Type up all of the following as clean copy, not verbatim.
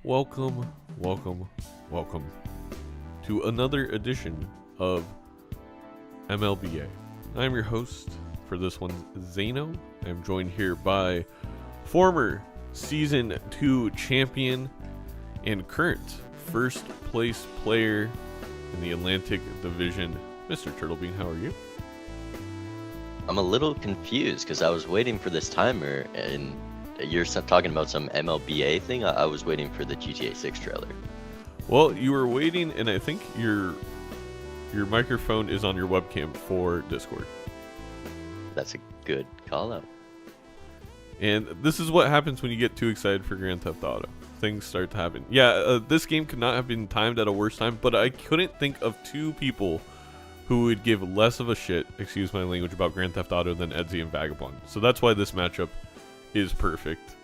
Welcome, welcome, welcome to another edition of MLBA. I'm your host for this one, Zaino. I'm joined here by former Season 2 champion and current first place player in the Atlantic Division, Mr. Turtlebean. How are you? I'm a little confused because I was waiting for this timer and you're talking about some MLBA thing. I was waiting for the GTA 6 trailer. Well, you were waiting, and I think your microphone is on your webcam for Discord. That's a good call out. And this is what happens when you get too excited for Grand Theft Auto. Things start to happen. Yeah, this game could not have been timed at a worse time, but I couldn't think of two people who would give less of a shit, excuse my language, about Grand Theft Auto than Edzy and Vagabond. So that's why this matchup is perfect.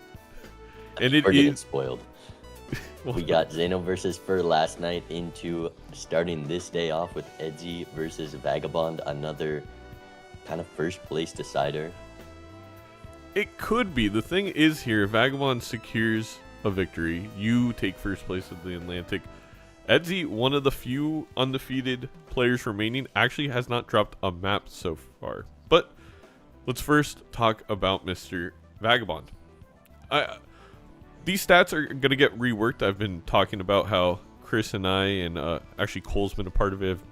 And We're getting spoiled. We got Zaino versus Fur last night into starting this day off with Edzy versus Vagabond, another kind of first place decider. It could be. The thing is here, Vagabond secures a victory. You take first place of the Atlantic. Edzy, one of the few undefeated players remaining, actually has not dropped a map so far. But let's first talk about Mr. Vagabond. These stats are going to get reworked. I've been talking about how Chris and I, and actually Cole's been a part of it, have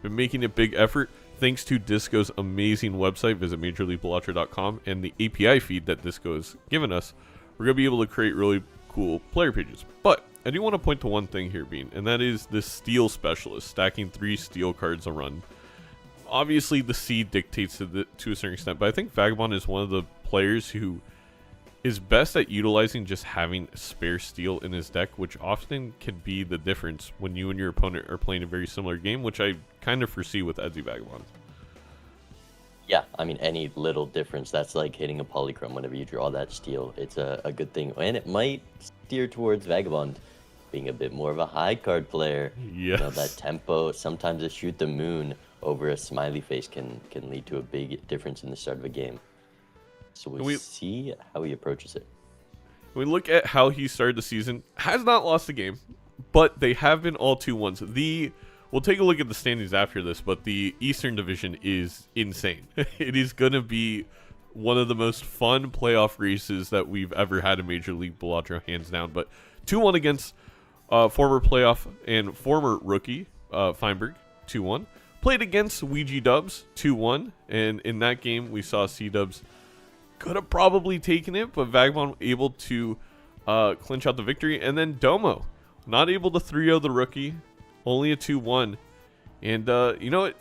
been making a big effort. Thanks to Disco's amazing website, visit MajorLeagueBalatro.com, and the API feed that Disco has given us, we're going to be able to create really cool player pages. But I do want to point to one thing here, Bean, and that is this Steel Specialist, stacking 3 Steel cards a run. Obviously, the seed dictates to a certain extent, but I think Vagabond is one of the players who is best at utilizing just having spare steel in his deck, which often can be the difference when you and your opponent are playing a very similar game, which I kind of foresee with Edzy Vagabond. Yeah, I mean, any little difference, that's like hitting a polychrome whenever you draw that steel. It's a good thing, and it might steer towards Vagabond being a bit more of a high card player. Yes. You know, that tempo, sometimes a shoot the moon over a smiley face can lead to a big difference in the start of a game. So we'll see how he approaches it. When we look at how he started the season, has not lost a game, but they have been all 2-1s. We'll take a look at the standings after this, but the Eastern Division is insane. It is going to be one of the most fun playoff races that we've ever had in Major League Balatro, hands down. But 2-1 against former playoff and former rookie Feinberg, 2-1. Played against Ouija Dubs, 2-1, and in that game we saw C-Dubs could have probably taken it, but Vagabond able to clinch out the victory. And then Domo, not able to 3-0 the rookie, only a 2-1. And you know what?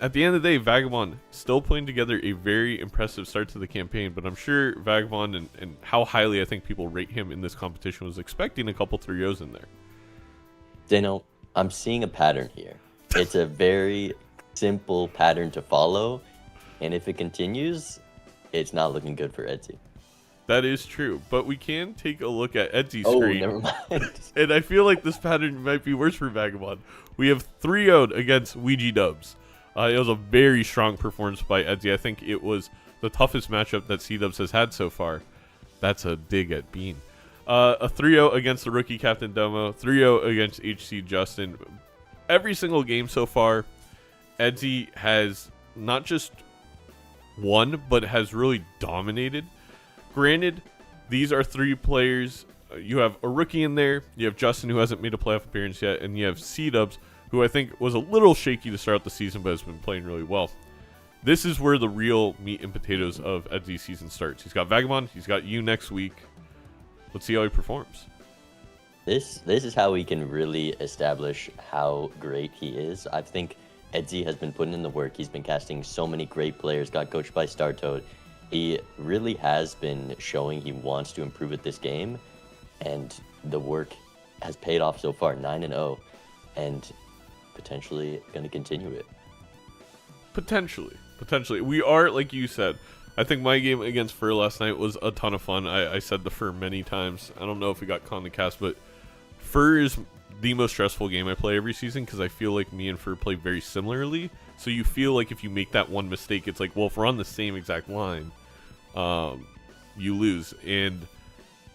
At the end of the day, Vagabond still putting together a very impressive start to the campaign, but I'm sure Vagabond and how highly I think people rate him in this competition was expecting a couple 3-0s in there. Dano, I'm seeing a pattern here. It's a very simple pattern to follow, and if it continues, it's not looking good for Edzy. That is true, but we can take a look at Edzy's Oh, screen. never mind. And I feel like this pattern might be worse for Vagabond. We have 3-0'd against Ouija Dubs. It was a very strong performance by Edzy. I think it was the toughest matchup that C-Dubs has had so far. That's a dig at Bean. A 3-0 against the rookie Captain Domo. 3-0 against HC Justin. Every single game so far, Edzy has not just won, but has really dominated. Granted, these are 3 players. You have a rookie in there. You have Justin, who hasn't made a playoff appearance yet. And you have C-Dubs, who I think was a little shaky to start the season, but has been playing really well. This is where the real meat and potatoes of Edzy's season starts. He's got Vagabond. He's got you next week. Let's see how he performs. This is how we can really establish how great he is. I think Edzy has been putting in the work. He's been casting so many great players, got coached by StarToad. He really has been showing he wants to improve at this game, and the work has paid off so far, 9-0, and potentially going to continue it. Potentially. We are, like you said, I think my game against Fur last night was a ton of fun. I said the Fur many times. I don't know if we got caught in the cast, but Fur is the most stressful game I play every season because I feel like me and Fur play very similarly. So you feel like if you make that one mistake, it's like, well, if we're on the same exact line, you lose. And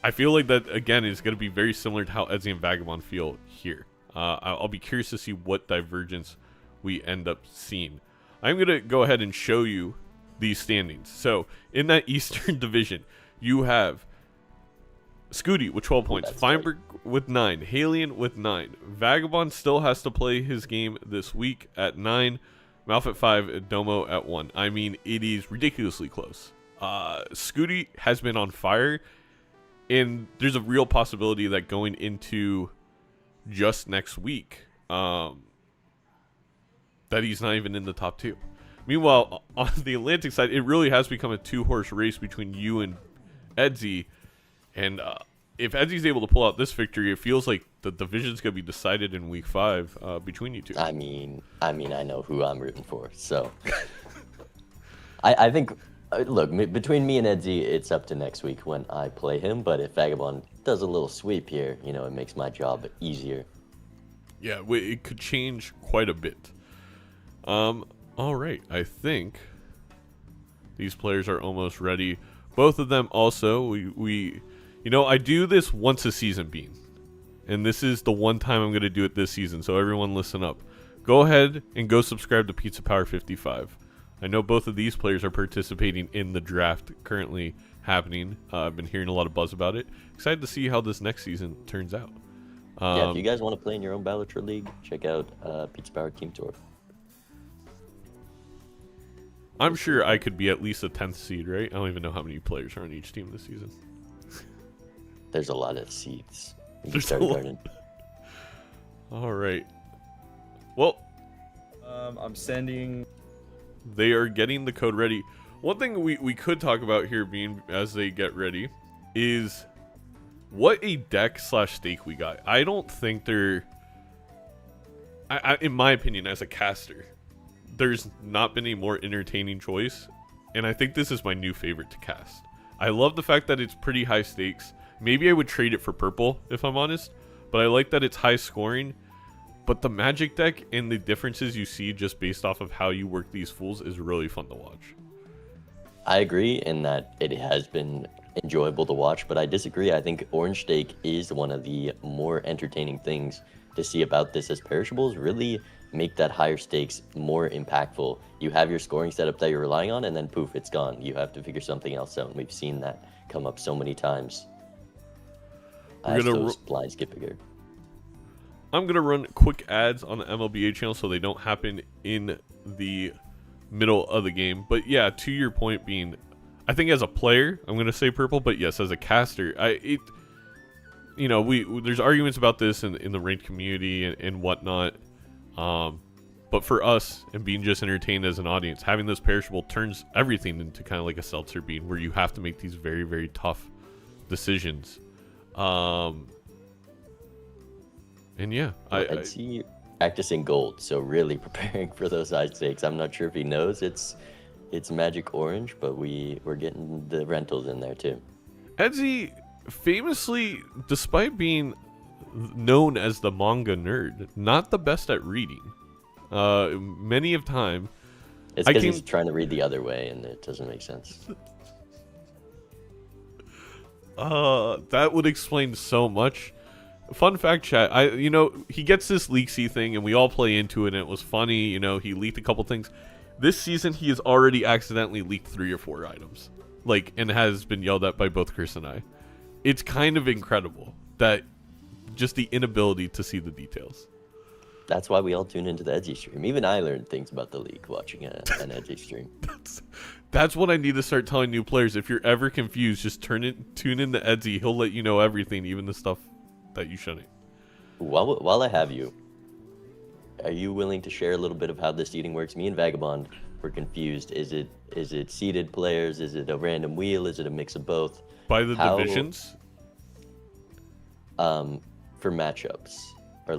I feel like that, again, is going to be very similar to how Edzy and Vagabond feel here. I'll be curious to see what divergence we end up seeing. I'm going to go ahead and show you these standings. So, in that Eastern Division, you have Scooty with 12 points, Feinberg with 9, Halion with 9. Vagabond still has to play his game this week at 9, Malf at 5, Domo at 1. I mean, it is ridiculously close. Scooty has been on fire, and there's a real possibility that going into just next week, that he's not even in the top 2. Meanwhile, on the Atlantic side, it really has become a 2-horse race between you and Edzy. And if Edzy's able to pull out this victory, it feels like the division's going to be decided in week 5 between you two. I mean, I know who I'm rooting for. So I think, look, between me and Edzy, it's up to next week when I play him. But if Vagabond does a little sweep here, you know, it makes my job easier. Yeah, it could change quite a bit. All right, I think these players are almost ready. Both of them also, we you know, I do this once a season, Bean. And this is the one time I'm going to do it this season, so everyone listen up. Go ahead and go subscribe to Pizza Power 55. I know both of these players are participating in the draft currently happening. I've been hearing a lot of buzz about it. Excited to see how this next season turns out. Yeah, if you guys want to play in your own Balatro League, check out Pizza Power Team Tour. I'm sure I could be at least a 10th seed, right? I don't even know how many players are on each team this season. There's a lot of seeds. There's a lot. All right. Well, I'm sending. They are getting the code ready. One thing we could talk about here, being as they get ready, is what a deck / stake we got. I don't think they're, in my opinion, as a caster, there's not been a more entertaining choice, and I think this is my new favorite to cast. I love the fact that it's pretty high stakes. Maybe I would trade it for purple, if I'm honest, but I like that it's high scoring. But the Magic deck and the differences you see just based off of how you work these fools is really fun to watch. I agree in that it has been enjoyable to watch, but I disagree. I think Orange Stake is one of the more entertaining things to see about this, as perishables really make that higher stakes more impactful. You have your scoring setup that you're relying on, and then poof, it's gone. You have to figure something else out, and we've seen that come up so many times. As those blinds get bigger. I'm going to run quick ads on the MLBA channel so they don't happen in the middle of the game. But yeah, to your point being, I think as a player, I'm going to say purple, but yes, as a caster, you know, there's arguments about this in the ranked community and whatnot. But for us, and being just entertained as an audience, having this perishable turns everything into kind of like a seltzer bean, where you have to make these very, very tough decisions. And yeah, I see you practicing gold, so really preparing for those high stakes. I'm not sure if he knows it's Magic Orange, but we're getting the rentals in there too. Edzy famously, despite being known as the manga nerd, not the best at reading. Many of time, it's because he's trying to read the other way, and it doesn't make sense. That would explain so much. Fun fact, chat. He gets this leaksy thing, and we all play into it, and it was funny. You know, he leaked a couple things. This season, he has already accidentally leaked 3 or 4 items, and has been yelled at by both Chris and I. It's kind of incredible that just the inability to see the details. That's why we all tune into the Edzy stream. Even I learned things about the league watching an Edzy stream. That's what I need to start telling new players. If you're ever confused, just tune in to Edzy. He'll let you know everything, even the stuff that you shouldn't. While I have you, are you willing to share a little bit of how this seeding works? Me and Vagabond were confused. Is it seeded players? Is it a random wheel? Is it a mix of both? By the divisions? For matchups, or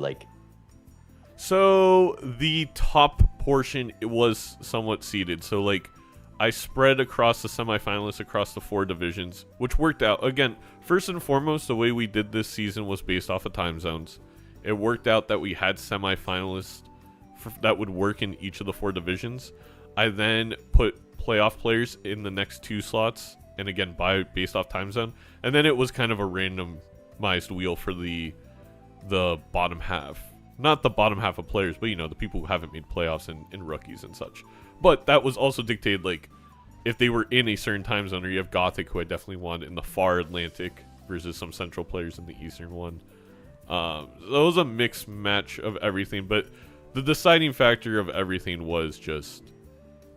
So the top portion, it was somewhat seeded. So I spread across the semifinalists across the 4 divisions, which worked out. Again, first and foremost, the way we did this season was based off of time zones. It worked out that we had semifinalists that would work in each of the 4 divisions. I then put playoff players in the next 2 slots and again based off time zone, and then it was kind of a randomized wheel for the bottom half. Not the bottom half of players, but the people who haven't made playoffs and rookies and such. But that was also dictated, like, if they were in a certain time zone, or you have Gothic, who I definitely want in the far Atlantic, versus some Central players in the Eastern one. So it was a mixed match of everything, but the deciding factor of everything was just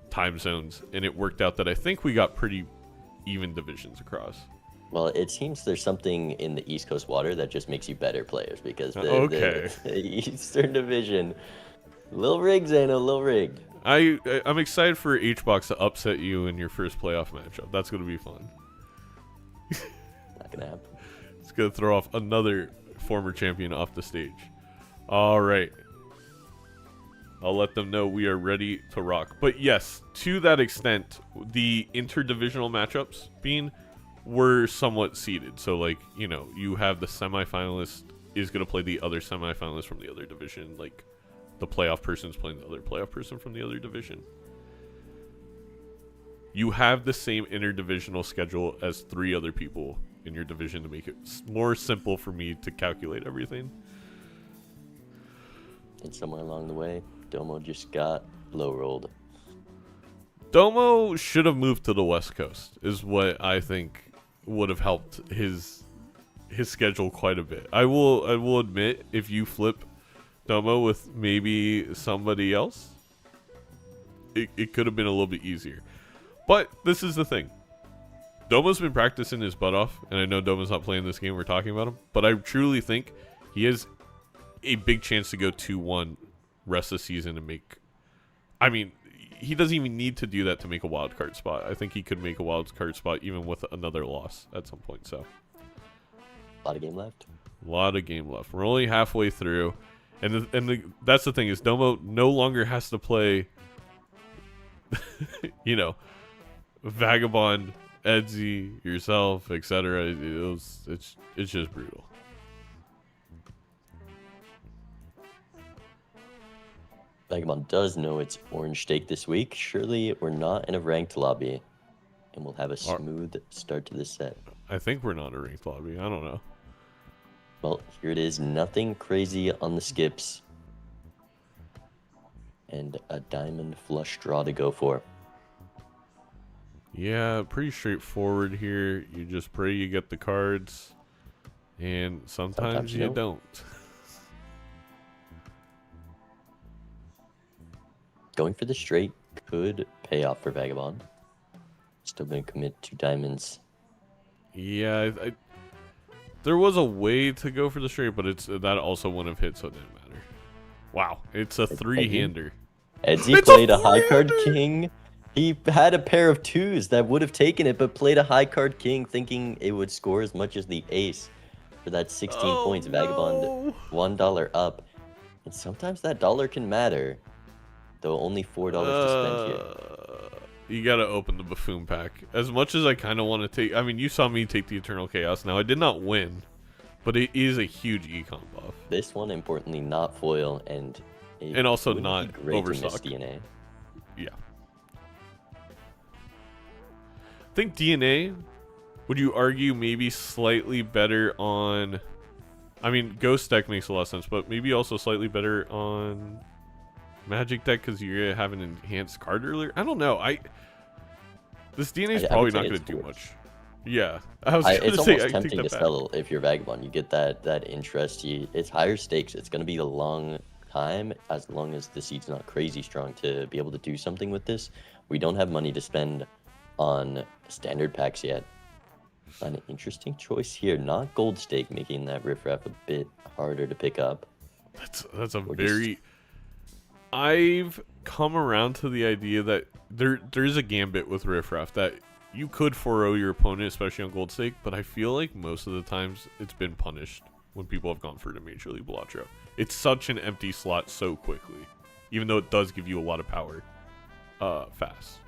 time zones, and it worked out that I think we got pretty even divisions across. Well, it seems there's something in the East Coast water that just makes you better players, because Okay. the Eastern Division, little rigged, Zaino, little rigged. I'm excited for HBox to upset you in your first playoff matchup. That's going to be fun. Not gonna happen. It's going to throw off another former champion off the stage. All right. I'll let them know we are ready to rock. But yes, to that extent, the interdivisional matchups were somewhat seeded. So, like, you have the semifinalist is going to play the other semifinalist from the other division. Like, the playoff person's playing the other playoff person from the other division. You have the same interdivisional schedule as 3 other people in your division to make it more simple for me to calculate everything. And somewhere along the way, Domo just got low rolled. Domo should have moved to the West Coast, is what I think would have helped his schedule quite a bit. I will admit, if you flip Domo with maybe somebody else, it could have been a little bit easier. But this is the thing. Domo's been practicing his butt off, and I know Domo's not playing this game, we're talking about him, but I truly think he has a big chance to go 2-1 rest of the season and make... I mean, he doesn't even need to do that to make a wild card spot. I think he could make a wild card spot even with another loss at some point, so... A lot of game left. A lot of game left. We're only halfway through, and that's the thing, is Domo no longer has to play, Vagabond, Edzy, yourself, etc. It's just brutal. Vagabond does know it's orange steak this week. Surely we're not in a ranked lobby, and we'll have a smooth start to this set. I think we're not a ranked lobby. I don't know. Well, here it is. Nothing crazy on the skips. And a diamond flush draw to go for. Yeah, pretty straightforward here. You just pray you get the cards, and sometimes you don't. Going for the straight could pay off for Vagabond. Still going to commit 2 diamonds. Yeah, there was a way to go for the straight, but that also wouldn't have hit, so it didn't matter. Wow, it's a 3-hander. Edzy played a high card king. He had a pair of 2s that would have taken it, but played a high card king thinking it would score as much as the ace for that 16 points. Vagabond $1 up. And sometimes that dollar can matter, though only $4 to spend here. You gotta open the buffoon pack. As much as I kind of want to take... I mean, you saw me take the Eternal Chaos. Now, I did not win, but it is a huge econ buff. This one, importantly, not foil, and also not overstock. DNA. Yeah. I think DNA, would you argue, maybe slightly better on... I mean, Ghost deck makes a lot of sense, but maybe also slightly better on Magic deck because you have an enhanced card earlier? I don't know. This DNA is probably not going to do much. Yeah. I was going to say, it's almost tempting to sell if you're Vagabond. You get that interest. It's higher stakes. It's going to be a long time, as long as the seed's not crazy strong to be able to do something with this. We don't have money to spend on standard packs yet. An interesting choice here. Not gold stake, making that riffraff a bit harder to pick up. That's a very... I've come around to the idea that there's a gambit with riffraff that you could 4-0 your opponent, especially on gold stake, but I feel like most of the times it's been punished when people have gone for it in Major League Balatro. It's such an empty slot so quickly, even though it does give you a lot of power fast.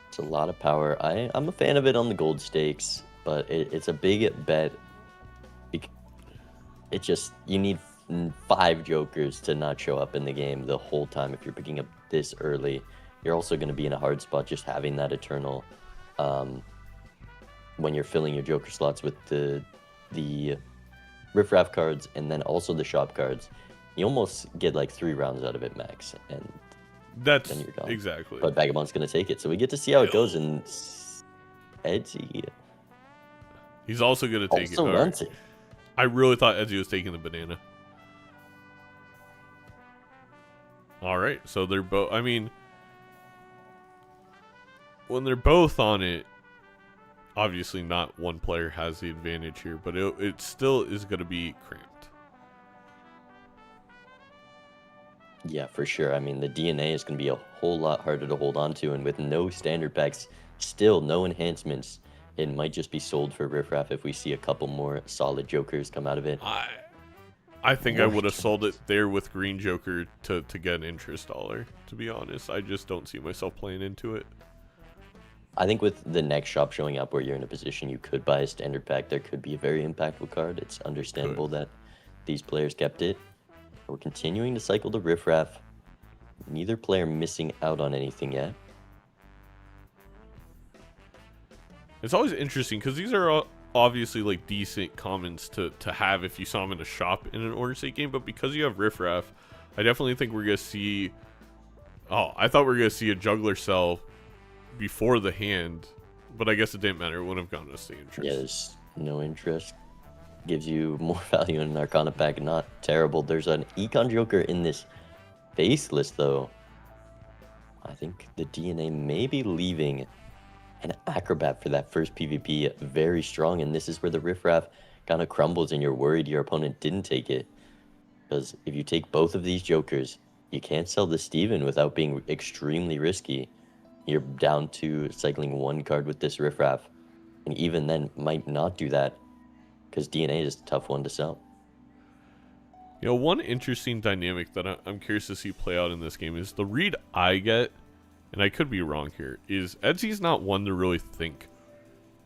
It's a lot of power. I'm a fan of it on the gold stakes, but it's a big bet. It just, you need 5 jokers to not show up in the game the whole time if you're picking up this early. You're also going to be in a hard spot just having that eternal. when you're filling your Joker slots with the riffraff cards and then also the shop cards, you almost get like 3 rounds out of it max, and That's then you're gone. exactly. But Vagabond's gonna take it, so we get to see how it goes. And Edzy He's also gonna take also it. runs it. I really thought Edzy was taking the banana. All right, so they're both. I mean, when they're both on it, obviously not one player has the advantage here, but it still is going to be cramped. Yeah, for sure. I mean, the DNA is going to be a whole lot harder to hold on to, and with no standard packs, still no enhancements, it might just be sold for riffraff if we see a couple more solid Jokers come out of it. I think I would have sold it there with Green Joker to get an interest dollar, to be honest. I just don't see myself playing into it. I think with the next shop showing up where you're in a position you could buy a standard pack, there could be a very impactful card. It's understandable that these players kept it. We're continuing to cycle the riffraff. Neither player missing out on anything yet. It's always interesting because these are obviously like decent commons to have if you saw them in a shop in an Orange State game, but because you have riffraff, I definitely think we're gonna see. Oh, I thought we were gonna see a juggler sell before the hand, but I guess it didn't matter. It wouldn't have gotten us the interest. Yeah, there's no interest. Gives you more value in an Arcana pack. Not terrible. There's an Econ Joker in this Faceless, though. I think the DNA may be leaving an Acrobat for that first PvP very strong, and this is where the riffraff kind of crumbles and you're worried your opponent didn't take it. Because if you take both of these Jokers, you can't sell the Steven without being extremely risky. You're down to cycling 1 card with this riffraff, and even then might not do that because DNA is a tough one to sell. You know, one interesting dynamic that I'm curious to see play out in this game is the read I get, and I could be wrong here, is Edzy's not one to really think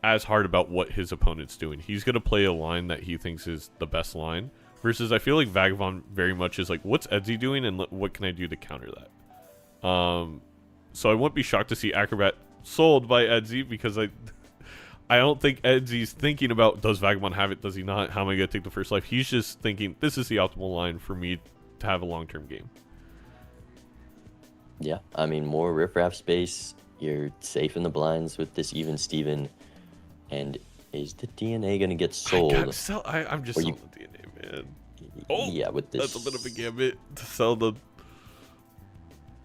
as hard about what his opponent's doing. He's going to play a line that he thinks is the best line, versus I feel like Vagabond very much is like, what's Edzy doing and what can I do to counter that? So I wouldn't be shocked to see Acrobat sold by Edzy, because I don't think Edzy's thinking about, does Vagabond have it, does he not, how am I going to take the first life? He's just thinking, this is the optimal line for me to have a long-term game. Yeah, I mean, more riffraff space. You're safe in the blinds with this even Steven. And is the DNA going to get sold? I'm just selling the DNA, man. Oh, yeah, with this. That's a bit of a gambit to sell the...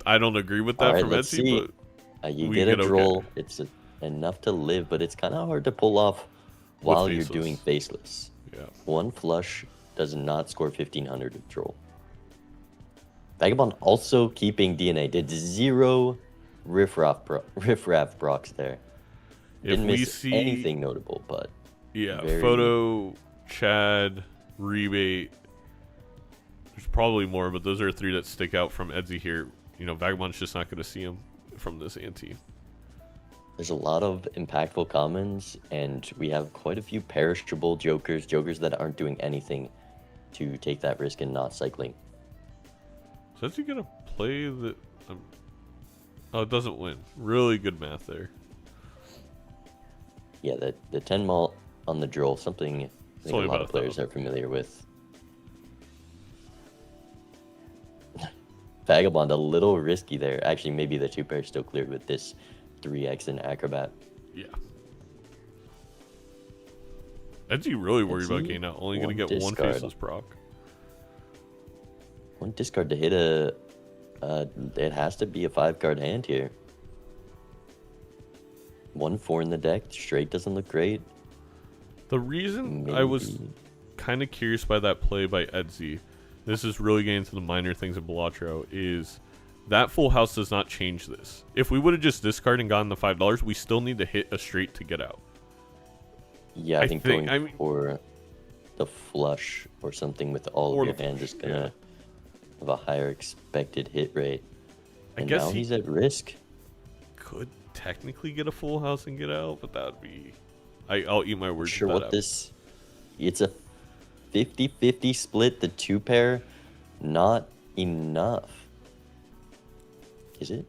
I don't agree with that from Edzy, but... you get a droll. Okay. It's enough to live, but it's kind of hard to pull off while you're doing Faceless. Yeah. 1 flush does not score 1500 with droll. Vagabond also keeping DNA. Did 0 riffraff procs there. Didn't miss anything notable, but... Yeah, Photo, Chad, Rebate. There's probably more, but those are 3 that stick out from Edzy here. You know, Vagabond's just not going to see him from this ante. There's a lot of impactful commons, and we have quite a few perishable Jokers that aren't doing anything to take that risk and not cycling. So is he going to play the... oh, it doesn't win. Really good math there. Yeah, the 10 malt on the droll, something I think a lot of players are familiar with. Vagabond, a little risky there. Actually, maybe the 2 pair still cleared with this 3x and Acrobat. Yeah. Edzy really worried about getting out. Only going to get 1 Faceless proc. 1 discard to hit a... it has to be a 5-card hand here. 1-4 in the deck. Straight doesn't look great. The reason I was kind of curious by that play by Edzy, this is really getting into the minor things of Balatro, is that full house does not change this. If we would have just discarded and gotten the $5, we still need to hit a straight to get out. Yeah, I think going for the flush or something with all of your hands is going to have a higher expected hit rate. And now he's at risk. Could technically get a full house and get out, but that would be... I'll eat my words. Sure, what this... It's a 50-50 split. The 2 pair, not enough. Is it?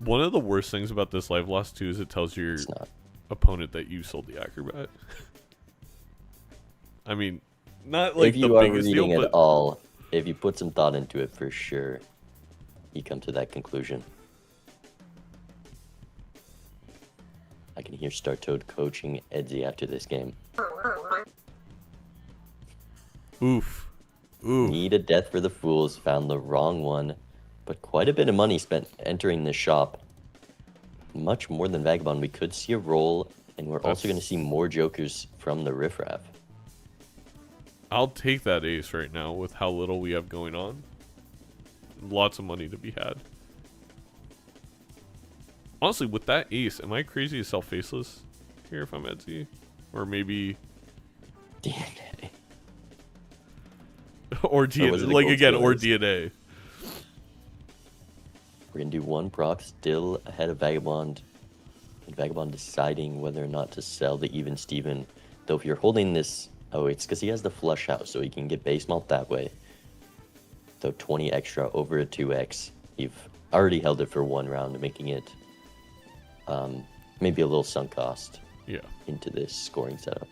One of the worst things about this live loss too is it tells your opponent that you sold the Acrobat. I mean, not like if you the are biggest reading deal, at but all, if you put some thought into it, for sure, you come to that conclusion. I can hear StarToad coaching Edzy after this game. oof. Oof. Need a death for the fools, found the wrong one, but quite a bit of money spent entering this shop. Much more than Vagabond. We could see a roll, and we're also going to see more jokers from the riffraff. I'll take that ace right now with how little we have going on. Lots of money to be had. Honestly, with that ace, am I crazy to sell Faceless here if I'm Edzy? Or maybe... DNA. or DNA. Like, again, or DNA. We're going to do one proc, still ahead of Vagabond. And Vagabond deciding whether or not to sell the Even Steven. Though if you're holding this... Oh, it's because he has the flush house, so he can get base malt that way. So 20 extra over a 2x. You've already held it for one round, making it maybe a little sunk cost into this scoring setup.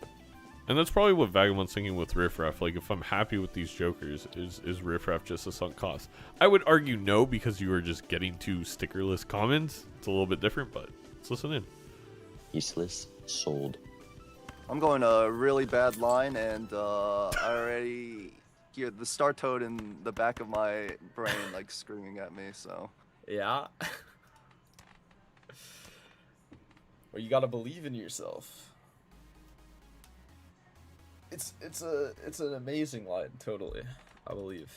And that's probably what Vagabond's thinking with Riffraff. Like, if I'm happy with these jokers, is Riffraff just a sunk cost? I would argue no, because you are just getting two stickerless commons. It's a little bit different, but let's listen in. Useless, sold. I'm going a really bad line, and I already hear the StarToad in the back of my brain, like, screaming at me, so... Yeah. Well, you gotta believe in yourself. It's an amazing line, totally. I believe.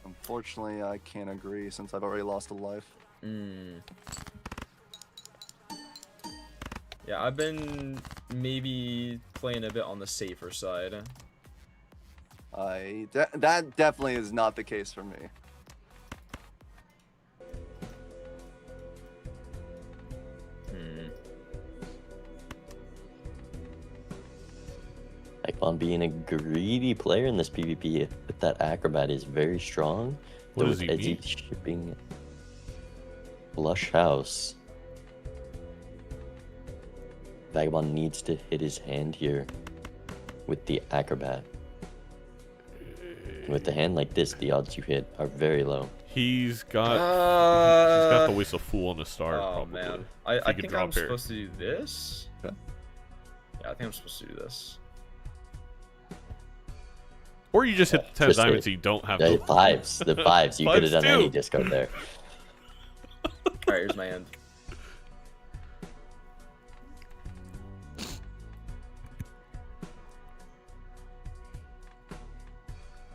Unfortunately, I can't agree, since I've already lost a life. Yeah, I've been maybe playing a bit on the safer side. That definitely is not the case for me. Vagabond being a greedy player in this PvP with that Acrobat is very strong. What does With he Edzy need? shipping Flush House. Vagabond needs to hit his hand here with the Acrobat. With a hand like this, the odds you hit are very low. He's got the Waste of Fool on a star, Oh probably. man, If he I could think drop I'm here. supposed to do this. Okay. Yeah, I think I'm supposed to do this. Or you just hit the 10 Just diamonds hit. so you don't have The the... fives. The fives. You could have Fives done any too. discard there. Alright, here's my hand.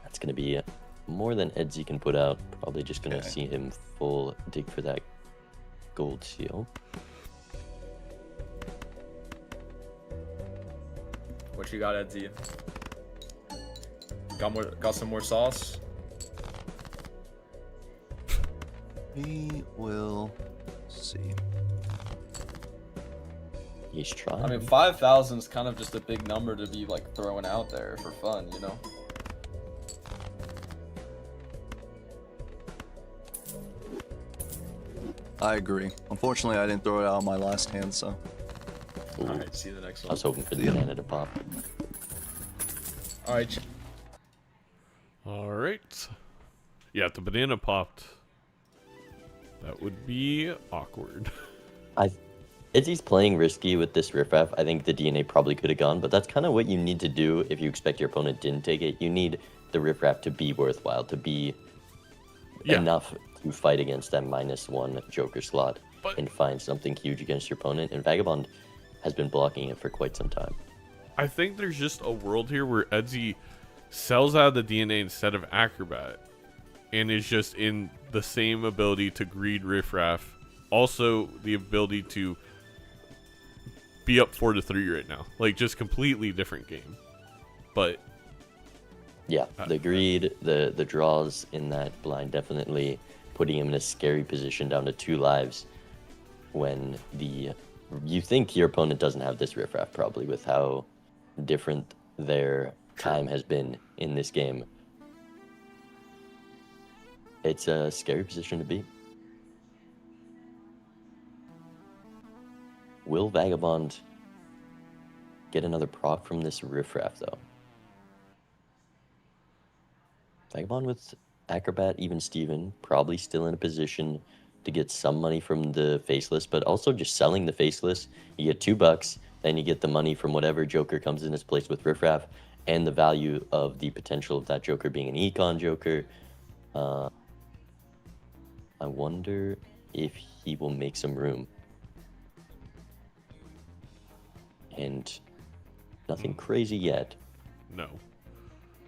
That's going to be more than Edzy can put out. Probably just going to Okay. see him full dig for that gold seal. What you got, Edzy? Got some more sauce? We will see. He's trying. I mean, 5,000 is kind of just a big number to be like throwing out there for fun, you know? I agree. Unfortunately, I didn't throw it out on my last hand, so... Ooh, Alright, see you the next I one. was hoping for the banana to pop. Alright, Alright. Yeah, if the banana popped, that would be awkward. Edzy's playing risky with this riffraff. I think the DNA probably could have gone, but that's kind of what you need to do if you expect your opponent didn't take it. You need the riffraff to be worthwhile, to be enough to fight against that -1 Joker slot and find something huge against your opponent. And Vagabond has been blocking it for quite some time. I think there's just a world here where Edzy sells out of the DNA instead of Acrobat and is just in the same ability to greed Riffraff. Also, the ability to be up 4-3 right now. Like, just completely different game. But Yeah, the greed, the draws in that blind definitely putting him in a scary position down to 2 lives when you think your opponent doesn't have this riffraff probably with how different their time has been in this game. It's a scary position to be. Will Vagabond get another proc from this riffraff, though? Vagabond with Acrobat, even Steven, probably still in a position to get some money from the Faceless, but also just selling the Faceless. You get $2, then you get the money from whatever Joker comes in his place with riffraff, and the value of the potential of that Joker being an Econ Joker. I wonder if he will make some room. And nothing crazy yet. No.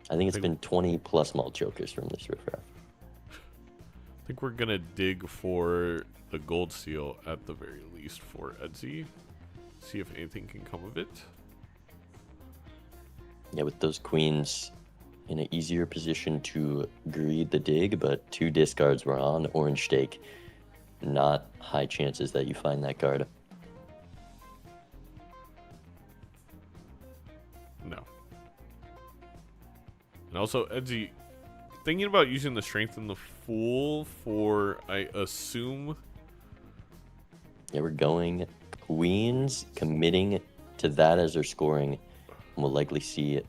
I think it's been 20 plus malt Jokers from this riffraff. I think we're gonna dig for the gold seal at the very least for Edzy. See if anything can come of it. Yeah, with those queens in an easier position to greed the dig, but 2 discards were on orange stake. Not high chances that you find that card. No. And also, Edzy, thinking about using the strength in the Fool for, I assume... Yeah, we're going queens, committing to that as they're scoring. And we'll likely see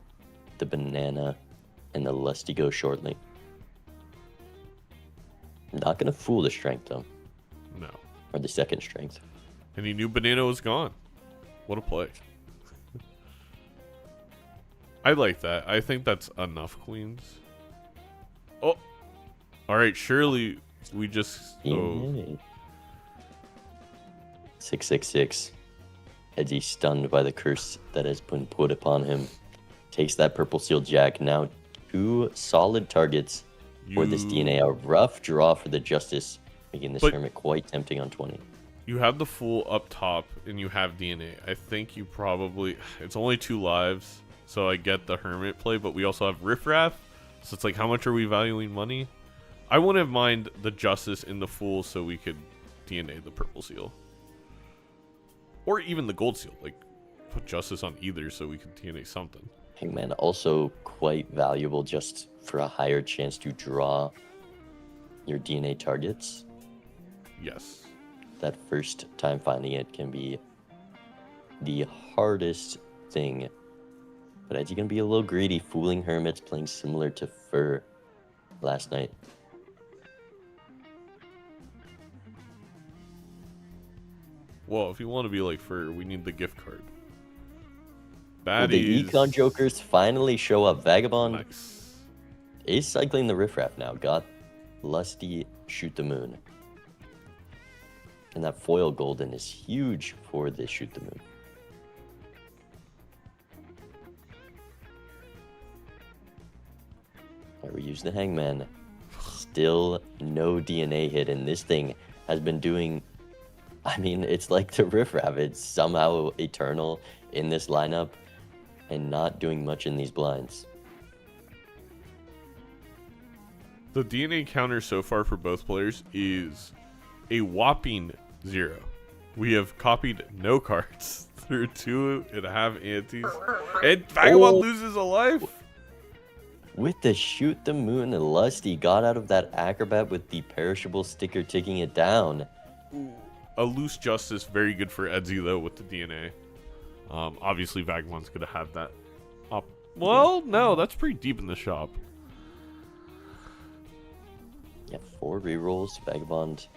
the banana and the lusty go shortly. Not going to fool the strength, though. No. Or the second strength. And he knew Banana was gone. What a play. I like that. I think that's enough queens. Oh. Alright, surely we just... Oh. 666. Edzy stunned by the curse that has been put upon him. Takes that purple seal jack. Now 2 solid targets for this DNA. A rough draw for the Justice, making this Hermit quite tempting on 20. You have the Fool up top, and you have DNA. I think you probably... It's only 2 lives, so I get the Hermit play, but we also have Riffraff, so it's like, how much are we valuing money? I wouldn't mind the Justice in the Fool so we could DNA the purple seal. Or even the gold seal. Like, put Justice on either so we can DNA something. Hangman also quite valuable just for a higher chance to draw your DNA targets. Yes. That first time finding it can be the hardest thing. But Edzy gonna be a little greedy, fooling Hermits, playing similar to Fur last night. Well, if you want to be like Fur, we need the gift card. Will the Econ Jokers finally show up? Vagabond Nice. is cycling the riffraff now. Got Lusty Shoot the Moon. And that foil golden is huge for this Shoot the Moon. Alright, we use the Hangman. Still no DNA hit, and this thing has been doing... I mean, it's like the riffraff. It's somehow eternal in this lineup and not doing much in these blinds. The DNA counter so far for both players is a whopping 0. We have copied no cards through 2.5 antes. And Vagabond loses a life. With the Shoot the Moon, Lusty got out of that Acrobat with the perishable sticker ticking it down. A loose Justice, very good for Edzy though with the DNA. Obviously Vagabond's gonna have that up. Well, no, that's pretty deep in the shop. Yeah, 4 rerolls. Vagabond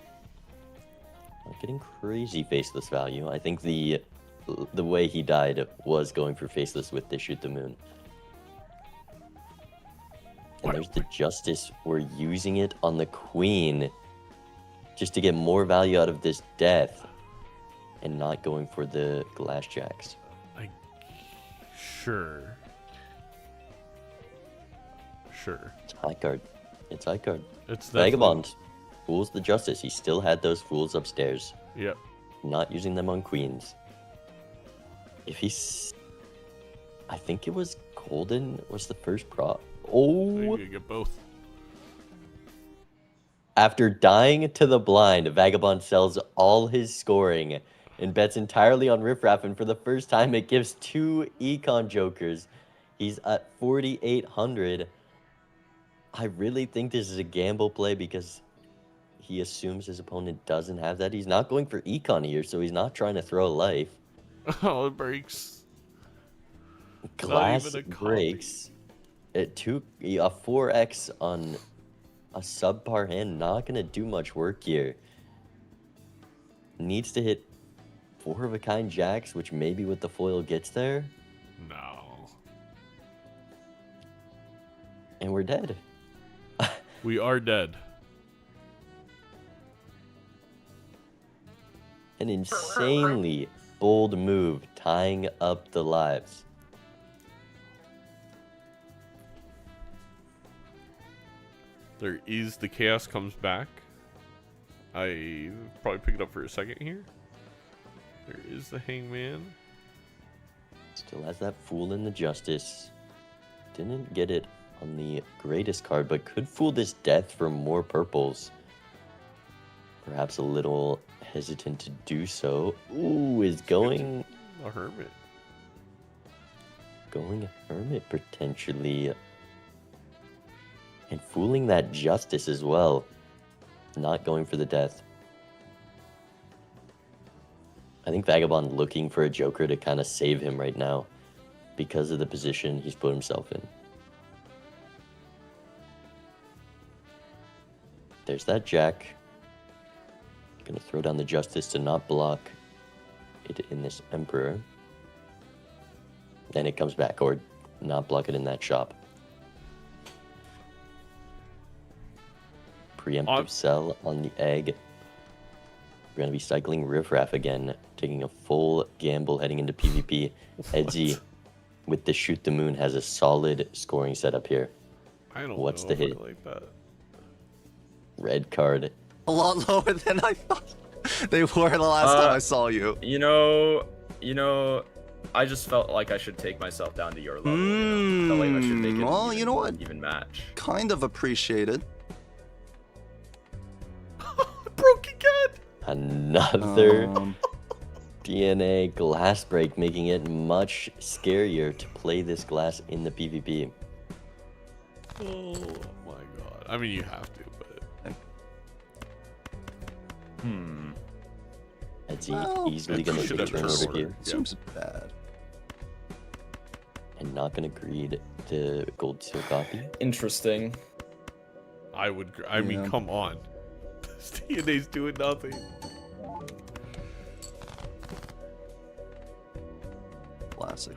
not getting crazy faceless value. I think the way he died was going for faceless with the Shoot the Moon. And there's the Justice. We're using it on the Queen just to get more value out of this death and not going for the Glass Jacks. Sure. It's high card. It's high card. It's definitely... Vagabond fools the Justice. He still had those fools upstairs. Yep. Not using them on queens. If he's... I think it was Golden was the first prop. Oh! You can get both. After dying to the blind, Vagabond sells all his scoring and bets entirely on Riffraff, and for the first time it gives 2 Econ Jokers. He's at 4,800. I really think this is a gamble play because he assumes his opponent doesn't have that. He's not going for econ here, so he's not trying to throw life. Oh, it breaks. Glass even a copy. breaks. A 4x on a subpar hand, not gonna do much work here. Needs to hit 4 of a kind jacks, which maybe with the foil gets there. No. And we're dead. We are dead. An insanely bold move, tying up the lives. There is the chaos comes back. I probably pick it up for a second here. There is the hangman. Still has that fool in the justice. Didn't get it on the greatest card, but could fool this death for more purples. Perhaps a little hesitant to do so. Ooh, is going A hermit. going hermit potentially. And fooling that justice as well. Not going for the death. I think Vagabond looking for a joker to kind of save him right now because of the position he's put himself in. There's that jack. Gonna throw down the justice to not block it in this emperor. Then it comes back, or not block it in that shop. Preemptive sell on the egg. We're going to be cycling Riffraff again, taking a full gamble heading into PvP. Edzy, with the Shoot the Moon, has a solid scoring setup here. I don't What's know the if I hit? like that. Red card. A lot lower than I thought they were the last time I saw you. You know, I just felt like I should take myself down to your level. Felt like I should make it Well, an you know what? even match. Kind of appreciated. Broke again! Another DNA glass break, making it much scarier to play this glass in the PvP. Oh my god. I mean, you have to, but... Edzy Well, easily Edzy going to should take a have turn turned over here. Yeah. Seems bad. And not going to greed the gold seal copy. Interesting. I would... I mean, Yeah. come on. This DNA's doing nothing. Classic.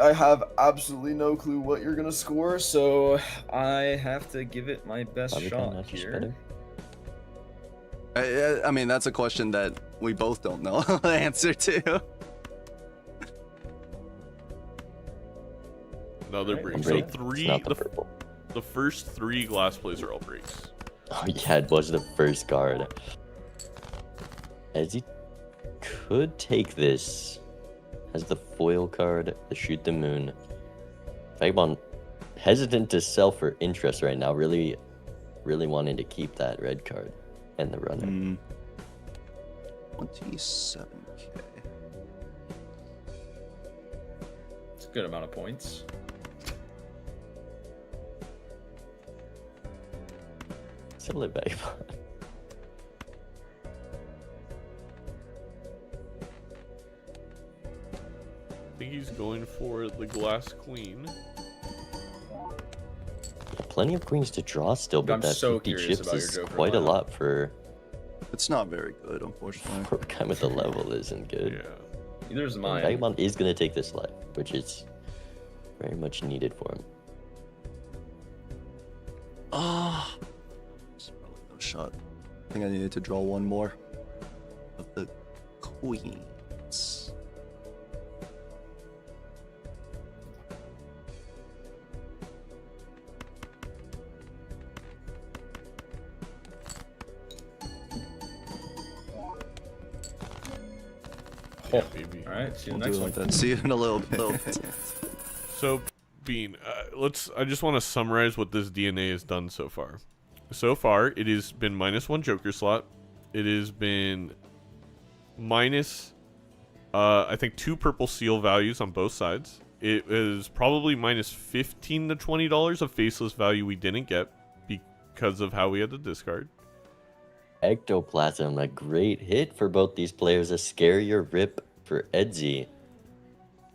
I have absolutely no clue what you're gonna score, so I have to give it my best Probably shot not just here. better. I mean, that's a question that we both don't know the answer to. Another Right, break. I'm So break. It's three... not The, the purple. the first 3 glass plays are all breaks. Oh yeah, it was the first card. Edzy could take this. Has the foil card, the Shoot the Moon. Vagabond hesitant to sell for interest right now. Really wanting to keep that red card and the runner. 27k. It's a good amount of points. Sell it, Vagabond. I think he's going for the glass queen. Plenty of queens to draw still, but I'm that so 50 curious chips about your is Joker quite a lineup. lot for It's not very good, unfortunately. a guy with the level isn't good. Yeah. Neither is And mine. Vagabond is going to take this life, which is very much needed for him. Ah, there's probably no shot. I think I needed to draw one more of the queens. Yeah, maybe. All right, see you We'll next do it one. like that. See you in a little bit. So, Bean, I just want to summarize what this DNA has done so far. So far, it has been -1 Joker slot. It has been minus, I think, 2 purple seal values on both sides. It is probably minus $15 to $20 of faceless value we didn't get because of how we had to discard. Ectoplasm, a great hit for both these players. A scarier rip for Edzy.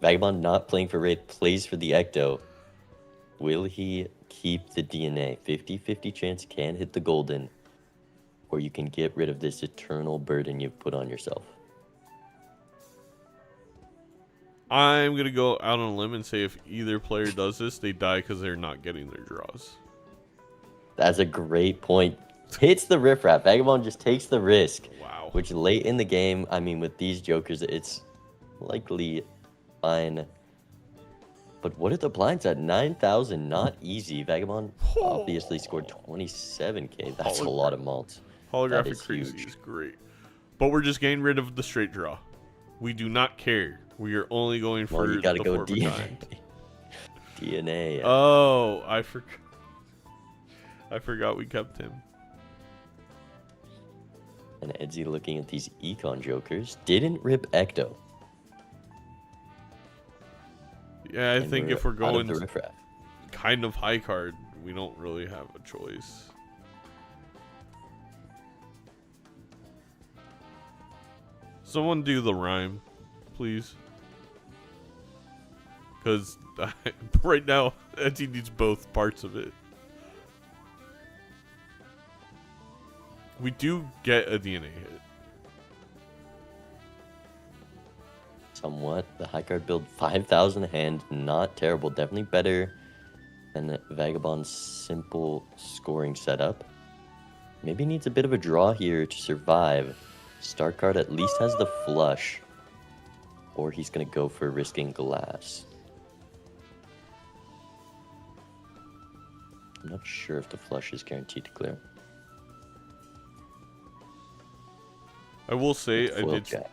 Vagabond not playing for Wraith, plays for the Ecto. Will he keep the DNA? 50-50 chance, can hit the golden. Or you can get rid of this eternal burden you've put on yourself. I'm going to go out on a limb and say if either player does this, they die because they're not getting their draws. That's a great point. Hits the riffraff. Vagabond just takes the risk. Wow. Which late in the game, I mean, with these jokers, it's likely fine. But what are the blinds at 9,000? Not easy. Vagabond obviously scored 27k. That's a lot of malts. Holographic crazy is great. But we're just getting rid of the straight draw. We do not care. We are only going for Well, you gotta the go 4 of a DNA. kind. DNA. Oh, I forgot we kept him. And Edzy looking at these econ jokers. Didn't rip Ecto. Yeah, I think if we're out of going the riffraff. kind of high card, we don't really have a choice. Someone do the rhyme, please. Because right now, Edzy needs both parts of it. We do get a DNA hit. Somewhat. The high card build 5,000 hand. Not terrible. Definitely better than Vagabond's simple scoring setup. Maybe needs a bit of a draw here to survive. Star card at least has the flush. Or he's going to go for risking glass. I'm not sure if the flush is guaranteed to clear. I will say, Foil jack.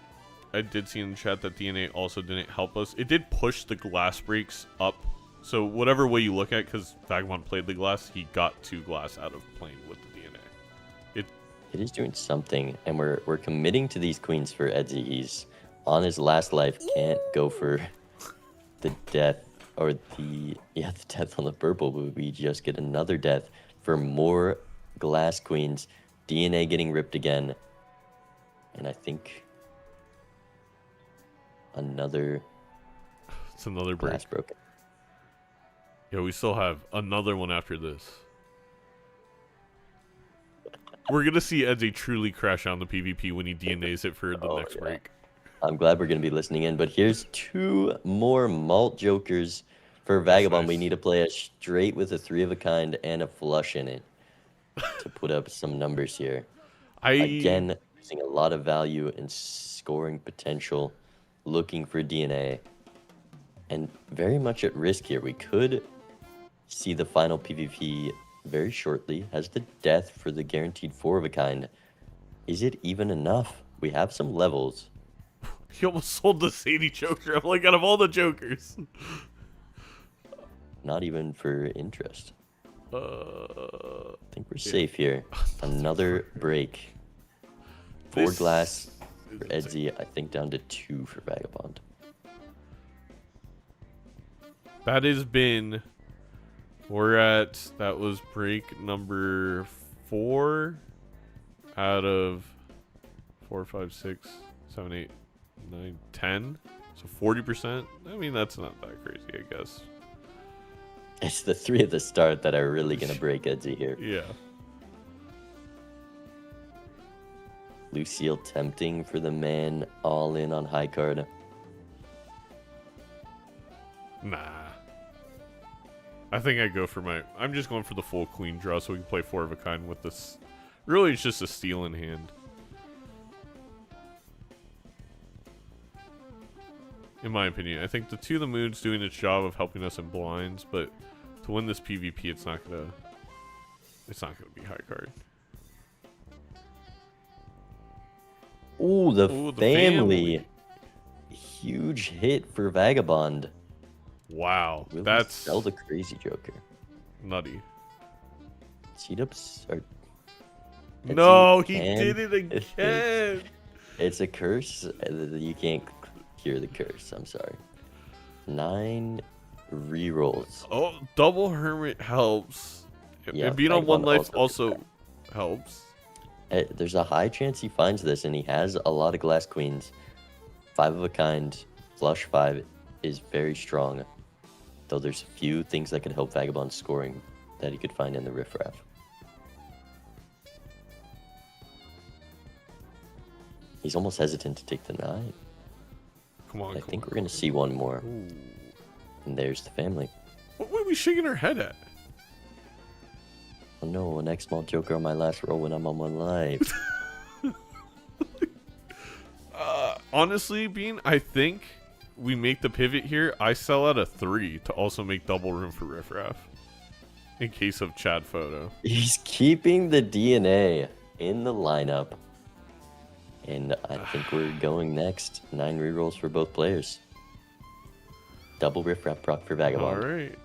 I did see in the chat that DNA also didn't help us. It did push the glass breaks up. So whatever way you look at it, because Vagabond played the glass, he got 2 glass out of playing with the DNA. It is doing something, and we're committing to these queens for Edzy. He's on his last life, can't go for the death, or the death on the purple, but we just get another death for more glass queens. DNA getting ripped again, and I think another It's another break. glass broken. Yeah, we still have another one after this. We're going to see Edzy truly crash on the PvP when he DNAs it for the next break. I'm glad we're going to be listening in, but here's 2 more malt jokers for Vagabond. Nice. We need to play a straight with a 3 of a kind and a flush in it to put up some numbers here. Again, using a lot of value and scoring potential, looking for DNA, and very much at risk here. We could see the final PvP very shortly. Has the death for the guaranteed 4 of a kind. Is it even enough? We have some levels. He almost sold the Sadie Joker. I'm like, out of all the Jokers. Not even for interest. I think we're safe here. Another break. 4 glass for Edzy. I think down to 2 for Vagabond. That has been... that was break number 4 out of 4, 5, 6, 7, 8, 9, 10. So 40%. I mean, that's not that crazy, I guess. It's the 3 at the start that are really going to break Edzy here. Yeah. Lucille tempting for the man, all in on high card. Nah. I think I go for I'm just going for the full queen draw so we can play 4 of a kind with this. Really, it's just a steal in hand. In my opinion, I think the 2 of the moon's doing its job of helping us in blinds, but to win this PvP, it's not gonna be high card. Ooh, the family. Huge hit for Vagabond. Wow, Will that's sell the crazy Joker. nutty. Cheat-ups are... No, he can- did it again. It's a curse. You can't cure the curse. I'm sorry. 9 rerolls. Oh, double hermit helps. Yeah, And being on 1 Vagabond life also also helps. There's a high chance he finds this, and he has a lot of glass queens. 5 of a kind, flush 5 is very strong. Though there's a few things that could help Vagabond scoring that he could find in the riffraff. He's almost hesitant to take the 9. Come on. I think we're gonna see one more. Ooh. And there's the family. What are we shaking our head at? Oh no, an X small joker on my last roll when I'm on 1 life. Honestly, Bean, I think we make the pivot here. I sell out a 3 to also make double room for riffraff. In case of Chad photo. He's keeping the DNA in the lineup. And I think we're going next. 9 rerolls for both players. Double riffraff proc for Vagabond. Alright.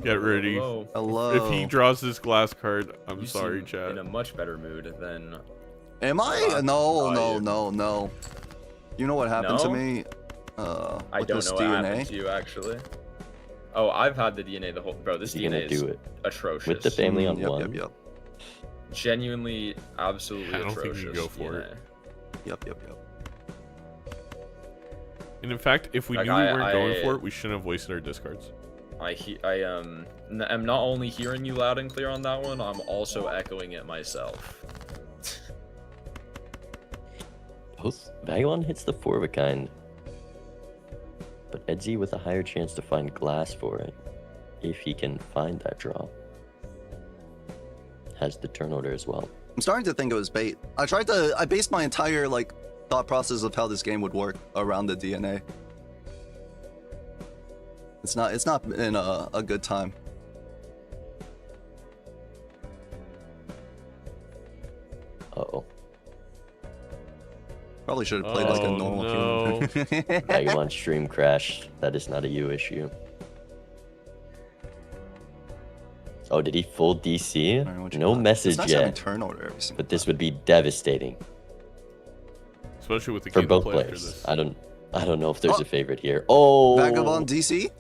Get ready. Hello. Hello. If he draws this glass card, I'm You sorry, seem Chad. in a much better mood than. Am I? No, Are no, you? no, no. You know what happened to No? me? I With don't this know what DNA? happened to you actually. Oh, I've had the DNA the whole. Bro, this Is he gonna DNA is do it atrocious. with the family on Yep, 1? yep. Genuinely, absolutely I don't think atrocious. you can go for DNA. it. Yep. And in fact, if we Like, knew we weren't I- going for it, we shouldn't have wasted our discards. I'm not only hearing you loud and clear on that one, I'm also echoing it myself. Both Vagabond hits the 4 of a kind. But Edzy with a higher chance to find glass for it. If he can find that draw. Has the turn order as well. I'm starting to think it was bait. I based my entire thought process of how this game would work around the DNA. It's not been a good time. Uh-oh. Probably should have played like a Oh, normal no. human. Vagabond stream crashed. That is not a you issue. Oh, did he full DC? Alright, what you No got? message It's nice having yet. turn order every single But this time. would be devastating Especially with the for game both to play after players. this. I don't know if there's Oh. a favorite here. Oh, Vagabond DC?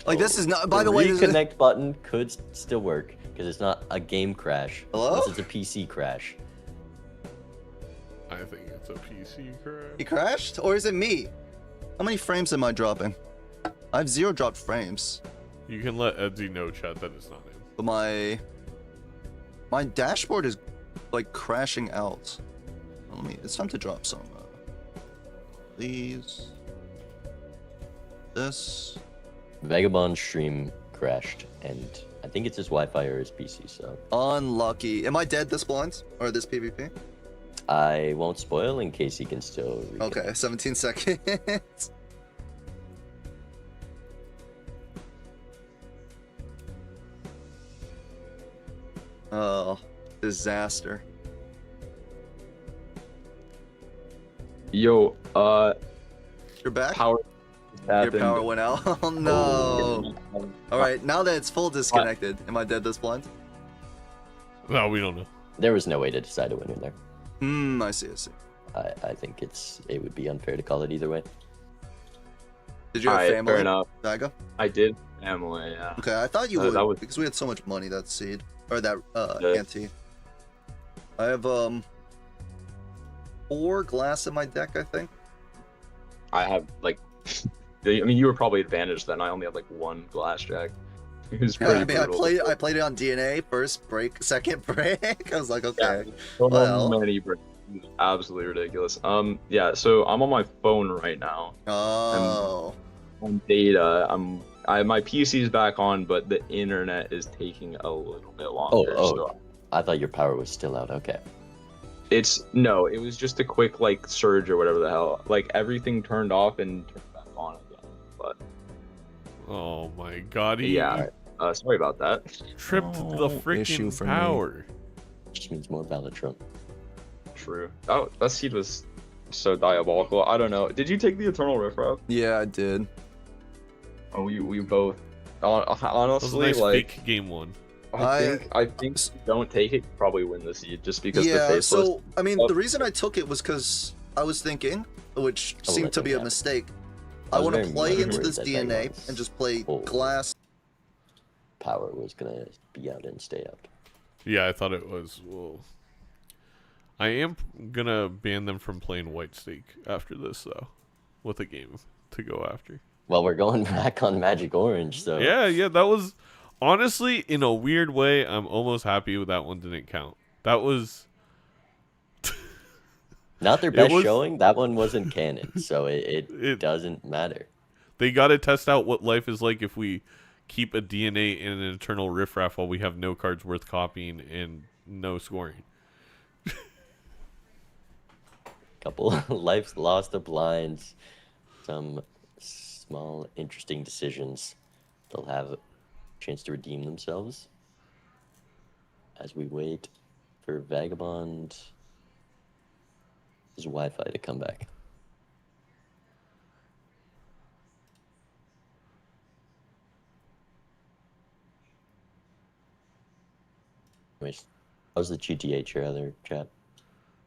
Like this is not. By the way, this is- reconnect button could still work because it's not a game crash. Hello? Unless it's a PC crash. I think it's a PC crash. he crashed, or is it me? How many frames am I dropping? I have 0 dropped frames, You can let Edzy know, Chad, that it's not him. but my dashboard is like crashing out. Let me. It's time to drop some. Please. This. Vagabond stream crashed, and I think it's his Wi-Fi or his PC. So Unlucky. Am I dead this blind or this PvP? I won't spoil in case he can still. reconnect. Okay, 17 seconds. Oh, disaster. Yo, You're back? power Your happened. power went out. Oh no. Alright, now that it's full disconnected, am I dead this blind? No, we don't know. There was no way to decide a winner there. I see. I think it would be unfair to call it either way. Did you have Alright, family? fair enough. Vaga? I did family, yeah. Okay, I thought you That would was- because we had so much money that seed. Or that Yeah. ante. I have 4 glass in my deck, I think. I have like, I mean, you were probably advantaged then. I only had like 1 glass jack. It was Yeah, pretty I mean, I brutal. played it on DNA, first break, second break. I was like, okay. So well. many breaks. It was absolutely ridiculous. Yeah. So I'm on my phone right now. Oh. On data. My PC's back on, but the internet is taking a little bit longer. Oh, So I thought your power was still out. Okay. no, it was just a quick like surge or whatever the hell. Like everything turned off and turned back on again. But Oh my god, he yeah, sorry about that. tripped the issue freaking for me. power. Just means more Balatro. True. Oh, that seed was so diabolical. I don't know. Did you take the Eternal Riffraff? Yeah, I did. Oh, we both. That was a Honestly, nice like fake game 1. I think if you don't take it, you probably win the seed just because the Yeah, faceless. so, I mean, Oh. the reason I took it was because I was thinking, which Oh, seemed let to them be a have it. mistake. I I was want to very play into worried this that DNA was and just play full. glass. Power was gonna be out and stay out. Yeah, I thought it was. Well, I am gonna ban them from playing White Stake after this, though, with a game to go after. Well, we're going back on Magic Orange, so Yeah, that was honestly in a weird way. I'm almost happy with that one didn't count. That was not their it best was showing. That one wasn't canon, so it it. doesn't matter. They got to test out what life is like if we keep a DNA in an eternal riffraff while we have no cards worth copying and no scoring. Couple lives lost of blinds, some small interesting decisions. They'll have a chance to redeem themselves as we wait for Vagabond his Wi-Fi to come back. Anyways, how's the GTA trailer, chat?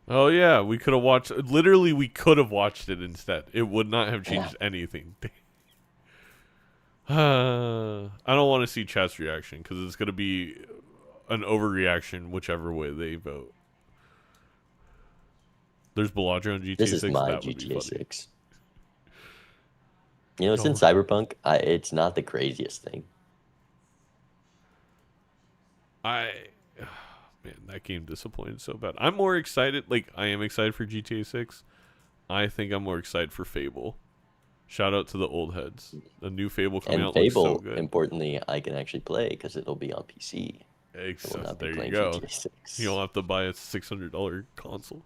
Oh yeah, we could have watched. Literally, we could have watched it instead. It would not have changed anything. I don't want to see chat's reaction because it's gonna be an overreaction whichever way they vote. There's Balatro on GTA 6. This is my That would be GTA funny. 6. You know, since Cyberpunk, it's not the craziest thing. Man, that game disappointed so bad. I'm more excited. Like, I am excited for GTA 6. I think I'm more excited for Fable. Shout out to the old heads. The new Fable coming And out Fable, looks so good. importantly, I can actually play because it'll be on PC. I will Except, not be there you playing go. GTA 6. You don't have to buy a $600 console.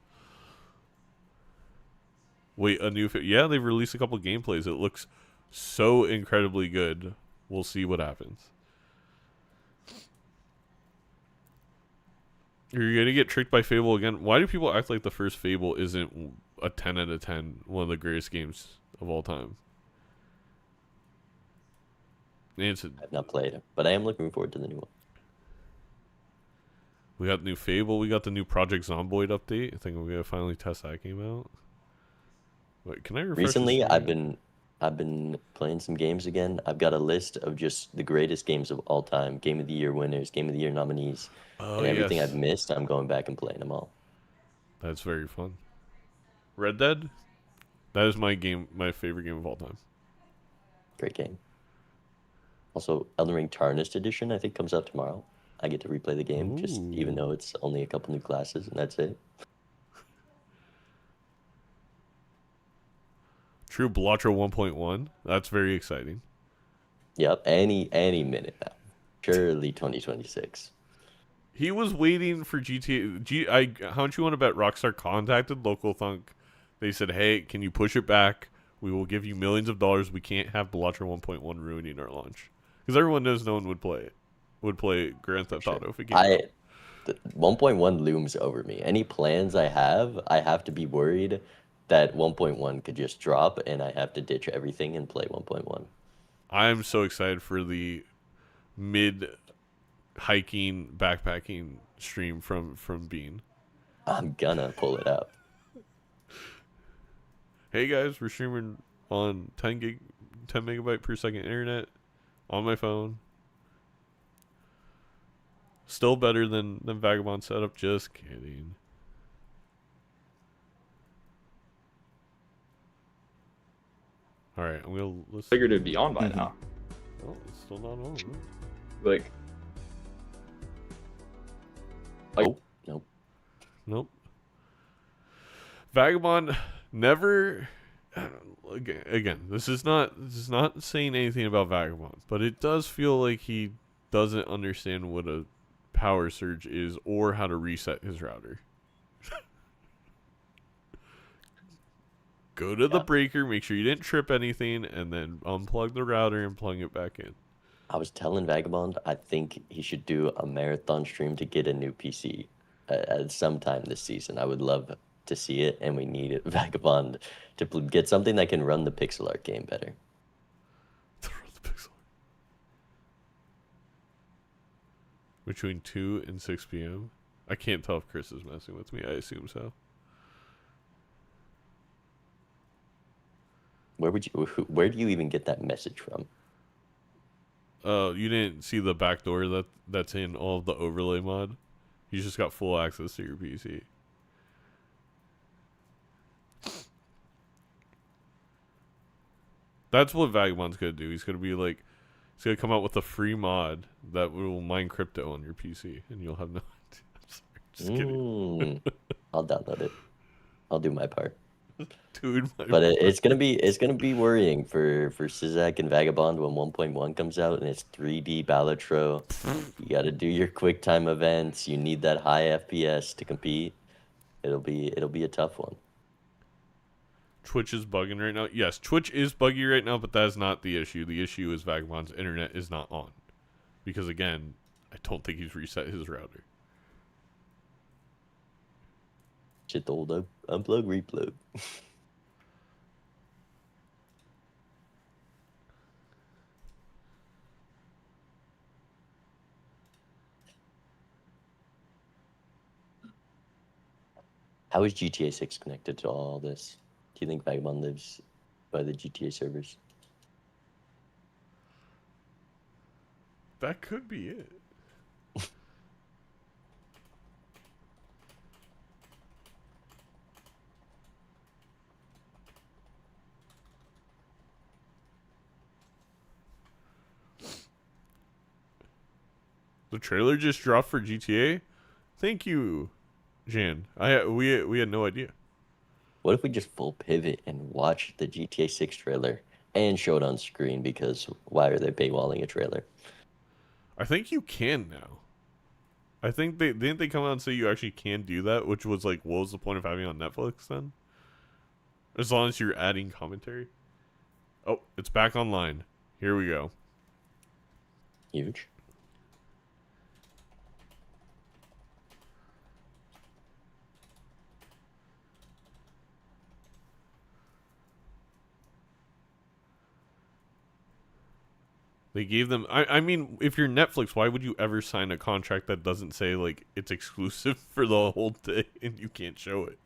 Wait, a new... Yeah, they've released a couple gameplays. It looks so incredibly good. We'll see what happens. You're going to get tricked by Fable again. Why do people act like the first Fable isn't a 10 out of 10, one of the greatest games of all time? I've not played it, but I am looking forward to the new one. We got the new Fable. We got the new Project Zomboid update. I think we're gonna finally test that game out. Wait, can I refresh Recently, the screen? I've been playing some games again. I've got a list of just the greatest games of all time, Game of the Year winners, Game of the Year nominees, and everything yes. I've missed. I'm going back and playing them all. That's very fun. Red Dead. That is my favorite game of all time. Great game. Also, Elden Ring Tarnished Edition, I think, comes out tomorrow. I get to replay the game, just even though it's only a couple new classes, and that's it. True Balatro 1.1. That's very exciting. Yep, any minute now. Surely 2026. He was waiting for GTA. How much you want to bet Rockstar contacted Local Thunk? They said, "Hey, can you push it back? We will give you millions of dollars. We can't have Balatro 1.1 ruining our launch." Because everyone knows no one would play it. Would play Grand Theft Auto if it came out. 1.1 looms over me. Any plans I have to be worried that 1.1 could just drop and I have to ditch everything and play 1.1. I'm so excited for the hiking backpacking stream from Bean. I'm gonna pull it up. Hey guys, we're streaming on 10 megabyte per second internet on my phone. Still better than Vagabond setup. Just kidding. All right, I'm gonna listen. Figured it'd be on by now. Oh, it's still not on. Huh? Like, Oh, nope. Nope. Vagabond never. Again, this is not saying anything about Vagabond, but it does feel like he doesn't understand what a power surge is or how to reset his router. Go to the breaker, make sure you didn't trip anything, and then unplug the router and plug it back in. I was telling Vagabond I think he should do a marathon stream to get a new PC at some time this season. I would love to see it, and we need it, Vagabond to get something that can run the pixel art game better. Between 2 and 6 p.m. I can't tell if Chris is messing with me. I assume so. Where do you even get that message from? You didn't see the back door that's in all of the overlay mod? He's just got full access to your PC. That's what Vagabond's gonna do. He's gonna be like, he's gonna come out with a free mod that will mine crypto on your PC, and you'll have no idea. I'm sorry, just kidding. I'll download it. I'll do my part. Dude, But it's gonna be worrying for Sizak and Vagabond when 1.1 comes out and it's 3D Balatro. You got to do your quick time events. You need that high FPS to compete. It'll be a tough one. Twitch is bugging right now. Yes, Twitch is buggy right now, but that is not the issue. The issue is Vagabond's internet is not on. Because, again, I don't think he's reset his router. Shit, the old unplug, replug. How is GTA 6 connected to all this? Do you think Vagabond lives by the GTA servers? That could be it. The trailer just dropped for GTA? Thank you, Jan. We had no idea. What if we just full pivot and watch the GTA 6 trailer and show it on screen? Because why are they paywalling a trailer? I think you can now. I think didn't they come out and say you actually can do that, which was like, what was the point of having it on Netflix then? As long as you're adding commentary. Oh, it's back online. Here we go. Huge. They gave them. I mean, if you're Netflix, why would you ever sign a contract that doesn't say like it's exclusive for the whole day and you can't show it?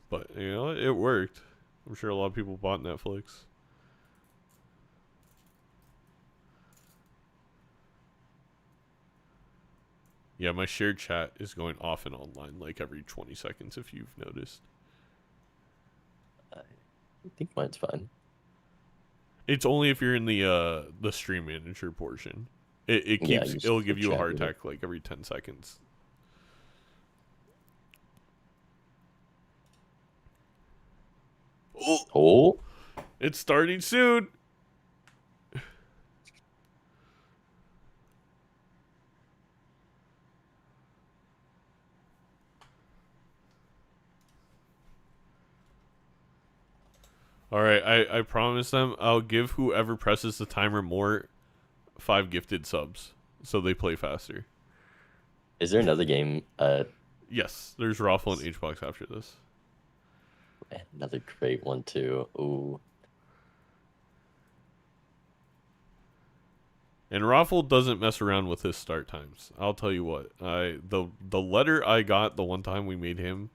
But you know, it worked. I'm sure a lot of people bought Netflix. Yeah, my shared chat is going off and online like every 20 seconds. If you've noticed, I think mine's fine. it's only if you're in the stream manager portion. It keeps it'll give you a heart attack like every 10 seconds. Oh, It's starting soon. All right, I promise them I'll give whoever presses the timer more 5 gifted subs so they play faster. is there another game? Yes, there's Roffle and Hbox after this. Another great one too. Ooh. And Roffle doesn't mess around with his start times. I'll tell you what. The letter I got the one time we made him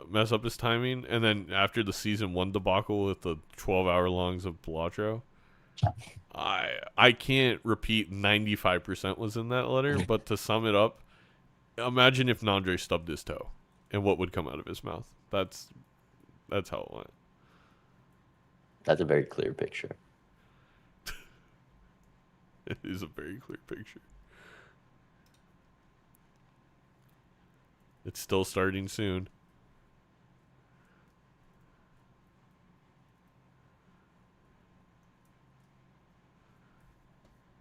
mess up his timing, and then after the season 1 debacle with the 12-hour longs of Balatro, I can't repeat 95% was in that letter, but to sum it up, imagine if Nandre stubbed his toe and what would come out of his mouth. That's how it went. That's a very clear picture. It is a very clear picture. It's still starting soon.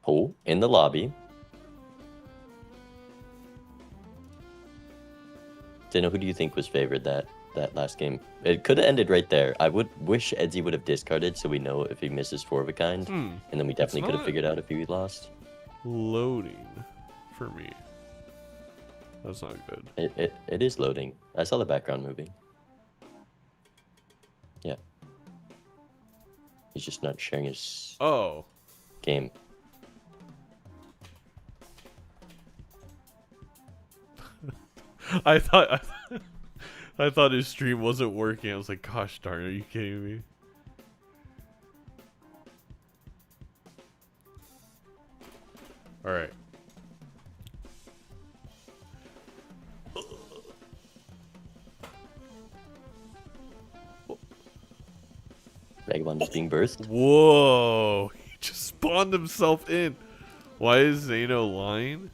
Oh, in the lobby. Zaino, who do you think was favored that last game? It could have ended right there. I would wish Edzy would have discarded so we know if he misses 4 of a kind. And then we definitely could have figured out if he lost. Loading for me. That's not good. It is loading. I saw the background moving. Yeah. He's just not sharing his game. I thought his stream wasn't working. I was like, gosh darn, are you kidding me? Alright. just being burst. Whoa. He just spawned himself in. Why is Zaino lying?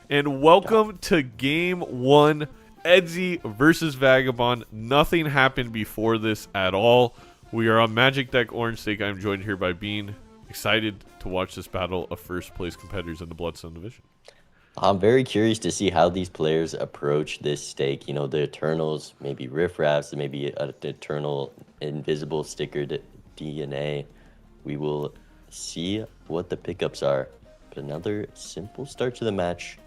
And welcome to game 1, Edzy versus Vagabond. Nothing happened before this at all. We are on Magic Deck Orange Stake. I'm joined here by Bean. Excited to watch this battle of first place competitors in the Bloodstone division. I'm very curious to see how these players approach this stake. You know, the Eternals, maybe Riffraffs, maybe an Eternal Invisible Sticker DNA. We will see what the pickups are. But another simple start to the match.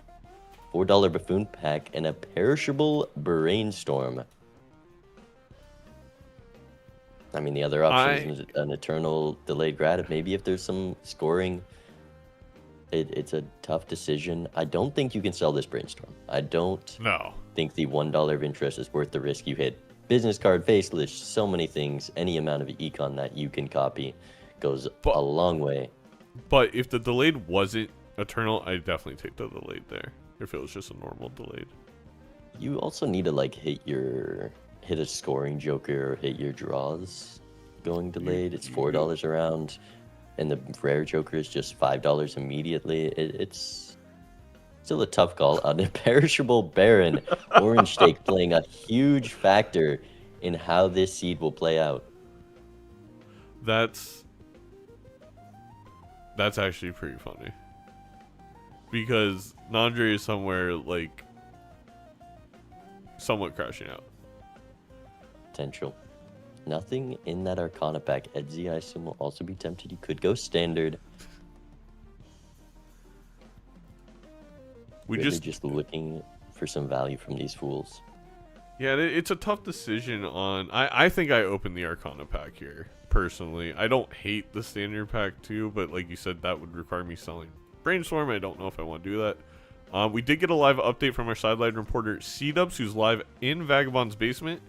$4 Buffoon pack and a perishable Brainstorm. I mean, the other option is an Eternal Delayed Grad. Maybe if there's some scoring, it's a tough decision. I don't think you can sell this Brainstorm. I don't think the $1 of interest is worth the risk. You hit business card, faceless, so many things. Any amount of econ that you can copy goes a long way. But if the delayed wasn't Eternal, I'd definitely take the delayed there. If it was just a normal delayed. You also need to like hit a scoring joker or hit your draws going delayed. It's $4 around, and the rare joker is just $5 immediately. It's still a tough call. An imperishable Baron Orange Stake playing a huge factor in how this seed will play out. That's actually pretty funny. Because Nandre is somewhere like somewhat crashing out. Potential. Nothing in that Arcana pack. Edzy, I assume, will also be tempted. You could go standard. Really just looking for some value from these fools. Yeah, it's a tough decision on... I think I opened the Arcana pack here, personally. I don't hate the standard pack too, but like you said, that would require me selling Brainstorm. I don't know if I want to do that. We did get a live update from our sideline reporter, C-Dubs, who's live in Vagabond's basement.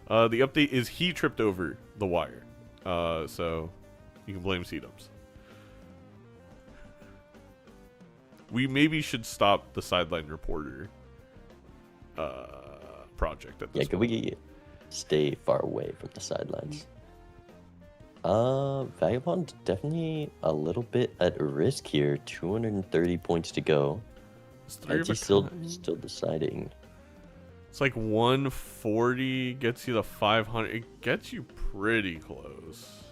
The update is he tripped over the wire. So you can blame C-Dubs. We maybe should stop the sideline reporter project at this point. Could we stay far away from the sidelines? Vagabond definitely a little bit at risk here. 230 points to go. Edzy still deciding. It's like 140 gets you the 500. It gets you pretty close.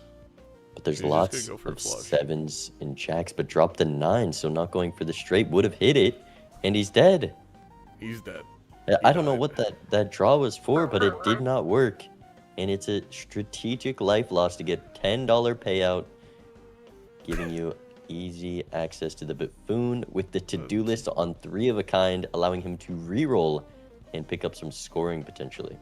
But there's lots of sevens and jacks, but dropped the 9, so not going for the straight would have hit it, and he's dead. He's dead. I don't know what that draw was for, but it did not work. And it's a strategic life loss to get $10 payout, giving you easy access to the Buffoon with the to-do list on 3 of a kind, allowing him to reroll and pick up some scoring potentially.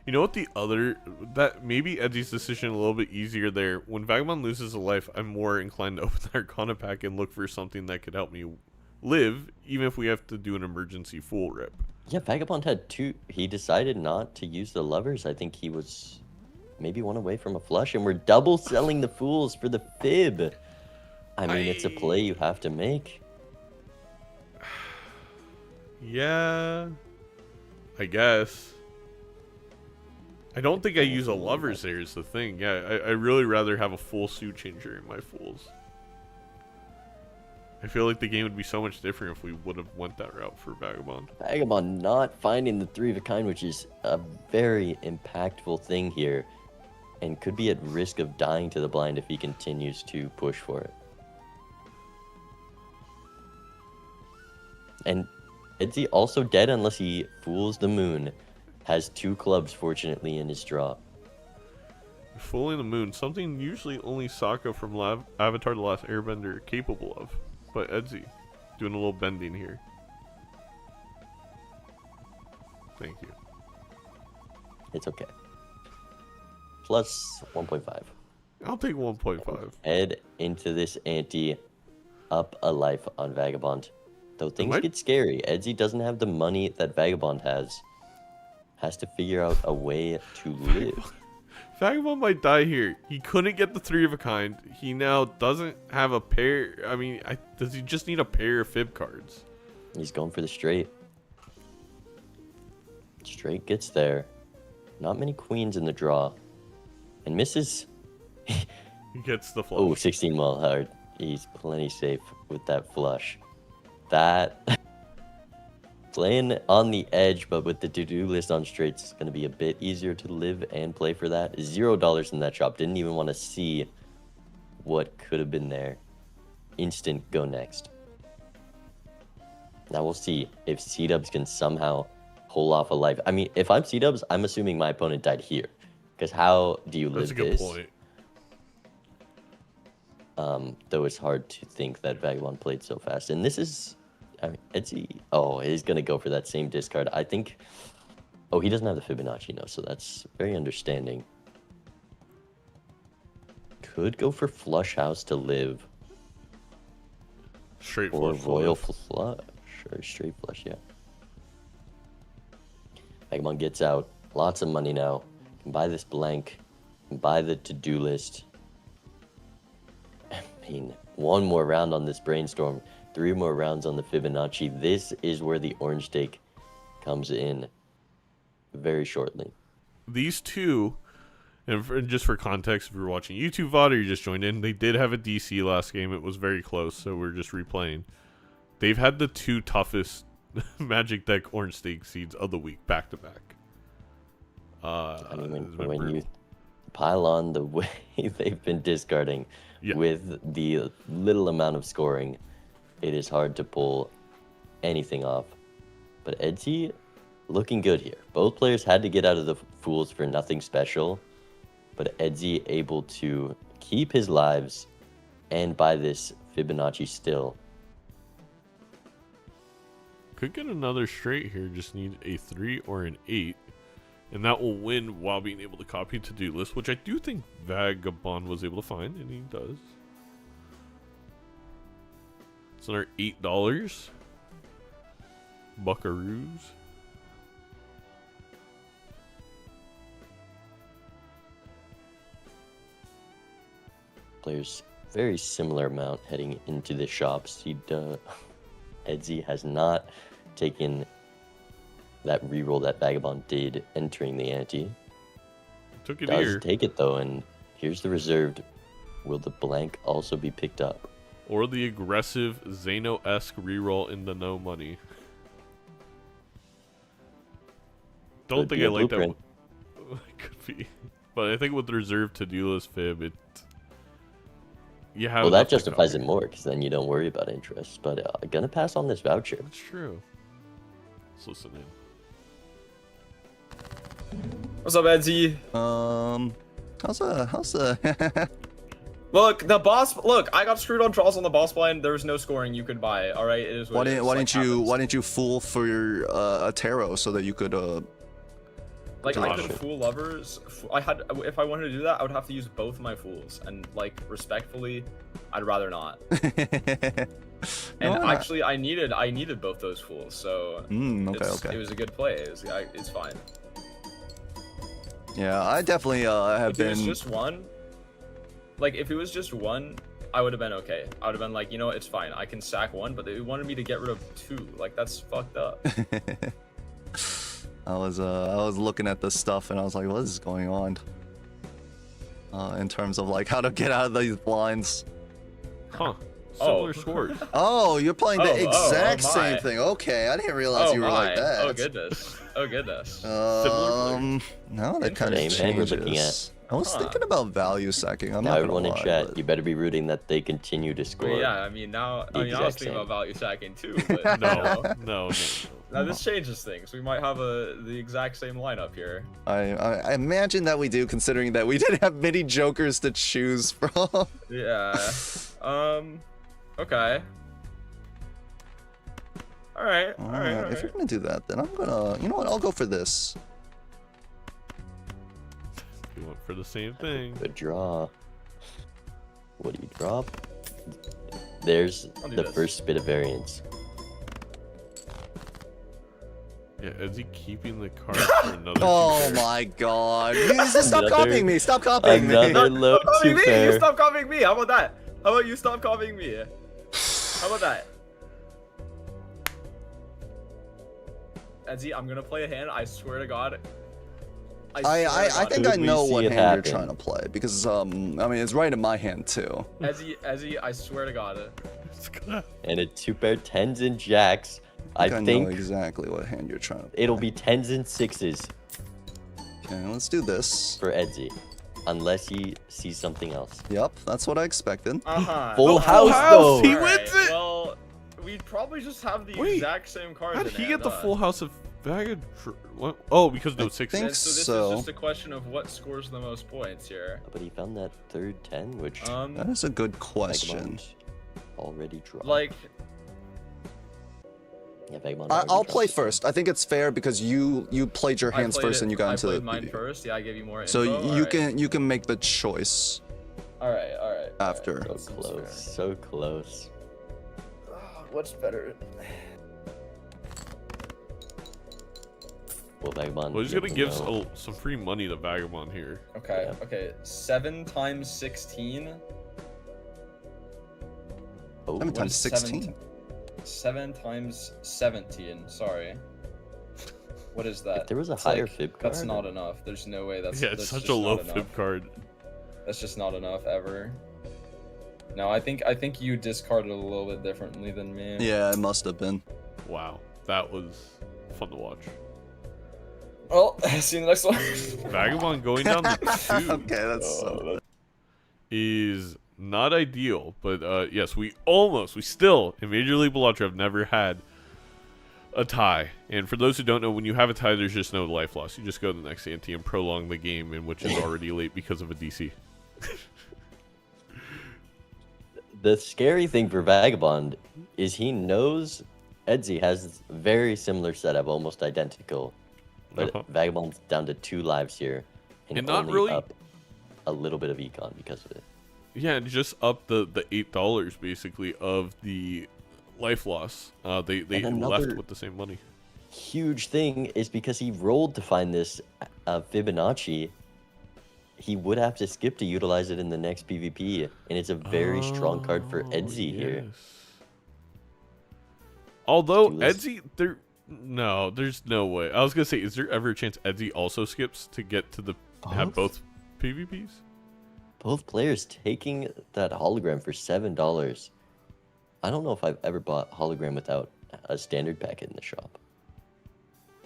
You know what that maybe Edzy's decision a little bit easier there. When Vagabond loses a life, I'm more inclined to open the Arcana pack and look for something that could help me live, even if we have to do an emergency full rip. Yeah, Vagabond had 2. He decided not to use the lovers. I think he was maybe 1 away from a flush, and we're double selling the fools for the fib. I mean, it's a play you have to make. Yeah, I guess. I don't think I use a lovers there is the thing. Yeah, I really rather have a full suit changer in my fools. I feel like the game would be so much different if we would have went that route for Vagabond. Vagabond not finding the 3 of a kind, which is a very impactful thing here, and could be at risk of dying to the blind if he continues to push for it. And Edzy also dead unless he fools the moon. Has 2 clubs, fortunately, in his draw. Fooling the moon, something usually only Sokka from Avatar The Last Airbender are capable of. But Edzy, doing a little bending here. Thank you. It's okay. Plus 1.5. I'll take 1.5. Head into this ante. Up a life on Vagabond. Though things get scary. Edzy doesn't have the money that Vagabond has. Has to figure out a way to live. Vagabond might die here. He couldn't get the 3 of a kind. He now doesn't have a pair. I mean, does he just need a pair of fib cards? He's going for the straight. Straight gets there. Not many queens in the draw. And misses. He gets the flush. Oh, 16 well hard. He's plenty safe with that flush. That playing on the edge, but with the to-do list on straights, it's going to be a bit easier to live and play for that. $0 in that shop. Didn't even want to see what could have been there. Instant go next. Now we'll see if C-Dubs can somehow pull off a life. I mean, if I'm C-Dubs, I'm assuming my opponent died here. Because how do you live That's a good this? point. Though it's hard to think that Vagabond played so fast. And this is, I mean, Edzy, oh, he's going to go for that same discard. I think, oh, he doesn't have the Fibonacci, no, so that's very understanding. Could go for Flush House to live. Straight Or flush. Royal Flush, or Straight Flush, yeah. Vagabond gets out. Lots of money now. Can buy this blank. Can buy the to-do list. I mean, one more round on this brainstorm. 3 more rounds on the Fibonacci. This is where the orange stake comes in very shortly. These two, and just for context, if you're watching YouTube VOD or you just joined in, they did have a DC last game. It was very close, so we're just replaying. They've had the 2 toughest Magic Deck orange stake seeds of the week, back to back. I mean, it's been when you brutal. pile on the way they've been discarding Yeah. with the little amount of scoring, it is hard to pull anything off. But Edzy looking good here. Both players had to get out of the Fools for nothing special, but Edzy able to keep his lives and buy this Fibonacci still. Could get another straight here, just need a 3 or an 8. And that will win while being able to copy to-do list, which I do think Vagabond was able to find, and he does. It's another $8. Buckaroos. Players very similar amount heading into the shops. Edzy has not taken that reroll that Vagabond did entering the ante. Took it Does here. take it though, and here's the reserved. Will the blank also be picked up? Or the aggressive Zaino-esque reroll in the no money. Don't Could think be I a like that. blueprint. Could be. But I think with the reserved to-do list fib, it... You have Well, that enough to justifies it cover. more, because then you don't worry about interest. But gonna pass on this voucher. That's true. Let's listen in. What's up, Edzy? How's the Look, the boss. Look, I got screwed on draws on the boss blind. There's no scoring you could buy. All right, it is what it is. why Like, didn't you fool for your a tarot so that you could Like I Gosh. could fool lovers. I had, if I wanted to do that, I would have to use both my fools, and like respectfully, I'd rather not. And No, actually, I needed both those fools, so okay. it was a good play. It's fine. Yeah, I definitely have If it was been. just one, like if it was just one, I would have been okay. I would have been like, you know, it's fine. I can sack one, but they wanted me to get rid of 2. Like that's fucked up. I was looking at this stuff and I was like, what is going on? In terms of like how to get out of these blinds. Huh. Oh. Similar scores. Oh, you're playing the exact my. same thing. Okay, I didn't realize you were like that. Oh goodness. Oh goodness. No, that kind of Interesting. We're looking changes. I was thinking about value sacking. I'm Now not gonna everyone in lie, chat, but- you better be rooting that they continue to score. Yeah, I mean now I was Exact thinking same. about value sacking too, but No. now this changes things. We might have the exact same lineup here. I imagine that we do, considering that we didn't have many jokers to choose from. Yeah. Okay. Alright, alright. If you're gonna do that, then I'm gonna. You know what? I'll go for this. We went for the same thing. Good draw. What do you drop? There's I'll do the this. first bit of variance. Yeah, is he keeping the card for another Oh two pair? my god! You just stop Another- copying me! Stop copying me! Another low Stop copying two me! pair. You stop copying me! How about that? How about you stop copying me? How about that? Edzy, I'm gonna play a hand, I swear to god. I think I Could we know see what it hand happen? you're trying to play because I mean it's right in my hand too. Edzy, I swear to God. And a 2-pair 10s and jacks. I I know think exactly what hand you're trying to play. it'll be 10s and 6s Okay, let's do this. for Edzy. Unless he sees something else. Yep, that's what I expected. Uh-huh. Full Full house, house, though. he Alright, wins it! Well, we'd probably just have the Wait, exact same cards. How did in he hand, get the huh? full house of Vagabond? Oh, because no I sixes. think And so this so. is just a question of what scores the most points here. But he found that third 10, which That is a good question. Vagabond already dropped. Like, Yeah, Vagabond I'll already play dropped. first. I think it's fair because you played your hands first and you got into I the played mine first. Yeah, I gave you more So info. you can make the choice Alright. after. So close, so close. What's better? Well, Vagabond. Well, he's you gonna never give know. some free money to Vagabond here. Okay, Yeah. okay. 7 times 16. Oh, 7 What times is 16. 7 times 17. Sorry. What is that? If there was a It's higher like- fib That's card, not enough. There's no way that's. Yeah, it's that's such just a low not fib enough. card. That's just not enough ever. No, I think you discarded a little bit differently than me. Yeah, it must have been. Wow, that was fun to watch. Well, see you in the next one. Vagabond going down to 2 Okay, that's so. is not ideal, but yes, we still in Major League Balatro have never had a tie. And for those who don't know, when you have a tie, there's just no life loss. You just go to the next ante and prolong the game, in which is already late because of a DC. The scary thing for Vagabond is he knows Edzy has very similar setup, almost identical. But Uh-huh. Vagabond's down to 2 lives here, And not only really- up a little bit of econ because of it. Yeah, and just up the $8 basically of the life loss. They And left another- with the same money. Huge thing is because he rolled to find this Fibonacci, he would have to skip to utilize it in the next PvP, and it's a very strong card for Edzy here. Yes. Although do this. Edzy, there's no way. I was gonna say, is there ever a chance Edzy also skips to get to the have both PvPs? Both players taking that hologram for $7. I don't know if I've ever bought hologram without a standard packet in the shop.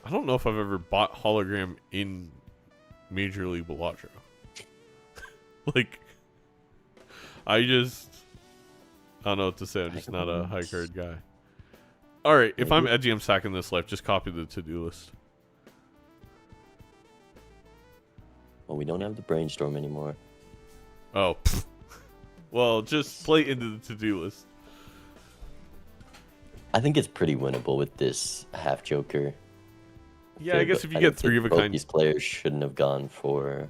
I don't know if I've ever bought hologram in Major League Balatro. Like, I don't know what to say. I'm just not a high card guy. All right, if I'm Edgy, I'm sacking this life. Just copy the to-do list. Well, we don't have the brainstorm anymore. Oh, well, just play into the to-do list. I think it's pretty winnable with this half joker. Yeah, I guess if you I get think 3 of a both kind. these players shouldn't have gone for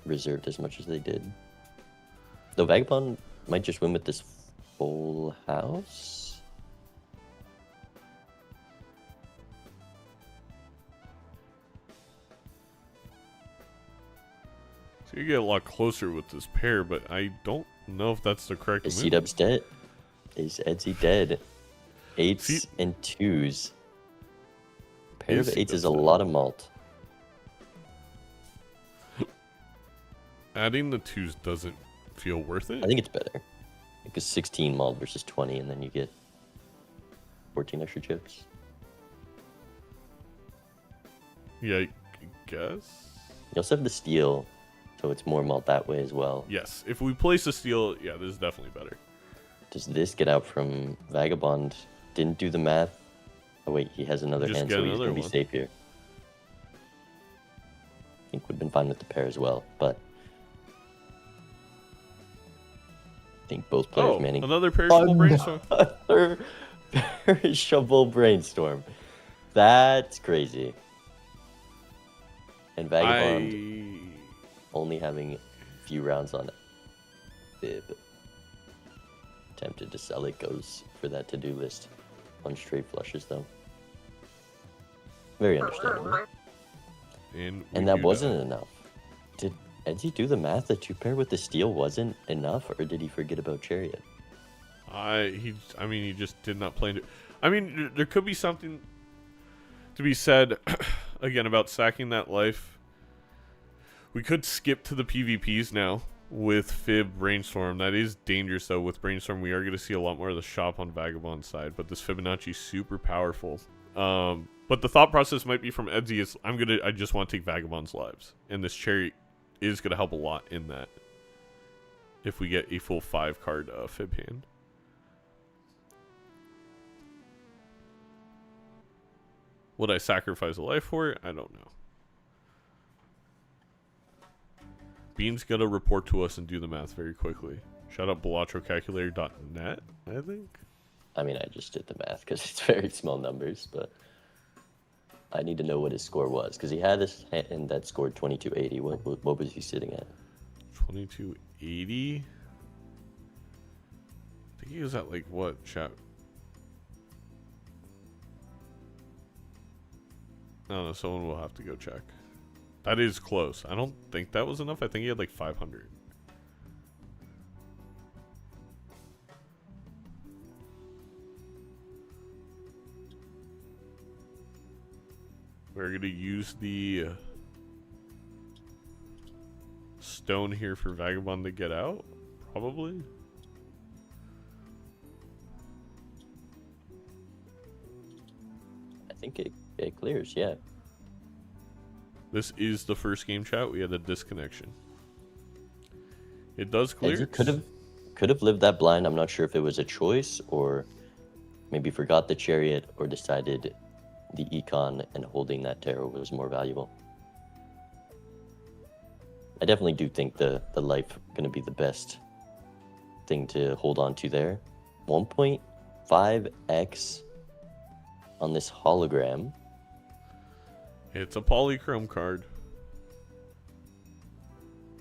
reserved as much as they did. Though Vagabond might just win with this full house. So you get a lot closer with this pair, but I don't know if that's the correct Is move. C-Dub's dead? Is Edzy dead? 8s See- and 2s. Pair Is of 8s is C-Dub's a dead? lot of malt. Adding the 2s doesn't feel worth it. I think it's better. Because 16 malt versus 20, and then you get 14 extra chips. Yeah, I guess. You also have the steel, so it's more malt that way as well. Yes, if we place a steal, yeah, this is definitely better. Does this get out from Vagabond? Didn't do the math. Oh wait, he has another Just hand, get so he's another gonna be one. safe here. I think we've been fine with the pair as well, but I think both players Oh, manning another perishable brainstorm. another perishable brainstorm. That's crazy. And Vagabond only having a few rounds on Fib. Tempted to sell it, goes for that to-do list. On straight flushes, though. Very understandable. And And that wasn't enough. Did Edzy do the math? The 2-pair with the steel wasn't enough, or did he forget about Chariot? He just did not play. I mean, there could be something to be said again, about sacking that life. We could skip to the PvPs now with Fib Brainstorm. That is dangerous, though. With Brainstorm, we are going to see a lot more of the shop on Vagabond side, but this Fibonacci is super powerful. But the thought process might be from Edzy is I just want to take Vagabond's lives, and this Cherry is going to help a lot in that if we get a full 5-card Fib hand. Would I sacrifice a life for it? I don't know. Bean's gonna report to us and do the math very quickly. Shout out balatrocalculator.net, I think. I mean, I just did the math because it's very small numbers, but I need to know what his score was because he had this hand that scored 2280. What was he sitting at? 2280? I think he was at like what, chat? I don't know, someone will have to go check. That is close. I don't think that was enough. I think he had like 500. We're going to use the stone here for Vagabond to get out, probably. I think it clears, yeah. This is the first game, chat. We had a disconnection. It does clear. Edzy could have lived that blind. I'm not sure if it was a choice or maybe forgot the chariot or decided the econ and holding that tarot was more valuable. I definitely do think the life going to be the best thing to hold on to there. 1.5x on this hologram. It's a polychrome card.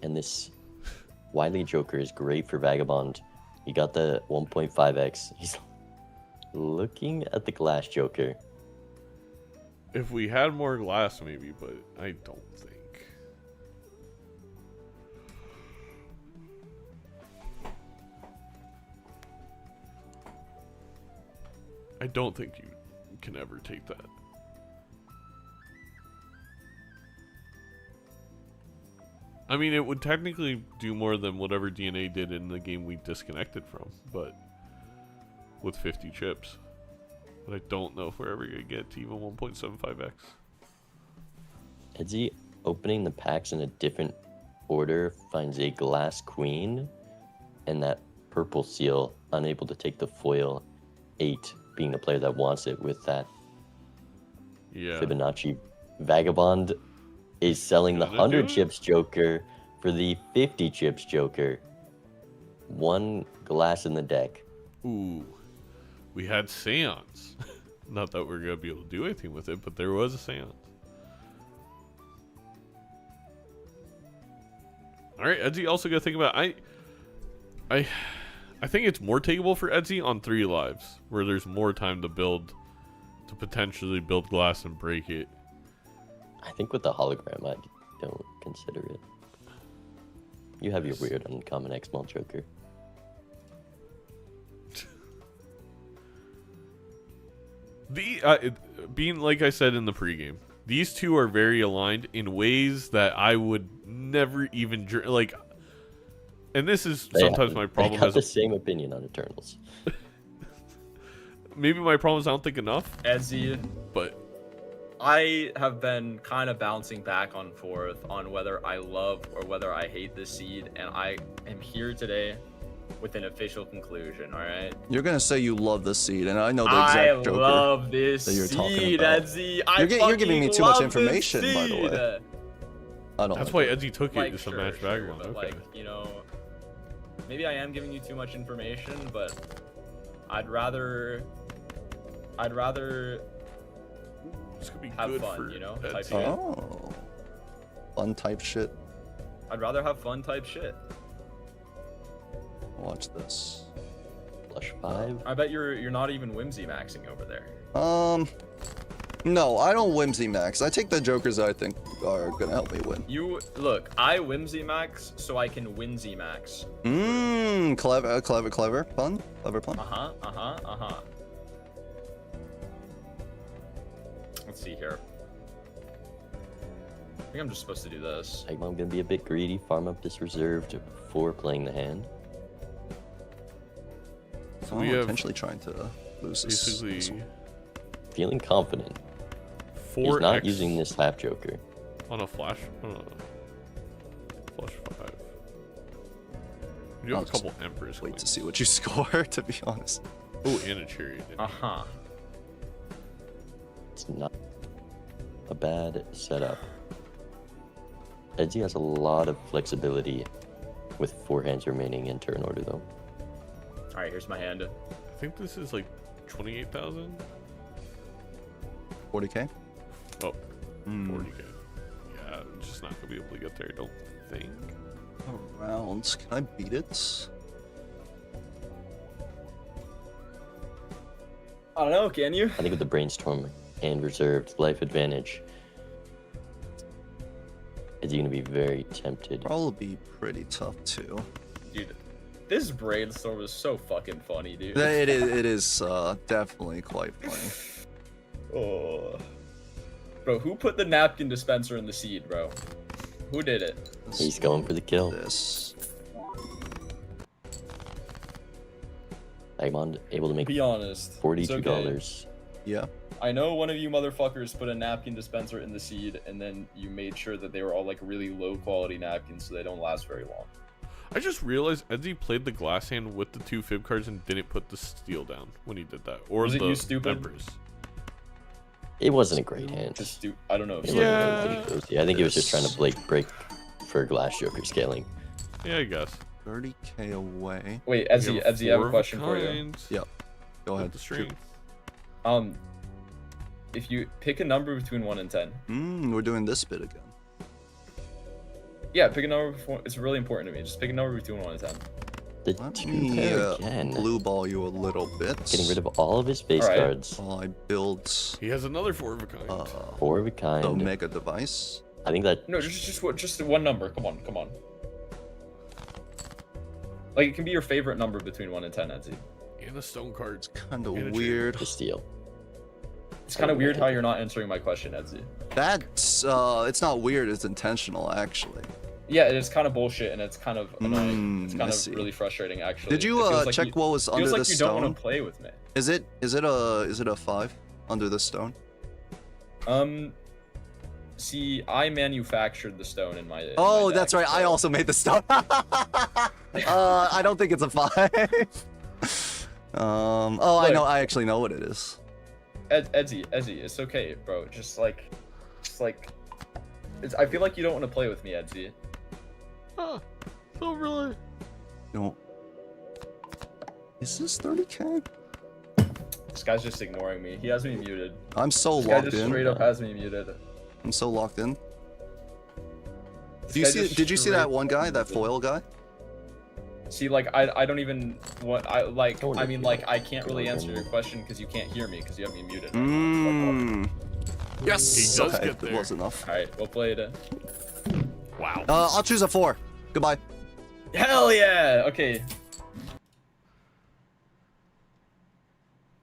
And this Wily Joker is great for Vagabond. He got the 1.5x. He's looking at the glass Joker. If we had more glass, maybe, but I don't think. I don't think you can ever take that. I mean, it would technically do more than whatever DNA did in the game we disconnected from, but with 50 chips. But I don't know if we're ever going to get to even 1.75x. Edzy opening the packs in a different order finds a glass queen and that purple seal unable to take the foil 8 being the player that wants it with that Fibonacci. Vagabond is selling the 100 chips Joker for the 50 chips Joker. One glass in the deck. Ooh. We had Seance. Not that we're going to be able to do anything with it, but there was a Seance. Alright, Edzy also got to think about... I think it's more takeable for Edzy on 3 lives, where there's more time to build, to potentially build glass and break it. I think with the hologram, I don't consider it. You have your weird uncommon X-Mall Joker. Being like I said in the pregame, these two are very aligned in ways that I would never even like. And this is sometimes my problem. I have the same opinion on Eternals. Maybe my problem is I don't think enough. Edzy, but I have been kind of bouncing back and forth on whether I love or whether I hate this seed, and I am here today with an official conclusion. All right. You're gonna say you love this seed, and I know the exact Joker love this that you're talking seed, about. Edzy. You're giving me too much information, by the way. I don't. That's like why it. Edzy took it. It's a match Vagabond. But Okay. like, you know, maybe I am giving you too much information, but I'd rather This could be have good fun, for you know, Edzy. type shit. Oh, fun type shit. I'd rather have fun type shit. Watch this. Flush 5. I bet you're not even whimsy maxing over there. No, I don't whimsy max. I take the jokers that I think are gonna help me win. You look, I whimsy max so I can whimsy max. Clever, clever pun. Clever pun. Let's see here. think I'm just supposed to do this. I'm gonna be a bit greedy, farm up this reserved before playing the hand. So I'm we have potentially trying to lose this. basically Feeling confident. 4x He's not using this half joker. on a flash. Flash 5. We do have I'll a couple emperors. Wait to see what you score, to be honest. Oh, and a chariot. Uh-huh. It's not a bad setup. Edzy has a lot of flexibility with 4 hands remaining in turn order, though. All right, here's my hand. I think this is like 28,000. 40k? Oh, Hmm. 40k. Yeah, I'm just not gonna be able to get there. I don't think. Rounds. Can I beat it? I don't know, can you? I think with the brainstorm and reserved life advantage, Edzy gonna be very tempted. Probably be pretty tough too. Dude, this brainstorm is so fucking funny, dude. It is definitely quite funny. Oh. Bro, who put the napkin dispenser in the seed, bro? Who did it? He's going for the kill. This. Vagabond able to make Be honest. $42. It's okay. Yeah. I know one of you motherfuckers put a napkin dispenser in the seed, and then you made sure that they were all like really low quality napkins so they don't last very long. I just realized Edzy played the glass hand with the 2 fib cards and didn't put the steel down when he did that. Or Was it the you, stupid? emperors. It wasn't a great hand. Just I don't know. If It you- wasn't really cozy. I think he was just trying to break for glass joker scaling. Yeah, I guess. 30k away. Wait, We Edzy, I have 4 a of question for you. kind Yep. Go with ahead. the string. If you pick a number between 1 and 10. We're doing this bit again. Yeah, pick a number before. It's really important to me. Just pick a number between 1 and 10. The Let 2 me pair again. blue ball you a little bit. Getting rid of all of his face Alright. cards. While I build He has another 4 of a kind. 4 of a kind. the mega device. I think that No, just one number. Come on. Like it can be your favorite number between 1 and 10, Edzy. And a stone card. Kind And a of weird. the steal. It's kind of weird how you're not answering my question, Edzy. That's it's not weird. It's intentional, actually. Yeah, it is kind of bullshit and it's kind of annoying. It's I kind of see. really frustrating, actually. Did you It feels like check what was under feels the like you don't stone? want to play with me. Is it a 5 under the stone? See, I manufactured the stone in my. Oh, that's right. I also made the stone. I don't think it's a 5. Oh, I Look. know. I actually know what it is. Edzy, it's okay, bro. Just like, I feel like you don't want to play with me, Edzy. So really? No. Is this 30k? This guy's just ignoring me. He has me muted. I'm so This guy locked just in. straight up has me muted. I'm so locked in. This Do you guy see? just Did you see straight that one guy, up that muted. foil guy? See, like, I don't even what I like. Don't I mean, worry. like, I can't really Don't answer worry. your question because you can't hear me because you have me muted. Yes. He does okay, get it there. was enough. All right, we'll play it. Wow. I'll choose a 4. Goodbye. Hell yeah! Okay.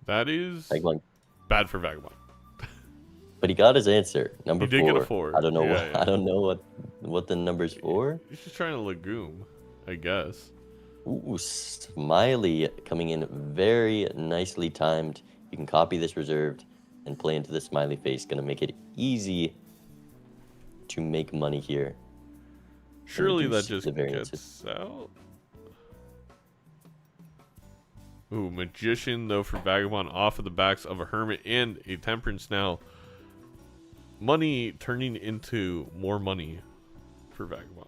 That is Vagabond. bad for Vagabond. But he got his answer. Number He did 4. get a 4. I don't know Yeah, what yeah. I don't know what the number's for. He's just trying to legume, I guess. Ooh, Smiley coming in very nicely timed. You can copy this reserved and play into the smiley face. Gonna make it easy to make money here. Surely that reduce just the variances. gets out. Ooh, Magician, though, for Vagabond off of the backs of a Hermit and a Temperance now. Money turning into more money for Vagabond.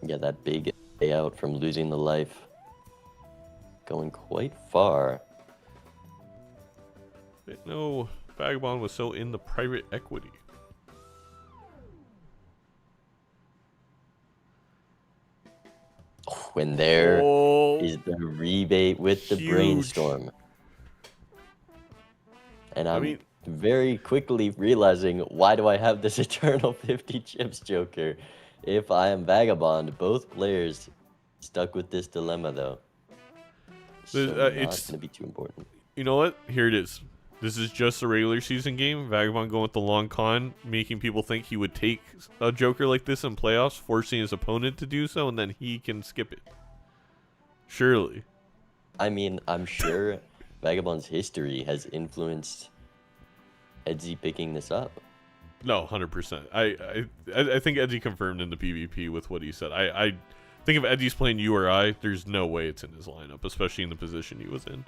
Yeah, that big payout from losing the life. Going quite far. Didn't know Vagabond was so in the private equity. When there Oh, is the rebate with the Huge. brainstorm. And I'm mean- very quickly realizing, why do I have this eternal 50 chips joker? If I am Vagabond, both players stuck with this dilemma though. So There's, not it's- gonna be too important. you know what? Here it is. This is just a regular season game. Vagabond going with the long con, making people think he would take a Joker like this in playoffs, forcing his opponent to do so, and then he can skip it. Surely. I mean, I'm sure Vagabond's history has influenced Edzy picking this up. No, 100%. I think Edzy confirmed in the PvP with what he said. I think if Edzy's playing you or I, there's no way it's in his lineup, especially in the position he was in.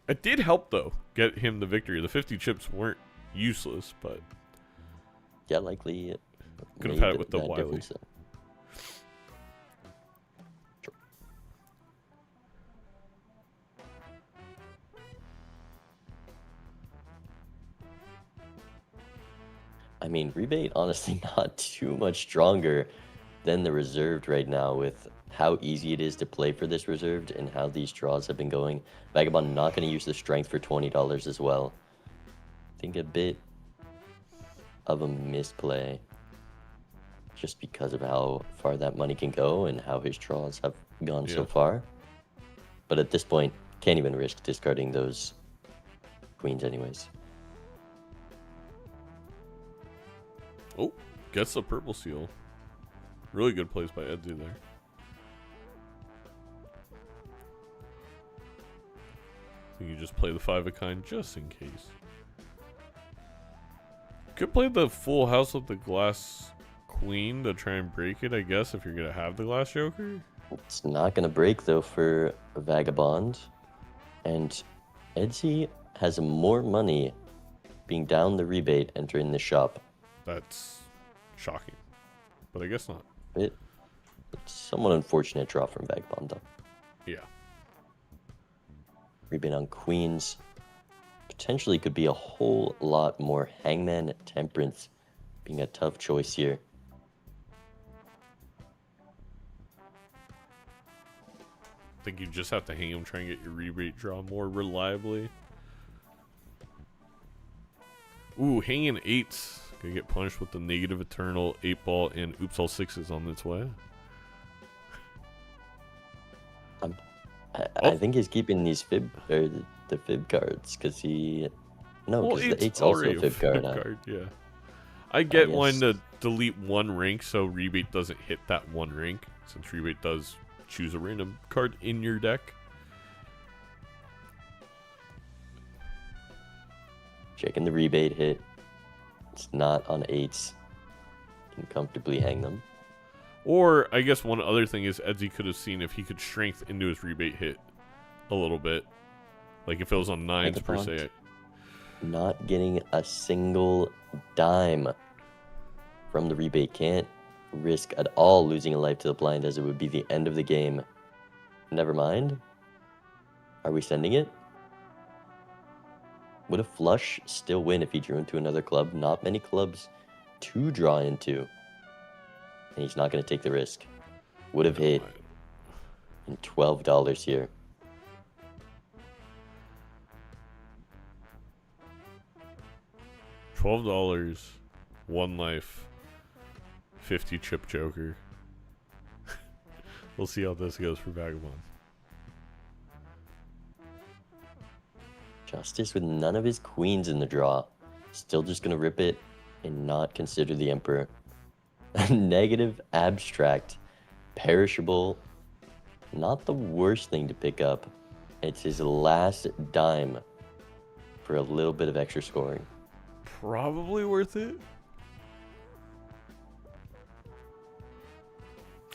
It did help, though, get him the victory. The 50 chips weren't useless, but... Yeah, likely it could have made had it with the that Wily. difference. I mean, rebate, honestly, not too much stronger than the reserved right now with how easy it is to play for this reserved and how these draws have been going. Vagabond not going to use the strength for $20 as well. I think a bit of a misplay just because of how far that money can go and how his draws have gone so far. But at this point, can't even risk discarding those queens anyways. Oh, gets the purple seal. Really good plays by Edzy there. So you just play the 5 of kind just in case. Could play the full house with the glass queen to try and break it, I guess, if you're going to have the glass joker. It's not going to break, though, for Vagabond. And Edzy has more money being down the rebate entering the shop. That's shocking. But I guess not. It's somewhat unfortunate draw from Vagabond, though. Yeah. Rebate on queens. Potentially could be a whole lot more. Hangman Temperance being a tough choice here. I think you just have to hang him, try and get your rebate draw more reliably. Ooh, hanging 8s. Gonna get punished with the negative eternal 8-ball and oops all 6s on its way. I think he's keeping these fib or the fib cards because he because the 8's also a fib card. Yeah. I get guess. wanting to delete one rank so rebate doesn't hit that one rank, since rebate does choose a random card in your deck. Checking the rebate hit. It's not on 8s. Can comfortably hang them. Or I guess one other thing is Edzy could have seen if he could strength into his rebate hit a little bit. Like if it was on 9s per se. Not getting a single dime from the rebate. Can't risk at all losing a life to the blind as it would be the end of the game. Never mind. Are we sending it? Would a flush still win if he drew into another club? Not many clubs to draw into. And he's not going to take the risk. Would have hit and $12 here. $12, 1 life, 50 chip joker. We'll see how this goes for Vagabond. Justice with none of his queens in the draw. Still just going to rip it and not consider the Emperor. Negative abstract. Perishable. Not the worst thing to pick up. It's his last dime for a little bit of extra scoring. Probably worth it.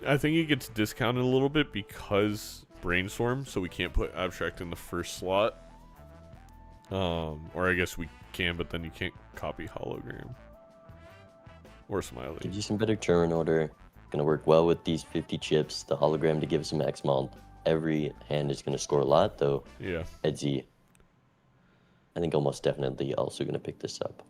I think it gets discounted a little bit because brainstorm, so we can't put abstract in the first slot. Or I guess we can, but then you can't copy hologram or smiley. Gives you some better turn order. Gonna work well with these 50 chips. The hologram to give some X-Malt. Every hand is gonna score a lot, though. Yeah. Edzy, I think almost definitely also gonna pick this up.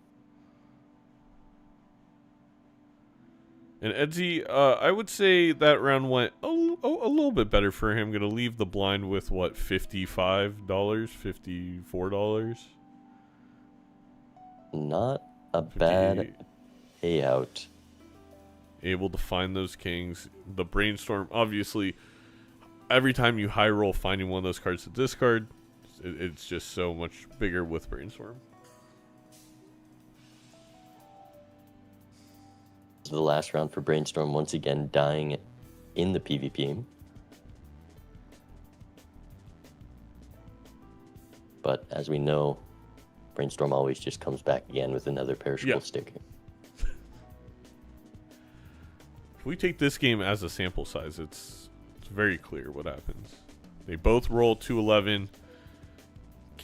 And Edzy, I would say that round went a little bit better for him. Gonna leave the blind with what, $55, $54? Not a bad payout. Able to find those kings. The brainstorm, obviously, every time you high roll, finding one of those cards to discard It's just so much bigger with Brainstorm. The last round for Brainstorm, once again dying in the PvP. But as we know, Brainstorm always just comes back again with another perishable sticker. If we take this game as a sample size, it's very clear what happens. They both roll 211.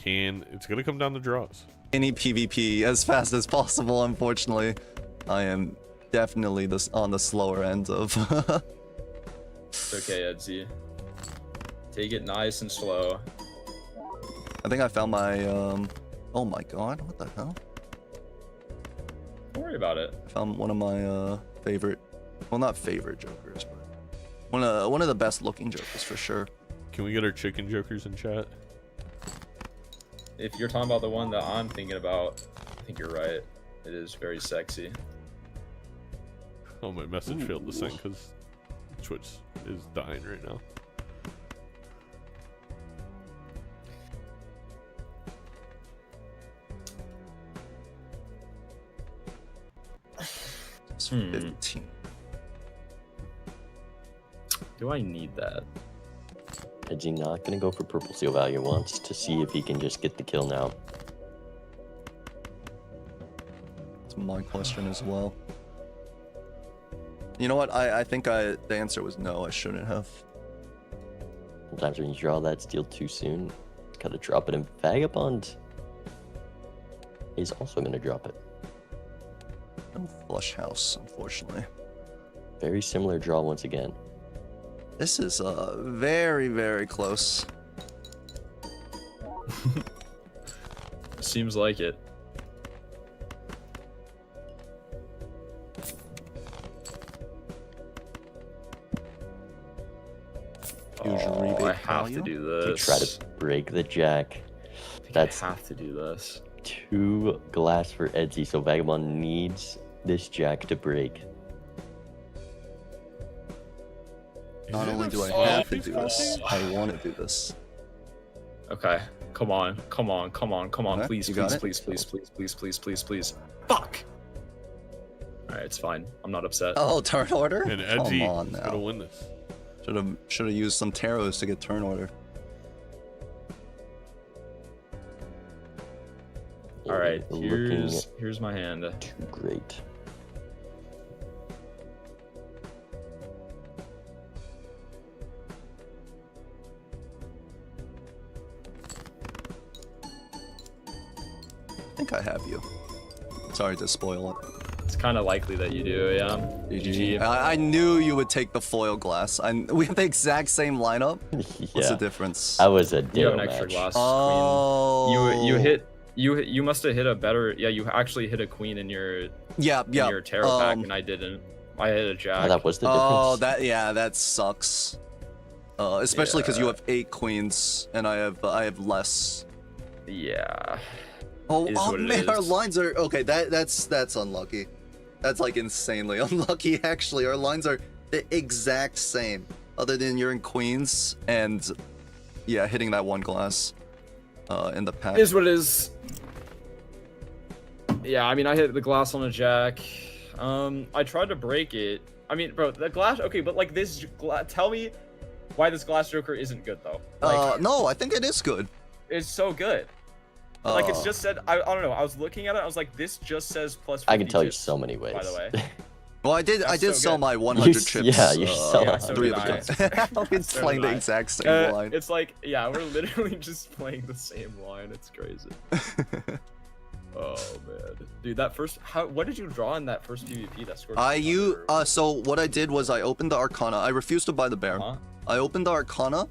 It's going to come down to draws. Any PvP as fast as possible, unfortunately. I am definitely on the slower end of... It's okay, Edzy. Take it nice and slow. I think I found my, oh my god, what the hell? Don't worry about it. I found one of my, favorite, well, not favorite jokers, but one of the best looking jokers for sure. Can we get our chicken jokers in chat? If you're talking about the one that I'm thinking about, I think you're right. It is very sexy. Oh, my message failed to send because Twitch is dying right now. It's 15. Do I need that? Edzy not gonna go for purple seal value, wants to see if he can just get the kill now. That's my question as well. You know what? I think the answer was no. I shouldn't have. Sometimes when you draw that steal too soon, gotta drop it in Vagabond. He's also gonna drop it. No flush house, unfortunately. Very similar draw once again. This is very, very close. Seems like it. Huge Oh, rebate I have value. to do To this. try to break the jack. That's That's I have to do this. 2 glass for Edzy, so Vagabond needs this jack to break. Not only do I have to do this, I want to do this. Okay. Come on. Come on. Come on. Come on. Okay, Please, you got please, it? please, please, please, please, please, please, please. Fuck! Alright, it's fine. I'm not upset. Oh, turn order? And Come Edzy on is going to now. win this. Should have used some tarots to get turn order. Alright, Looking here's my hand. too great. I think I have you. Sorry to spoil it. It's kind of likely that you do, yeah. GG. I knew you would take the foil glass. We have the exact same lineup. What's the Yeah, difference? that was a You have ditto an extra match. glass Oh. queen. You must have hit a better. Yeah, you actually hit a queen in your Yeah. tarot pack, and I didn't. I hit a jack. Oh, that was the difference. that sucks. Especially because you Yeah. have 8 queens and I have less. Yeah. Oh, Is what it man, our is. lines are okay. That's unlucky. That's like insanely unlucky. Actually, our lines are the exact same, other than you're in queens and yeah, hitting that one glass in the pack. Is what it is. Yeah, I mean, I hit the glass on a jack. I tried to break it. I mean, bro, the glass. Okay, but like this, tell me why this glass joker isn't good though. Like, No, I think it is good. it's so good. Like it's Uh, just said. I don't know. I was looking at it. I was like, this just says plus. 50 I can tell you chips, so many ways. By the way. Well, I did That's so so good. my 100 chips. Yeah, you sell Yeah, out. so 3 did of I. the times. I've been So playing did the I. exact same line. It's like, yeah, we're literally just playing the same line. It's crazy. Oh man, dude, that first. What did you draw in that first PvP that scored? So what I did was I opened the Arcana. I refused to buy the bear. Huh? I opened the Arcana,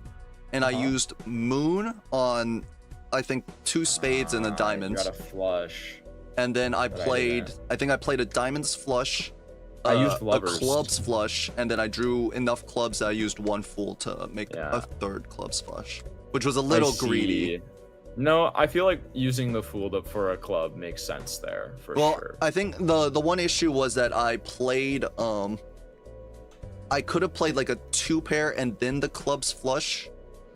and I used Moon on, I think, 2 spades and a diamond. You got a flush. And then I But I played, didn't. I think I played a diamonds flush, I used a lovers. clubs flush, and then I drew enough clubs that I used 1 full to make Yeah. a 3rd clubs flush, which was a little I greedy. see. No, I feel like using the fool for a club makes sense there for Well, sure. I think the one issue was that I played I could have played like a 2 pair and then the clubs flush.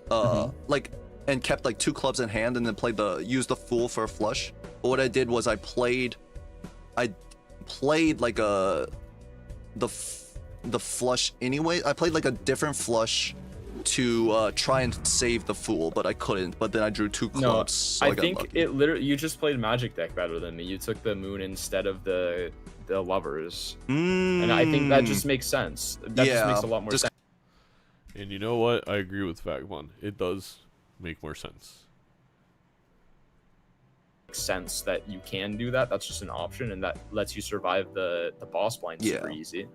Mm-hmm. Like and kept like 2 clubs in hand and then used the fool for a flush. But what I did was I played like the flush anyway. I played like a different flush to try and save the fool, but I couldn't. But then I drew 2 clubs. So I got think lucky. it literally you just played Magic deck better than me. You took the moon instead of the lovers, and I think that just makes sense. That just makes a lot more sense. And you know what? I agree with Vagabond. It does make more sense. Sense that you can do that. That's just an option, and that lets you survive the boss blind super easy.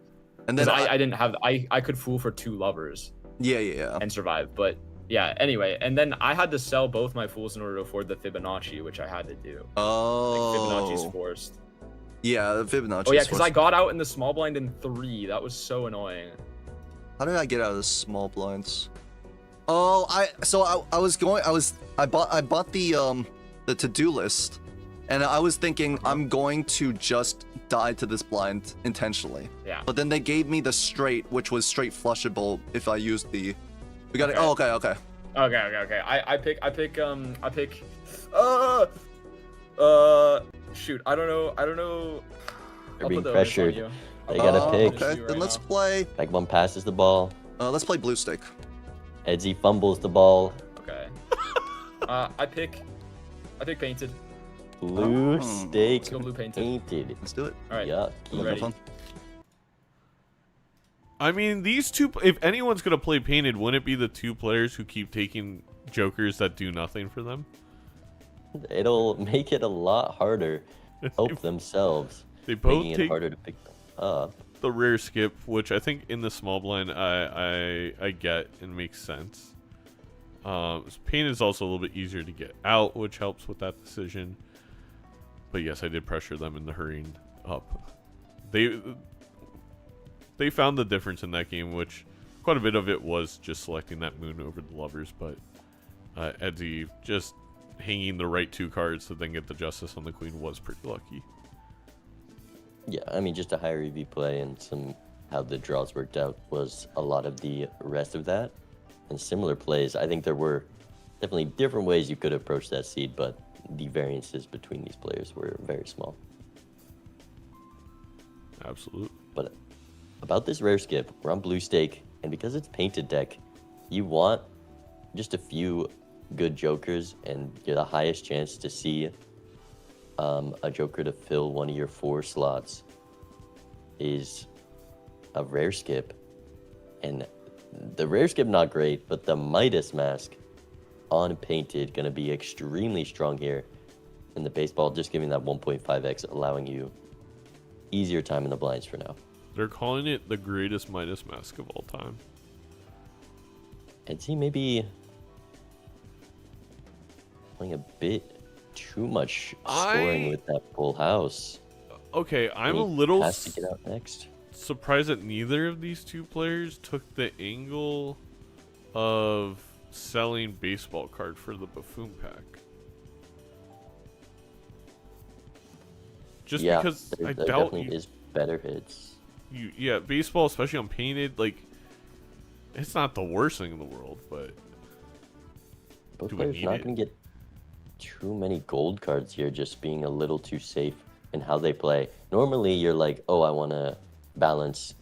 And then I didn't have I could fool for 2 lovers. Yeah. And survive, but yeah. Anyway, and then I had to sell both my fools in order to afford the Fibonacci, which I had to do. Oh. Like, Fibonacci's forced. Yeah, the Fibonacci. Oh yeah, because I got out in the small blind in 3. That was so annoying. How did I get out of the small blinds? Oh, I bought the to-do list, and I was thinking I'm going to just die to this blind intentionally. Yeah. But then they gave me the straight, which was straight flushable if I used the. We got it. Oh, okay. Okay. I pick. Shoot. I don't know. You're being pressured. They gotta pick. Okay, then let's play. Vagabond passes the ball. Let's play blue stick. Edzy fumbles the ball. Okay. I pick painted. Blue stick. Let's go blue painted. Painted. Let's do it. All right. Yuck. Ready. I mean, these two, if anyone's going to play painted, wouldn't it be the 2 players who keep taking jokers that do nothing for them? It'll make it a lot harder. Help themselves. They both making it take harder to pick them up. the rare skip, which I think in the small blind I get and makes sense. Paint is also a little bit easier to get out, which helps with that decision. But yes, I did pressure them in the hurrying up. They found the difference in that game, which quite a bit of it was just selecting that moon over the lovers. But Edzy just hanging the right 2 cards to then get the justice on the queen was pretty lucky. Yeah, I mean, just a higher EV play and how the draws worked out was a lot of the rest of that. And similar plays, I think there were definitely different ways you could approach that seed, but the variances between these players were very small. Absolutely. But about this rare skip, we're on blue stake, and because it's painted deck, you want just a few good jokers, and you're the highest chance to see a joker to fill one of your 4 slots is a rare skip. And the rare skip not great, but the Midas mask on painted gonna be extremely strong here. And the baseball just giving that 1.5x, allowing you easier time in the blinds for now. They're calling it the greatest Midas mask of all time. Edzy maybe playing a bit too much scoring with that full house. Okay, I'm He a little has to get out next. surprised that neither of these 2 players took the angle of selling baseball card for the buffoon pack. Just Yeah, because there I doubt definitely you, is better hits. yeah, baseball, especially on painted, like it's not the worst thing in the world, but Both do we players need not it? going to get too many gold cards here, just being a little too safe in how they play. Normally, you're like, oh, I want to balance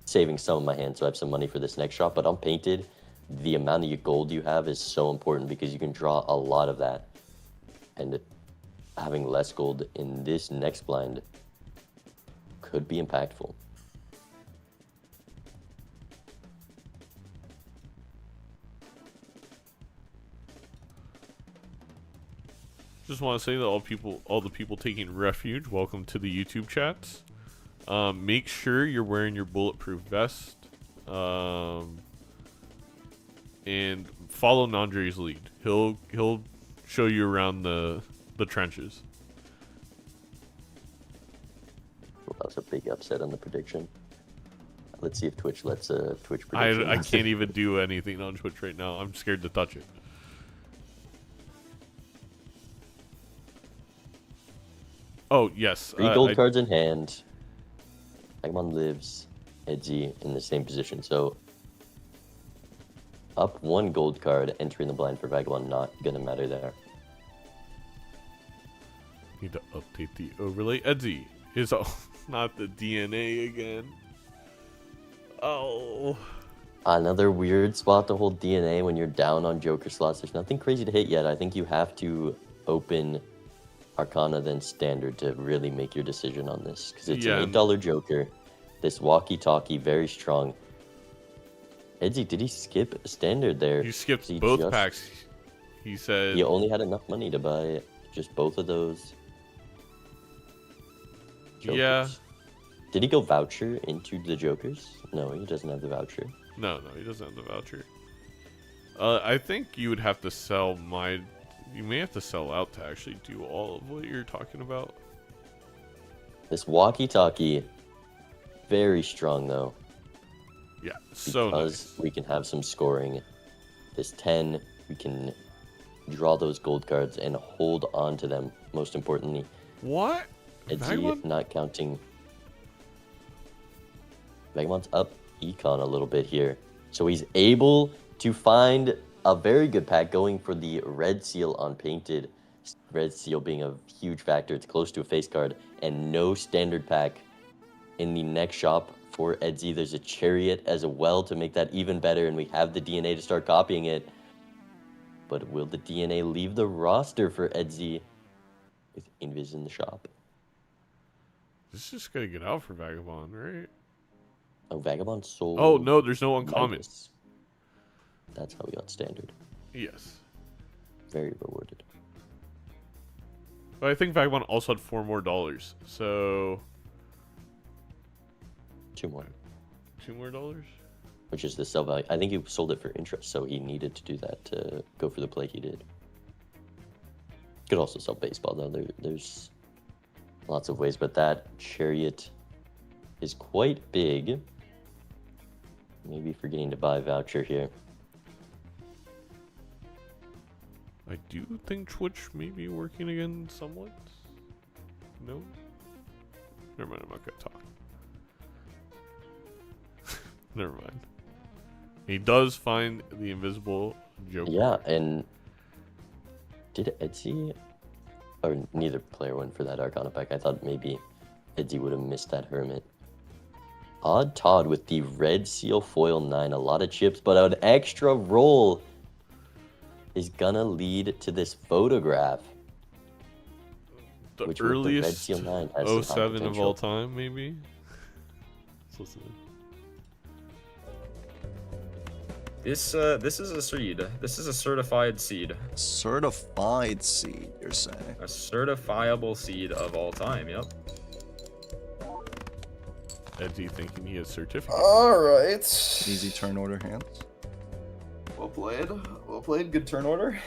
saving some of my hand so I have some money for this next shot. But on painted, the amount of gold you have is so important because you can draw a lot of that. And having less gold in this next blind could be impactful. just want to say that all the people taking refuge, welcome to the YouTube chats. Make sure you're wearing your bulletproof vest. And follow Nandre's lead. He'll show you around the trenches. Well, that was a big upset on the prediction. Let's see if Twitch lets Twitch prediction. I can't even do anything on Twitch right now. I'm scared to touch it. Oh, yes. 3 gold cards in hand. Vagabond lives, Edzy in the same position. So up 1 gold card, entering the blind for Vagabond, not gonna matter there. Need to update the overlay. Edzy is not the DNA again. Oh. Another weird spot to hold DNA when you're down on Joker slots. There's nothing crazy to hit yet. I think you have to open Arcana then Standard to really make your decision on this. Because it's an $8 Joker. This walkie-talkie, very strong. Edzy, did he skip a Standard there? He skipped both packs. He said... He only had enough money to buy just both of those Jokers. Yeah. Did he go voucher into the Jokers? No, he doesn't have the voucher. No, he doesn't have the voucher. I think you would have to sell my... You may have to sell out to actually do all of what you're talking about. This walkie-talkie, very strong though. Yeah, so because nice. we can have some scoring. This 10, we can draw those gold cards and hold on to them, most importantly. What? Edzy, not counting. Vagabond's up econ a little bit here. So he's able to find a very good pack going for the red seal on painted. Red seal being a huge factor. It's close to a face card and no standard pack in the next shop for Edzy. There's a chariot as well to make that even better, and we have the DNA to start copying it. But will the DNA leave the roster for Edzy with Invis in the shop? This is gonna get out for Vagabond, right? Oh, Vagabond sold. Oh no, there's no uncommon. Minus. That's how we got standard. Yes. Very rewarded. But I think Vagabond also had $4 more, so 2 more. $2 more? Which is the sell value. I think he sold it for interest, so he needed to do that to go for the play he did. Could also sell baseball though. There's lots of ways, but that chariot is quite big. Maybe forgetting to buy voucher here. I do think Twitch may be working again somewhat. No? Never mind, I'm not gonna talk. Never mind. He does find the invisible Joker. Yeah, and did Edzy, or neither player went for that Arcana pack. I thought maybe Edzy would have missed that Hermit. Odd Todd with the red seal foil 9. A lot of chips, but an extra roll is gonna lead to this photograph. The which with the red earliest seal 9 has some high 07 of all potential. time, maybe? This is a seed. This is a certified seed. Certified seed, you're saying? A certifiable seed of all time. Yep. Edzy thinking he has certificate. All right. Easy turn order hands. Well played. Well played. Good turn order.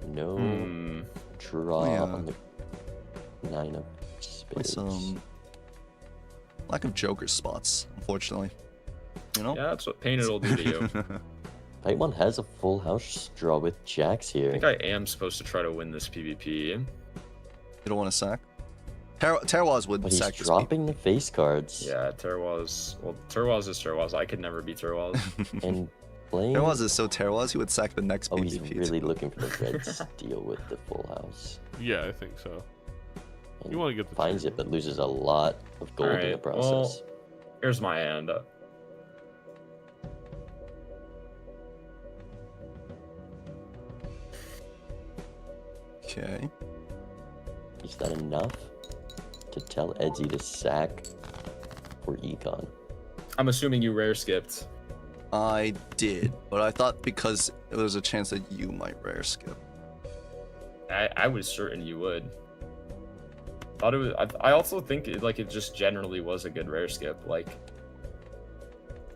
No draw Oh, yeah. on the 9 of With spades. some lack of Joker spots, unfortunately. You know? Yeah, that's what painted will do to you. Vagabond has a full house draw with jacks I here. think I am supposed to try to win this PvP. You don't want to sack? Terroirs would But he's sack this dropping the face cards Yeah, Terroirs. Well, Terroirs is Terroirs. I could never be Terroirs. and playing. Terroirs is so Terroirs, he would sack the next Oh, he's PvP. really looking for the red steal with the full house. Yeah, I think so. And You want to get the finds it, but loses a lot of gold in the Alright, process. well, here's my hand. Okay. Is that enough to tell Edzy to sack for econ? I'm assuming you rare skipped. I did, but I thought because there was a chance that you might rare skip. I was certain you would. Thought it was. I also think it just generally was a good rare skip.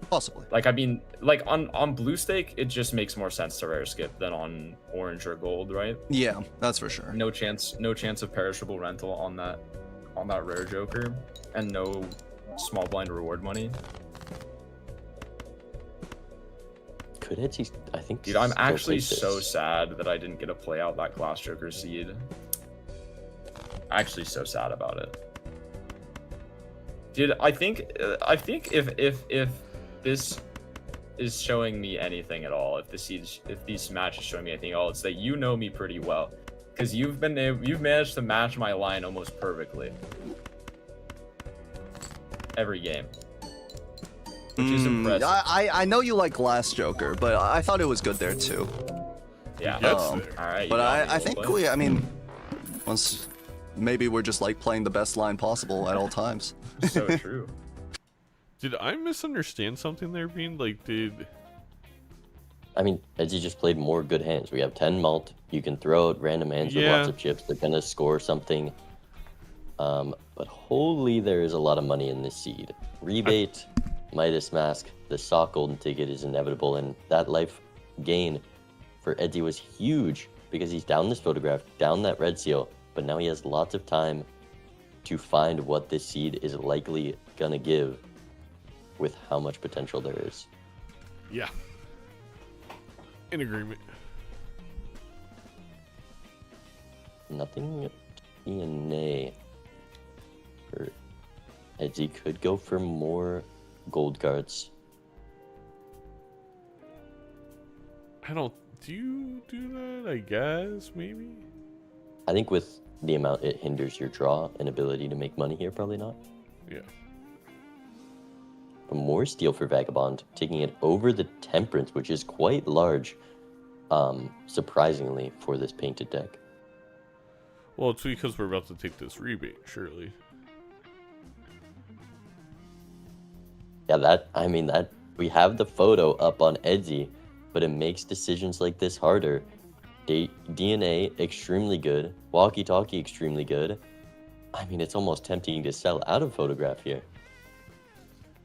Possibly. I mean, on blue stake, it just makes more sense to rare skip than on orange or gold, right? Yeah, that's for sure. No chance of perishable rental on that rare joker, and no small blind reward money. Could Edzy? I think. Dude, I'm still actually take this. so sad that I didn't get to play out that glass joker seed. Actually, so sad about it. Dude, I think if this is showing me anything at all, if these matches showing me anything at all, it's that you know me pretty well, because you've managed to match my line almost perfectly every game, which is impressive. I know you like Glass Joker, but I thought it was good there too. Yeah. Gets Um, there. All right. But I think once maybe we're just like playing the best line possible at all times. So true. Did I misunderstand something there, Bean? Like, I mean, Edzy just played more good hands. We have 10 mult. You can throw out random hands with lots of chips. They're gonna score something. But holy, there is a lot of money in this seed. Rebate, Midas Mask, the sock golden ticket is inevitable, and that life gain for Edzy was huge because he's down this photograph, down that red seal, but now he has lots of time to find what this seed is likely gonna give with how much potential there is. Yeah. In agreement. Nothing DNA. Or Edzy could go for more gold cards. Do you do that? I guess, maybe? I think with the amount it hinders your draw and ability to make money here, probably not. Yeah. But more steal for Vagabond, taking it over the Temperance, which is quite large, surprisingly, for this painted deck. Well, it's because we're about to take this rebate, surely. Yeah, that we have the photo up on Edzy, but it makes decisions like this harder. DNA, extremely good. Walkie-talkie, extremely good. I mean, it's almost tempting to sell out of photograph here.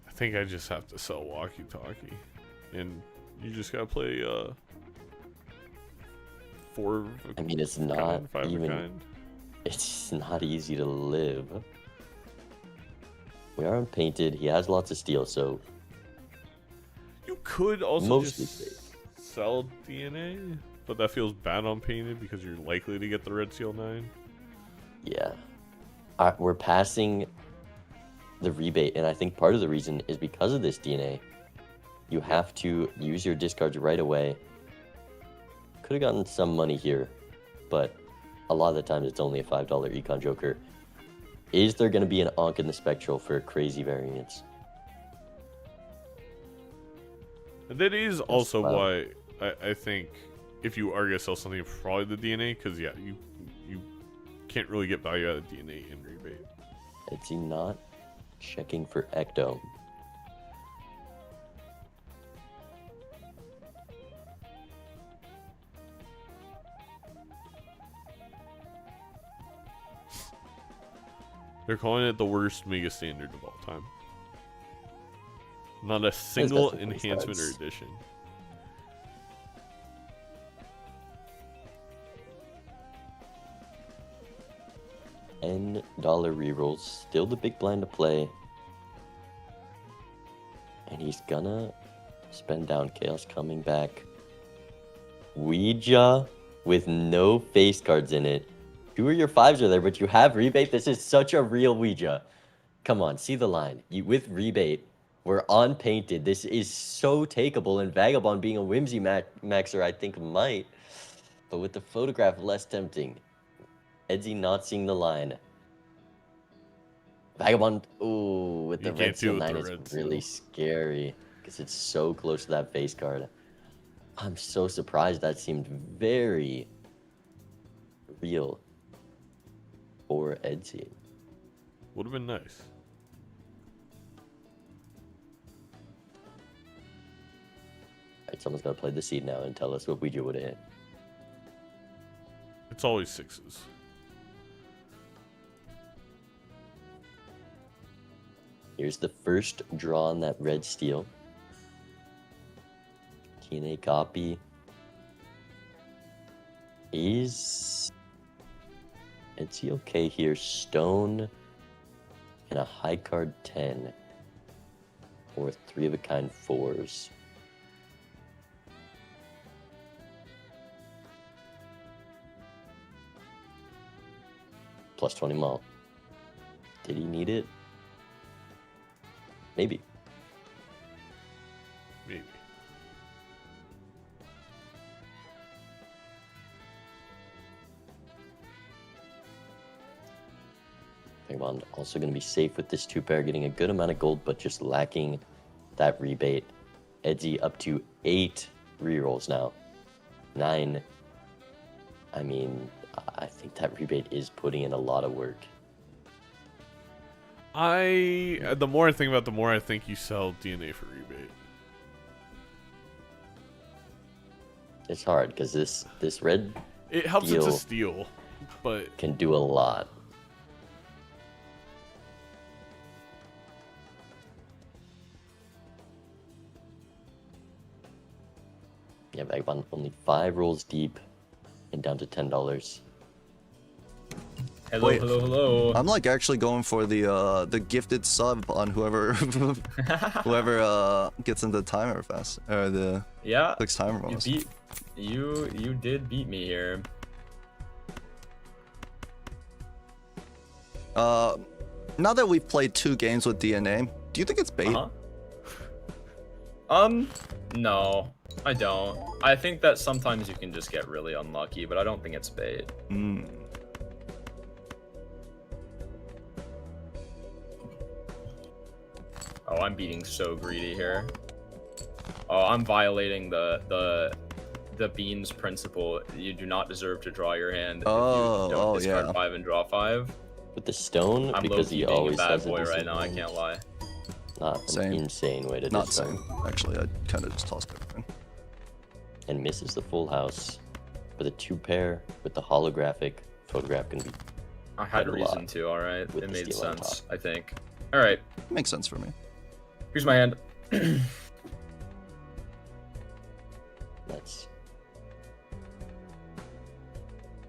I think I just have to sell walkie-talkie. And you just gotta play, 4 of a I mean, it's kind, not 5 of a even... kind. It's not easy to live. We are unpainted. He has lots of steel, so You could also mostly just safe. sell DNA, but that feels bad on painted because you're likely to get the red seal 9. Yeah. We're passing the rebate, and I think part of the reason is because of this DNA. You have to use your discards right away. Could have gotten some money here, but a lot of the times it's only a $5 Econ Joker. Is there going to be an Ankh in the Spectral for a crazy variance? And that is also wow. why I think if you are gonna sell something, it's probably the DNA, because yeah, you can't really get value out of DNA in rebate. Is he not checking for Ecto? They're calling it the worst Mega Standard of all time. Not a single definitely enhancement or stats. addition. $10 rerolls, still the big blind to play. And he's gonna spend down. Chaos coming back. Ouija with no face cards in it. 2 of your 5s are there, but you have rebate. This is such a real Ouija. Come on, see the line. With rebate, we're unpainted. This is so takeable, and Vagabond being a whimsy maxer, I think might. But with the photograph, less tempting. Edzy not seeing the line. Vagabond, ooh, with the You red can't seal do it with 9 the is red really seal. scary because it's so close to that face card. I'm so surprised that seemed very real for Edzy. Would have been nice. Alright, someone's gonna play the seed now and tell us what Ouija would have hit. It's always 6s. Here's the first draw on that red steel. TNA copy. Is Edzy okay here? Stone and a high card 10. Or 3 of a kind 4s. Plus 20 mult. Did he need it? Maybe. Maybe. Vagabond also going to be safe with this 2-pair, getting a good amount of gold, but just lacking that rebate. Edzy up to 8 rerolls now. 9. I mean, I think that rebate is putting in a lot of work. The more I think about it, the more I think you sell DNA for rebate. It's hard because this red It helps Steal. it to steal, but can do a lot. Yeah, Vagabond only 5 rolls deep and down to $10. Hello, Wait. hello. I'm like actually going for the gifted sub on whoever whoever gets into the timer fast or the Yeah, clicks timer bonus. you did beat me here. Now that we've played 2 games with DNA, do you think it's bait? No, I don't. I think that sometimes you can just get really unlucky, but I don't think it's bait. Hmm. Oh, I'm being so greedy here. Oh, I'm violating the beans principle. You do not deserve to draw your hand. Oh, if you don't discard yeah. 5 and draw 5. With the stone, I'm because low-key he being a always bad has a boy right now. I disadvantage. can't lie. Not an Same. insane way to Not discard. same. Actually, I kind of just tossed everything. And misses the full house. For the 2-pair with the holographic photograph can be I had Quite a reason lot to. All right, with it the made steal on sense. top. I think. All right, Makes sense for me. here's my hand. nuts.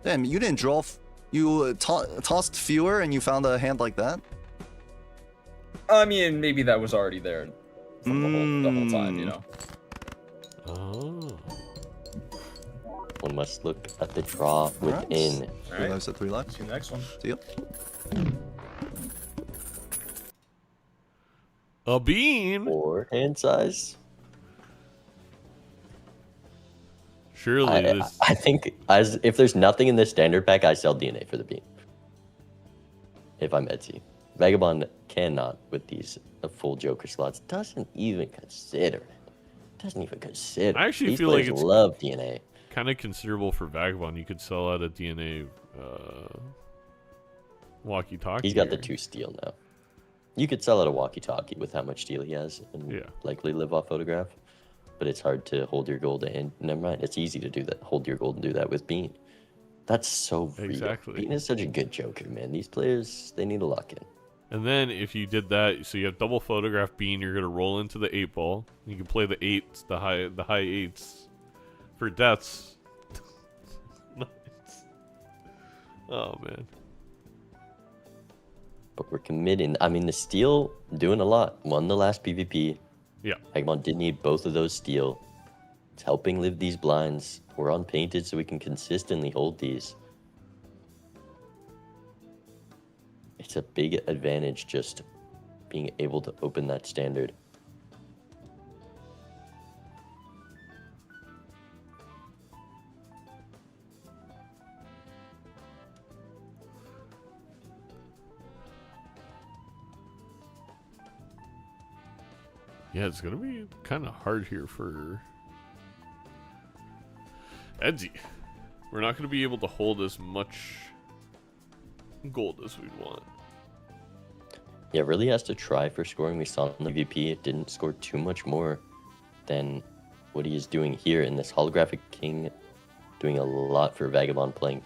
Damn, you didn't draw. You tossed fewer and you found a hand like that? I mean, maybe that was already there from the whole time, you know. oh, One must look at the draw within. All 3 right, lives at 3 lives. see you next one. See ya. a bean. Or hand size. Surely this. I think if there's nothing in this standard pack, I sell DNA for the beam. If I'm Edzy. Vagabond cannot with these full Joker slots. Doesn't even consider it. Doesn't even consider. I actually These feel like players it's love DNA. kind of considerable for Vagabond. You could sell out a DNA walkie-talkie. He's got the here. 2 steel now. You could sell out a walkie-talkie with how much steel he has and Yeah. likely live off photograph. But it's hard to hold your gold and never mind. It's easy to do that. Hold your gold and do that with Bean. That's so real. Exactly. Bean is such a good Joker, man. These players, they need a lock in. And then if you did that, so you have double photograph bean, you're gonna roll into the 8 ball. You can play the 8s, the high 8s for deaths. Nice. Oh man. But we're committing. I mean, the steel doing a lot. Won the last PvP. Yeah. Vagabond did need both of those steel. It's helping live these blinds. We're unpainted, so we can consistently hold these. It's a big advantage just being able to open that standard. Yeah, it's gonna be kind of hard here for Edzy. We're not gonna be able to hold as much gold as we'd want. Yeah, really has to try for scoring. We saw in the VP, it didn't score too much more than what he is doing here in this holographic king, doing a lot for Vagabond, playing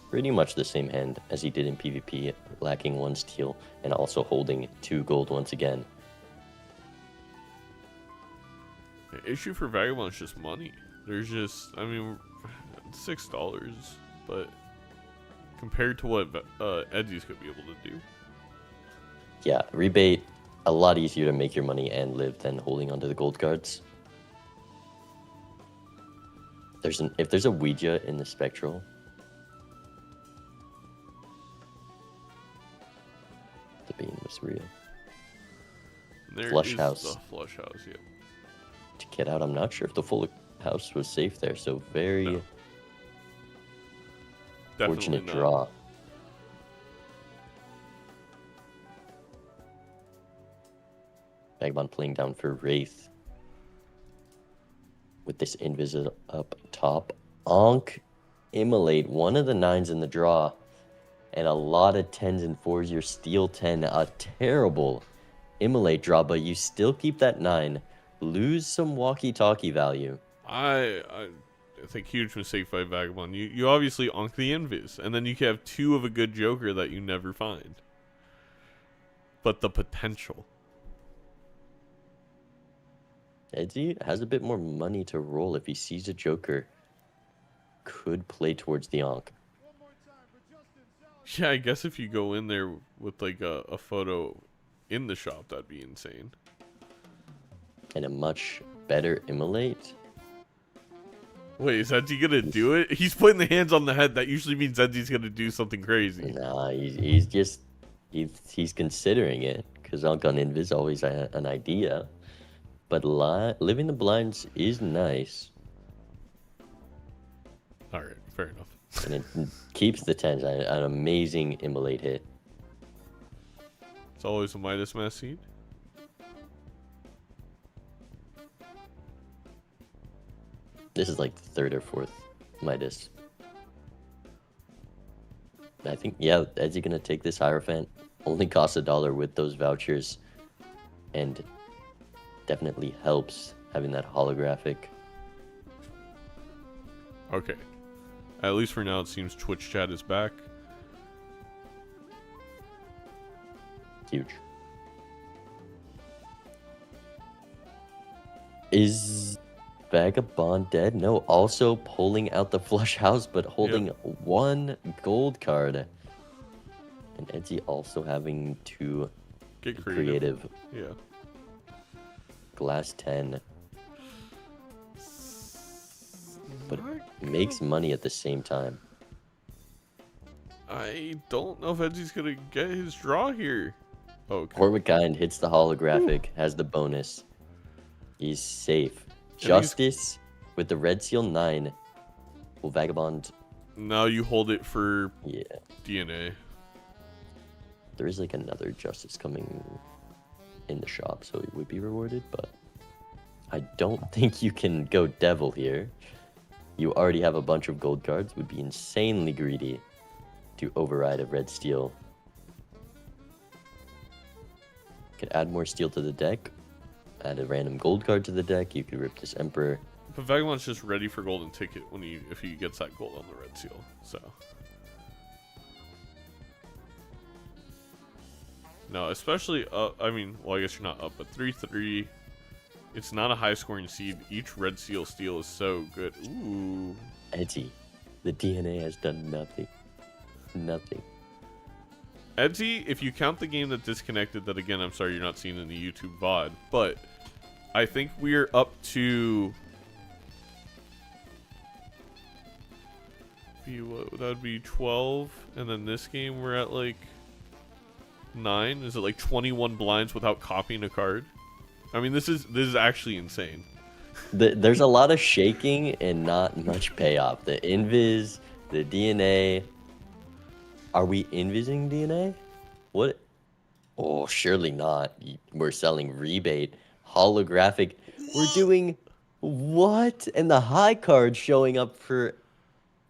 pretty much the same hand as he did in PvP, lacking 1 steel and also holding 2 gold once again. The issue for Vagabond is just money. There's just, I mean, $6, but compared to what Edzy's gonna be able to do. Yeah, rebate, a lot easier to make your money and live than holding onto the gold cards. If there's a Ouija in the Spectral, the beam was real. There Flush is house. the flush house, yeah. To get out, I'm not sure if the full house was safe there, so very No. Definitely fortunate not. draw. Vagabond playing down for Wraith. With this Invis up top. Onk, Immolate, one of the 9s in the draw. And a lot of 10s and 4s. Your Steel 10, a terrible Immolate draw, but you still keep that 9. Lose some walkie-talkie value. I think huge mistake by Vagabond. You obviously onk the Invis, and then you can have 2 of a good Joker that you never find. But the potential. Edzy has a bit more money to roll if he sees a Joker. Could play towards the onk. Yeah, I guess if you go in there with like a photo in the shop, that'd be insane. And a much better Immolate. Wait, is Edzy gonna do it? He's putting the hands on the head. That usually means Edzy's gonna do something crazy. Nah, he's considering it. Because onk on Invis always an idea. But living the blinds is nice. Alright, fair enough. And it keeps the 10s. An amazing Immolate hit. It's always a Midas Mass seed. This is like the 3rd or 4th Midas. I think, yeah, Edzy gonna take this Hierophant. Only costs $1 with those vouchers. And definitely helps having that holographic. Okay. At least for now, it seems Twitch chat is back. Huge. Is Vagabond dead? No, also pulling out the flush house, but holding 1 gold card. And Edzy also having to Get be creative. Yeah. Glass 10. But makes money at the same time. I don't know if Edzy's gonna get his draw here. Okay. Horwikind hits the holographic, has the bonus. He's safe. Justice with the red seal 9. Will Vagabond... Now you hold it for Yeah. DNA. There is like another Justice coming in the shop, so it would be rewarded, but I don't think you can go Devil here. You already have a bunch of gold cards. Would be insanely greedy to override a red steel. Could add more steel to the deck. Add a random gold card to the deck. You could rip this Emperor. But Vagabond's just ready for golden ticket if he gets that gold on the red seal. So no, especially I mean, well, I guess you're not up, but 3-3. It's not a high scoring seed. Each red seal steal is so good. Ooh. Edzy, the DNA has done nothing. Nothing. Edzy, if you count the game that disconnected, that again, I'm sorry you're not seeing in the YouTube VOD, but I think we're up to... That would be 12, and then this game we're at like 9. Is it like 21 blinds without copying a card? I mean, this is actually insane. There's a lot of shaking and not much payoff. The Invis, the DNA. Are we invising DNA? What? Oh, surely not. We're selling rebate. Holographic. We're doing what? And the high card showing up for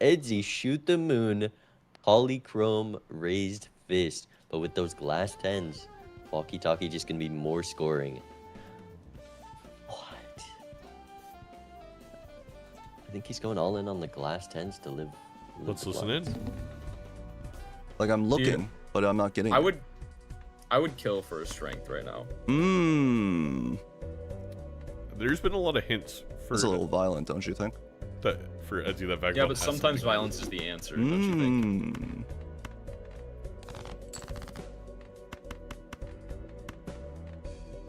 Edzy. Shoot the moon. Polychrome raised fist. But with those glass 10s, walkie-talkie just gonna be more scoring. What? I think he's going all in on the glass 10s to live Let's the listen blinds. in. Like I'm looking, but I'm not getting. I would kill for a strength right now. There's been a lot of hints for It's a little violent, don't you think? that for Edzy that Vagabond. Yeah, but has sometimes something. violence is the answer, don't you think?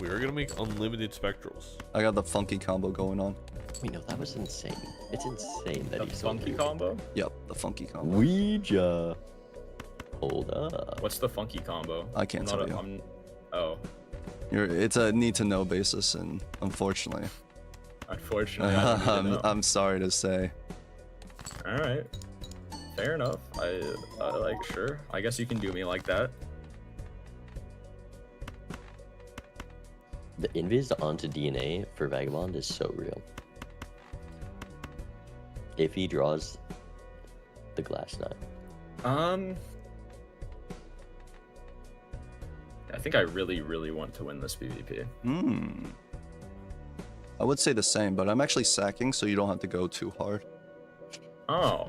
We are gonna make unlimited spectrals. I got the funky combo going on. Wait, no, that was insane. It's insane that The he's so funky good. combo? Yep, the funky combo. Ouija. Hold up. What's the funky combo? I can't tell you. Oh, It's a need to know basis, and unfortunately, unfortunately, I don't need to know. I'm sorry to say. All right, fair enough. I like, sure. I guess you can do me like that. The invis onto DNA for Vagabond is so real. If he draws the glass 9. I think I really, really want to win this PvP. I would say the same, but I'm actually sacking, so you don't have to go too hard. Oh.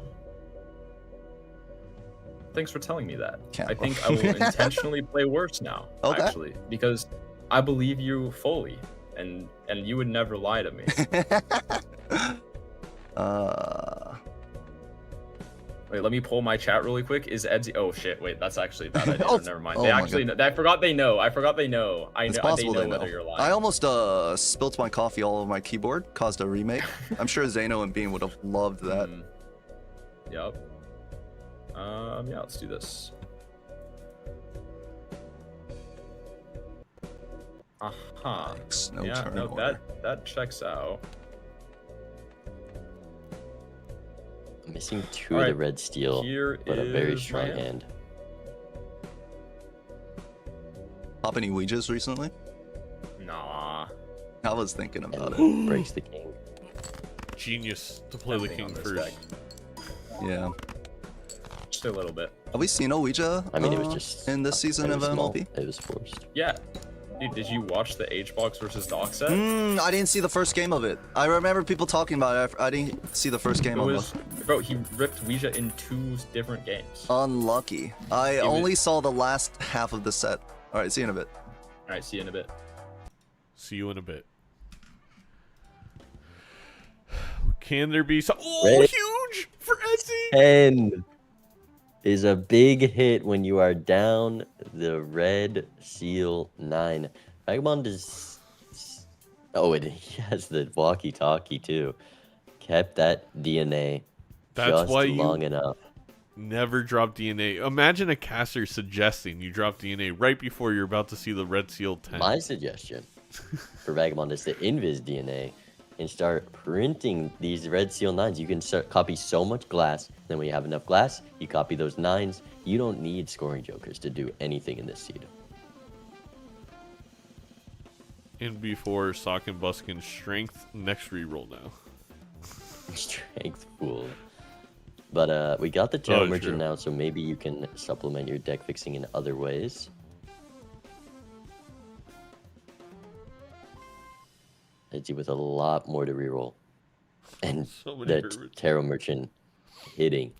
Thanks for telling me that. Can't I think I will intentionally play worse now, Okay. actually, because I believe you fully, and you would never lie to me. Wait, let me pull my chat really quick. Is Edzy? Oh shit! Wait, that's actually a bad idea. Oh, Never mind. oh They my actually. God. I forgot they know. I forgot they know. I It's know. possible they they know know. whether you're lying. I almost spilt my coffee all over my keyboard, caused a remake. I'm sure Zaino and Bean would have loved that. Yep. Yeah. Let's do this. Aha. Thanks, no Yeah. turn No. order. That checks out. Missing 2 All of the right, red steel, here but a very is strong my hand. Pop any Ouijas recently? Nah. I was thinking about it. And breaks the king. Genius to play the Nothing king on this first. deck. Yeah. Just a little bit. Have we seen a Ouija I mean, it was just in this season it of was small. MLB? It was forced. Yeah. Dude, did you watch the H-Box versus Doc set? I didn't see the first game of it. I remember people talking about it. I didn't see the first game It of was, it. bro, he ripped Ouija in 2 different games. Unlucky. I was- only saw the last half of the set. All right, see you in a bit. All right, see you in a bit. See you in a bit. Can there be some? Oh, Red. huge for Edzy. 10 is a big hit when you are down the red seal 9. Vagabond is... Oh, and he has the walkie-talkie too. Kept that DNA That's just why you long enough. never drop DNA. Imagine a caster suggesting you drop DNA right before you're about to see the red seal 10. My suggestion for Vagabond is to invis DNA and start printing these red seal 9s. You can start copy so much glass. Then when you have enough glass, you copy those 9s. You don't need scoring jokers to do anything in this seed. And before Sock and Buskin strength, next reroll now. Strength pool. But we got the Tarot Oh, Merchant true. now, so maybe you can supplement your deck fixing in other ways. Edzy with a lot more to reroll. And So many the garbage. Tarot Merchant hitting.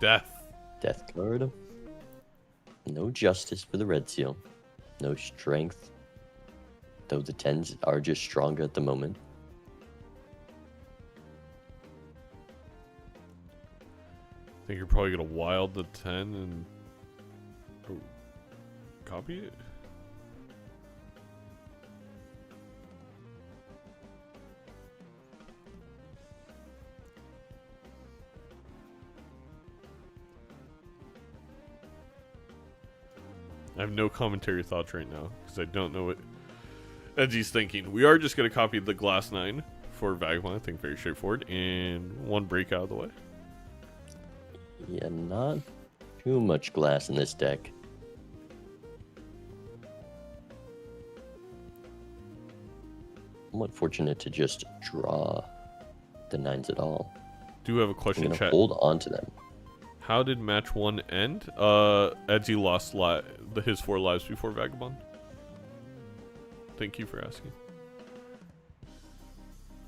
Death. Death card. No justice for the red seal. No strength. Though the 10s are just stronger at the moment. I think you're probably gonna wild the 10 and copy it. I have no commentary thoughts right now because I don't know what Edzy's thinking. We are just going to copy the glass 9 for Vagabond. I think very straightforward. And 1 break out of the way. Yeah, not too much glass in this deck. Somewhat fortunate to just draw the 9s at all. Do have a I'm question, gonna chat. hold on to them. How did match 1 end? Edzy lost his 4 lives before Vagabond. Thank you for asking.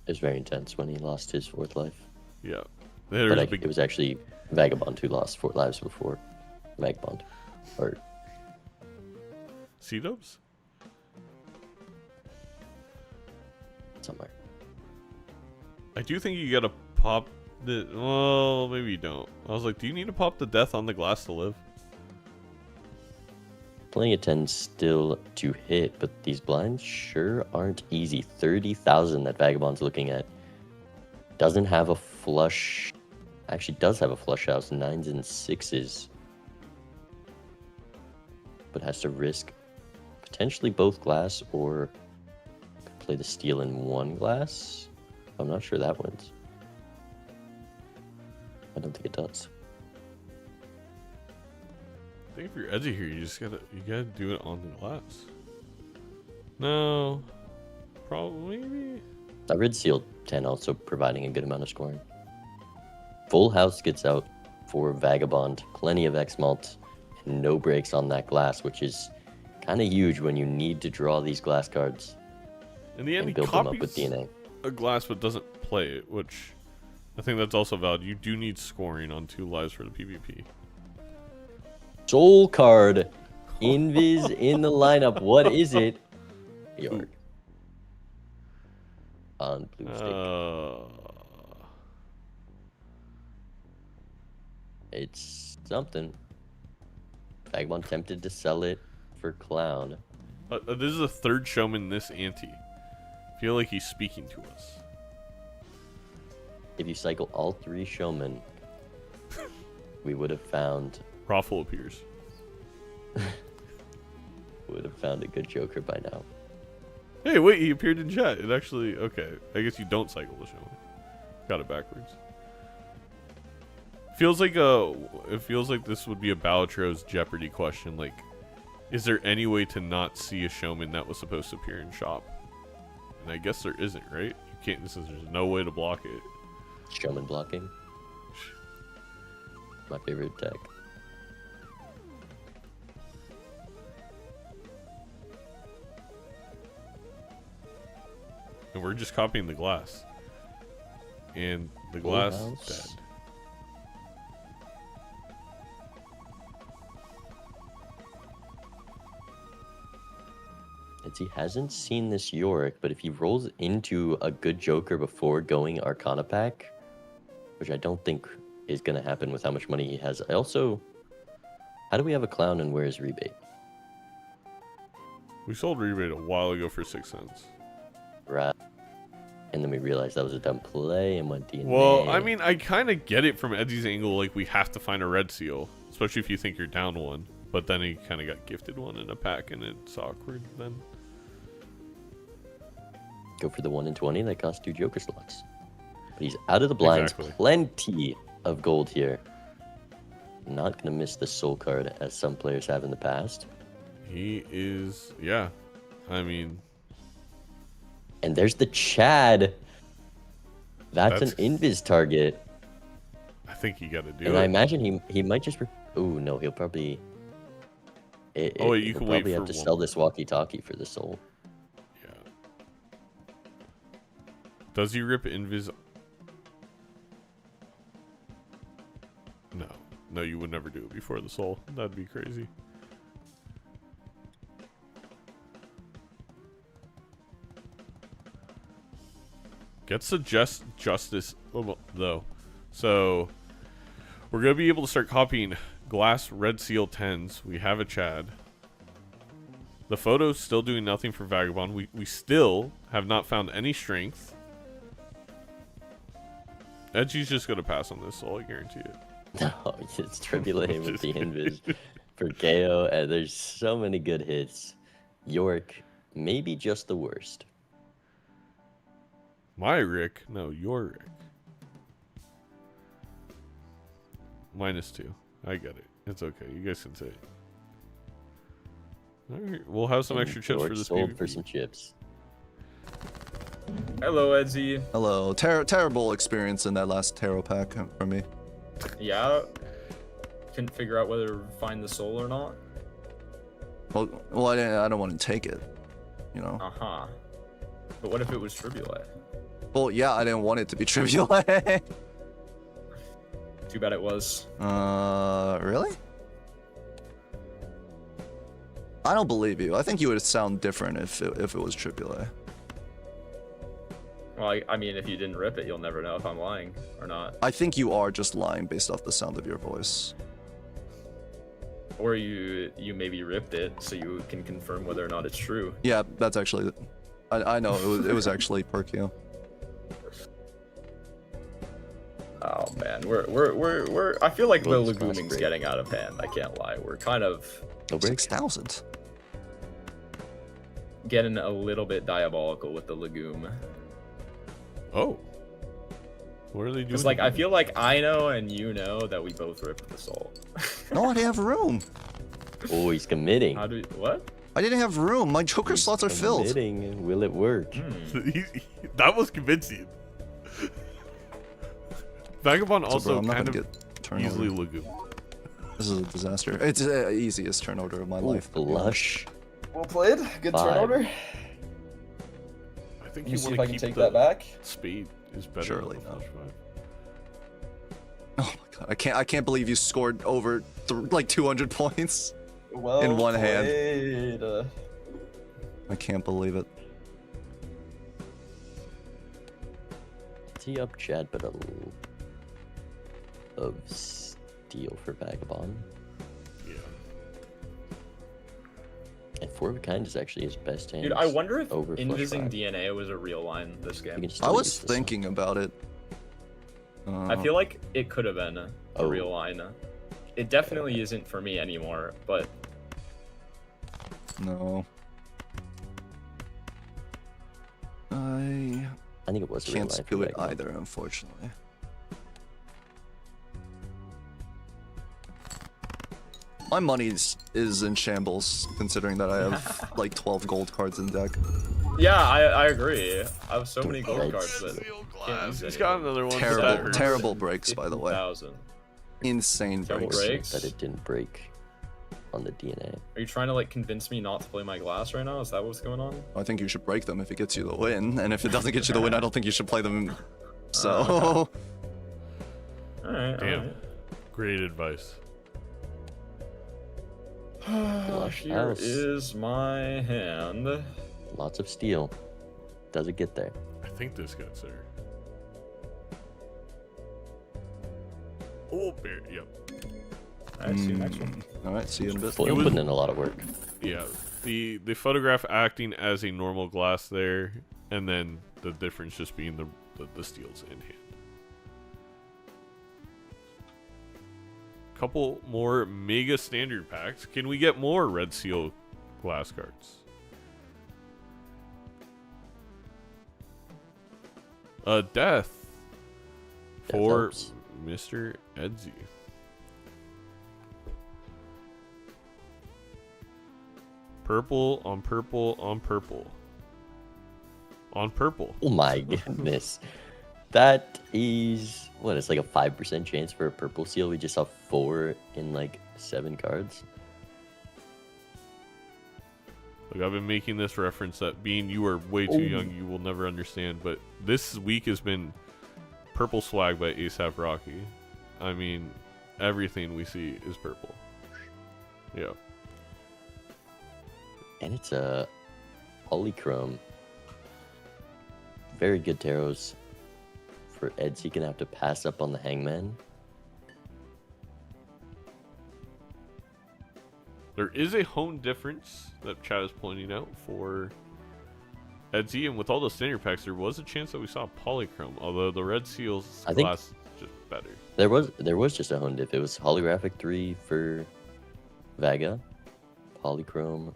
It was very intense when he lost his 4th life. Yeah. But There's a big... it was actually Vagabond who lost 4 lives before Vagabond. Or C-dubs? somewhere. I do think you gotta pop the... Well, maybe you don't. I was like, do you need to pop the death on the glass to live? Playing a 10 still to hit, but these blinds sure aren't easy. 30,000 that Vagabond's looking at. Doesn't have a flush. Actually does have a flush house, 9s and 6s. But has to risk potentially both glass or play the steal in 1 glass. I'm not sure that wins. I don't think it does. I think if you're Edzy here, you gotta do it on the glass. No, probably maybe. That red seal 10 also providing a good amount of scoring. Full house gets out for Vagabond, plenty of X malt, and no breaks on that glass, which is kind of huge when you need to draw these glass cards In the end, and he build them up with copies DNA. a glass but doesn't play it, which I think that's also valid. You do need scoring on 2 lives for the PvP. Soul card, Invis in the lineup. What is it? York. On blue stick. It's something. Vagabond tempted to sell it for clown. This is the 3rd showman this ante. I feel like he's speaking to us. If you cycle all 3 showmen, we would have found Roffle appears. would have found a good Joker by now. Hey, wait, he appeared in chat. It actually, okay. I guess you don't cycle the showman. Got it backwards. It feels like this would be a Balatro's Jeopardy question. Like, is there any way to not see a showman that was supposed to appear in shop? And I guess there isn't, right? You can't. There's no way to block it. Showman blocking. My favorite tech. And we're just copying the glass. And the glass is dead. He hasn't seen this Yorick, but if he rolls into a good Joker before going Arcana pack, which I don't think is going to happen with how much money he has. I also... How do we have a clown and where is rebate? We sold rebate a while ago for 6 cents. Right. And then we realized that was a dumb play and went DNA. Well, I mean, I kind of get it from Edzy's angle. Like, we have to find a red seal, especially if you think you're down one. But then he kind of got gifted one in a pack, and it's awkward then. Go for the 1 in 20 that costs 2 Joker slots. But he's out of the blinds. Exactly. Plenty of gold here. Not going to miss the soul card as some players have in the past. He is, yeah. I mean... And there's the Chad. That's an invis target. I think you got to do And it. I imagine he might just... Ooh, no, he'll probably... You he'll can probably wait have for to one. sell this walkie-talkie for the soul. Yeah. Does he rip invis? No. No, you would never do it before the soul. That'd be crazy. Gets the justice, though. So, we're going to be able to start copying glass red seal 10s. We have a Chad. The photo's still doing nothing for Vagabond. We still have not found any strength. Edgy's just going to pass on this soul, I guarantee it. No, it's Tribulate with the invis for KO, and there's so many good hits. York, maybe just the worst. My Rick? No, your Rick. -2. I get it. It's okay. You guys can say it. Alright, we'll have some extra chips York for this sold PvP. for some chips. Hello, Edzy. Hello. Terrible experience in that last tarot pack for me. Yeah. Couldn't figure out whether to find the soul or not. Well, I don't want to take it, you know. Uh-huh. But what if it was Tribulate? Well, yeah, I didn't want it to be trivial. Too bad it was. Really? I don't believe you. I think you would sound different if it was Tribulate. Well, I mean, if you didn't rip it, you'll never know if I'm lying or not. I think you are just lying based off the sound of your voice. Or you maybe ripped it so you can confirm whether or not it's true. Yeah, that's actually. I know it was actually Perkio. Oh man, we're I feel like the Well, it's Lagooming's great. getting out of hand. I can't lie. We're kind of No breaks. 6,000. getting a little bit diabolical with the Lagoom. Oh. What are they doing? Because like I feel like I know and you know that we both ripped the salt. No, I didn't have room. Oh, he's committing. How do we, what? I didn't have room. My Joker He's slots are filled. committing. Will it work? That was convincing. Vagabond So, also bro, I'm not kind gonna of get turnover. easily lagoon. This is a disaster. It's the easiest turnover of my Ooh, life. blush. Well played. Good 5. turnover. I think Let me you see want if to I can keep take the that back. spade is better Surely than the not. flush five. Oh my god, I can't believe you scored over like 200 points. Well In one hand. played. I can't believe it. Tee up Chad, but a little of steal for Vagabond. Yeah. And 4 of a kind is actually his best hand. Dude, I wonder if over flush Invising five. DNA was a real line this You game. can I still was use this thinking about it. I feel like it could have been a Oh. real line. It definitely isn't for me anymore, but No. I think it was a real can't line for do it Vagabond. either, unfortunately. My money is in shambles, considering that I have like 12 gold cards in deck. yeah, I agree. I have so many gold Right. cards that Seal can't glass. use He's any got of them. another one. Terrible, That hurts. terrible breaks, by the way. 50,000. Insane Terrible breaks. breaks. That it didn't break on the DNA. Are you trying to like convince me not to play my glass right now? Is that what's going on? I think you should break them if it gets you the win, and if it doesn't get you the win, I don't think you should play them. So, Alright, Damn. Great advice. alright. Here house. is my hand. Lots of steel. Does it get there? I think this gets there. Oh, bear. Yep. Alright, see you next one. all right, see you in a bit. Foil was- putting in a lot of work. Yeah. The photograph acting as a normal glass there, and then the difference just being the steals in hand. Couple more mega standard packs. Can we get more red seal glass cards? Death for helps. Mr. Edzy. Purple on purple on purple. On purple. Oh my goodness. That is what? It's like a 5% chance for a purple seal. We just saw 4 in like 7 cards. Look, I've been making this reference that being you are way too young, you will never understand. But this week has been purple swag by ASAP Rocky. I mean, everything we see is purple. Yeah. And it's a polychrome. Very good tarots for Edzy. Gonna have to pass up on the hangman. There is a hone difference that Chad is pointing out for Edzy, and with all the standard packs, there was a chance that we saw polychrome, although the red seals I think- glass is just better. There was just a hone diff. It was holographic 3 for Vaga, polychrome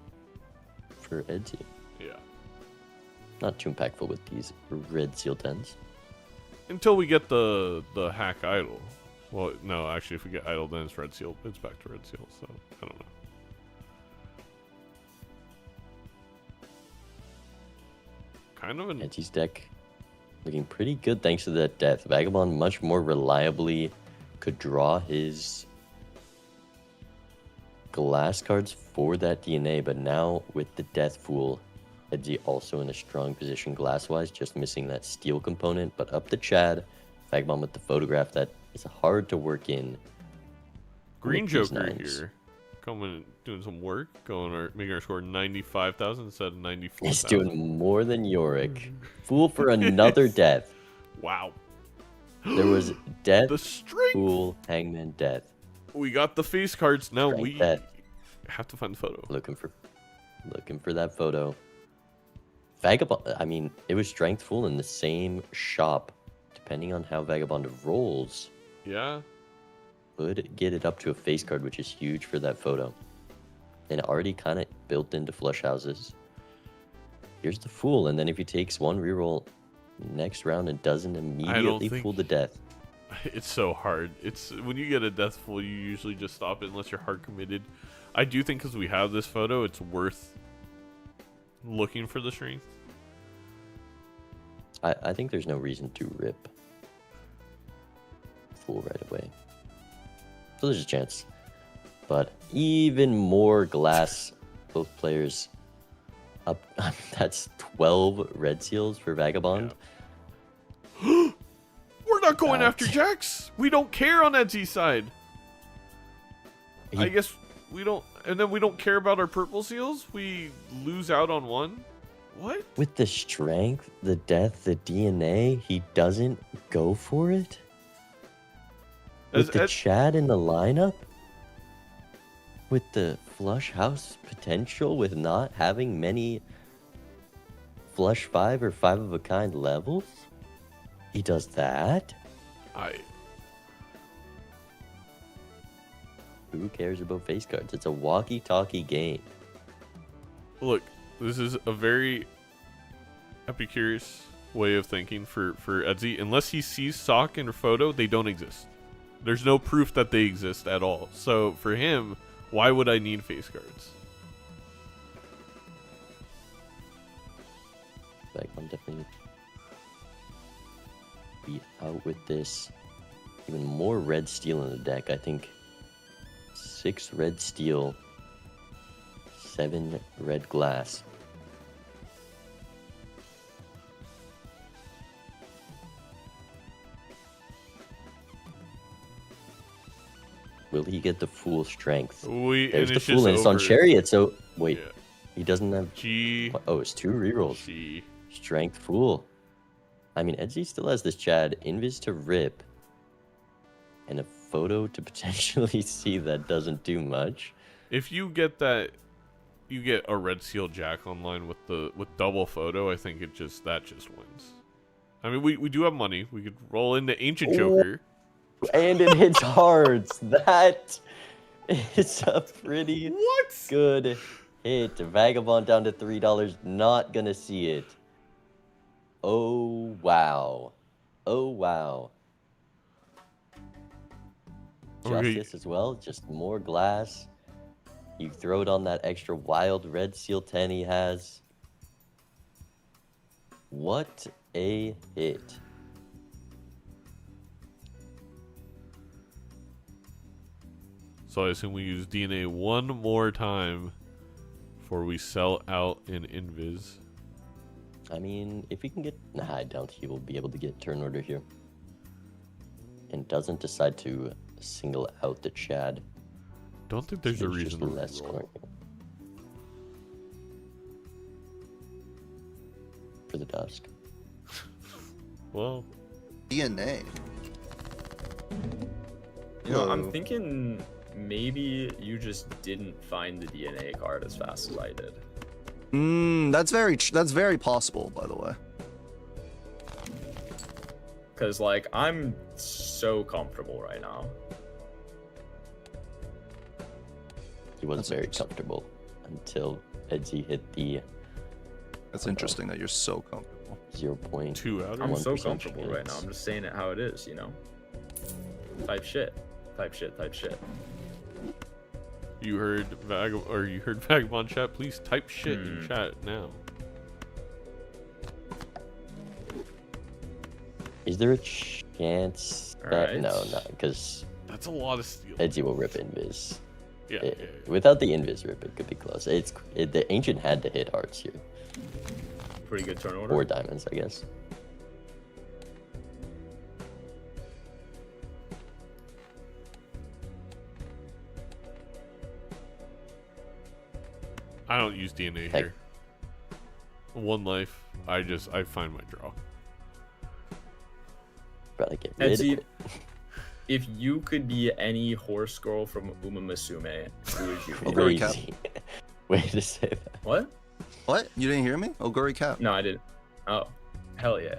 for Edzy. Yeah. Not too impactful with these red seal 10s. Until we get the hack idol. Well, no, actually, if we get idol, then it's red seal. It's back to red seal, so I don't know. Kind of an Edzy's deck looking pretty good thanks to that death. Vagabond much more reliably could draw his glass cards for that DNA, but now with the death fool, Edzy also in a strong position glass-wise, just missing that steel component. But up to Chad, Vagabond with the photograph that is hard to work in. Green with these Joker nines. here. Coming, doing some work, making our score 95,000 instead of 94,000. He's doing more than Yorick. Fool for another death. Wow. There was death, The strength. fool, hangman, death. We got the face cards. Now Strength we death. have to find the photo. Looking for that photo. Vagabond, I mean, it was strength full in the same shop. Depending on how Vagabond rolls, Yeah. could get it up to a face card, which is huge for that photo. And already kind of built into flush houses. Here's the fool, and then if he takes one reroll, next round and doesn't immediately think- fool to death. It's so hard. It's when you get a death fool, you usually just stop it unless you're hard committed. I do think because we have this photo, it's worth looking for the strength. I think there's no reason to rip fool right away. So there's a chance. But even more glass, both players up. That's 12 red seals for Vagabond. We're not going Uh, after Jax. We don't care on Edzy's side. I guess we don't, and then we don't care about our purple seals. We lose out on one. What? With the strength, the death, the DNA, he doesn't go for it? With the Chad in the lineup? With the flush house potential, with not having many flush 5 or 5 of a kind levels? He does that? Who cares about face cards? It's a walkie-talkie game. Look, this is a very Epicurus way of thinking for Edzy. Unless he sees sock in a photo, they don't exist. There's no proof that they exist at all. So for him, why would I need face cards? Vagabond definitely be out with this. Even more red steel in the deck. I think 6 red steel, 7 red glass. Will he get the full strength? There's the full, and it's on chariot. So wait, Yeah. he doesn't have. G. Oh, it's 2 rerolls. G. Strength fool. I mean, Edzy still has this Chad invis to rip, and a photo to potentially see that doesn't do much. If you get that, you get a red seal Jack online with double photo. I think that just wins. I mean, we do have money. We could roll in the ancient Joker. And it hits hearts. That is a pretty good hit. Vagabond down to $3. Not gonna see it. Oh wow. Oh wow. Okay. Justice as well. Just more glass. You throw it on that extra wild red seal 10 he has. What a hit. So I assume we use DNA one more time before we sell out in Invis. I mean, if he can get... Nah, I doubt he will be able to get turn order here. And doesn't decide to single out the Chad. Don't think there's a It's reason just to less roll. scoring. For the Dusk. Well, DNA. You know, I'm Whoa. thinking maybe you just didn't find the DNA card as fast as I did. That's very possible, by the way. Because, like, I'm so comfortable right now. He was That's very interesting. comfortable until Edzy hit the That's interesting that you're so comfortable. 0.1%. 2 out. I'm so 1% comfortable right now. chance. I'm just saying it how it is, you know? Type shit. Type shit, type shit. You heard Vagabond chat. Please type shit in chat now. Is there a chance that... Alright. No, not because That's a lot of steel. Edzy will rip Invis. Yeah, It- yeah, yeah. Without the Invis rip, it could be close. The Ancient had to hit hearts here. Pretty good turn order. Or diamonds, I guess. I don't use DNA Hey. here. One life. I find my draw. Gotta get rid Edzy, of it. if you could be any horse girl from Uma Musume, who would you be? Oguri Cap. Crazy. Way to say that. What? What? You didn't hear me? Oguri Cap. No, I didn't. Oh, hell yeah.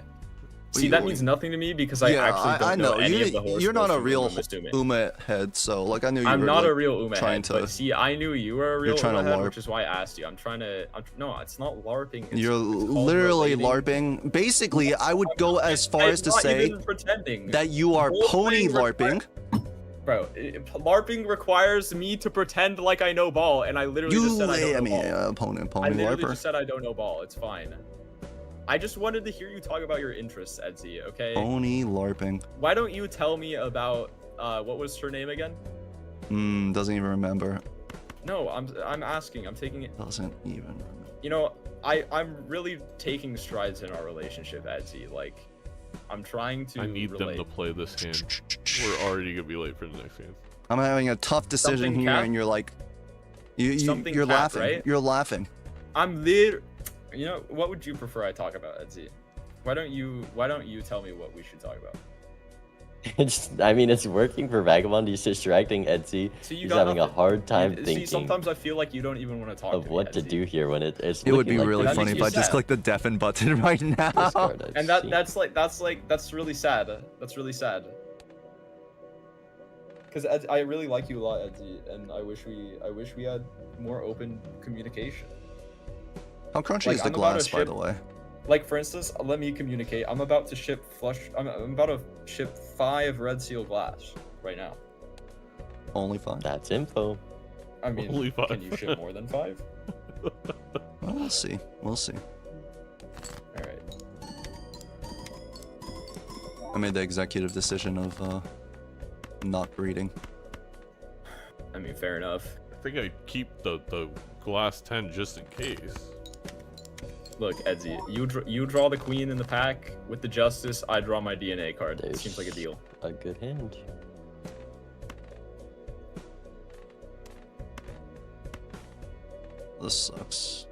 See, that means nothing to me because I actually don't know any of the horse. You're not a skills real from Ume Musume. Ume head, so like I knew you I'm were not like, a real Ume trying head, to. but see, I knew you were a real trying Ume to head, LARP. which is why I asked you. No, it's not LARPing. You're it's called literally relating. LARPing. Basically, I would go as far as to not say even pretending. that you are pony LARPing. Bro, LARPing requires me to pretend like I know ball, and I literally just said I don't know ball. Pony I literally LARper. just said I don't know ball. It's fine. I just wanted to hear you talk about your interests, Edzy, okay? Pony LARPing. Why don't you tell me about, what was her name again? Doesn't even remember. No, I'm asking. I'm taking it. Doesn't even remember. You know, I'm really taking strides in our relationship, Edzy. Like, I'm trying to I need relate. them to play this hand. We're already gonna be late for the next game. I'm having a tough decision Something here, cap? and you're like, you're Something laughing. cap, right? You're laughing. I'm there. You know, what would you prefer I talk about, Edzy? Why don't you tell me what we should talk about? I mean, it's working for Vagabond. He's distracting Edzy. See, you He's got having a nothing. hard time See, thinking sometimes I feel like you don't even want to talk of to what me, to Edzy. do here when it's It would be looking like really That funny makes if me I just sad. clicked the deafen button right now. this card I've And seen. that's really sad. That's really sad. Because I really like you a lot, Edzy, and I wish we had more open communication. How crunchy Like, is the I'm about glass, to by ship- the way? Like, for instance, let me communicate. I'm about to ship I'm about to ship 5 red seal glass right now. Only 5. That's info. I mean, Only 5. can you ship more than 5? Well, we'll see. We'll see. All right. I made the executive decision of not breeding. I mean, fair enough. I think I keep the glass 10 just in case. Look, Edzy, you draw the queen in the pack with the justice. I draw my DNA card. There's Seems like a deal. A good hand. This sucks.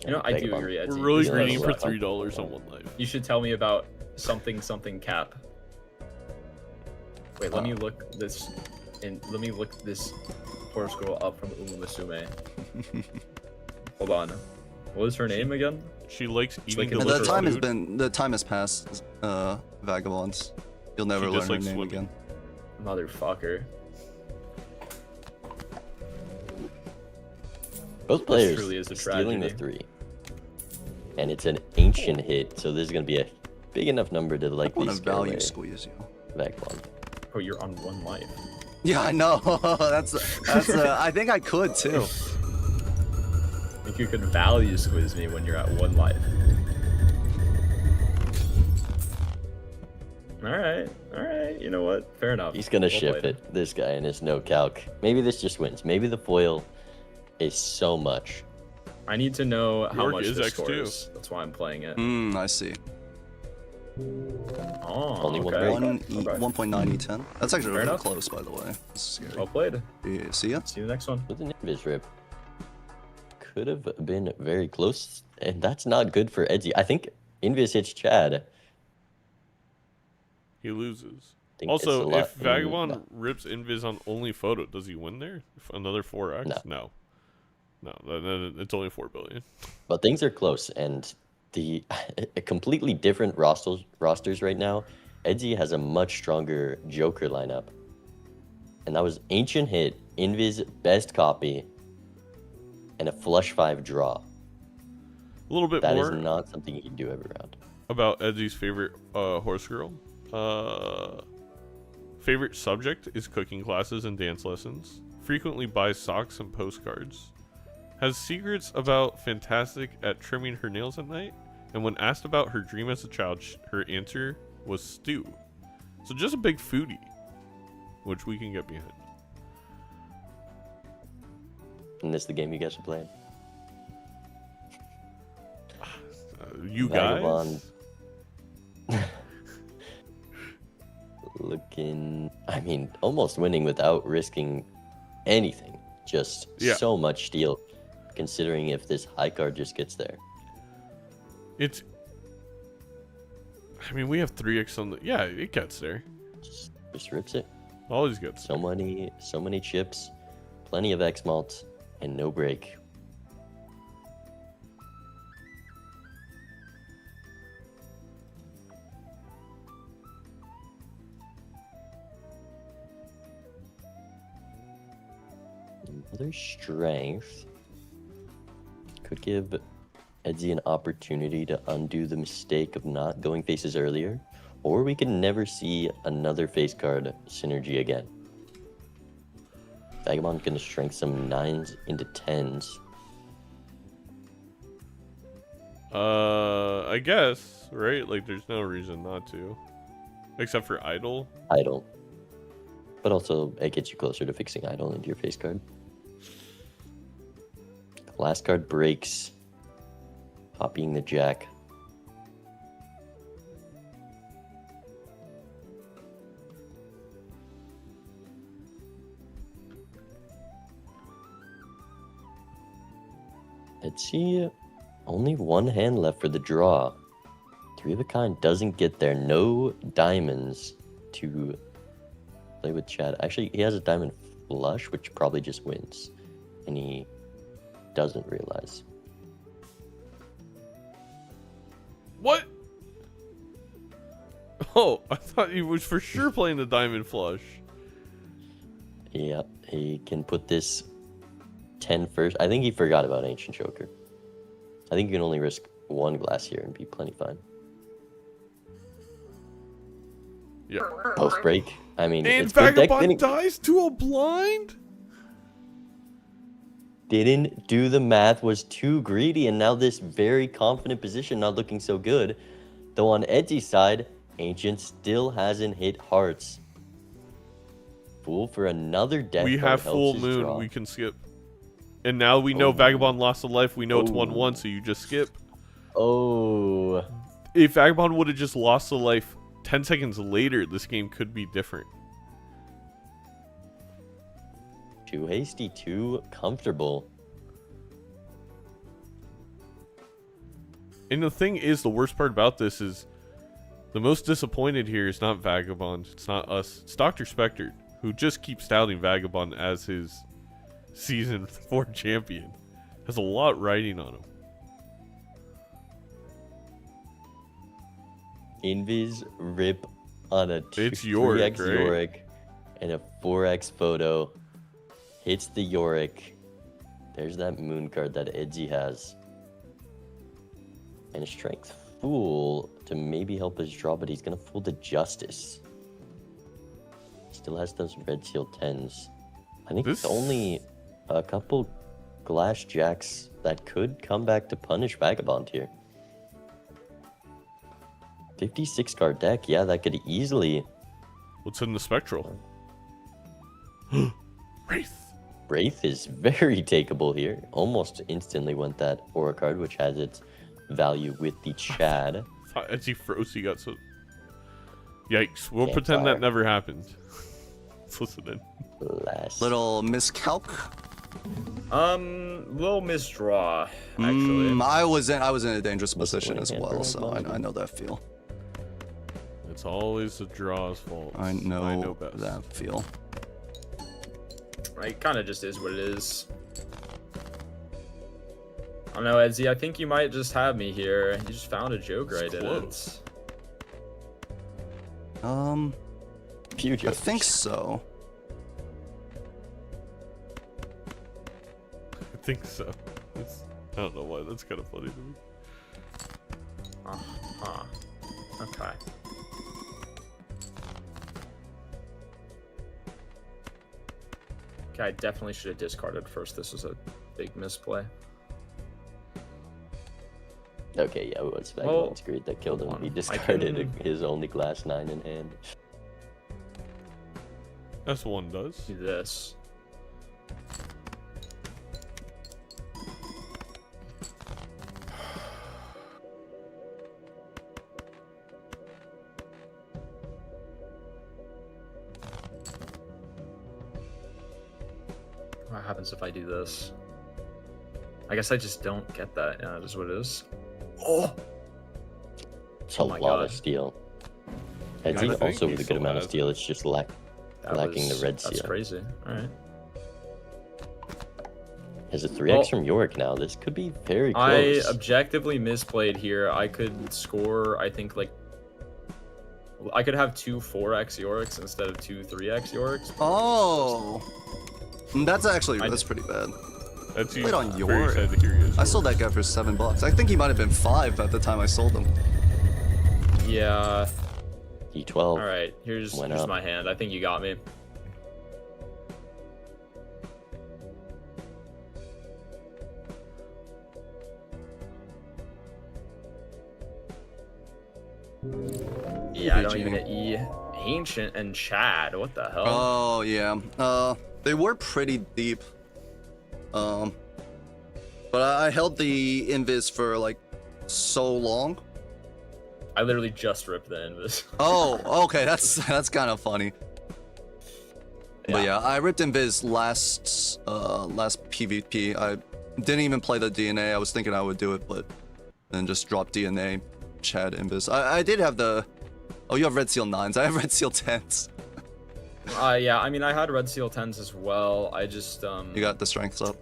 You know, I do Vagabond. agree, Edzy. We're really Yeah, greedy for that's a lot. $3 on one life. You should tell me about something cap. Wait, let me look this horse girl up from Uma Musume. Hold on. What was her name again? She likes eating like a And delicious the food. time has passed. Vagabonds. You'll never She learn just her likes name swimming. again. Motherfucker. Both players truly is a stealing the tragedy. 3. And it's an ancient hit, so there's gonna be a big enough number to I likely want to scare value away squeeze you. Vagabond. Oh, you're on 1 life. Yeah, I know. that's. I think I could too. I think you could value squeeze me when you're at 1 life. Alright, you know what? Fair enough. He's gonna Well ship played. it. This guy and his no calc. Maybe this just wins. Maybe the foil is so much. I need to know how York much is this X2. scores. That's why I'm playing it. I see. Oh, Only one okay. break. 1.9 E10. That's actually Fair really enough. close, by the way. This is scary. Well played. Yeah, see ya. See you next one. With an invis rip. Could have been very close, and that's not good for Edzy. I think invis hits Chad. He loses. Think it's a Also, lot- if Vagabond rips Invis on only photo, does he win there? Another 4x? No. No, then it's only 4 billion. But things are close, and the completely different rosters right now. Edzy has a much stronger Joker lineup. And that was Ancient Hit, Invis Best Copy, and a Flush 5 draw. A little bit That is more not something you can do every round. about Edzy's favorite horse girl. Favorite subject is cooking classes and dance lessons. Frequently buys socks and postcards. Has secrets about fantastic at trimming her nails at night. And when asked about her dream as a child, her answer was stew. So just a big foodie, which we can get behind. And this is the game you guys are playing. You Vagabond. guys? Looking, I mean, almost winning without risking anything. Just Yeah. so much steal, considering if this high card just gets there. It's. I mean, we have 3x on the. Yeah, it gets there. Just rips it. Always gets So there. many chips, plenty of X malt, and no break. Another strength could give Edzy an opportunity to undo the mistake of not going faces earlier, or we could never see another face card synergy again. Vagabond gonna strength some 9s into 10s. I guess, right? Like, there's no reason not to. Except for Idol. Idle. But also, it gets you closer to fixing Idle into your face card. Last card breaks. Copying the Jack. Edzy, only one hand left for the draw. 3 of a kind doesn't get there. No diamonds to play with Chad. Actually, he has a diamond flush, which probably just wins. And he doesn't realize. What? Oh, I thought he was for sure playing the diamond flush. Yep, he can put this 10 first. I think he forgot about Ancient Joker. I think you can only risk 1 glass here and be plenty fine. Yeah. Both break. I mean, And it's good deck Vagabond thinning. dies to a blind? Didn't do the math, was too greedy, and now this very confident position not looking so good. Though on Edzy's side, Ancient still hasn't hit hearts. Fool for another death We card have helps full his moon. draw. We can skip. And now we know Oh. Vagabond lost a life. We know it's Oh. 1-1, so you just skip. Oh, If Vagabond would have just lost a life 10 seconds later, this game could be different. too hasty, too comfortable. And the thing is, the worst part about this is the most disappointed here is not Vagabond. It's not us. It's Dr. Spectre, who just keeps touting Vagabond as his Season 4 champion. Has a lot riding on him. Invis rip on a It's Yorick, 3x right? Yorick and a 4x photo. Hits the Yorick. There's that moon card that Edzy has. And a strength fool to maybe help his draw, but he's gonna fool the Justice. Still has those red seal 10s. I think This- it's only a couple glass jacks that could come back to punish Vagabond here. 56 card deck, yeah, that could easily. What's in the Spectral? Wraith. Wraith is very takeable here. Almost instantly went that aura card, which has its value with the Chad. Thought Edzy froze, he got so... Yikes. We'll Can't pretend fire. that never happened. Let's listen in. Last. Little miscalc. Little misdraw, actually. I was in a dangerous Must position win as hand well, for so Vagabond. I know that feel. It's always the draw's fault. I know best. that feel. It kind of just is what it is. I don't know, Edzy. I think you might just have me here. You just found a joke It's right in close. it. Few I jokes. think so. I think so. I don't know why. That's kind of funny to me. Uh-huh. Okay. Okay, I definitely should have discarded first. This was a big misplay. Okay, yeah, it was Vagabond's greed that killed him. hold He on. I discarded can- his only glass 9 in hand. That's what one does. Do this. What happens if I do this? I guess I just don't get that. Yeah, that is what it is. Oh! It's a Oh my lot God. of steel. I Edzy think also he with a good still amount of has steel. It's just lacking the red That's seal. crazy. Alright. Has a 3x from Yorick now. This could be very I close. objectively misplayed here. I could score, I think, like... I could have 2 4x Yoriks instead of 2 3x Yoriks. Oh, That's pretty bad. That's Played on very your. sad to hear he is. I sold that guy for $7. I think he might have been 5 at the time I sold him. Yeah. E12. All right. Here's Went up. my hand. I think you got me. Yeah, I don't even get E. Ancient and Chad. What the hell? Oh yeah. They were pretty deep. But I held the invis for like so long. I literally just ripped the invis. Oh, okay, that's kind of funny. But yeah, I ripped invis last PvP. I didn't even play the DNA. I was thinking I would do it, but then just dropped DNA, Chad, invis. I did have the. Oh, you have Red Seal 9s. I have Red Seal 10s. Yeah, I mean, I had Red Seal 10s as well. I just, You got the strengths up.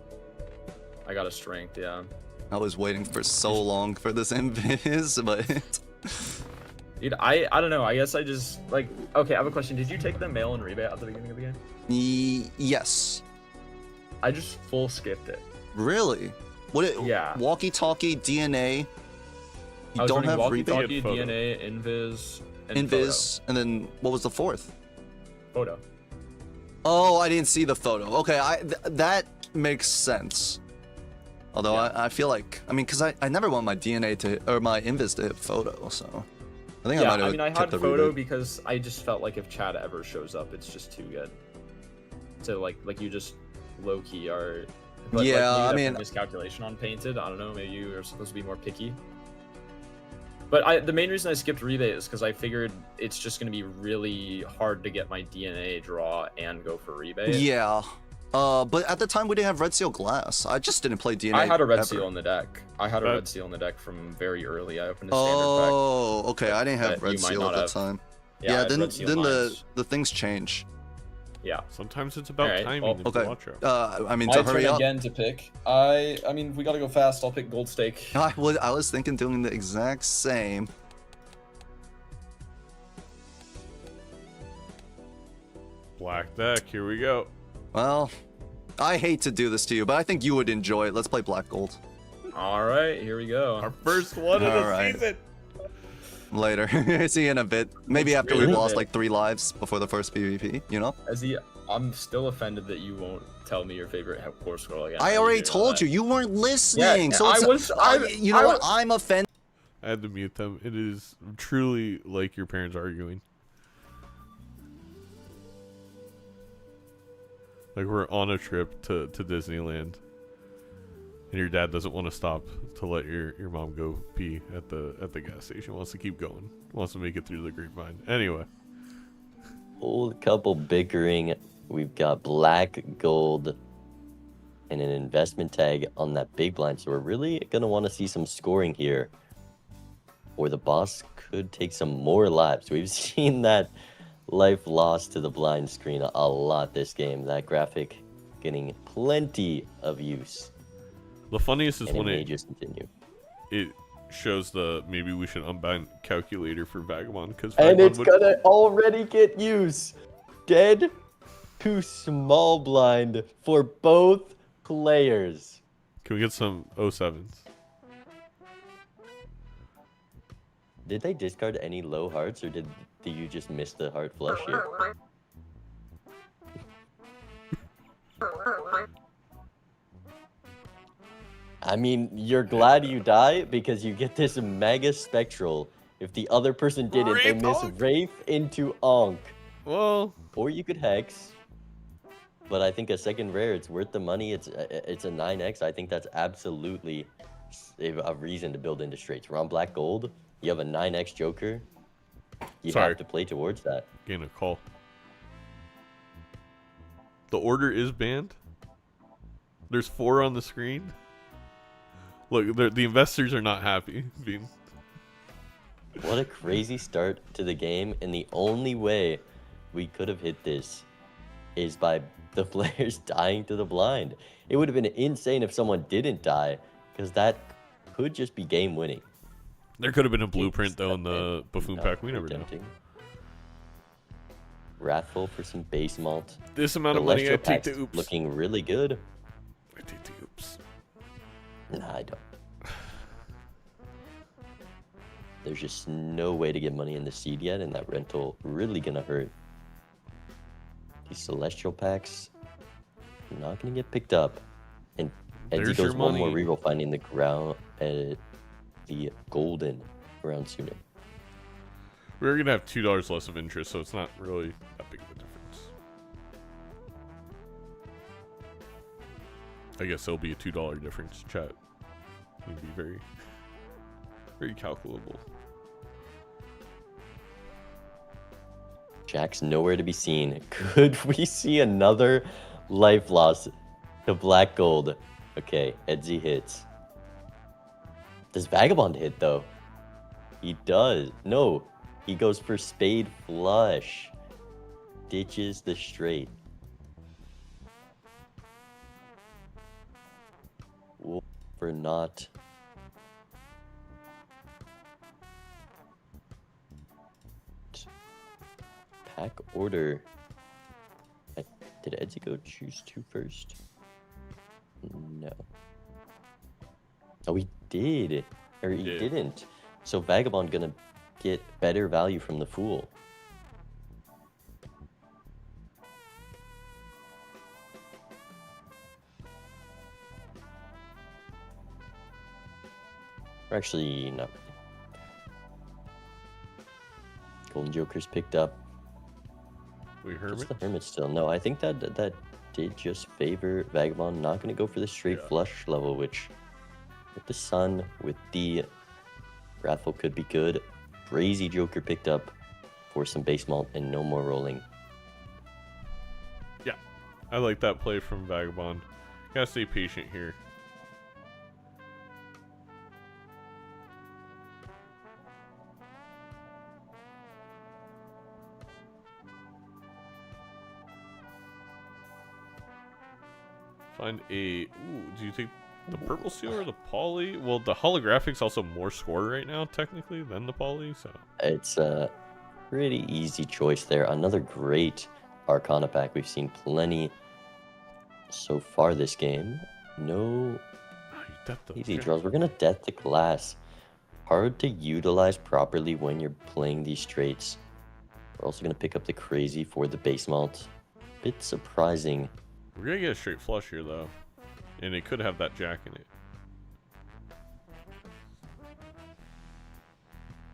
I got a strength, yeah. I was waiting for so long for this invis, but... Dude, I don't know. I guess I just, like... Okay, I have a question. Did you take the mail and rebate at the beginning of the game? Yes. I just full skipped it. Really? Yeah. Walkie-talkie, DNA... I was don't running have walkie-talkie, rebate? DNA, invis, and Invis, and then what was the fourth? photo. Oh, I didn't see the photo. Okay, that makes sense. Although Yeah. I feel like, I mean, because I never want my DNA to, or my invis to hit photo, so I think Yeah, I might have I mean, I had kept the photo rebate. because I just felt like if Chad ever shows up, it's just too good. So like you just low key are. But Yeah, like, maybe I that's mean- a miscalculation on painted. I don't know. Maybe you are supposed to be more picky. But the main reason I skipped rebate is because I figured it's just going to be really hard to get my DNA draw and go for rebate. Yeah. But at the time we didn't have Red Seal Glass. I just didn't play DNA. I had a red ever. seal on the deck. I had a That- red seal on the deck from very early. I opened a standard pack. Oh, okay. I didn't have that Red you might Seal not at that have. time. Yeah, I Yeah, had then red seal then mines. the things change. Yeah. Sometimes it's about Alright, timing well, and Okay. Balatro. I mean, My to turn hurry up. again to pick. I mean, we gotta go fast. I'll pick Gold Stake. I was thinking doing the exact same. Black deck, here we go. Well, I hate to do this to you, but I think you would enjoy it. Let's play Black Gold. All right, here we go. Our first one of the Alright. season. Later. See you in a bit. Maybe It's after really we've lost big. like 3 lives before the first PvP, you know? I'm still offended that you won't tell me your favorite core scroll again. I already told you. You weren't listening. so I it's, was- you know I what? was- I'm offended. I had to mute them. It is truly like your parents arguing. Like we're on a trip to Disneyland, and your dad doesn't want to stop to let your mom go pee at the gas station. Wants to keep going. Wants to make it through the grapevine. Anyway, Old couple bickering. We've got black, gold, and an investment tag on that big blind. So we're really going to want to see some scoring here. Or the boss could take some more lives. We've seen that life lost to the blind screen a lot this game. That graphic getting plenty of use. the funniest is And it when may just continue. it shows the maybe we should unbind calculator for Vagabond because And it's gonna already get use. Dead to small blind for both players. Can we get some 07s? Did they discard any low hearts, or did you just miss the heart flush here? I mean, you're glad you die because you get this mega spectral. If the other person didn't, they Wraith miss Ankh? Wraith into Ankh. Well, Or you could Hex. But I think a second rare, it's worth the money. It's a 9x. I think that's absolutely a reason to build into straights. We're on black gold. You have a 9x Joker. You Sorry. have to play towards that. getting a call. The order is banned. There's 4 on the screen. Look, the investors are not happy. Being What a crazy start to the game. And the only way we could have hit this is by the players dying to the blind. It would have been insane if someone didn't die, because that could just be game winning. there could have been a blueprint though in the buffoon pack. We never know. Tempting. Wrathful for some base malt. This amount of money, I take the oops. Looking really good. I take the oops. Nah, I don't. There's just no way to get money in the seed yet, and that rental really gonna hurt. These celestial packs not gonna get picked up. And Edzy There's goes your one more money. reroll, finding the ground the golden around sooner. We're gonna have $2 less of interest, so it's not really that big of a difference. I guess there'll be a $2 difference, chat. It'd be very, very calculable. Jack's nowhere to be seen. Could we see another life loss to black gold? Okay, Edzy hits. Does Vagabond hit though? He does. No, he goes for spade flush. Ditches the straight. Wolf for not. Pack order. Did Edzy go choose 2 first? No. Oh, he did. Or he did. didn't. So Vagabond gonna get better value from the Fool. Or actually, not really. Golden Joker's picked up. We Just Hermit. the Hermit still. No, I think that did just favor Vagabond. Not going to go for the straight flush level, which with the Sun, with the Wrathful could be good. Crazy Joker picked up for some base malt and no more rolling. Yeah, I like that play from Vagabond. Gotta stay patient here. Find a. Ooh, do you take the purple seal or the poly? Well, the holographic's also more score right now, technically, than the poly, so. It's a pretty easy choice there. Another great Arcana pack. We've seen plenty so far this game. No Oh, you death those, easy yeah. draws. We're going to death the glass. Hard to utilize properly when you're playing these straights. We're also going to pick up the crazy for the base malt. Bit surprising. We're gonna get a straight flush here, though. And it could have that jack in it.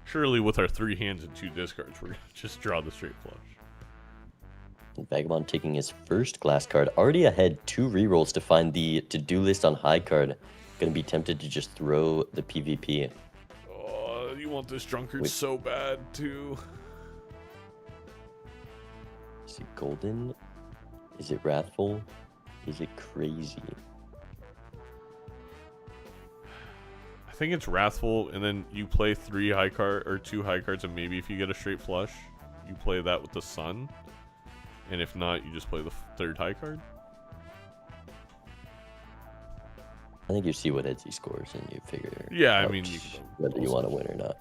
Surely, with our 3 hands and 2 discards, we're gonna just draw the straight flush. Vagabond taking his first glass card. Already ahead 2 rerolls to find the to-do list on high card. Gonna be tempted to just throw the PvP. Oh, you want this drunkard Wait. so bad, too. Is it golden? Is it wrathful? Is it crazy? I think it's wrathful, and then you play 3 high card or 2 high cards, and maybe if you get a straight flush, you play that with the sun. And if not, you just play the 3rd high card. I think you see what Edzy scores and you figure Yeah, I out mean, you whether you want to win or not.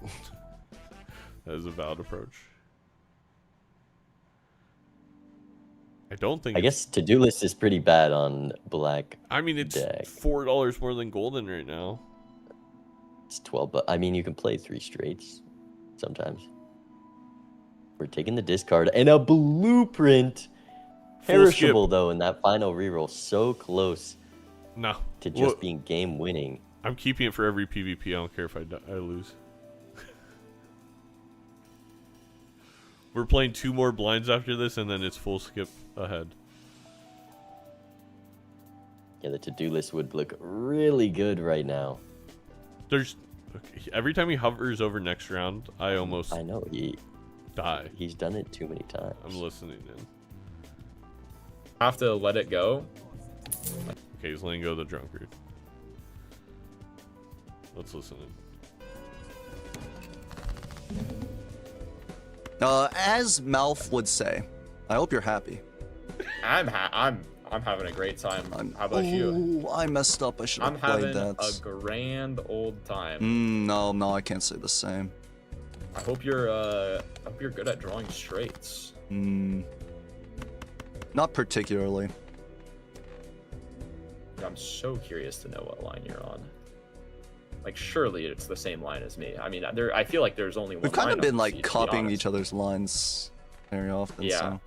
That is a valid approach. I don't think. I guess to-do list is pretty bad on black. I mean, it's deck. $4 more than golden right now. It's 12, but I mean, you can play 3 straights sometimes. We're taking the discard and a blueprint. Full Perishable, skip. though, in that final reroll. So close No. to just being game winning. I'm keeping it for every PvP. I don't care if I lose. We're playing 2 more blinds after this, and then it's full skip ahead. Yeah, the to-do list would look really good right now. There's every time he hovers over next round, I almost I know, die. he's done it too many times. I'm listening in. Have to let it go. Okay, he's letting go of the drunkard. Let's listen in. As Malf would say, I hope you're happy. I'm having a great time. How about you? I messed up. I should I'm have played having that. a grand old time. No, I can't say the same. I hope you're good at drawing straights. Not particularly. I'm so curious to know what line you're on. Like, surely it's the same line as me. I mean, I feel like there's only one. We've kind of line been on like the sheet, to be copying honest. each other's lines very often. Yeah. So.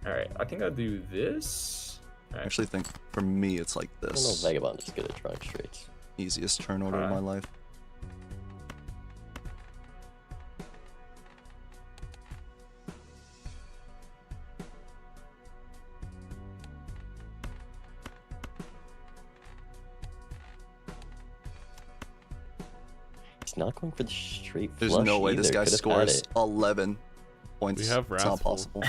All right, I think I'll do this. All I right. actually think for me it's like I don't know if this. Vagabond is good at drawing straights. Easiest turn order of my life. He's not going for the straight There's flush no way this either. guy Could've had scores it. 11 points. We have It's not Wrathful. possible.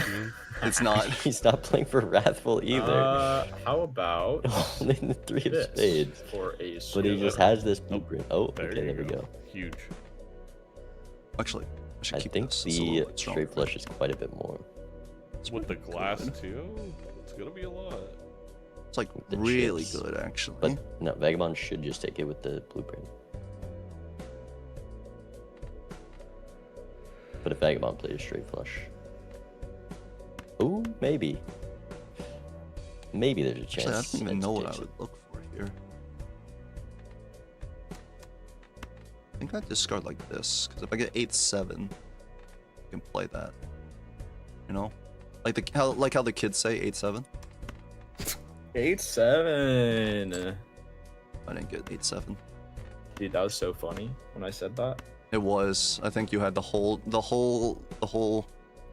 It's not. He's not playing for Wrathful either. How about Holding the 3 of this spades. for a But he just has this blueprint. Oh, There okay, you there we go. Huge. Actually, I should I keep think this. It's a the little bit stronger. straight flush is quite a bit more. With the glass too, it's gonna be a lot. It's like the really chips. good, actually. But no, Vagabond should just take it with the blueprint. But if Vagabond plays straight flush. Ooh, maybe. Maybe there's a chance. Actually, I don't even know what I takes it. would look for here. I think I'd discard like this, because if I get 8-7, I can play that. You know? Like how the kids say 8-7. 8-7. I didn't get 8-7. Dude, that was so funny when I said that. It was. I think you had the whole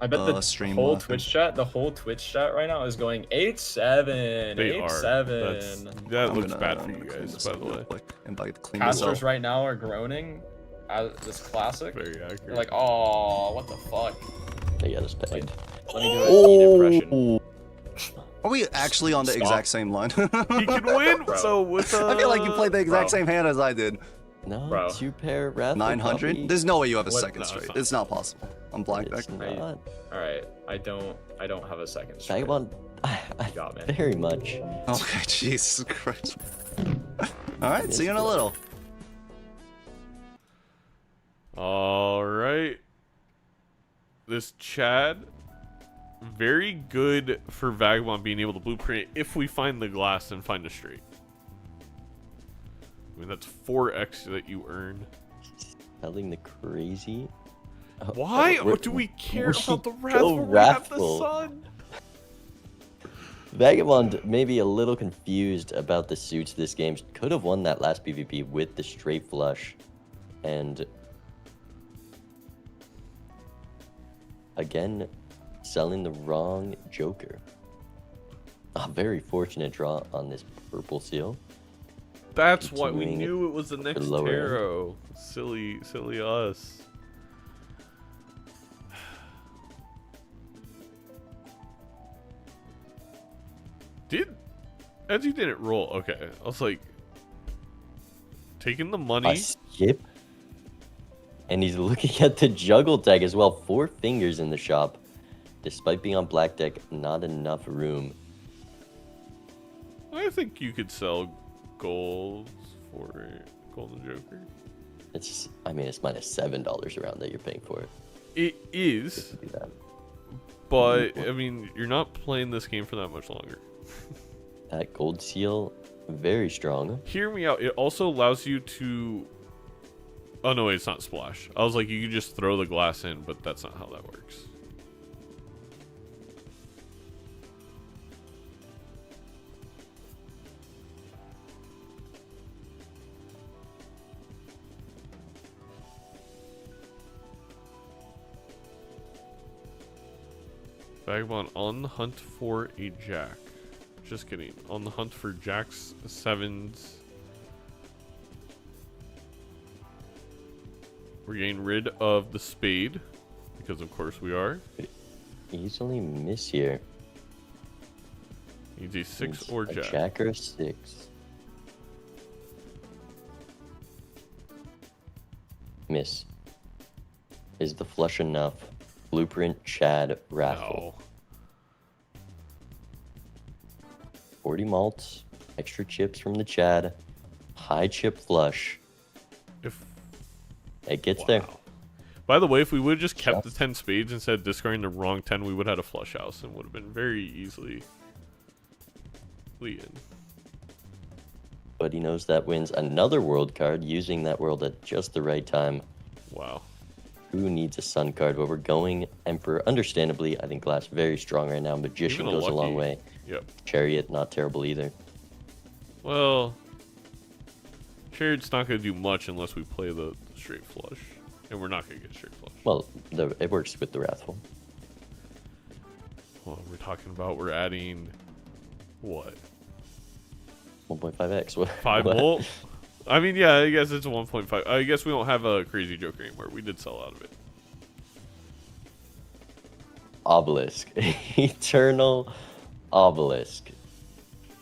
I bet the stream whole laughing. Twitch chat right now is going 8-7, They are. 8-7. That I'm looks gonna- bad I'm for you gonna clean guys, this by up the real way. quick and like clean this Casters up. right now are groaning at this classic. Very They're accurate. like, oh, what the fuck? They got us pegged. Let me do an Eat impression. Are we actually on the Stop. exact same line? He can win. Bro. So with I feel like you played the exact bro. same hand as I did. No, Bro. 2 pair Wrathful 900? copy. There's no way you have a What? second No, it's straight. not. It's not possible. I'm black It's deck. not. All right, I don't have a second. straight. Vagabond, I got me. very much. Okay, Jesus Christ. Alright, see you in a little. All right. This Chad, very good for Vagabond being able to blueprint if we find the glass and find a straight. I mean, that's 4x that you earn. Telling the crazy. Oh, Why we're- do we care we about the go Wrathful? We have the Wrathful. sun. Vagabond may be a little confused about the suits this game. Could have won that last PvP with the straight flush. And again, selling the wrong Joker. A very fortunate draw on this purple seal. That's why we Continuing knew it was the next lower end. tarot. Silly us. Edzy didn't roll. Okay, I was like, taking the A money. skip. And he's looking at the juggle tag as well. 4 fingers in the shop. Despite being on black deck, not enough room. I think you could sell gold for Golden Joker. It's, I mean, it's minus $7 around that you're paying for it. It is, Do that. but I mean, you're not playing this game for that much longer. That gold seal, very strong. Hear me out. It also allows you to. Oh no, wait, it's not splash. I was like, you can just throw the glass in, but that's not how that works. Vagabond on the hunt for a jack. Just kidding. On the hunt for jacks, sevens. We're getting rid of the spade, because of course we are. Easily miss here. Needs a 6 Needs or a jack. jack or a 6. Miss. Is the flush enough? Blueprint, Chad, Raffle. No. 40 malts, extra chips from the Chad, high chip flush. If It gets there. wow. By the way, if we would have just kept the Shots. 10 spades instead of discarding the wrong 10, we would have had a flush house and would have been very easily in. But he knows that wins another world card, using that world at just the right time. Wow. Who needs a sun card? Where we're going Emperor. Understandably, I think Glass very strong right now. Magician Even a goes a long lucky- way. Yep. Chariot, not terrible either. Well, Chariot's not going to do much unless we play the straight flush. And we're not going to get straight flush. Well, it works with the Wrathful. Well, we're talking about we're adding what? 1.5x. What? 5 what? volt? I mean, yeah, I guess it's a 1.5. I guess we don't have a Crazy Joker anymore. We did sell out of it. Obelisk. Eternal Obelisk.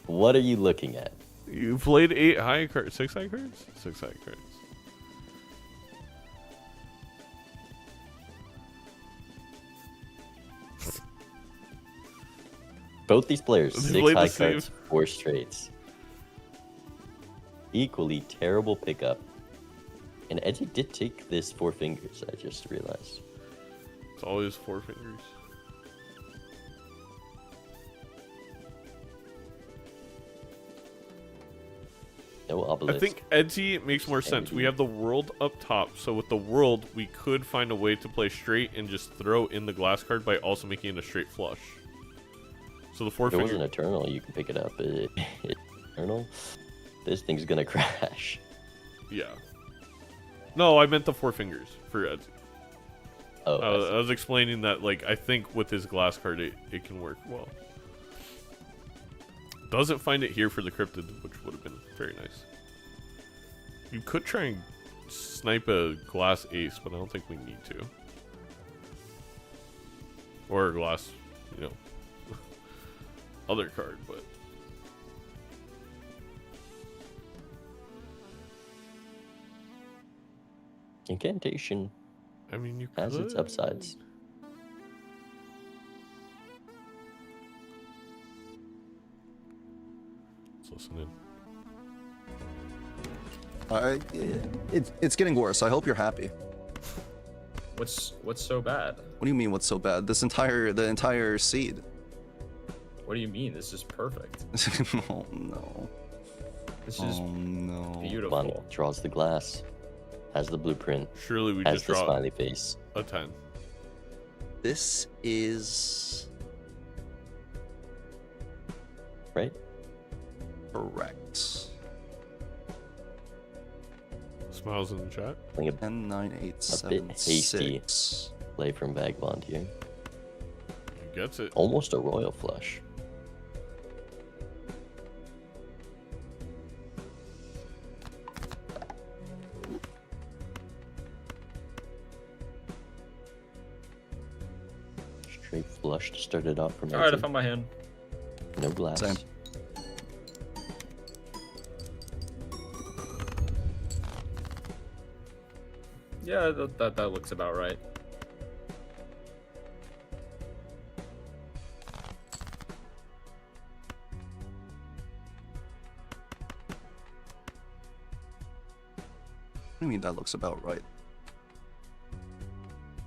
What are you looking at? You played 8 high cards. 6 high cards? 6 high cards. Both these players, They 6 played the high same. cards, 4 straights. Equally terrible pickup. And Edzy did take this 4 fingers, I just realized. It's always 4 fingers. No obelisk. I think Edzy makes more sense. We have the world up top, so with the world, we could find a way to play straight and just throw in the glass card by also making it a straight flush. So the 4 if it was finger. an Eternal, you can pick it up. Eternal? This thing's gonna crash. Yeah. No, I meant the 4 fingers for Edzy. Oh, I was explaining that, like, I think with his glass card, it can work well. Doesn't find it here for the cryptid, which would have been very nice. You could try and snipe a glass ace, but I don't think we need to. Or a glass, you know, other card, but. Incantation I mean, you has its could. upsides. Let's listen in. It's getting worse. I hope you're happy. What's so bad? What do you mean? What's so bad? The entire seed. What do you mean? This is perfect. Oh no. This is Oh no. Come beautiful. on, draws the glass. Has the blueprint. Surely we Has just the draw smiley face. a 10. This is Right? correct. Smiles in the chat. Playing a 10, 9, 8, bit 7, hasty. 6. play from Vagabond here. He gets it. Almost a royal flush. Straight flush to start it off from All right, I Edzy. found my hand. No glass. Same. Yeah, that looks about right. What do you mean that looks about right?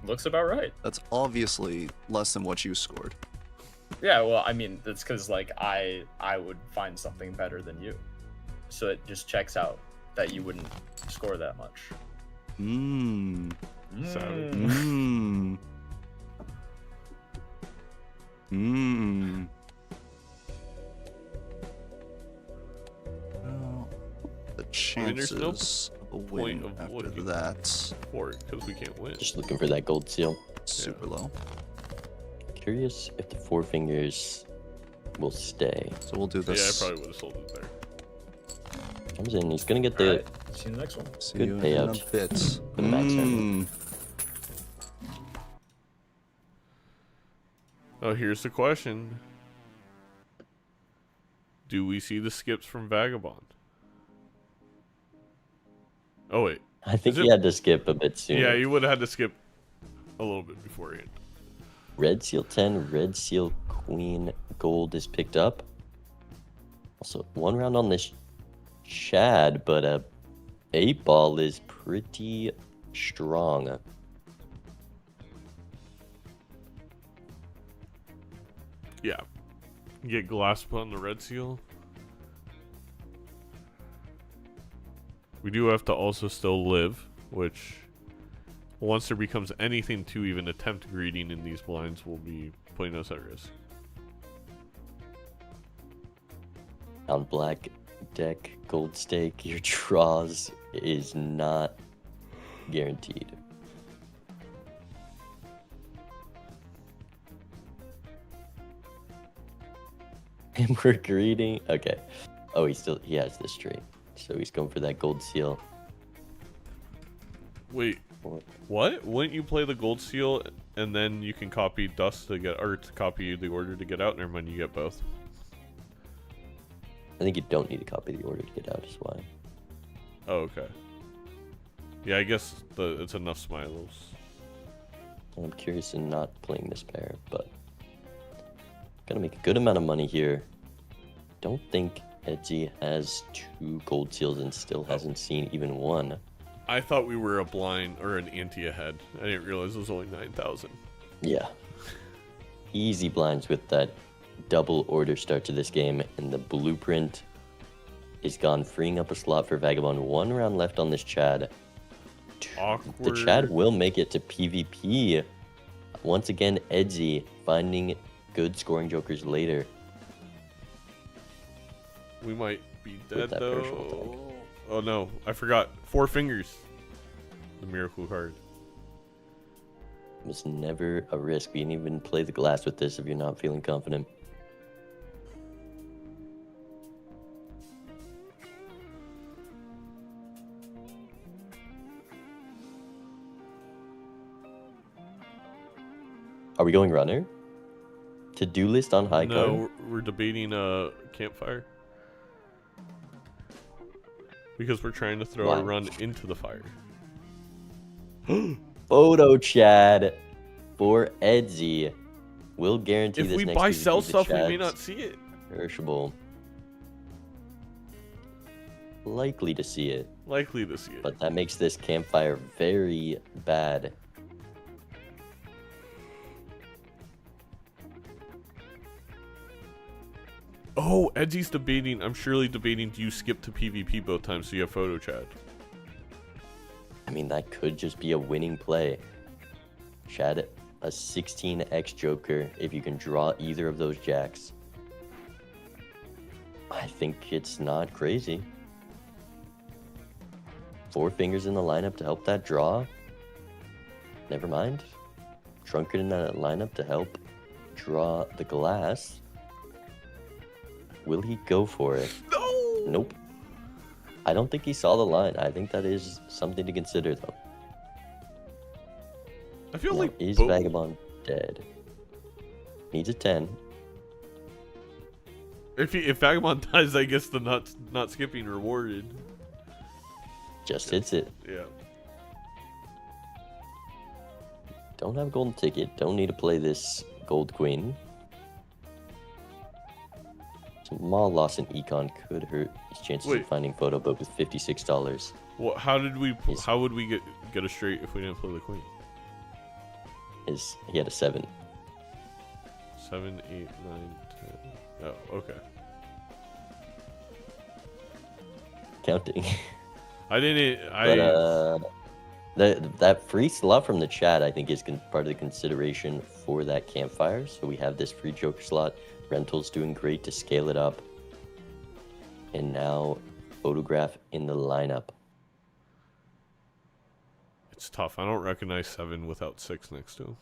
Looks about right. That's obviously less than what you scored. Yeah, well, I mean, that's because like I would find something better than you, so it just checks out that you wouldn't score that much. Mmm. Savage. Mmm. Mmm. Well, the mean, there's no chances of a win point of after looking. that For it, because we can't win. Just looking for that gold seal. super low. Curious if the four fingers will stay. So we'll do Yeah, I this. probably would have sold it there. Comes in, he's gonna get All the right, see you in the next one. See Good you in payout. a bit. The max Mm. Oh, here's the question. Do we see the skips from Vagabond? Oh, wait. I think Is he it- had to skip a bit sooner. Yeah, you would have had to skip a little bit beforehand. Red seal 10, red seal queen, gold is picked up. Also, one round on this Chad, but a 8 ball is pretty strong. Yeah. Get glass put on the red seal. We do have to also still live, which once there becomes anything to even attempt greeting in these blinds will be putting us at risk. On black deck, gold stake, your draws is not guaranteed. And we're greeting. Okay. Oh, he has this tree. So he's going for that gold seal. Wait, what? Wouldn't you play the gold seal and then you can copy dust to get, or to copy the order to get out? Never mind, you get both. I think you don't need to copy the order to get out, is why. Oh, okay. Yeah, I guess it's enough smiles. I'm curious in not playing this pair, but gotta make a good amount of money here. Don't think Edzy has 2 gold seals and still hasn't seen even one. I thought we were a blind or an ante ahead. I didn't realize it was only 9,000. Yeah. Easy blinds with that double order start to this game, and the blueprint is gone, freeing up a slot for Vagabond. 1 round left on this Chad. Awkward. The Chad will make it to PvP. Once again, Edzy finding good scoring jokers later. We might be With dead that perishable though. tag. Oh no, I forgot. 4 fingers. The miracle card. It was never a risk. You can even play the glass with this if you're not feeling confident. Are we going runner? To-do list on high card? No, we're debating a campfire. Because we're trying to throw Why? a run into the fire. Photo Chad for Edzy. We'll guarantee If this we next buy PvP sell to stuff, we may Chad's not see it. perishable. Likely to see it, Likely to see it. but that makes this campfire very bad. Oh, Edzy's debating. I'm surely debating. Do you skip to PvP both times so you have photo chat? I mean, that could just be a winning play. Chad, a 16x Joker, if you can draw either of those jacks. I think it's not crazy. 4 fingers in the lineup to help that draw. Never mind. Trunker in that lineup to help draw the glass. Will he go for it? No! Nope. I don't think he saw the line. I think that is something to consider, though. I feel Now, like is both- Vagabond dead? Needs a 10. If Vagabond dies, I guess the not skipping rewarded. Just hits it. Yeah. Don't have a golden ticket. Don't need to play this gold queen. Small loss in econ could hurt his chances Wait. of finding photo, but with $56. What? How did we? He's- How would we get a straight if we didn't play the queen? He had a 7. 7, 8, 9, 10. Oh, okay. Counting. I didn't. But that free slot from the chat, I think, is part of the consideration for that campfire. So we have this free Joker slot. Rental's doing great to scale it up. And now photograph in the lineup. It's tough. I don't recognize 7 without 6 next to him.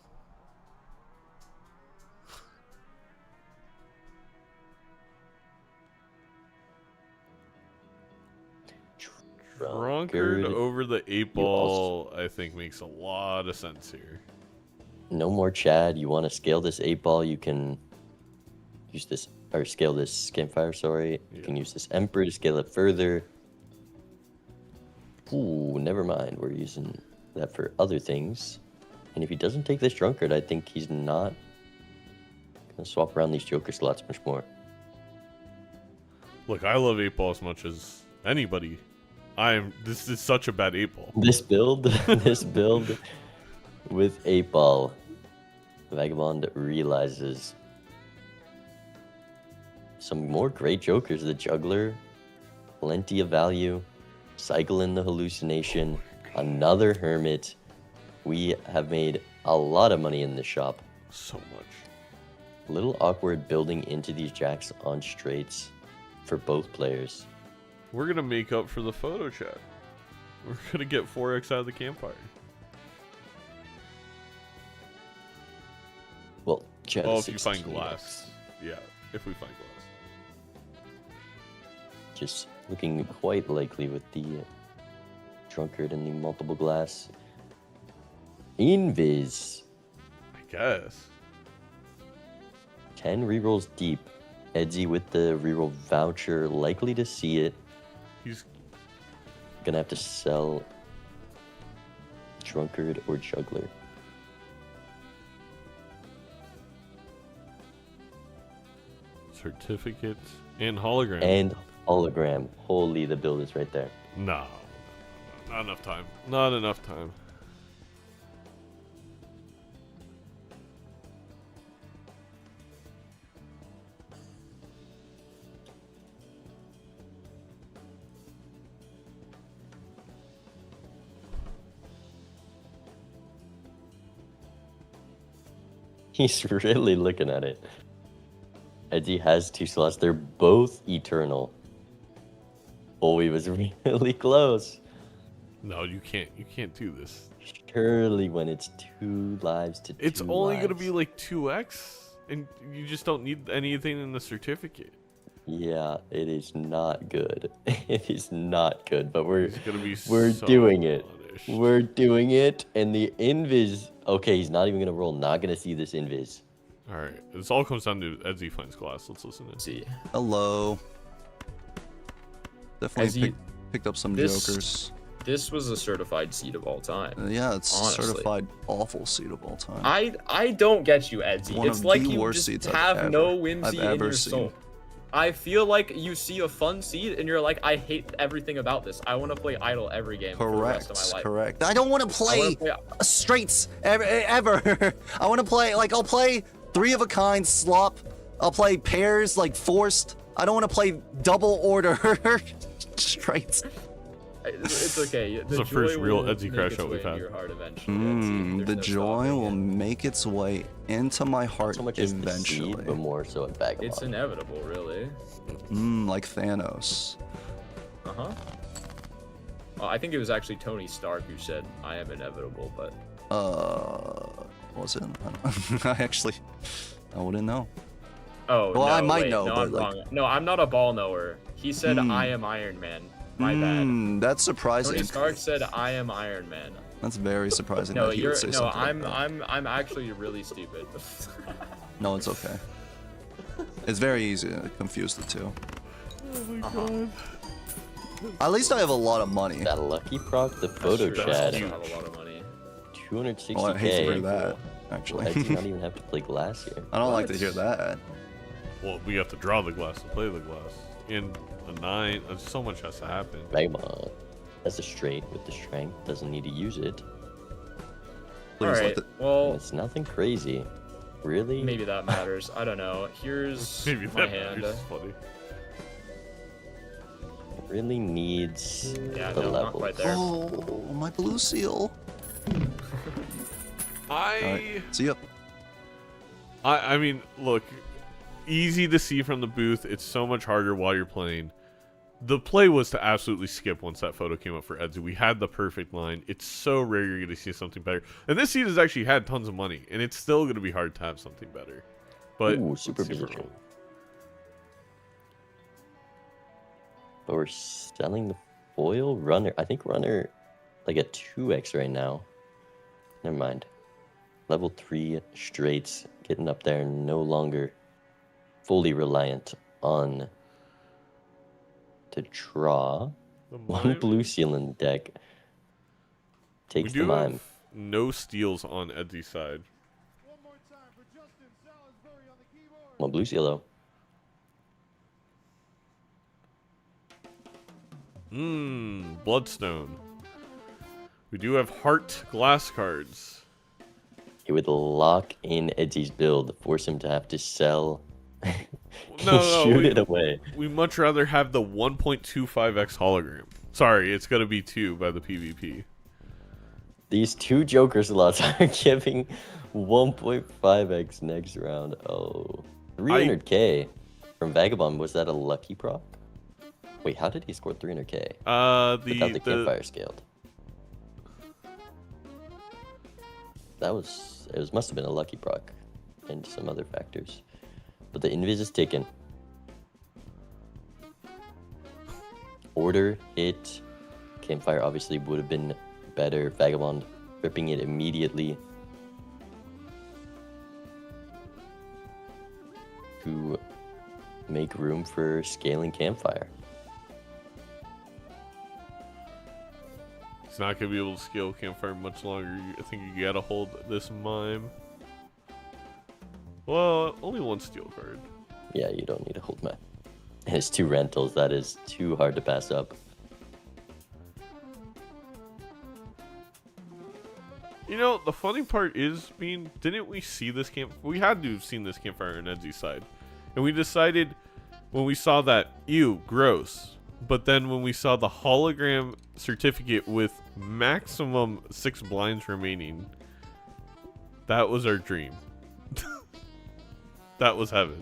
Drunkard over the 8 ball, I think, makes a lot of sense here. No more Chad. You want to scale this 8 ball, you can use this, or scale this campfire, sorry. You can use this Emperor to scale it further. Ooh, never mind. We're using that for other things. And if he doesn't take this Drunkard, I think he's not going to swap around these Joker slots much more. Look, I love 8 ball as much as anybody. This is such a bad 8 ball. This build, this build with 8 ball, Vagabond realizes some more great jokers. The Juggler, plenty of value. Cycle in the Hallucination, another Hermit. We have made a lot of money in this shop. So much. A little awkward building into these jacks on straights for both players. We're gonna make up for the photo chat. We're gonna get 4x out of the campfire. Well, Chet Oh, is if you find 16x. glass. Yeah, if we find glass. Just looking quite likely with the Drunkard and the multiple glass. Invis. I guess. 10 rerolls deep. Edzy with the reroll voucher, likely to see it. He's Gonna have to sell Drunkard or Juggler. certificates and hologram. And hologram. Holy, the build is right there. No. Not enough time. Not enough time. He's really looking at it. Edzy has 2 slots. They're both eternal. Oh, he was really close. No, you can't. You can't do this. Surely when it's 2 lives to 2 It's only lives. gonna be like 2x, and you just don't need anything in the certificate. Yeah, it is not good. It is not good, but we're It's gonna be we're so doing it. punished. We're doing it, and the invis. Okay, he's not even gonna roll. Not gonna see this invis. All right, this all comes down to Edzy finds glass. Let's listen in. See, Hello. Definitely Edzy, picked up some this- jokers. this was a certified seed of all time. Yeah, it's honestly. certified awful seed of all time. I don't get you, Edzy. One It's of like the you worst just seeds I've have no ever- whimsy I've in ever your seen. soul. I feel like you see a fun seed and you're like, I hate everything about this. I want to play idle every game for the rest of my life. Correct. I don't want to I wanna play play- straights ever. I want to play I'll play 3 of a kind slop. I'll play pairs like forced. I don't want to play double order straights. It's okay. is the first joy real will Edzy make crash its out way we've into had. your heart eventually, Edzy. The There's no joy stopping will it. make its way into my Not heart so much as the eventually. seed, but more so at Vagabond. It's inevitable, really. Like Thanos. Uh-huh. I think it was actually Tony Stark who said, I am inevitable, but... Was it? I don't know. I wouldn't know. Oh, Well, no, I might wait, know, no, but, I'm like- wrong. No, I'm not a ball knower. He said, Hmm. I am Iron Man. My bad. That's surprising. Tony Stark said, I am Iron Man. That's very surprising No, that he you're would say no. something I'm like that. I'm actually really stupid. No, it's okay. It's very easy to confuse the two. Oh my god. At least I have a lot of money. That lucky proc, the photo Sure, chat, I have a lot of money. 260k. Well, I hate to hear Pretty that, cool. actually. I do not even have to play glass here. I don't like to What? hear that. Well, we have to draw the glass to play the glass. And a 9. So much has to happen. Vagabond. That's a straight with the strength. Doesn't need to use it. Please All let right. the- Well, It's nothing crazy. Really? maybe that matters. I don't know. Here's Maybe my that hand. is funny. Really needs Yeah, the no, not level. quite there. Oh, my blue seal. Alright, see ya. I mean, look, easy to see from the booth. It's so much harder while you're playing. The play was to absolutely skip once that photo came up for Edzy. We had the perfect line. It's so rare you're going to see something better. And this seed has actually had tons of money, and it's still going to be hard to have something better. But Ooh, let's super see if we're position. rolling. But we're selling the foil runner. I think runner like a 2x right now. Never mind. Level 3 straights getting up there, no longer fully reliant on to draw. The One mime- blue seal in the deck. We Takes the do mime. have no steals on Edzy's side. One blue seal though. Bloodstone. We do have heart glass cards. It would lock in Edzy's build, force him to have to sell No, Shoot we, it away. we much rather have the 1.25x hologram. Sorry, it's gonna be 2 by the PvP. These two Joker slots are giving 1.5x next round. Oh, 300k from Vagabond. Was that a lucky proc? Wait, how did he score 300k without the campfire scaled? It must have been a lucky proc and some other factors. But the invis is taken. Order hit. Campfire obviously would have been better. Vagabond ripping it immediately. To make room for scaling campfire. He's not gonna be able to scale campfire much longer. I think you gotta hold this mime. Well, only one steel card. Yeah, you don't need to hold map. His 2 rentals, that is too hard to pass up. You know, the funny part is, didn't we see this camp? We had to have seen this campfire on Edzy's side. And we decided when we saw that, ew, gross. But then when we saw the hologram certificate with maximum 6 blinds remaining, that was our dream. That was heaven.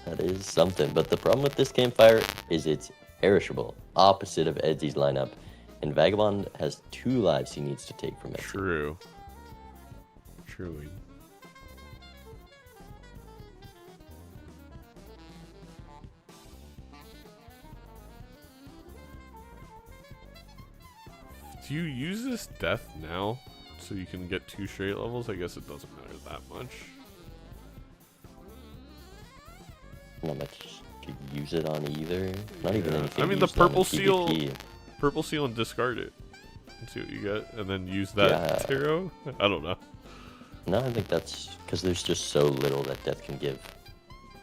That is something. But the problem with this campfire is it's perishable. Opposite of Edzy's lineup. And Vagabond has 2 lives he needs to take from Edzy. True. Truly. Do you use this death now so you can get 2 straight levels? I guess it doesn't matter that much. Not much to use it on either. Not even anything. I mean, the purple seal, and discard it and see what you get, and then use that tarot. I don't know. No, I think that's because there's just so little that death can give.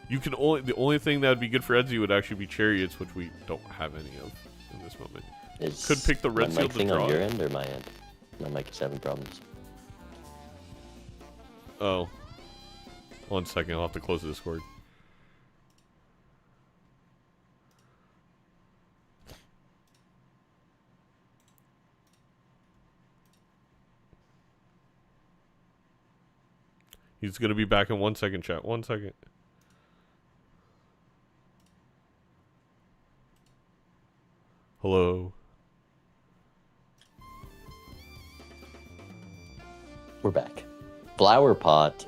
You can the only thing that would be good for Edzy would actually be chariots, which we don't have any of in this moment. Could pick the red seal to thing draw. On your end or my end? My mic is having problems. Oh, 1 second. I'll have to close the Discord. He's gonna be back in 1 second, chat. 1 second. Hello. We're back. Flower pot.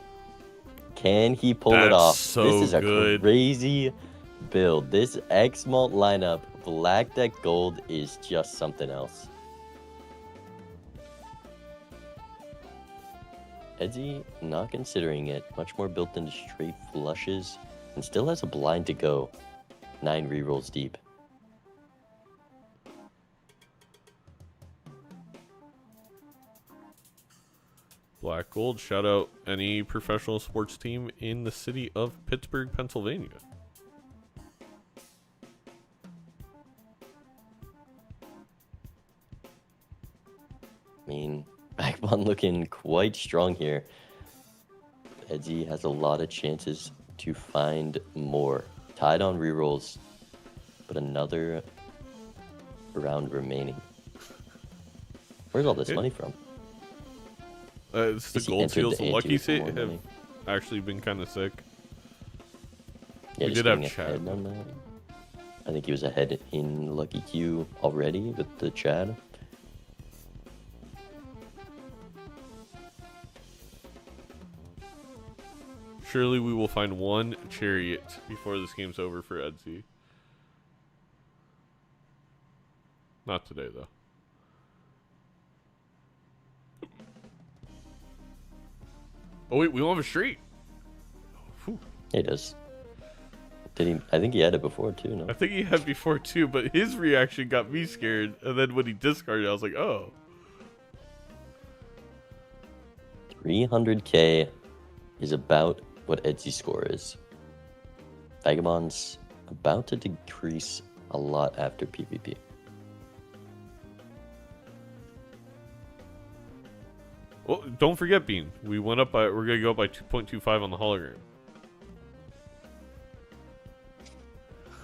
Can he pull it off? So this is a good. crazy build. This X-Malt lineup, Black Deck Gold, is just something else. Edzy not considering it. Much more built into straight flushes. And still has a blind to go. 9 rerolls deep. Black Gold, shout out any professional sports team in the city of Pittsburgh, Pennsylvania. I mean, Vagabond looking quite strong here. Edzy has a lot of chances to find more. Tied on rerolls, but another round remaining. Where's all this money from? It's the gold seals. The lucky hit have actually been kind of sick. Yeah, we did have Chad. On that. I think he was ahead in Lucky Q already with the Chad. Surely we will find one chariot before this game's over for Edzy. Not today, though. Oh wait, we don't have a street. Whew. He does. Did he? I think he had it before too. No. I think he had before too, but his reaction got me scared. And then when he discarded, I was like, oh. 300k is about what Edzy's score is. Vagabond's about to decrease a lot after PvP. Oh, don't forget, Bean. We went up by. We're gonna go up by 2.25 on the hologram.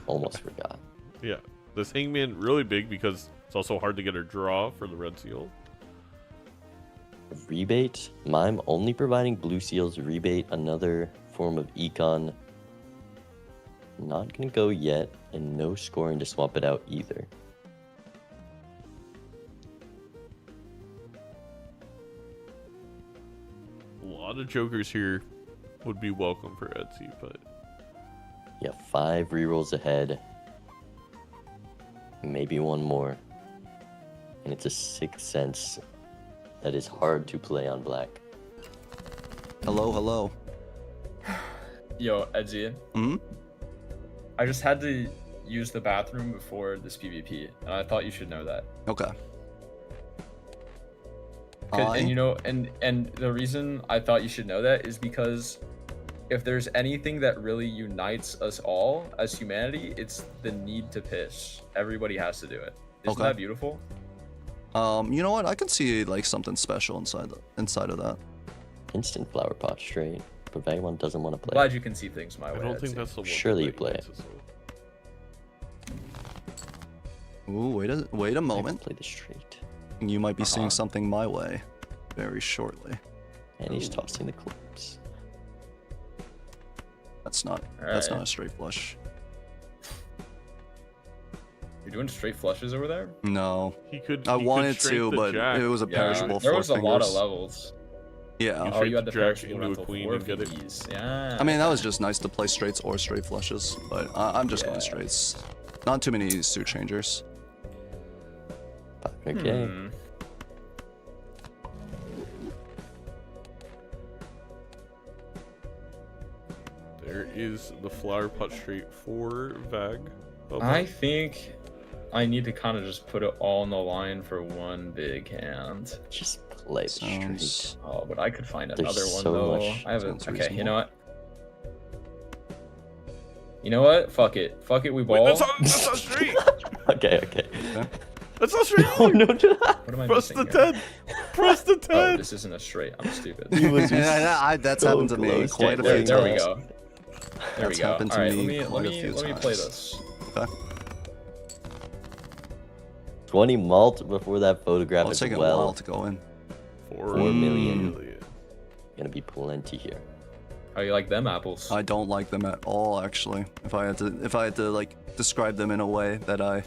Almost forgot. Yeah, this hangman really big because it's also hard to get a draw for the red seal. Rebate. Mime only providing blue seals. Rebate, another form of econ. Not gonna go yet, and no scoring to swap it out either. A lot of jokers here would be welcome for Edzy, but Yeah, 5 rerolls ahead. Maybe one more. And it's a 6th sense that is hard to play on black. Hello, hello. Yo, Edzy. Hmm? I just had to use the bathroom before this PvP, and I thought you should know that. Okay. And you know, and the reason I thought you should know that is because if there's anything that really unites us all as humanity, it's the need to piss. Everybody has to do it. Isn't Okay. that beautiful? You know what? I can see like something special inside of that. Instant flower pot straight. But Vagabond doesn't want to play. Glad you can see things my I way. don't think Edzy. that's the one. Surely you that play gets it. us all. Ooh, wait a Maybe moment. play the straight. You might be seeing Uh-huh. something my way very shortly. And he's tossing the clubs. That's not Alright. a straight flush. You're doing straight flushes over there? No. He could. I he could wanted straight to, the but jack. it was a perishable there four was a lot of fingers. levels. Yeah. You Oh, you had the jack perishable into a rental queen for and get it. fees. Yeah. I mean, that was just nice to play straights or straight flushes, but I'm just going Yeah. straights. Not too many suit changers. Okay. Hmm. There is the flower pot straight for Vag. Oh, I think I need to kind of just put it all on the line for one big hand. Just play the straight. Sounds Oh, but I could find There's another one so though. much- I have a, sounds okay. reasonable. You know what? You know what? Fuck it. Fuck it. We Wait, ball. that's not straight. Okay, okay. That's not straight. Oh no, no. What am I Press missing the here? 10. Press the 10. Oh, this isn't a straight. I'm stupid. That's so happened to me close. quite a there, few there we times. go. There That's we go. happened to All right, me let quite a me few play times. this. Okay. 20 malt before that photograph Well, it's as taking a well. while to go in. 4 million. Gonna be plenty here. How you like them apples? I don't like them at all, actually. If I had to like describe them in a way that I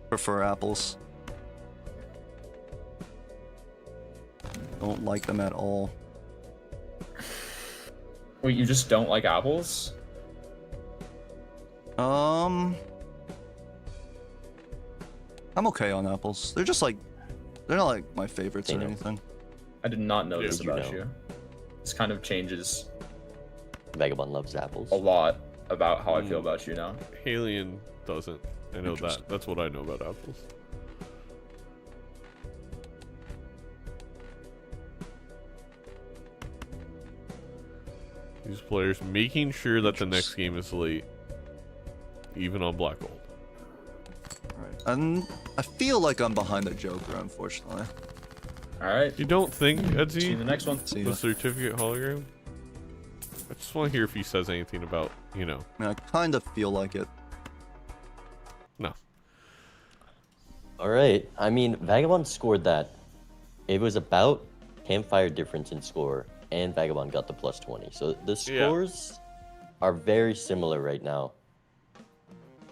prefer apples. Don't like them at all. Wait, you just don't like apples? I'm okay on apples. They're just like, they're not like my favorites or Zaino. anything. I did not know Yeah, this you about know. you. This kind of changes Vagabond loves apples. a lot about how I feel about you now. Halion doesn't. I know that. That's what I know about apples. These players making sure that the next game is late, even on Black Gold. Right. And I feel like I'm behind the Joker, unfortunately. All right. You don't think, See you in the Edzy, next one. See the ya. certificate hologram? I just want to hear if he says anything about, you know. I mean, I kind of feel like it. No. All right. I mean, Vagabond scored that. It was about campfire difference in score, and Vagabond got the plus 20. So the scores are very similar right now.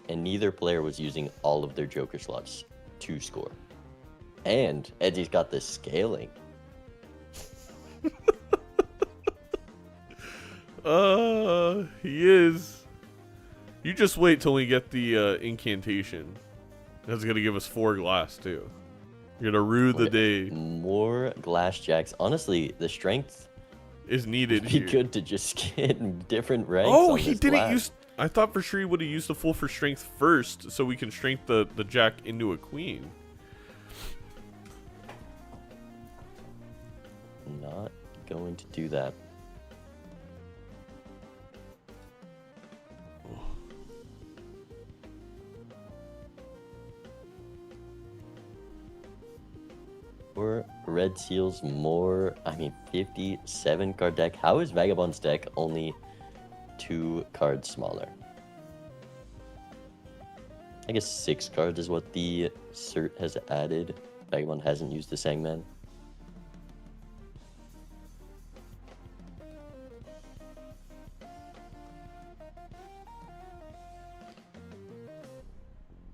And neither player was using all of their Joker slots to score. And Edzy's got the scaling. He is. You just wait till we get the incantation. That's gonna give us 4 glass too. You're gonna rue the day More glass jacks. Honestly, the strength is needed would be here. good to just get different ranks. Oh, on he this didn't glass. use. I thought for sure he would have used the full for strength first, so we can strength the jack into a queen. Not going to do that. Four red seals more. I mean, 57 card deck. How is Vagabond's deck only 2 cards smaller? I guess 6 cards is what the cert has added. Vagabond hasn't used the Sangman.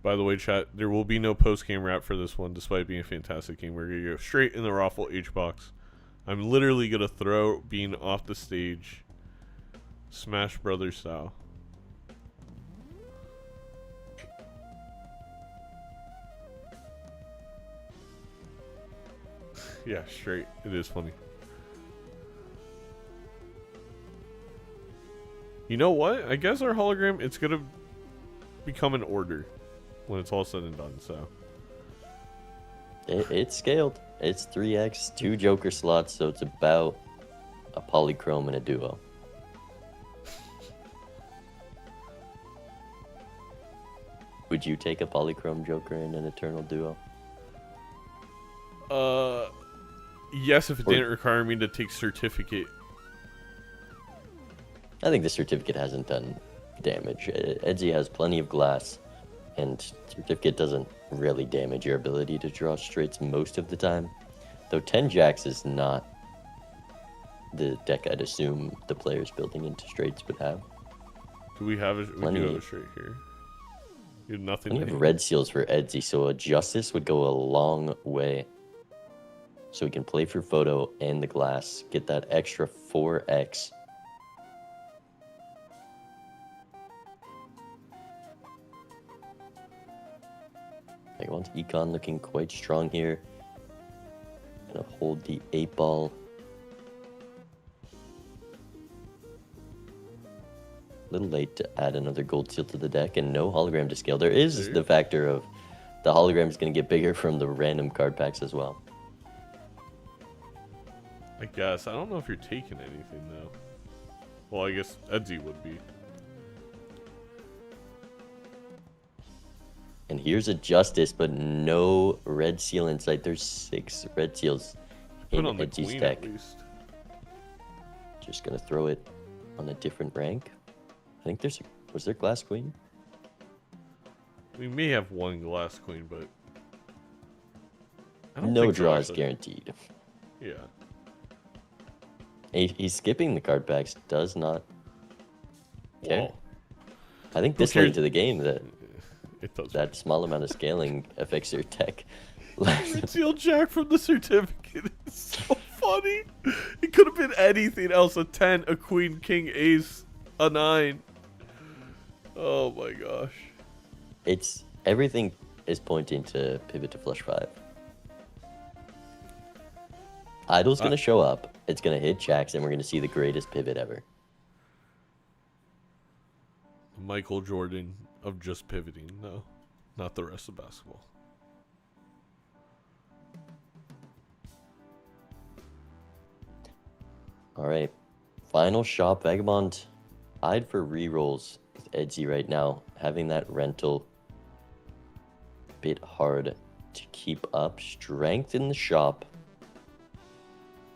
By the way, chat, there will be no post-game wrap for this one, despite being a fantastic game. We're going to go straight in the Roffle H-Box. I'm literally going to throw Bean off the stage, Smash Brothers style. Yeah, straight. It is funny. You know what? I guess our hologram, it's going to become an order when it's all said and done, so. It's scaled. It's 3x, 2 Joker slots, so it's about a polychrome and a duo. Would you take a polychrome Joker and an Eternal duo? Yes, if it didn't require me to take certificate. I think the certificate hasn't done damage. Edzy has plenty of glass, and certificate doesn't really damage your ability to draw straights most of the time. Though 10 jacks is not the deck I'd assume the players building into straights would have. Do we have a, we do have a straight here? You have nothing. You have red seals for Edzy, so a Justice would go a long way. So we can play for photo and the glass, get that extra 4x. Vagabond's Econ looking quite strong here. Gonna hold the 8-ball. A little late to add another gold seal to the deck, and no hologram to scale. There is the factor of the hologram is going to get bigger from the random card packs as well. I guess. I don't know if you're taking anything, though. Well, I guess Edzy would be. And here's a Justice, but no red seal in sight. There's 6 red seals in Put on the Edzy's queen deck. at least. Just going to throw it on a different rank. I think there's... Was there Glass Queen? We may have one glass queen, but I don't No think so, draw is actually. guaranteed. Yeah. He's skipping the card packs. Does not care. Well, I think this cares? late to the game that it does. that small amount of scaling affects your deck. Red seal jack from the certificate is so funny. It could have been anything else. A 10, a queen, king, ace, a 9. Oh my gosh. It's everything is pointing to pivot to flush 5. Idol's gonna show up. It's gonna hit jacks, and we're gonna see the greatest pivot ever. Michael Jordan of just pivoting, no, not the rest of basketball. All right, final shop. Vagabond tied for rerolls with Edzy right now. Having that rental bit hard to keep up. Strength in the shop.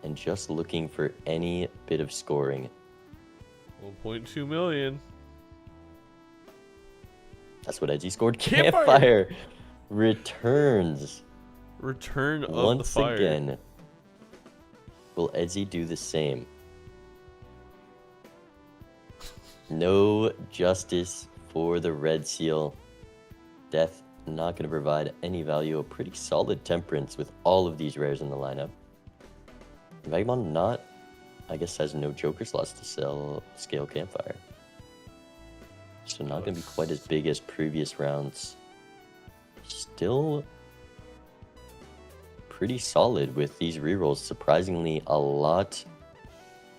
And just looking for any bit of scoring. 1.2 million. That's what Edzy scored. Campfire. Campfire returns Return of the once fire. again. Will Edzy do the same? No Justice for the red seal. Death not going to provide any value. A pretty solid Temperance with all of these rares in the lineup. Vagabond not, I guess, has no Joker slots to scale Campfire. So not going to be quite as big as previous rounds. Still pretty solid with these rerolls. Surprisingly, a lot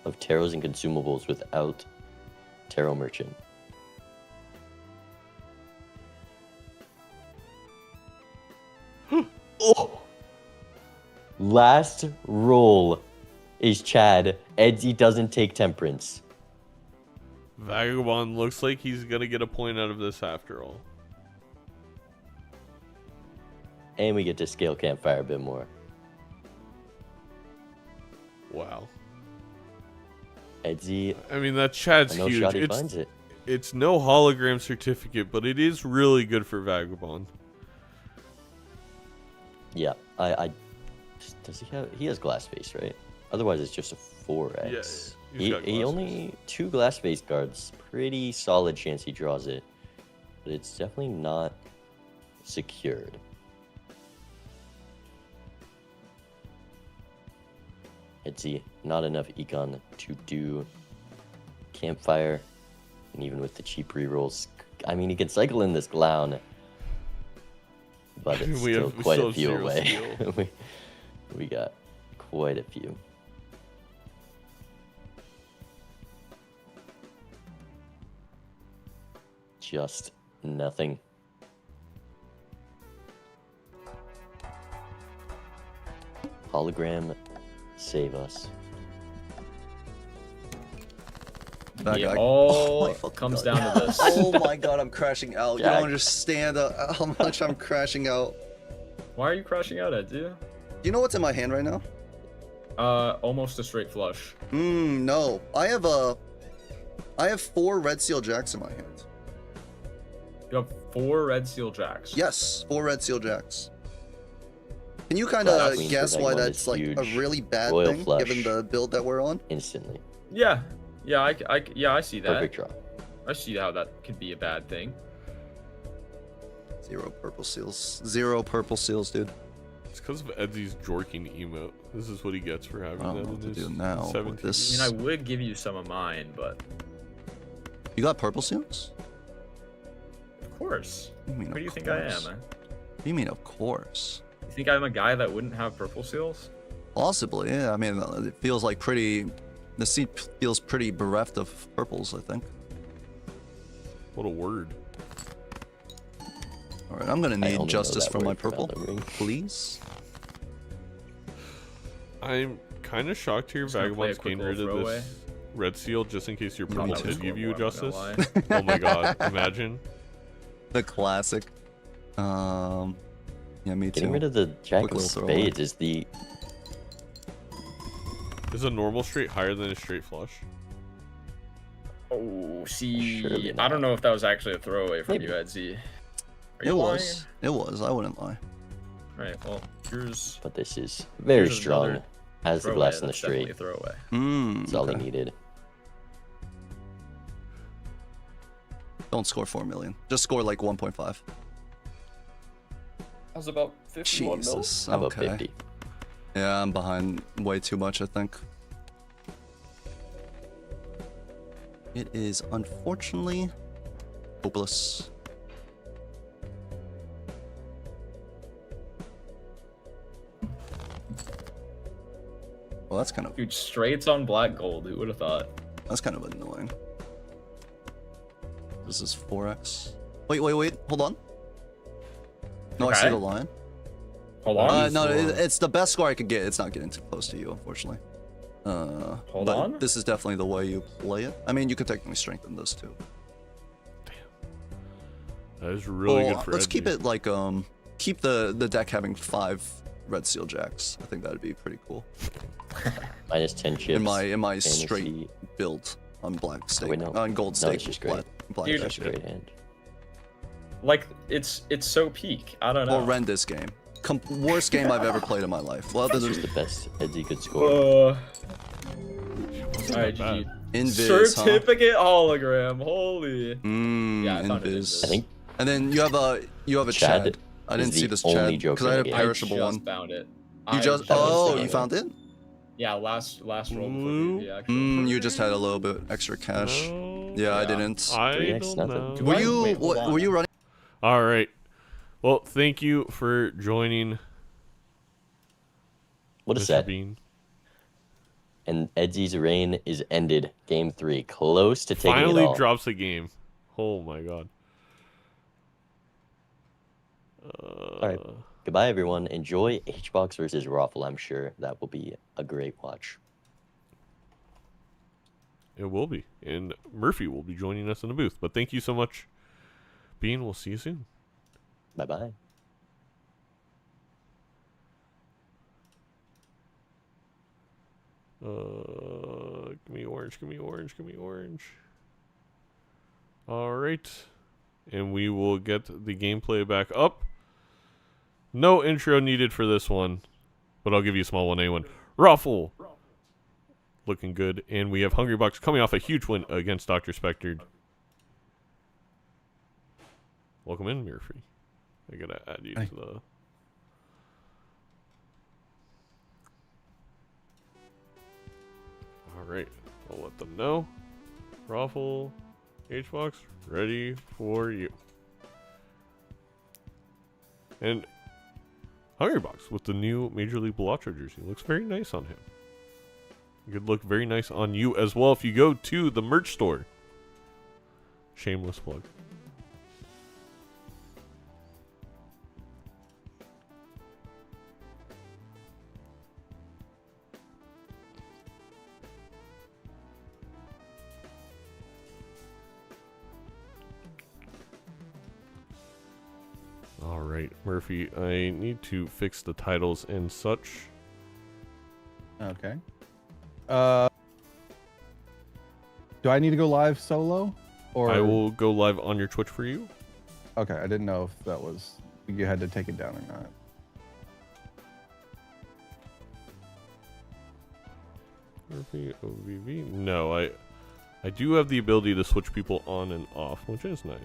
of tarots and consumables without Tarot Merchant. Oh! Last roll is Chad. Edzy doesn't take Temperance. Vagabond looks like he's gonna get a point out of this after all. And we get to scale Campfire a bit more. Wow. Edzy, I mean, that chat's no huge. shot he finds it. It's no hologram certificate, but it is really good for Vagabond. Yeah, I does he has glass face, right? Otherwise, it's just a 4x. Yeah, he's got he glass only 2 glass face guards. Pretty solid chance he draws it, but it's definitely not secured. Edzy, not enough econ to do campfire, and even with the cheap rerolls, I mean, he can cycle in this clown, but it's still quite a few away. we got quite a few. Just nothing. Hologram, save us. That It guy. all my fucking comes God. down to this. Oh my god, I'm crashing out. You Jack. don't understand how much I'm crashing out. Why are you crashing out, Edzy? Do you know what's in my hand right now? Almost a straight flush. No. I have 4 red seal jacks in my hand. You have 4 red seal jacks. Yes, 4 red seal jacks. Can you kind Glass of queen guess for why Vagabond that's is like a huge. really bad Royal thing, flush. given the build that we're on? Instantly. Yeah, I see that. Perfect draw. I see how that could be a bad thing. 0 purple seals. 0 purple seals, dude. It's because of Edzy's jorking emote. This is what he gets for having I don't that know in what to his do now with 17. this. I mean, I would give you some of mine, but You got purple seals? of course. What do you mean, What do you of think I am, course? man? What do you mean, of course? You think I'm a guy that wouldn't have purple seals? Possibly, yeah. I mean, it feels like pretty. The seat feels pretty bereft of purples, I think. What a word. Alright, I'm gonna I need only know justice that for my word for purple, Valkyrie. please. I'm kind of shocked here Just gonna play a Vagabond's quick getting rid of little this red seal just in case your Not purple that did much give you more, I'm not justice. gonna lie. Oh my god, imagine. The classic. Yeah, me Getting too. rid of the jack Quick of little throwaway. spades is the Is a normal straight higher than a straight flush? Oh, see, Surely I not. don't know if that was actually a throwaway from Maybe. you, Edzy. Are It you was. It was. I wouldn't lie. lying? Right. Well, here's but this is very Here's strong. another Has the throwaway. glass in the That's definitely straight. a throwaway. That's all he Okay. needed. Don't score 4 million. Just score like 1.5. That was about 51 mil. Jesus. How about Okay. 50? Yeah, I'm behind way too much, I think. It is unfortunately hopeless. Well, that's kind of Dude, straights on black gold. Who would have thought? annoying. This is 4x. Wait, hold on. No, I see Okay. the line. Hold on. No, it's the best score I could get. It's not getting too close to you, unfortunately. Hold but on. This is definitely the way you play it. I mean, you could technically strengthen this too. That is really Well, good for let's Edzy. keep it like keep the deck having 5 red seal jacks. I think that'd be pretty cool Minus 10 chips. in my fantasy. straight build on black stake wait, no. on gold No, stake. it's just great. black Dude, That's a great hand. Like it's so peak. I don't know. horrendous game. Worst game I've ever played in my life. Well, other This than is the best Edzy could score. All right, bad. GG. Invis, huh? Certificate hologram. Holy. Yeah, I found it in Invis. this. I think And then you have a Chad Chad. I is didn't see the this only Chad joke because I had in a the game. perishable I just one. found it. You just that was you Zaino. found it? Yeah, last roll before Blue? the actual. You just had a little bit extra cash. No, Yeah, I Yeah. didn't. I 3x, don't nothing. know. Do Were I? you Wait, hold on. were you running? All right. Well, thank you for joining, What a Mr. set. Bean. And Edzy's reign is ended. Game 3. Close to taking Finally it all. drops a game. Oh my god. right. Goodbye, everyone. Enjoy Hbox versus Roffle. I'm sure that will be a great watch. It will be. And Murphy will be joining us in the booth. But thank you so much, Bean. We'll see you soon. Bye-bye. Give me orange, give me orange, give me orange. All right. And we will get the gameplay back up. No intro needed for this one, but I'll give you a small one anyway. Roffle. Looking good. And we have Hungrybox coming off a huge win against Dr. Spectred. Welcome in, Murphy. I gotta add you to the... Alright, I'll let them know. Roffle, Hbox, ready for you. And Hungrybox with the new Major League Balatro jersey. Looks very nice on him. It could look very nice on you as well if you go to the merch store. Shameless plug. Alright, Murphy, I need to fix the titles and such. Okay. Do I need to go live solo? Or I will go live on your Twitch for you. Okay, I didn't know if that was you had to take it down or not. Murphy, OVV. No, I do have the ability to switch people on and off, which is nice.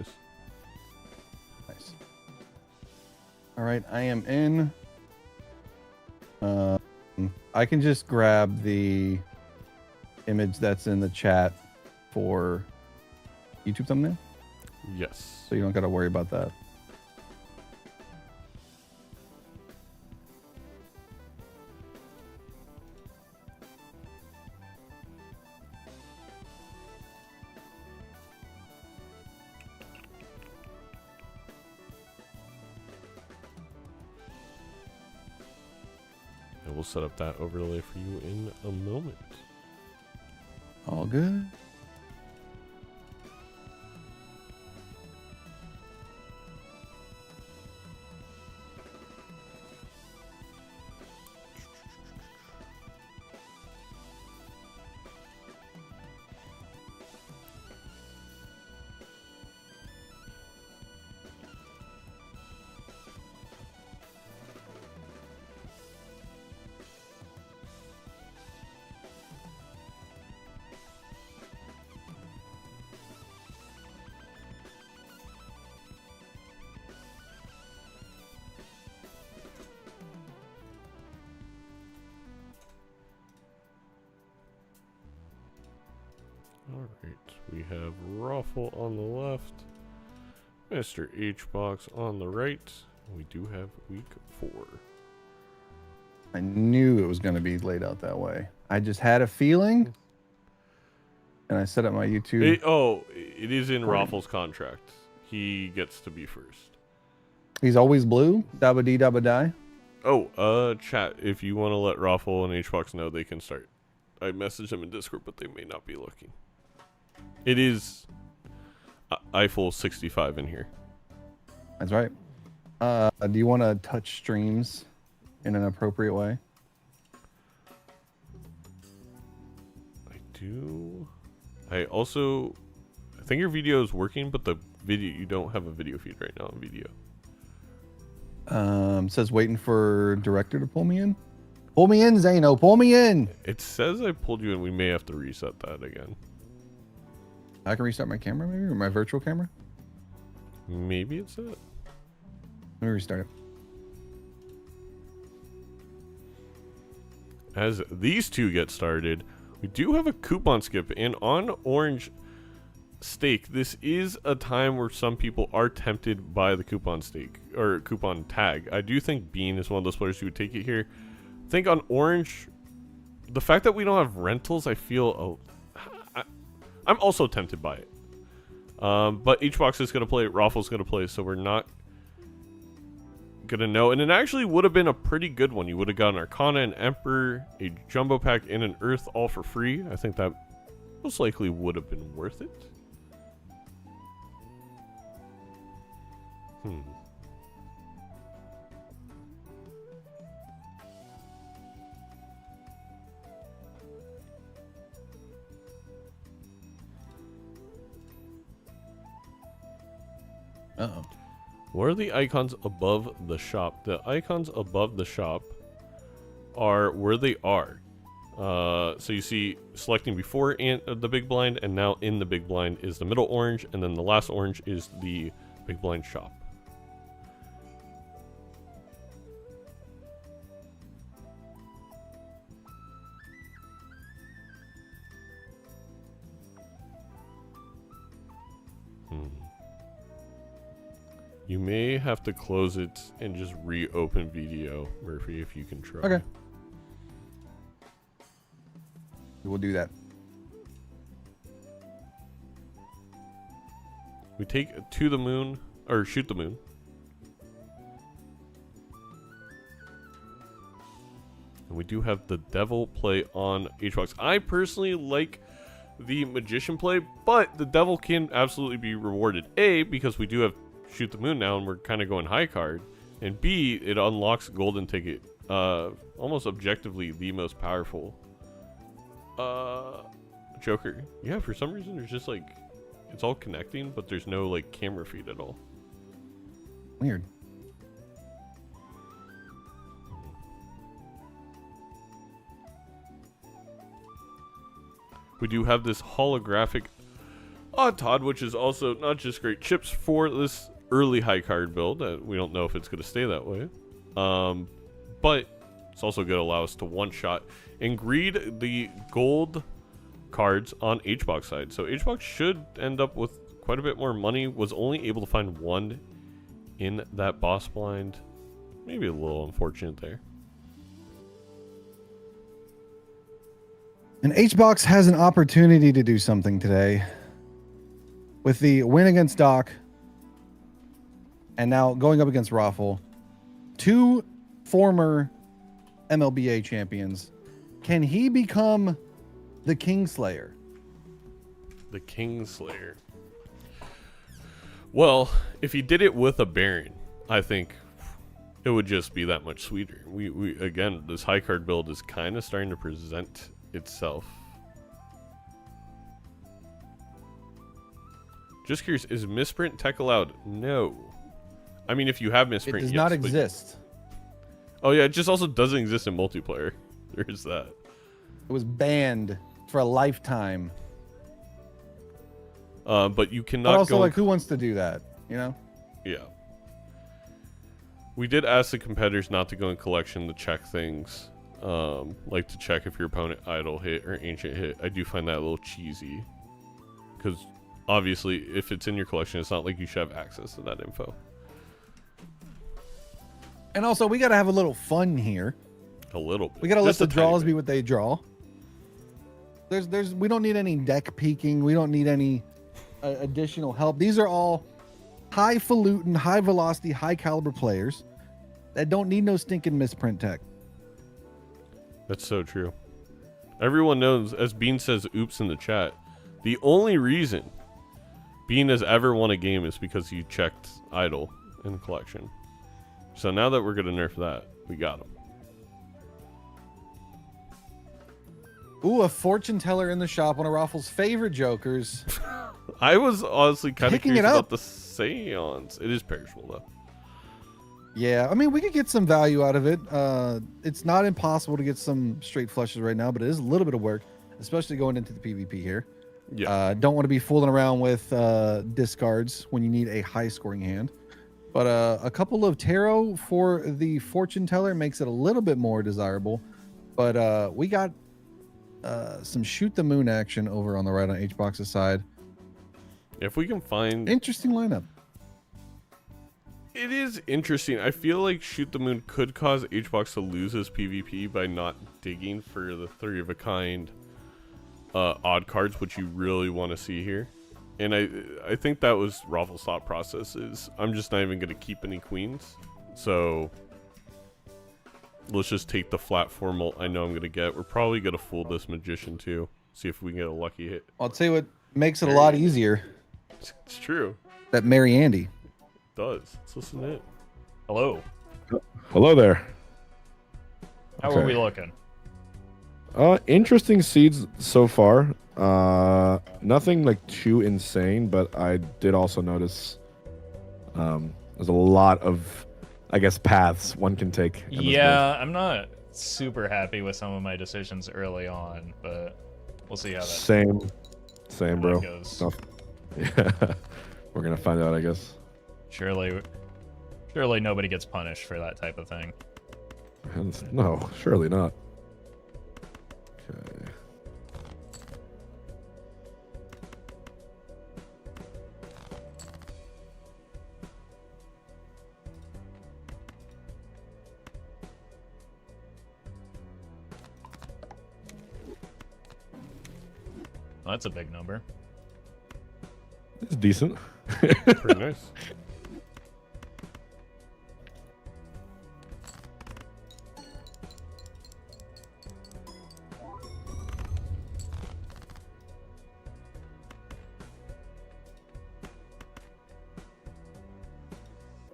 Nice. All right, I am in. I can just grab the image that's in the chat for YouTube thumbnail, Yes. so you don't got to worry about that. And we'll set up that overlay for you in a moment. All good. Alright, we have Roffle on the left, Mr. Hbox on the right. We do have week 4. I knew it was going to be laid out that way. I just had a feeling, and I set up my YouTube. It is in Roffle's contract. He gets to be first. He's always blue. Dabba dee dabba die. Oh, chat, if you want to let Roffle and Hbox know, they can start. I messaged them in Discord, but they may not be looking. It is Eiffel 65 in here. That's right. Do you want to touch streams in an appropriate way? I do. I think your video is working, but you don't have a video feed right now on video. Says waiting for director to pull me in. Pull me in, Zaino. Pull me in. It says I pulled you in. We may have to reset that again. I can restart my camera, maybe, or my virtual camera. Maybe it's it. Let me restart it. As these two get started, we do have a coupon skip, and on Orange Stake, this is a time where some people are tempted by the coupon stake or coupon tag. I do think Bean is one of those players who would take it here. I think on Orange, the fact that we don't have rentals, I feel I'm also tempted by it. But Hbox is going to play, Roffle's going to play, so we're not going to know. And it actually would have been a pretty good one. You would have gotten Arcana, an Emperor, a Jumbo Pack, and an Earth all for free. I think that most likely would have been worth it. Uh-oh. What are the icons above the shop? The icons above the shop are where they are. So you see selecting before the big blind, and now in the big blind is the middle orange, and then the last orange is the big blind shop. You may have to close it and just reopen video, Murphy, if you can try. Okay. We'll do that. We take to the moon, or shoot the moon. And we do have the devil play on HBox. I personally like the magician play, but the devil can absolutely be rewarded. A, because we do have shoot the moon now and we're kind of going high card. And B, it unlocks golden ticket. Almost objectively the most powerful Joker. Yeah, for some reason there's just like, it's all connecting, but there's no like camera feed at all. Weird. We do have this holographic Todd, which is also not just great chips for this early high card build. We don't know if it's going to stay that way. But it's also going to allow us to one-shot and greed the gold cards on HBox side. So HBox should end up with quite a bit more money. Was only able to find one in that boss blind. Maybe a little unfortunate there. And HBox has an opportunity to do something today. With the win against Doc, and now going up against Roffle, two former MLBA champions. Can he become the Kingslayer? The Kingslayer. Well, if he did it with a Baron, I think it would just be that much sweeter. We again, this high card build is kind of starting to present itself. Just curious, is misprint tech allowed? No. I mean, if you have misprint, it does yes, not exist. Oh yeah, it just also doesn't exist in multiplayer. There's that. It was banned for a lifetime. But you cannot. But also, go like, who wants to do that? You know? Yeah. We did ask the competitors not to go in collection to check things, like to check if your opponent idol hit or ancient hit. I do find that a little cheesy, because obviously, if it's in your collection, it's not like you should have access to that info. And also, we got to have a little fun here. A little bit. We got to let Just the a tiny draws bit. be what they draw. We don't need any deck peeking. We don't need any additional help. These are all highfalutin, high velocity, high caliber players that don't need no stinking misprint tech. That's so true. Everyone knows, as Bean says, oops in the chat, the only reason Bean has ever won a game is because he checked idol in collection. So now that we're going to nerf that, we got him. Ooh, a fortune teller in the shop, one of Roffle's favorite jokers. I was honestly kind of Picking curious it about up. the seance. It is perishable, though. Yeah, I mean, we could get some value out of it. It's not impossible to get some straight flushes right now, but it is a little bit of work, especially going into the PvP here. Yeah. Don't want to be fooling around with discards when you need a high scoring hand. But a couple of tarot for the fortune teller makes it a little bit more desirable. But we got some shoot the moon action over on the right on HBox's side. If we can find... Interesting lineup. It is interesting. I feel like Shoot the Moon could cause HBox to lose his PvP by not digging for the 3 of a kind odd cards, which you really want to see here. And I think that was Roffle's thought process is, I'm just not even going to keep any queens. So let's just take the flat formal I know I'm going to get. We're probably going to fool this magician too. See if we can get a lucky hit. I'll tell you what makes it a lot easier. It's true. That Mary Andy. It does. Let's listen to it. Hello. Hello there. How are we looking? Interesting seeds so far. Nothing like too insane, but I did also notice There's a lot of, I guess, paths one can take. In this Yeah, I'm not super happy with some of my decisions early on, but we'll see how that build. Same, bro. goes. No. Yeah, we're gonna find out, I guess. Surely nobody gets punished for that type of thing. No, surely not. Okay. Well, that's a big number. It's decent. Pretty nice.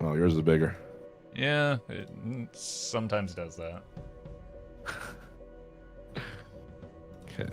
Oh, yours is bigger. Yeah, it sometimes does that. Okay.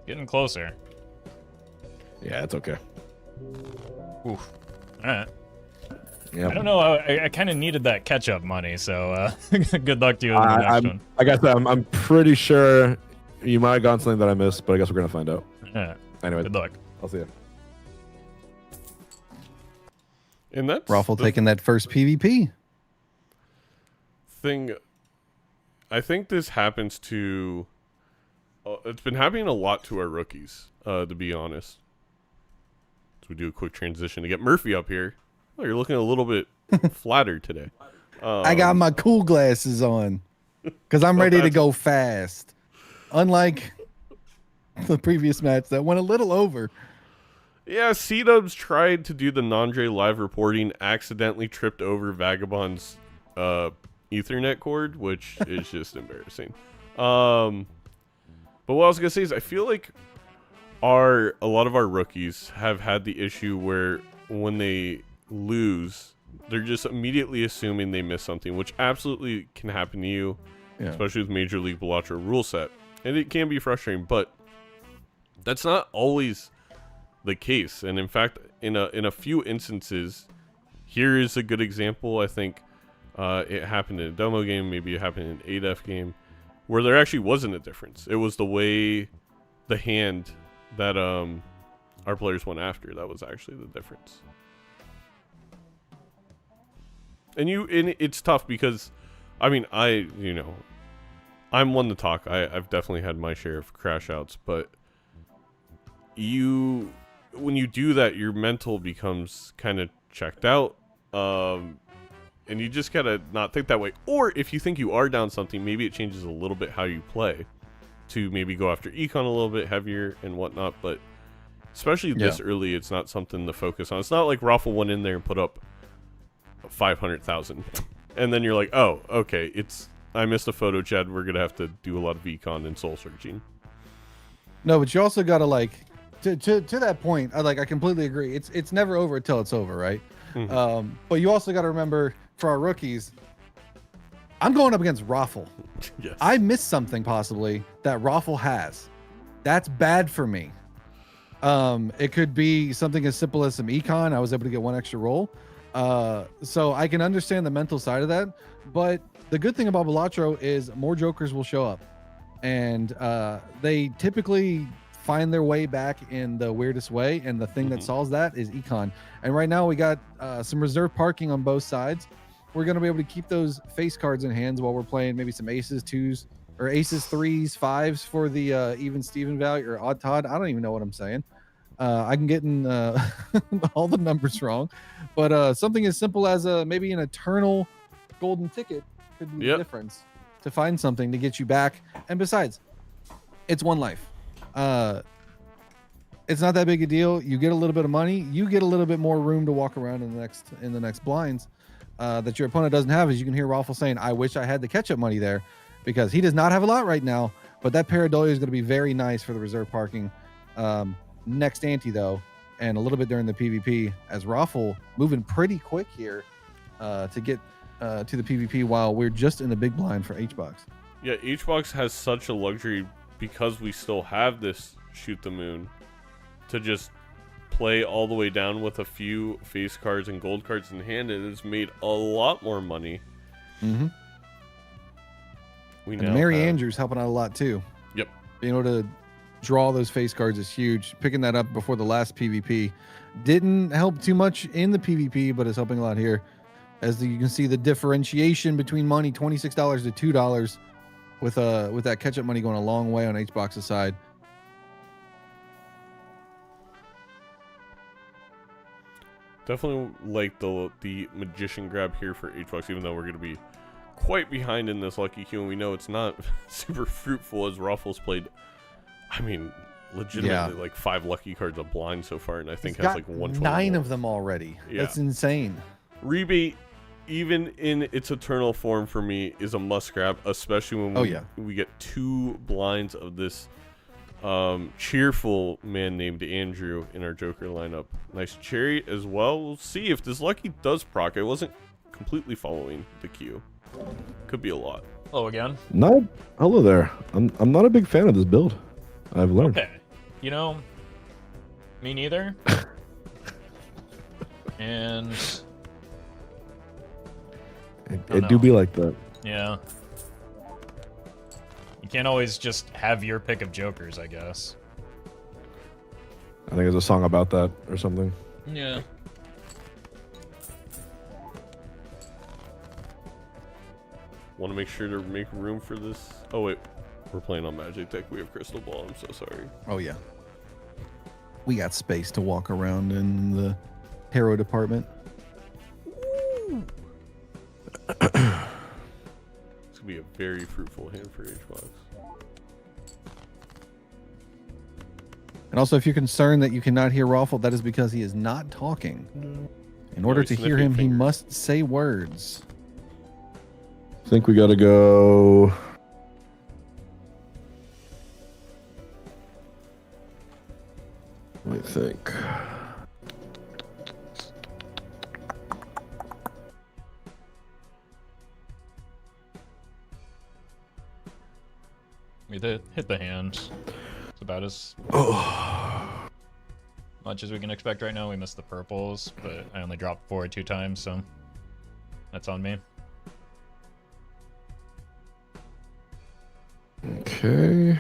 Getting closer. Yeah, it's okay. Oof. All right. Yeah. I don't know. I kind of needed that catch-up money, so good luck to you in the next one. I guess I'm pretty sure you might have gotten something that I missed, but I guess we're gonna find out. Yeah. Anyway, Good luck. I'll see you. And that's Roffle the taking that first PvP. thing. I think this happens to. It's been happening a lot to our rookies, to be honest. So we do a quick transition to get Murphy up here. Oh, you're looking a little bit flattered today. I got my cool glasses on because I'm ready to go fast. Unlike the previous match that went a little over. Yeah, C-Dubs tried to do the Nandre live reporting, accidentally tripped over Vagabond's Ethernet cord, which is just embarrassing. But what I was gonna say is I feel like a lot of our rookies have had the issue where when they lose, they're just immediately assuming they missed something, which absolutely can happen to you, especially with Major League Balatro rule set. And it can be frustrating, but that's not always the case. And in fact, in a few instances, here is a good example. I think it happened in a demo game, maybe it happened in an 8F game, where there actually wasn't a difference. It was the way the hand that our players went after that was actually the difference. And it's tough because, I mean, I'm one to talk. I've definitely had my share of crash outs, but when you do that, your mental becomes kind of checked out. And you just gotta not think that way. Or if you think you are down something, maybe it changes a little bit how you play to maybe go after econ a little bit heavier and whatnot. But especially this early, it's not something to focus on. It's not like Roffle went in there and put up 500,000 and then you're like, oh, okay, I missed a photo, Chad. We're gonna have to do a lot of econ and soul searching. No, but you also gotta to that point. I completely agree. It's never over until it's over, right? Mm-hmm. But you also gotta remember, for our rookies, I'm going up against Roffle. Yes. I missed something possibly that Roffle has. That's bad for me. It could be something as simple as some econ. I was able to get one extra roll. So I can understand the mental side of that. But the good thing about Balatro is more jokers will show up. And they typically find their way back in the weirdest way. And the thing that solves that is econ. And right now we got some reserve parking on both sides. We're going to be able to keep those face cards in hands while we're playing maybe some aces, twos, or aces, threes, fives for the even Steven value, or odd Todd. I don't even know what I'm saying. I can get in all the numbers wrong. But something as simple as maybe an eternal golden ticket could be the difference to find something to get you back. And besides, it's one life. It's not that big a deal. You get a little bit of money. You get a little bit more room to walk around in the next blinds that your opponent doesn't have. As you can hear Roffle saying, I wish I had the catch-up money there, because he does not have a lot right now. But that Pareidolia is going to be very nice for the reserve parking next ante, though, and a little bit during the PvP, as Roffle moving pretty quick here to get to the PvP while we're just in the big blind for H-Box. Yeah, H-Box has such a luxury because we still have this Shoot the Moon to just play all the way down with a few face cards and gold cards in hand. It has made a lot more money. Mm-hmm. We And now Mary have- Andrews helping out a lot too. Yep. Being able to draw those face cards is huge. Picking that up before the last PvP didn't help too much in the PvP, but it's helping a lot here. As you can see, the differentiation between money, $26 to $2, with that catch-up money going a long way on H-Box's side. Definitely like the magician grab here for H-Box, even though we're going to be quite behind in this lucky queue, and we know it's not super fruitful, as Ruffles played, I mean, legitimately like 5 lucky cards of blind so far, and I think He's has got like 120 9 more. of them already. Yeah. That's insane. Rebate, even in its eternal form for me, is a must grab, especially when we get 2 blinds of this cheerful man named Andrew in our Joker lineup. Nice cherry as well. We'll see if this lucky does proc. I wasn't completely following the queue. Could be a lot. Hello again. Hello there. I'm not a big fan of this build. I've learned. Okay. You know, me neither. And It do be like that. yeah. You can't always just have your pick of jokers, I guess. I think there's a song about that or something. Yeah. Want to make sure to make room for this. Oh wait, we're playing on Magic Deck. We have Crystal Ball. I'm so sorry. Oh yeah. We got space to walk around in the tarot department. It's gonna be a very fruitful hand for H-Box. And also, if you're concerned that you cannot hear Roffle, that is because he is not talking. In order he's to hear sniffing him, he fingers. must say words. I think we gotta go. I think. We hit the hand. It's about as much as we can expect right now. We missed the purples, but I only dropped forward 2 times, so that's on me. Okay.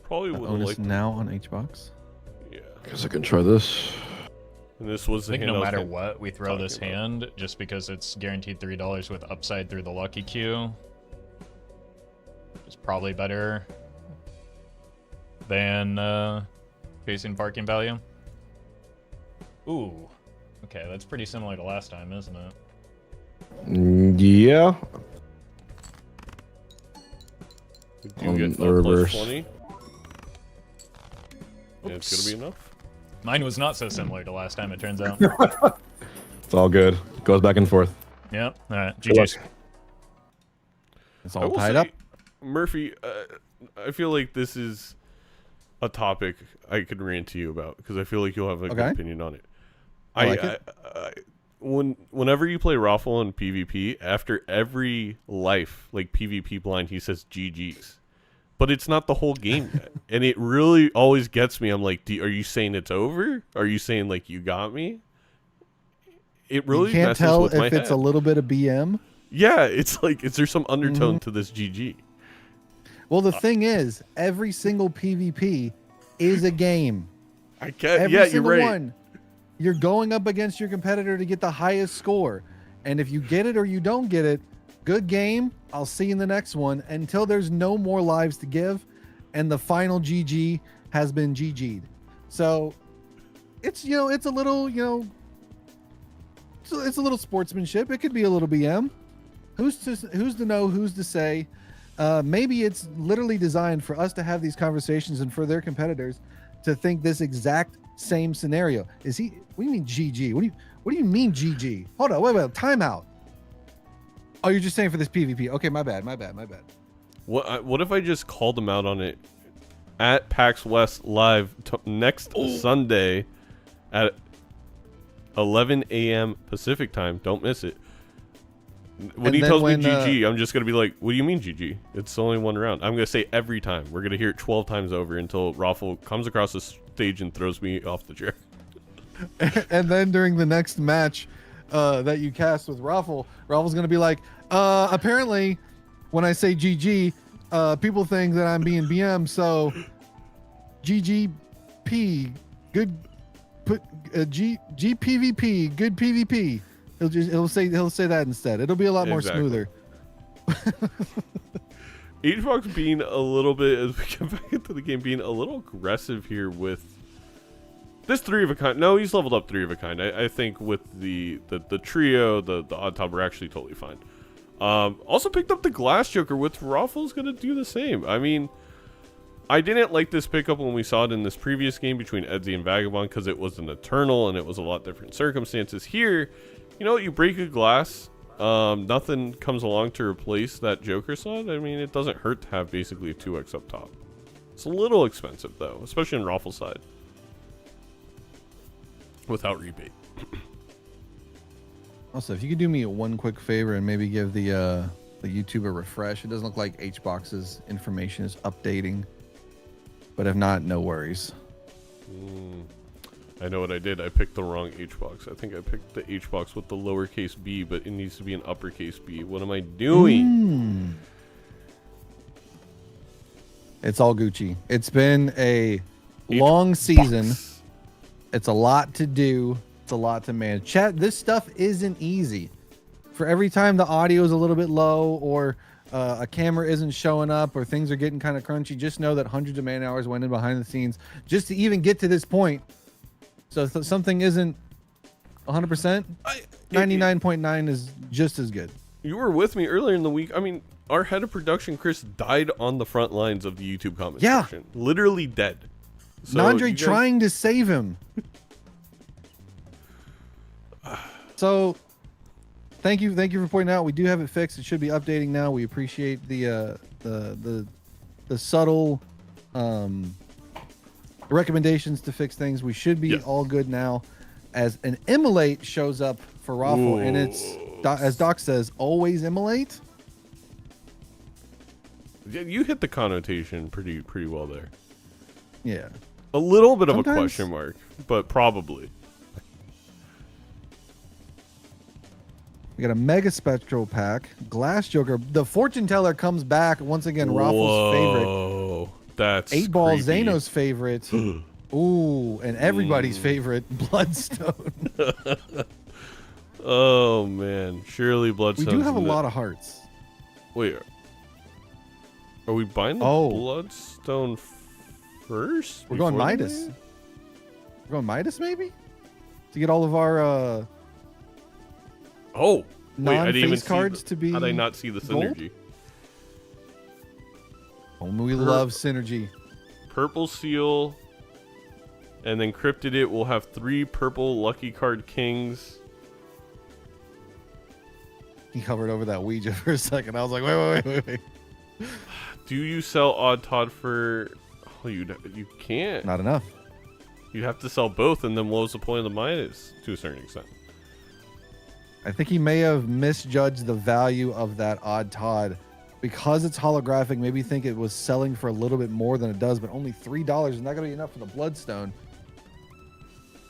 Probably would have Onus liked. now on H-Box. Yeah. Guess I can try this. And this was I the think hand I no was matter gonna- what, we throw talking this about. hand just because it's guaranteed $3 with upside through the lucky queue. It's probably better than facing parking value. Ooh. Okay, that's pretty similar to last time, isn't it? Yeah. We do On get the a reverse. plus 20. And it's Oops. gonna be enough. Mine was not so similar to last time, it turns out. It's all good. Goes back and forth. Yep. Alright, Good luck. GG's. It's I all will tied say, up. Murphy, I feel like this is a topic I could rant to you about because I feel like you'll have a good Okay. opinion on it. I like it. Whenever you play Roffle in PvP, after every life, like PvP blind, he says GG's. But it's not the whole game yet. And it really always gets me. I'm like, are you saying it's over? Are you saying, like, you got me? It really You can't messes tell with my if it's head. a little bit of BM. Yeah, it's like, is there some undertone to this GG? Well, the thing is, every single PvP is a game. I get, Every yeah, you're single right. one. You're going up against your competitor to get the highest score. And if you get it or you don't get it, good game. I'll see you in the next one until there's no more lives to give and the final GG has been GG'd. So it's, it's a little, it's a little sportsmanship. It could be a little BM. Who's to know, who's to say? Maybe it's literally designed for us to have these conversations and for their competitors to think this exact same scenario. What do you mean GG? What do you mean GG? Hold on, wait, timeout. Oh, you're just saying for this PvP. Okay, my bad. What if I just called them out on it at PAX West live next Sunday at 11 a.m. Pacific time? Don't miss it. When he tells me GG, I'm just going to be like, what do you mean GG? It's only one round. I'm going to say every time. We're going to hear it 12 times over until Roffle comes across the stage and throws me off the chair. And then during the next match that you cast with Roffle's going to be like, apparently when I say GG, people think that I'm being BM, so GGP, good, put GPVP, good PvP. He'll say that instead. It'll be a lot more smoother. Hungrybox being a little bit, as we get back into the game, being a little aggressive here with this 3 of a kind. No, he's leveled up 3 of a kind. I think with the trio, the odd top are actually totally fine. Also picked up the Glass Joker, with Roffle's gonna do the same. I mean, I didn't like this pickup when we saw it in this previous game between Edzy and Vagabond because it was an Eternal and it was a lot different circumstances. Here, you break a glass, nothing comes along to replace that Joker slot. I mean, it doesn't hurt to have basically a 2x up top. It's a little expensive though, especially on Roffle's side. Without rebate. Also, if you could do me one quick favor and maybe give the YouTube a refresh. It doesn't look like Hbox's information is updating, but if not, no worries. I know what I did. I picked the wrong Hbox. I think I picked the Hbox with the lowercase b, but it needs to be an uppercase b. What am I doing? It's all Gucci. It's been a long season. It's a lot to do. It's a lot to manage. Chat, this stuff isn't easy. For every time the audio is a little bit low or a camera isn't showing up or things are getting kind of crunchy, just know that hundreds of man hours went in behind the scenes just to even get to this point. So if something isn't 100%, 99.9 is just as good. You were with me earlier in the week. I mean, our head of production, Chris, died on the front lines of the YouTube comment section. Literally dead. So Nandre trying to save him. So thank you for pointing out. We do have it fixed. It should be updating now. We appreciate the subtle recommendations to fix things. We should be all good now as an immolate shows up for Roffle. And it's, as Doc says, always immolate. You hit the connotation pretty well there. Yeah. A little bit of a question mark, but probably. We got a Mega Spectral pack. Glass Joker. The Fortune Teller comes back once again. Roffle's favorite. Oh, that's 8-Ball Zaino's favorite. Ooh, and everybody's favorite, Bloodstone. Oh man, surely Bloodstone. We do have a lot of hearts. Wait, are we buying the Bloodstone first? We're going Midas. We're going Midas maybe to get all of our wait, I didn't even cards to be. How did I not see the synergy? Oh, we love synergy. Purple Seal, and then Cryptid It will have 3 purple Lucky Card Kings. He hovered over that Ouija for a second. I was like, wait. Do you sell Odd Todd for? Oh, you can't. Not enough. You have to sell both, and then what was the point of the Midas to a certain extent? I think he may have misjudged the value of that Odd Todd. Because it's holographic, maybe think it was selling for a little bit more than it does, but only $3 is not going to be enough for the Bloodstone.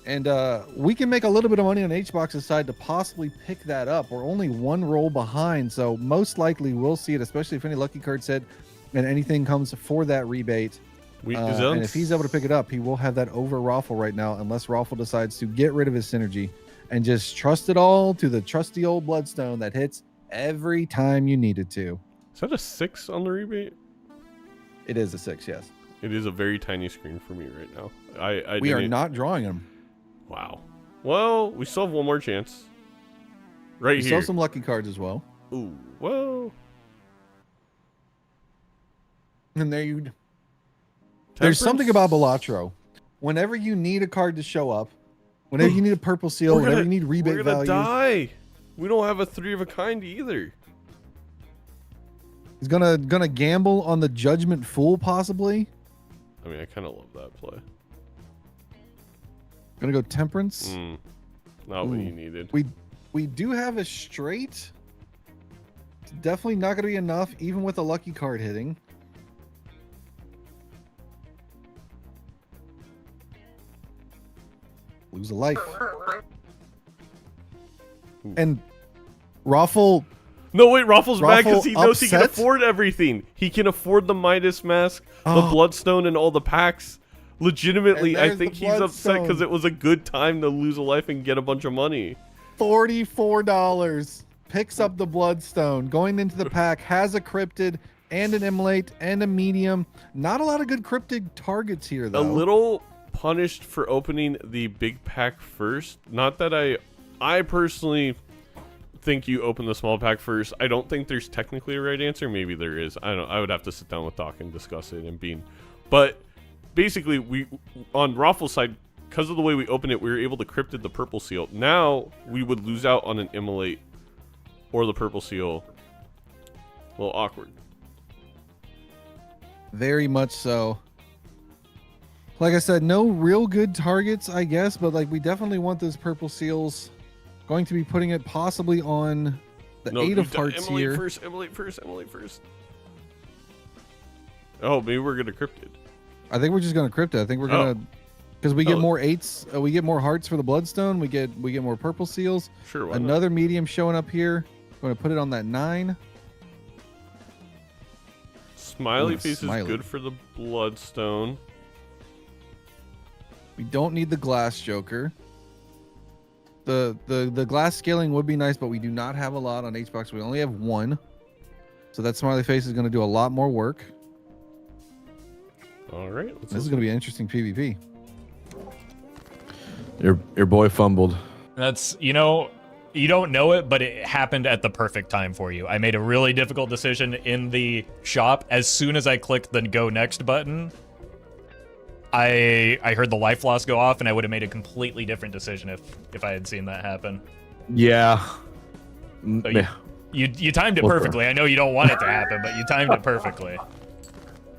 And we can make a little bit of money on Hbox's side to possibly pick that up. We're only 1 roll behind, so most likely we'll see it, especially if any lucky cards hit and anything comes for that rebate. And if he's able to pick it up, he will have that over Roffle right now, unless Roffle decides to get rid of his synergy and just trust it all to the trusty old Bloodstone that hits every time you needed to. Is that a 6 on the rebate? It is a 6, yes. It is a very tiny screen for me right now. We are didn't- not drawing them. Wow. Well, we still have one more chance. Right We here. still have some lucky cards as well. Ooh, well. And there you. There's something Temperance? about Balatro. Whenever you need a card to show up, whenever you need a purple seal, We're whenever gonna- you need rebate We're gonna value, die. We don't have a 3 of a kind either. he's gonna gamble on the Judgment Fool possibly. I mean, I kind of love that play. Gonna go Temperance. Not what Ooh. you needed. We do have a straight. It's definitely not gonna be enough, even with a lucky card hitting. Lose a life. And Roffle. No, wait, Roffle's mad because Roffle he knows he can upset? afford everything. He can afford the Midas mask, the Oh. Bloodstone, and all the packs. Legitimately, And I there's think the he's upset because Bloodstone. it was a good time to lose a life and get a bunch of money. $44. Picks up the Bloodstone. Going into the pack. Has a Cryptid and an Immolate and a Medium. Not a lot of good Cryptid targets here, though. A little punished for opening the big pack first. Not that I personally think you open the small pack first. I don't think there's technically a right answer. Maybe there is. I don't know. I would have to sit down with Doc and discuss it and Bean. But basically, we on Roffle's side, because of the way we opened it, we were able to cryptid the purple seal. Now we would lose out on an Immolate or the purple seal. A little awkward. Very much so. Like I said, no real good targets, I guess, but like we definitely want those purple seals. Going to be putting it possibly on the No, 8 of hearts Immolate here. first, Immolate first, Immolate first. Oh, maybe we're gonna cryptid. I think we're just gonna crypt it. I think we're gonna because we get Oh. more 8s, we get more hearts for the Bloodstone. We get more purple seals. Sure, why not? Another medium showing up here. Going to put it on that 9. Smiley Ooh, face smiley. is good for the Bloodstone. We don't need the glass Joker. The glass scaling would be nice, but we do not have a lot on Hbox. We only have 1. So that smiley face is going to do a lot more work. All right, This is going to be an interesting PvP. Your boy fumbled. That's, you know, you don't know it, but it happened at the perfect time for you. I made a really difficult decision in the shop. As soon as I clicked the go next button, I heard the life loss go off, and I would have made a completely different decision if I had seen that happen. Yeah. So Yeah. you timed it Well, perfectly. I know you don't want it to happen, but you timed it perfectly.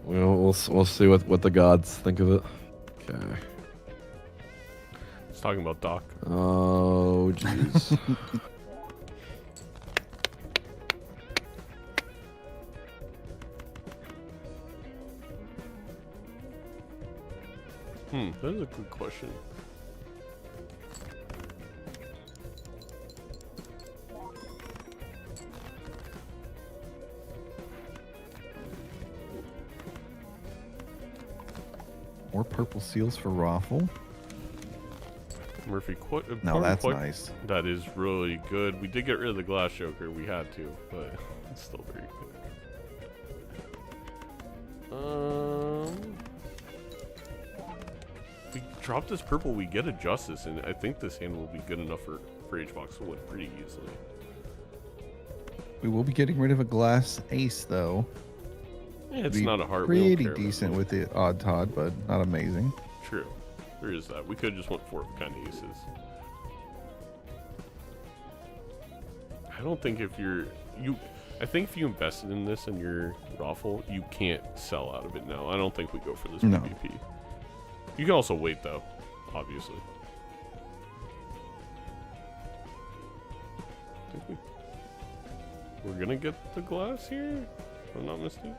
We'll see what the gods think of it. Okay. It's talking about Doc. Oh jeez. That is a good question. More purple seals for Roffle. Murphy, No, that's nice. That is really good. We did get rid of the glass Joker. We had to, but it's still very good. If we drop this purple, we get a Justice, and I think this hand will be good enough for Hbox to win pretty easily. We will be getting rid of a glass ace, though. Yeah, it's Be not a heart. we don't Pretty care about decent it. with the odd Todd, but not amazing. True. There is that. We could have just went 4 kind of aces. I don't think if I think if you invested in this and you're Roffle, you can't sell out of it now. I don't think we go for this No. PvP. You can also wait though, obviously. I think we're gonna get the glass here, if I'm not mistaken.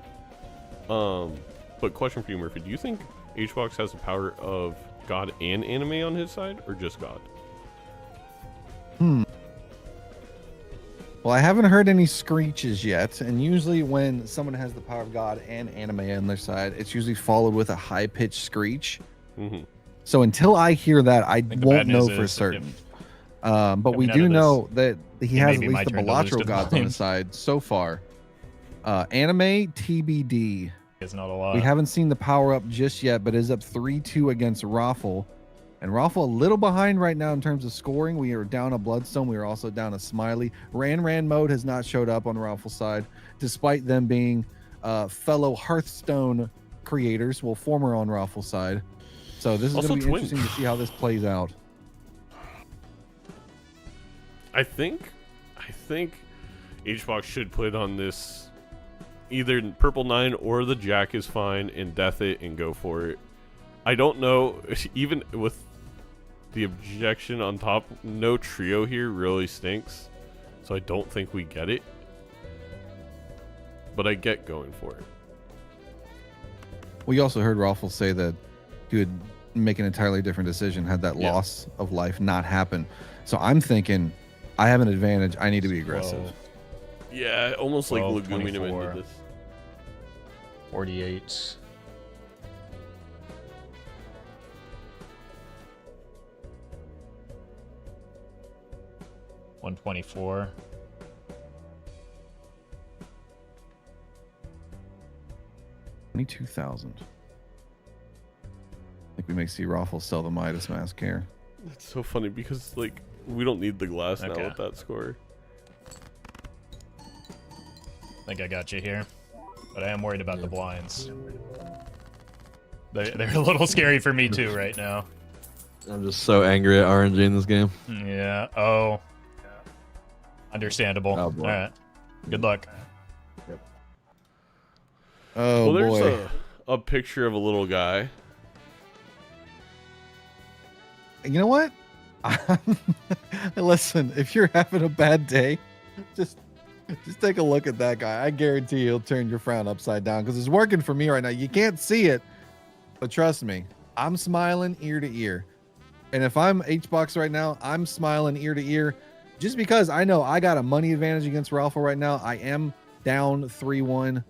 But question for you, Murphy: do you think Hbox has the power of God and anime on his side, or just God? Well, I haven't heard any screeches yet, and usually when someone has the power of God and anime on their side, it's usually followed with a high-pitched screech. Mm-hmm. So until I hear that, I think the won't bad know news for is certain. But we Coming out do of this, know that he it has may at be my least the turn to lose to Balatro the gods on his blinds. side so far. Anime TBD. It's not a lot. We haven't seen the power up just yet, but is up 3-2 against Roffle. And Roffle a little behind right now in terms of scoring. We are down a Bloodstone. We are also down a Smiley. Ran mode has not showed up on Roffle's side, despite them being fellow Hearthstone creators, well, former on Roffle's side. So this is Also going to be twin. interesting to see how this plays out. I think HBox should put on this either purple 9 or the Jack is fine and death it and go for it. I don't know, even with the objection on top, no trio here really stinks. So I don't think we get it. But I get going for it. We also heard Roffle say that he would make an entirely different decision had that loss of life not happen. So I'm thinking, I have an advantage. I need to be aggressive. 12, Yeah, almost like 12, Lagoon into 24. this. 48. $124. $22,000. I think we may see Roffle sell the Midas Mask here. That's so funny because like we don't need the glass now Okay. with that score. I think I got you here, but I am worried about the blinds. They're a little scary for me too right now. I'm just so angry at RNG in this game. Yeah. Oh. Understandable. Oh, All boy. right. Good luck. Oh, Well, there's boy. a picture of a little guy. You know what? Listen, if you're having a bad day, just take a look at that guy. I guarantee he'll turn your frown upside down because it's working for me right now. You can't see it, but trust me, I'm smiling ear to ear. And if I'm HBox right now, I'm smiling ear to ear just because I know I got a money advantage against Roffle right now. I am down 3-1.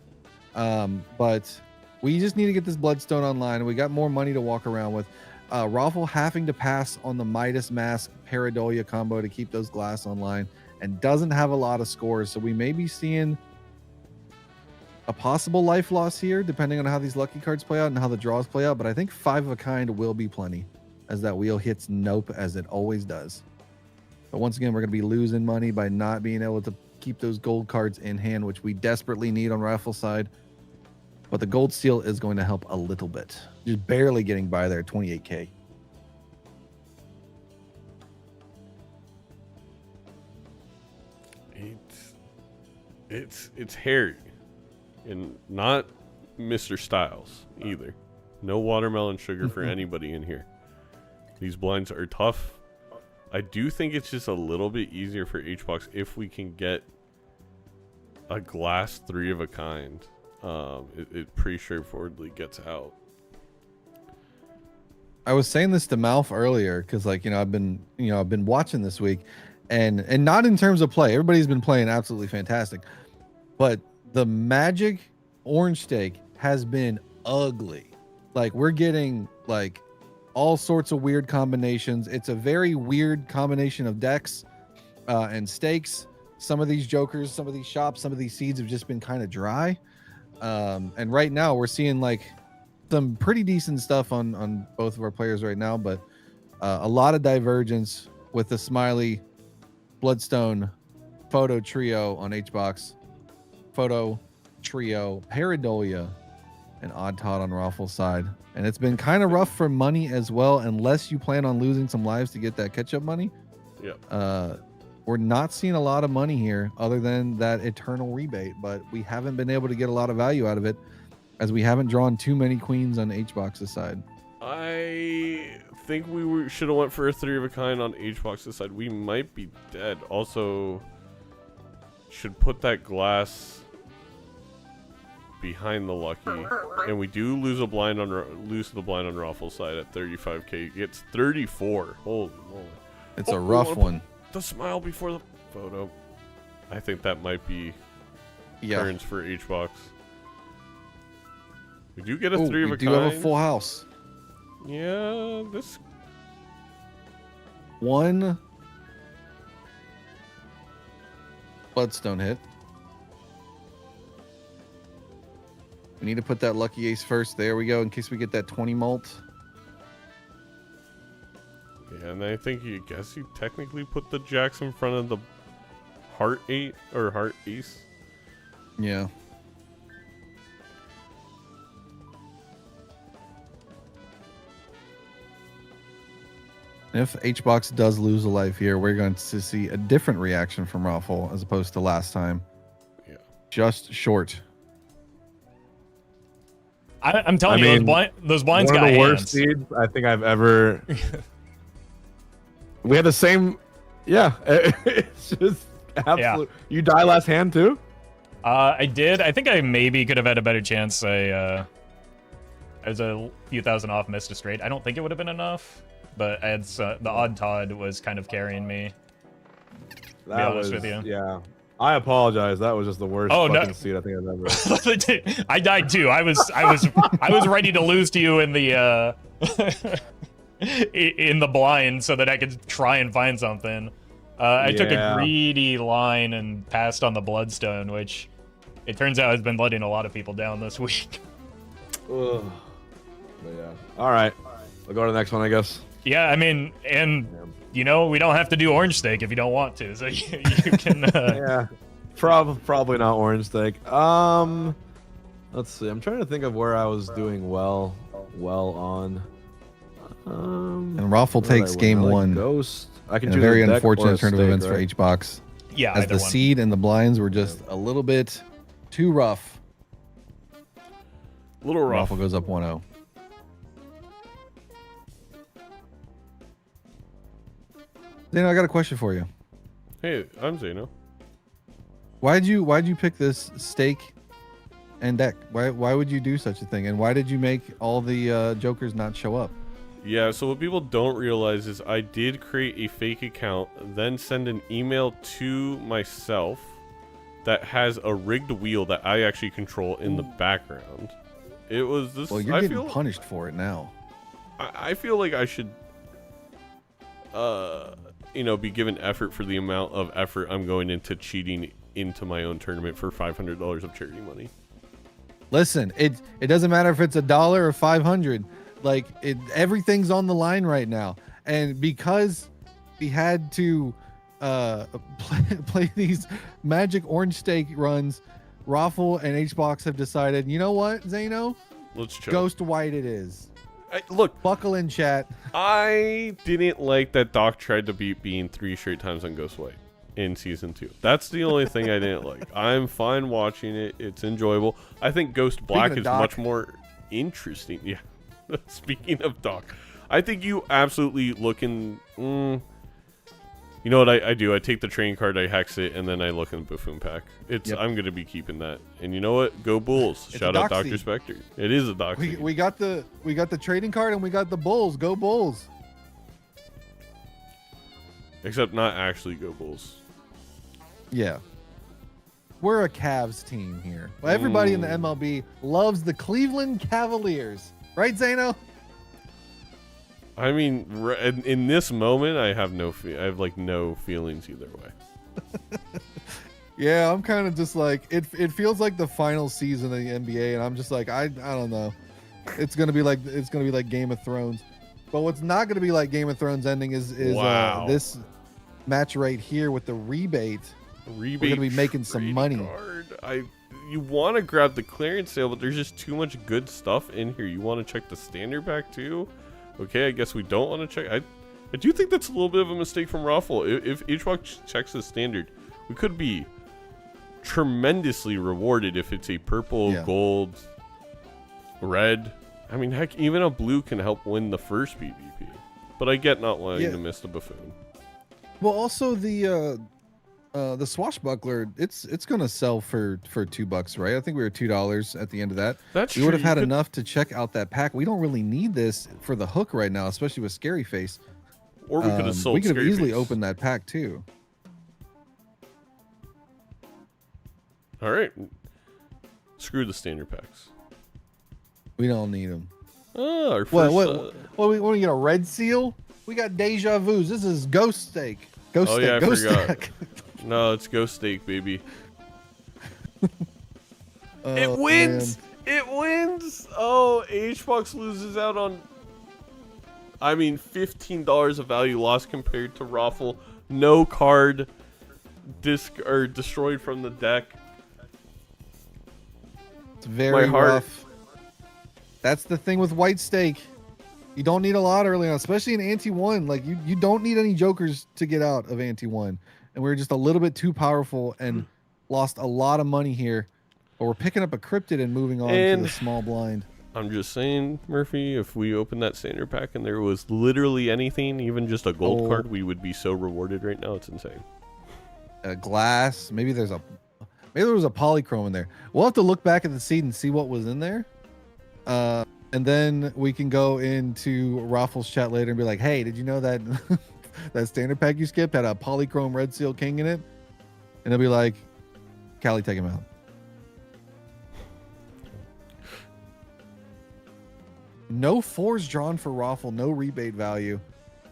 But we just need to get this Bloodstone online. We got more money to walk around with. Roffle having to pass on the Midas Mask Paradolia combo to keep those glass online and doesn't have a lot of scores. So we may be seeing a possible life loss here, depending on how these lucky cards play out and how the draws play out. But I think 5 of a kind will be plenty as that wheel hits nope, as it always does. But once again, we're going to be losing money by not being able to keep those gold cards in hand, which we desperately need on Raffle's side. But the gold seal is going to help a little bit. Just barely getting by there, 28K. It's Harry, and not Mr. Styles either. No watermelon sugar for anybody in here. These blinds are tough. I do think it's just a little bit easier for HBox if we can get a glass 3 of a kind. It pretty straightforwardly gets out. I was saying this to Malf earlier because, like, I've been watching this week, and not in terms of play. Everybody's been playing absolutely fantastic, but the Magic Orange Steak has been ugly. Like, we're getting like all sorts of weird combinations. It's a very weird combination of decks and stakes. Some of these jokers, some of these shops, some of these seeds have just been kind of dry. And right now we're seeing like some pretty decent stuff on both of our players right now, but a lot of divergence with the Smiley, Bloodstone, Photo Trio on HBox, Photo Trio, Paradolia, and Odd Todd on Roffle's side. And it's been kind of rough for money as well, unless you plan on losing some lives to get that catch-up money. Yep. We're not seeing a lot of money here other than that eternal rebate, but we haven't been able to get a lot of value out of it as we haven't drawn too many queens on HBox's side. I think we should have went for a 3 of a kind on HBox's side. We might be dead. Also, should put that glass behind the lucky, and we do lose the blind on Roffle's side at 35K. It's 34. Holy moly! It's a rough one. The smile before the photo. I think that might be turns for HBox. We do get a 3 of a kind. We do have a full house. Yeah, this 1, Bloodstone hit. We need to put that lucky ace first. There we go, in case we get that 20 mult. Yeah, and I think you technically put the jacks in front of the heart 8 or heart ace. Yeah. If H-Box does lose a life here, we're going to see a different reaction from Roffle as opposed to last time. Yeah. Just short. I'm telling you, those blinds one got of the worst hands. seeds I think I've ever. We had the same. Yeah, it's just absolute. Yeah. You die last hand too. I did. I think I maybe could have had a better chance. I was a few thousand off, missed a straight. I don't think it would have been enough, but I had the odd Todd was kind of carrying me. That be honest was, with you. yeah. I apologize. That was just the worst fucking seed I think I've ever. I died too. I was ready to lose to you in the in the blind so that I could try and find something. I took a greedy line and passed on the Bloodstone, which it turns out has been letting a lot of people down this week. Ugh. But yeah. All right. We'll go to the next one, I guess. Yeah, I mean, and you know, we don't have to do orange steak if you don't want to, so you can. Yeah. Probably not orange steak. Let's see. I'm trying to think of where I was doing well on. And Roffle takes game one. Ghost. I can in a choose very deck or unfortunate a turn of steak, events for right? H-Box. Yeah, as the seed and the blinds were just a little bit too rough. A little rough. Roffle goes up 1-0. Zaino, I got a question for you. Hey, I'm Zaino. Why'd you pick this stake and deck? Why would you do such a thing? And why did you make all the jokers not show up? Yeah, so what people don't realize is I did create a fake account, then send an email to myself that has a rigged wheel that I actually control in the background. It was this. Well, you're getting punished for it now. I feel like I should, be given effort for the amount of effort I'm going into cheating into my own tournament for $500 of charity money. Listen, it doesn't matter if it's $1 or 500. Like everything's on the line right now, and because we had to play these magic orange steak runs, Roffle and H-Box have decided, you know what, Zaino? Let's chill. Ghost white it is. Look, buckle in, chat. I didn't like that Doc tried to beat Bean 3 straight times on Ghost White in season 2. That's the only thing I didn't like. I'm fine watching it. It's enjoyable. I think Ghost Black is much more interesting. Yeah. Speaking of Doc, I think you absolutely look in. You know what I do? I take the train card, I hex it, and then I look in the Buffoon pack. I'm gonna be keeping that. And you know what? Go Bulls! Shout out Dr. Spectre. It is a Doc. We got the trading card and we got the Bulls. Go Bulls! Except not actually Go Bulls. Yeah. We're a Cavs team here. Well, everybody in the MLB loves the Cleveland Cavaliers. Right, Zaino? I mean, in this moment, I have no feelings either way. Yeah, I'm kind of just like it feels like the final season of the NBA, and I'm just like I don't know. It's gonna be like Game of Thrones, but what's not gonna be like Game of Thrones ending is this match right here with the rebate. We're gonna be making some money. You want to grab the clearance sale, but there's just too much good stuff in here. You want to check the standard pack too? Okay, I guess we don't want to check. I do think that's a little bit of a mistake from Roffle. If H-Box checks the standard, we could be tremendously rewarded if it's a purple, gold, red. I mean, heck, even a blue can help win the first PvP. But I get not wanting to miss the Buffoon. Well, also the Swashbuckler, it's gonna sell for $2, right? I think we were $2 at the end of that. That's we would have had enough to check out that pack. We don't really need this for the hook right now, especially with Scary Face. Or we could have sold. We could have easily opened that pack too. All right, screw the standard packs. We don't need them. Oh, our first. What we want to get a red seal? We got deja vus. This is Ghost Steak. Ghost steak. I Ghost forgot. steak. No, it's Ghost Steak, baby. Oh, It wins! It wins! Oh, HBox loses out on, I mean, $15 of value lost compared to Roffle. No card destroyed from the deck. It's very My heart. rough. That's the thing with white stake. You don't need a lot early on, especially in ante 1. Like you don't need any jokers to get out of ante 1. And we were just a little bit too powerful and lost a lot of money here. But we're picking up a cryptid and moving on to the small blind. I'm just saying, Murphy, if we opened that standard pack and there was literally anything, even just a gold card, we would be so rewarded right now. It's insane. A glass. Maybe there was a polychrome in there. We'll have to look back at the seed and see what was in there. And then we can go into Roffle's chat later and be like, hey, did you know that that standard pack you skipped had a polychrome red seal king in it? And they'll be like, Callie, take him out. No 4s drawn for Roffle, no rebate value.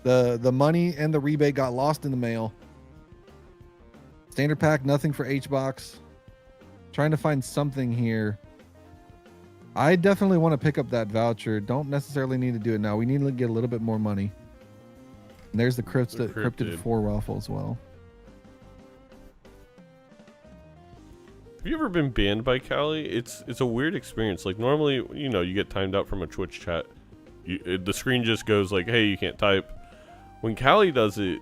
The money and the rebate got lost in the mail. Standard pack, nothing for HBox. Trying to find something here. I definitely want to pick up that voucher. Don't necessarily need to do it now. We need to get a little bit more money. And there's the cryptid for Roffle as well. Have you ever been banned by Callie? It's a weird experience. Like normally, you know, you get timed out from a Twitch chat. The screen just goes like, hey, you can't type. When Callie does it,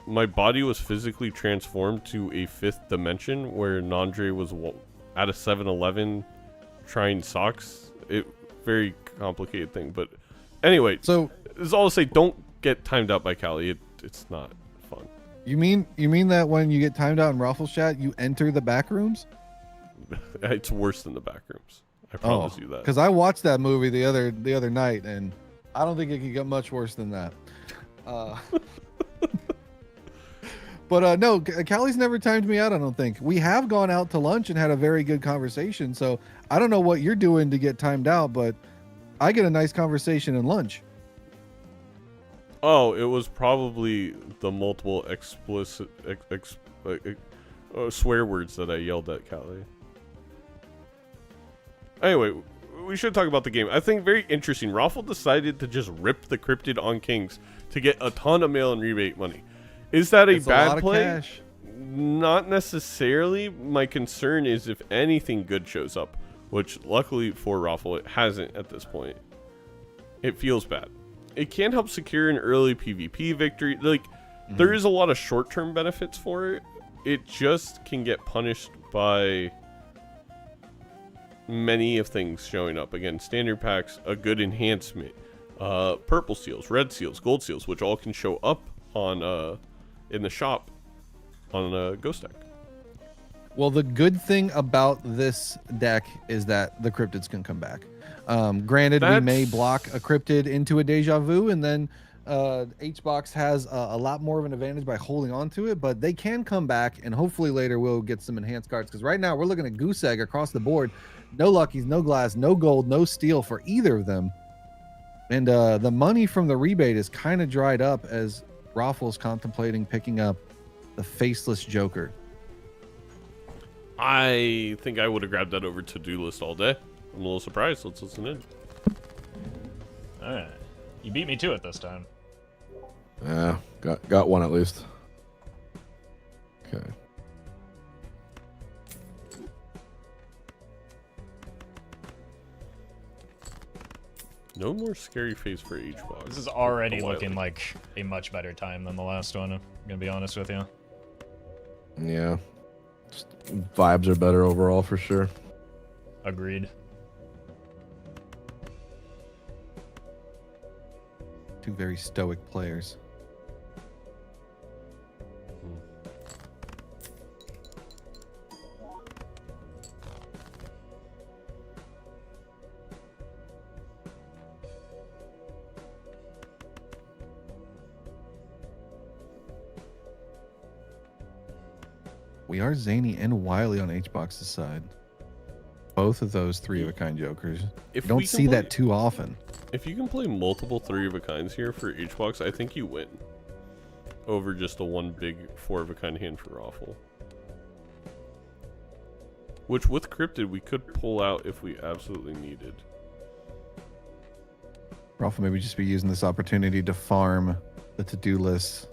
my body was physically transformed to a 5th dimension where Nandre was at a 7-Eleven trying socks. Very complicated thing. But anyway, so this is all to say, don't get timed out by Callie. It's not fun. You mean that when you get timed out in Roffle's chat, you enter the back rooms? It's worse than the back rooms. I promise you that. Because I watched that movie the other night, and I don't think it could get much worse than that. But no, Callie's never timed me out, I don't think. We have gone out to lunch and had a very good conversation, so I don't know what you're doing to get timed out, but I get a nice conversation in lunch. Oh, it was probably the multiple explicit swear words that I yelled at Callie. Anyway, we should talk about the game. I think very interesting. Roffle decided to just rip the cryptid on kings to get a ton of mail and rebate money. Is that a bad play? Cash. Not necessarily. My concern is if anything good shows up, which luckily for Roffle it hasn't at this point. It feels bad. It can help secure an early PvP victory. Like there is a lot of short-term benefits for it. It just can get punished by many of things showing up. Again, standard packs, a good enhancement, purple seals, red seals, gold seals, which all can show up on in the shop on a ghost deck. Well, the good thing about this deck is that the cryptids can come back. Granted, we may block a cryptid into a deja vu, and then HBox has a lot more of an advantage by holding on to it, but they can come back, and hopefully later we'll get some enhanced cards, because right now we're looking at goose egg across the board. No luckies, no glass, no gold, no steel for either of them. And the money from the rebate is kind of dried up as Roffle's contemplating picking up the faceless Joker. I think I would have grabbed that over to-do list all day. I'm a little surprised. Let's listen in. All right. You beat me to it this time. Yeah, got one at least. Okay. No more scary face for HBox. This is already looking like a much better time than the last one, I'm gonna be honest with you. Yeah. Just vibes are better overall for sure. Agreed. Two very stoic players. We are zany and wily on HBox's side. Both of those 3-of-a-kind jokers. If You don't we can see play- that too often. If you can play multiple 3-of-a-kinds here for HBox, I think you win. over just the one big 4-of-a-kind hand for Roffle. Which, with Cryptid, we could pull out if we absolutely needed. Roffle maybe just be using this opportunity to farm the to-do list.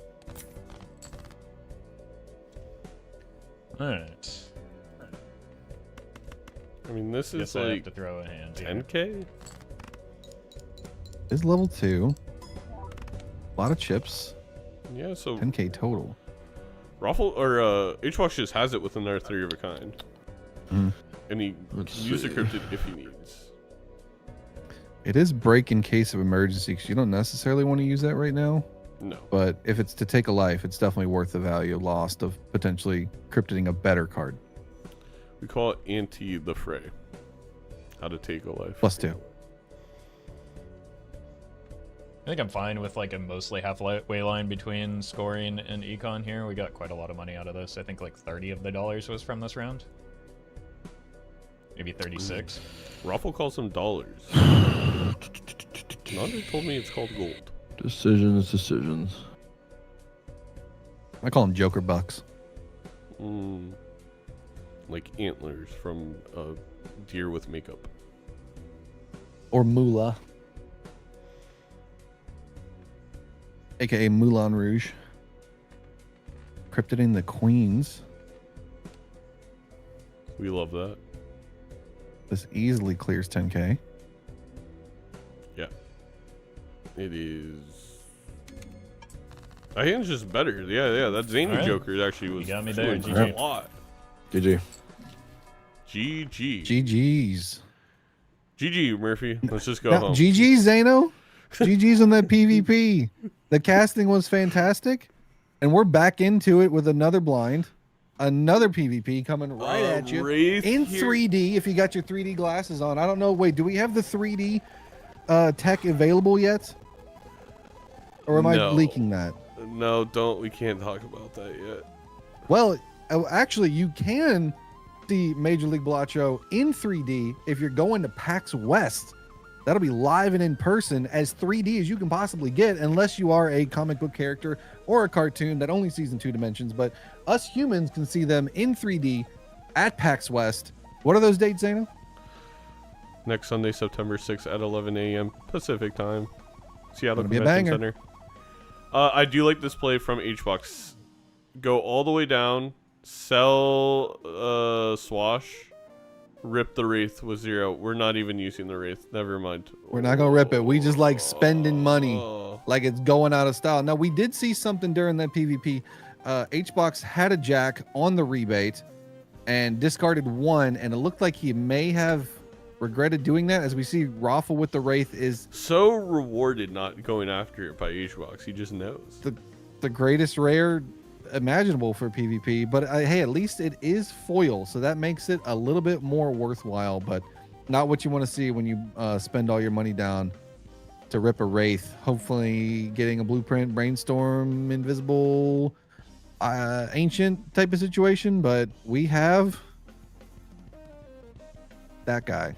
Alright. I mean, this is Guess I have like to throw a hand here. 10k? Is level 2. A lot of chips. Yeah, so 10k total. Roffle or HBox just has it within our 3-of-a-kind. Mm. And he can use the Cryptid if he needs. It is break in case of emergency because you don't necessarily want to use that right now. No. But if it's to take a life, it's definitely worth the value lost of potentially cryptiding a better card. We call it Anti the Fray. How to take a life. +2. I think I'm fine with like a mostly halfway line between scoring and econ here. We got quite a lot of money out of this. I think like 30 of the dollars was from this round. Maybe 36. Roffle calls them dollars. Nanda told me it's called gold. Decisions. I call them Joker bucks. Like antlers from a deer with makeup. Or moolah. AKA Moulin Rouge. Cryptiding the queens. We love that. This easily clears 10k. Yeah. It is. I think it's just better. Yeah. That Zaino Alright. Joker actually was You got me there, doing GG. a lot. GG. GG. GG's. GG, Murphy. Let's just go Now, home. GG's, Zaino. GG's on that PvP. The casting was fantastic. And we're back into it with another blind. Another PvP coming right at you. Wraith In here. 3D, if you got your 3D glasses on. I don't know. Wait, do we have the 3D tech available yet? Or am I No. leaking that? No, don't. We can't talk about that yet. Well, actually, you can see Major League Balatro in 3D if you're going to PAX West. That'll be live and in person, as 3D as you can possibly get, unless you are a comic book character or a cartoon that only sees in 2 dimensions. But us humans can see them in 3D at PAX West. What are those dates, Zaino? Next Sunday, September 6th at 11 a.m. Pacific time. Seattle Gonna be a Convention banger. Center. I do like this play from HBox. Go all the way down, sell Swash, rip the Wraith with 0. We're not even using the Wraith. Never mind. We're not gonna rip it. We just like spending money Oh. like it's going out of style. Now, we did see something during that PvP. HBox had a jack on the rebate and discarded 1, and it looked like he may have regretted doing that. As we see, Roffle with the Wraith is So rewarded not going after it by HBox. He just knows. the greatest rare imaginable for PvP. But hey, at least it is foil, so that makes it a little bit more worthwhile, but not what you want to see when you spend all your money down to rip a Wraith. Hopefully getting a blueprint, brainstorm, invisible, ancient type of situation, but we have that guy.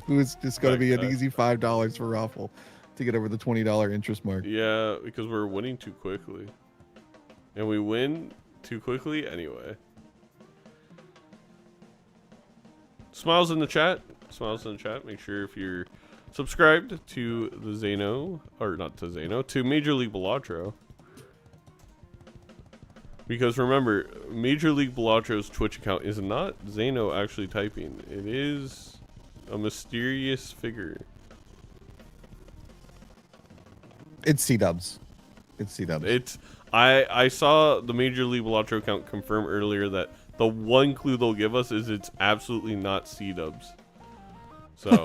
Who's just going to be an easy $5 for Roffle to get over the $20 interest mark. Yeah, because we're winning too quickly. And we win too quickly anyway. Smiles in the chat. Smiles in the chat. Make sure if you're subscribed to the Zaino, or not to Zaino, to Major League Balatro. Because remember, Major League Balatro's Twitch account is not Zaino actually typing. It is a mysterious figure. It's C-dubs. It's C-dubs. It's I saw the Major League Balatro account confirm earlier that the one clue they'll give us is it's absolutely not C-dubs. So,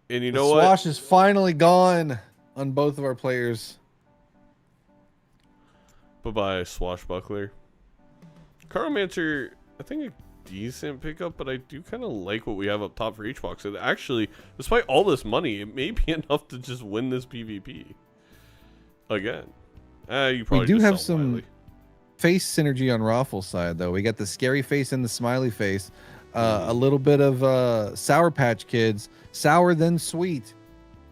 and you know the what? Swash is finally gone on both of our players. Bye-bye, Swashbuckler. Caromancer, I think a decent pickup, but I do kind of like what we have up top for HBox. And actually, despite all this money, it may be enough to just win this PvP. Again. You probably We do just have sell some Miley. face synergy on Roffle's side, though. We got the scary face and the smiley face. A little bit of Sour Patch Kids. Sour then sweet.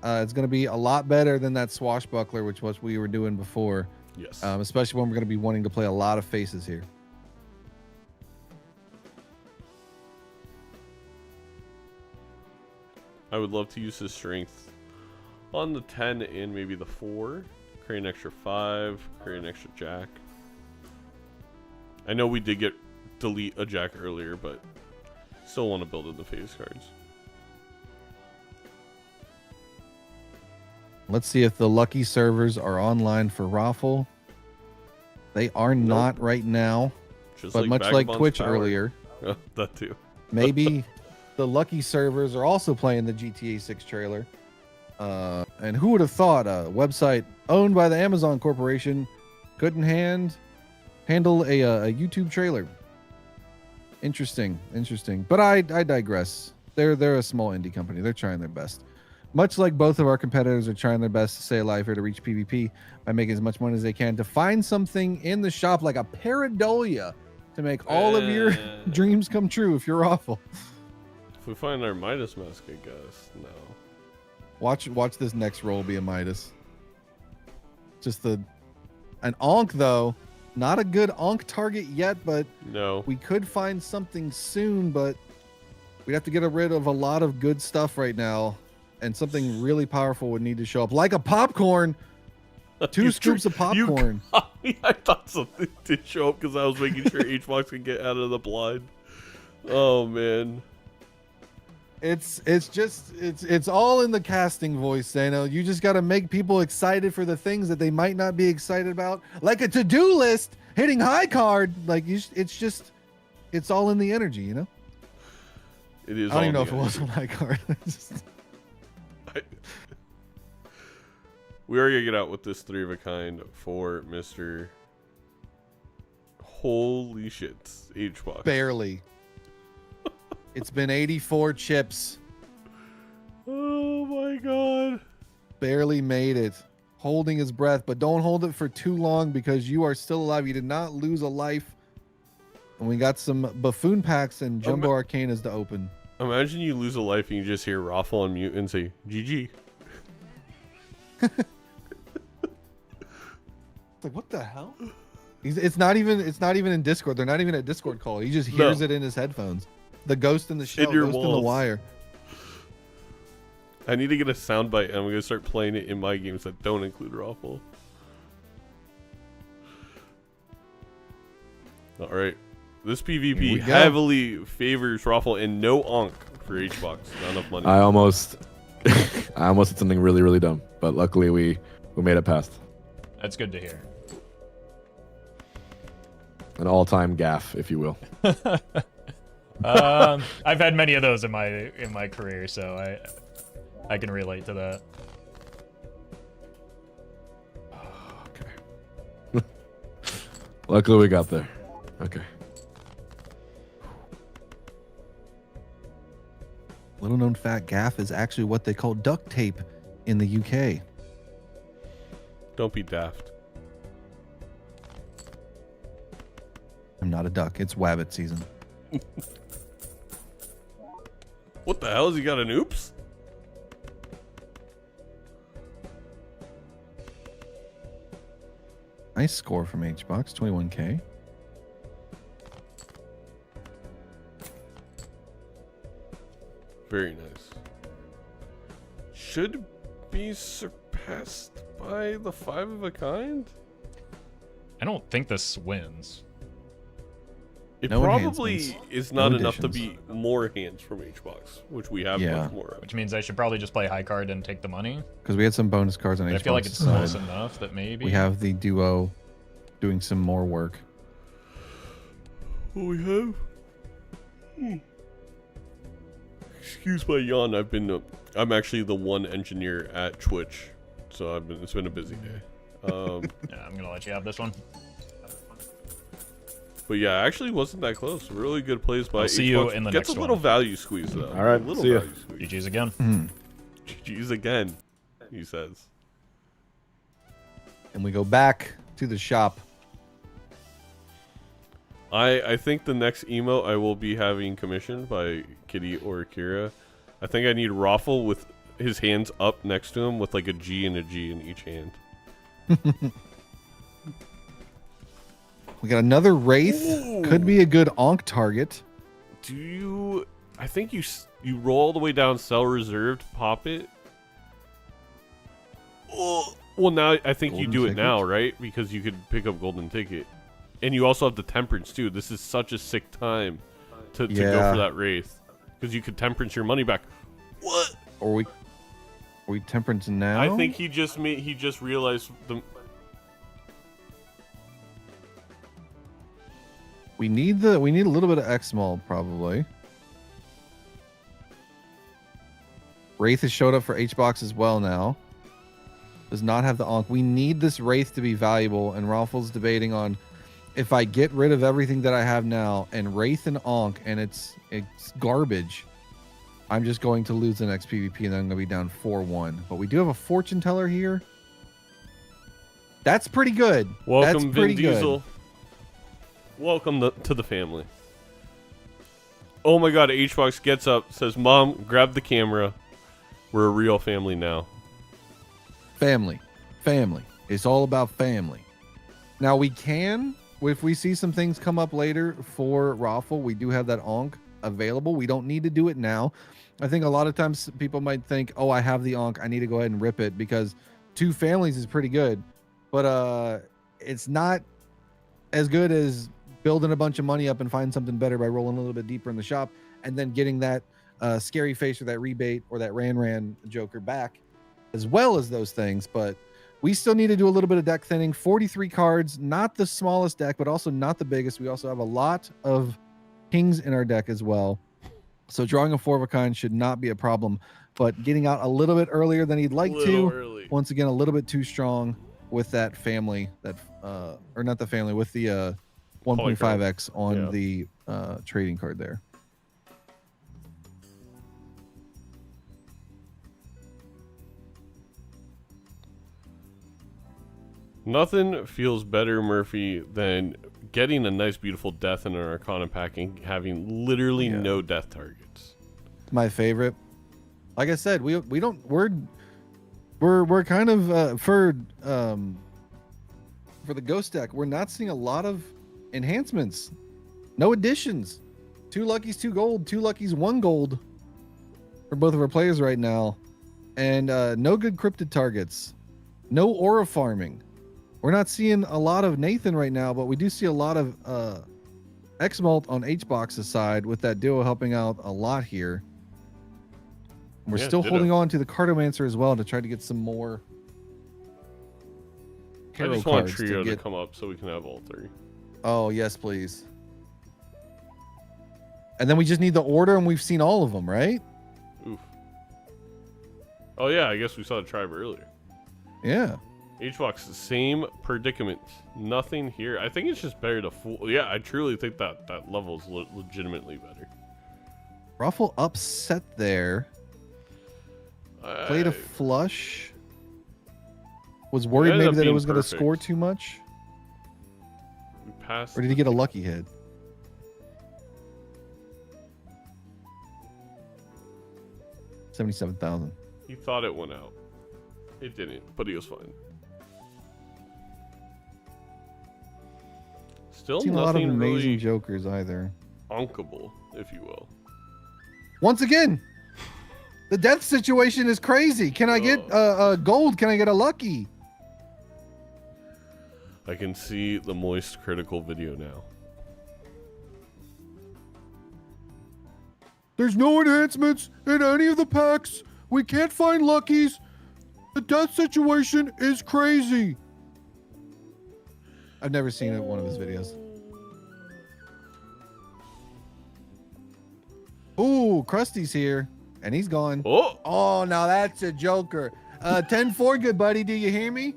It's going to be a lot better than that swashbuckler, which was we were doing before. Yes. Especially when we're going to be wanting to play a lot of faces here. I would love to use his strength on the 10 and maybe the 4. Create an extra 5. Create an extra jack. I know we did delete a jack earlier, but still want to build in the phase cards. Let's see if the lucky servers are online for Roffle. They are not right now. Just but much like Vagabond's Twitch power. earlier, That too. maybe the lucky servers are also playing the GTA 6 trailer. And who would have thought a website owned by the Amazon Corporation couldn't handle a YouTube trailer? Interesting. But I digress. They're a small indie company. They're trying their best. Much like both of our competitors are trying their best to stay alive here to reach PvP by making as much money as they can to find something in the shop like a pareidolia to make all of your dreams come true if you're awful. If we find our Midas mask, I guess. No. Watch this next roll be a Midas. Just an Ankh though. Not a good Ankh target yet, but No. we could find something soon, but we'd have to get rid of a lot of good stuff right now. And something really powerful would need to show up. Like a popcorn. 2 scoops of popcorn. I thought something did show up because I was making sure Hbox could get out of the blind. Oh man. It's all in the casting voice, Zaino. You just got to make people excited for the things that they might not be excited about, like a to-do list hitting high card. Like it's all in the energy, you know. It is. I don't even know if it was on high card. We are gonna get out with this 3 of a kind for Mr. Holy shit, Hbox. Barely. It's been 84 chips. Oh my god. Barely made it. Holding his breath, but don't hold it for too long because you are still alive. You did not lose a life. And we got some buffoon packs and jumbo arcanas to open. Imagine you lose a life and you just hear Roffle on mute and say GG. Like, what the hell? It's not even in Discord. They're not even a Discord call. He just hears it in his headphones. The ghost in the shell, In your ghost in the walls. wire. I need to get a soundbite and I'm gonna start playing it in my games that don't include Roffle. Alright. This PvP heavily favors Roffle and no Ankh for Hbox. Not enough money. I almost did something really, really dumb, but luckily we made it past. That's good to hear. An all-time gaff, if you will. I've had many of those in my career, so I can relate to that. Okay. Luckily we got there. Okay. Little known fact, gaff is actually what they call duct tape in the UK. Don't be daft. I'm not a duck. It's wabbit season. What the hell? Has he got an oops? Nice score from Hbox, 21k. Very nice. Should be surpassed by the 5 of a kind? I don't think this wins. It No probably enhancements. is not No enough to additions. be more hands from Hbox, which we have Yeah. much more of. Which means I should probably just play high card and take the money. Because we had some bonus cards on But Hbox. I feel like it's close enough that maybe. We have the duo doing some more work. What we have? Excuse my yawn. I'm actually the one engineer at Twitch, so it's been a busy day. Yeah, I'm gonna let you have this one. But yeah, actually wasn't that close. Really good plays by I'll see you Hbox. in the Gets next a little one. value squeeze though. All right, a little see ya. value squeeze. GG's again. GG's again, he says. And we go back to the shop. I think the next emote I will be having commissioned by Kitty or Akira. I think I need Roffle with his hands up next to him with like a G and a G in each hand. We got another Wraith. Ooh. Could be a good Onk target. Do you? I think you roll all the way down, sell reserved, pop it. Oh. Well, now I think you Golden do it ticket? now, right? Because you could pick up golden ticket, and you also have the temperance too. This is such a sick time to go Yeah. for that Wraith, because you could temperance your money back. What? Or we temperance now? I think he just realized the. we need a little bit of X-Mall probably. Wraith has showed up for H-Box as well now. Does not have the Onk. We need this Wraith to be valuable, and Roffle's debating on if I get rid of everything that I have now and Wraith and Onk and it's garbage, I'm just going to lose the next PvP and then I'm going to be down 4-1. But we do have a fortune teller here. That's pretty good. Welcome, That's pretty Vin Diesel. good. Welcome to the family. Oh my God! H-Box gets up, says, "Mom, grab the camera. We're a real family now." Family. It's all about family. Now we can, if we see some things come up later for Roffle, we do have that Onk available. We don't need to do it now. I think a lot of times people might think, oh, I have the Onk, I need to go ahead and rip it, because 2 families is pretty good. But it's not as good as building a bunch of money up and find something better by rolling a little bit deeper in the shop and then getting that scary face or that rebate or that ran joker back, as well as those things. But we still need to do a little bit of deck thinning. 43 cards, not the smallest deck, but also not the biggest. We also have a lot of kings in our deck as well. So drawing a 4 of a kind should not be a problem, but getting out a little bit earlier than he'd like to. Early. Once again, a little bit too strong with that family, that or not the family, with the 1.5x on the trading card there. Nothing feels better, Murphy, than getting a nice, beautiful death in an Arcana pack and having literally no death targets. My favorite. Like I said, we're kind of for the ghost deck, we're not seeing a lot of enhancements. No additions. 2 luckies, 2 gold, 2 luckies, 1 gold for both of our players right now. And no good cryptid targets. No aura farming. We're not seeing a lot of Nathan right now, but we do see a lot of X-Malt on H-Box's side, with that duo helping out a lot here. We're still holding on to the Cartomancer as well to try to get some more I just want Trio to come up so we can have all 3. Oh, yes, please. And then we just need the order, and we've seen all of them, right? Oof. Oh, yeah, I guess we saw the tribe earlier. Yeah. H-Box, same predicament. Nothing here. I think it's just better to fool. Yeah, I truly think that level is legitimately better. Ruffle upset there. Played a flush. Was worried maybe that it was going to score too much. We passed. Or did he get a lucky hit? $77,000. He thought it went out. It didn't, but he was fine. Still Seen a lot of nothing amazing really jokers either. onkable, if you will. Once again, the death situation is crazy. Can I get a gold? Can I get a lucky? I can see the moist critical video now. There's no enhancements in any of the packs. We can't find luckies. The death situation is crazy. I've never seen one of his videos. Ooh, Krusty's here, and he's gone. Oh, now that's a joker. 10-4, good buddy. Do you hear me?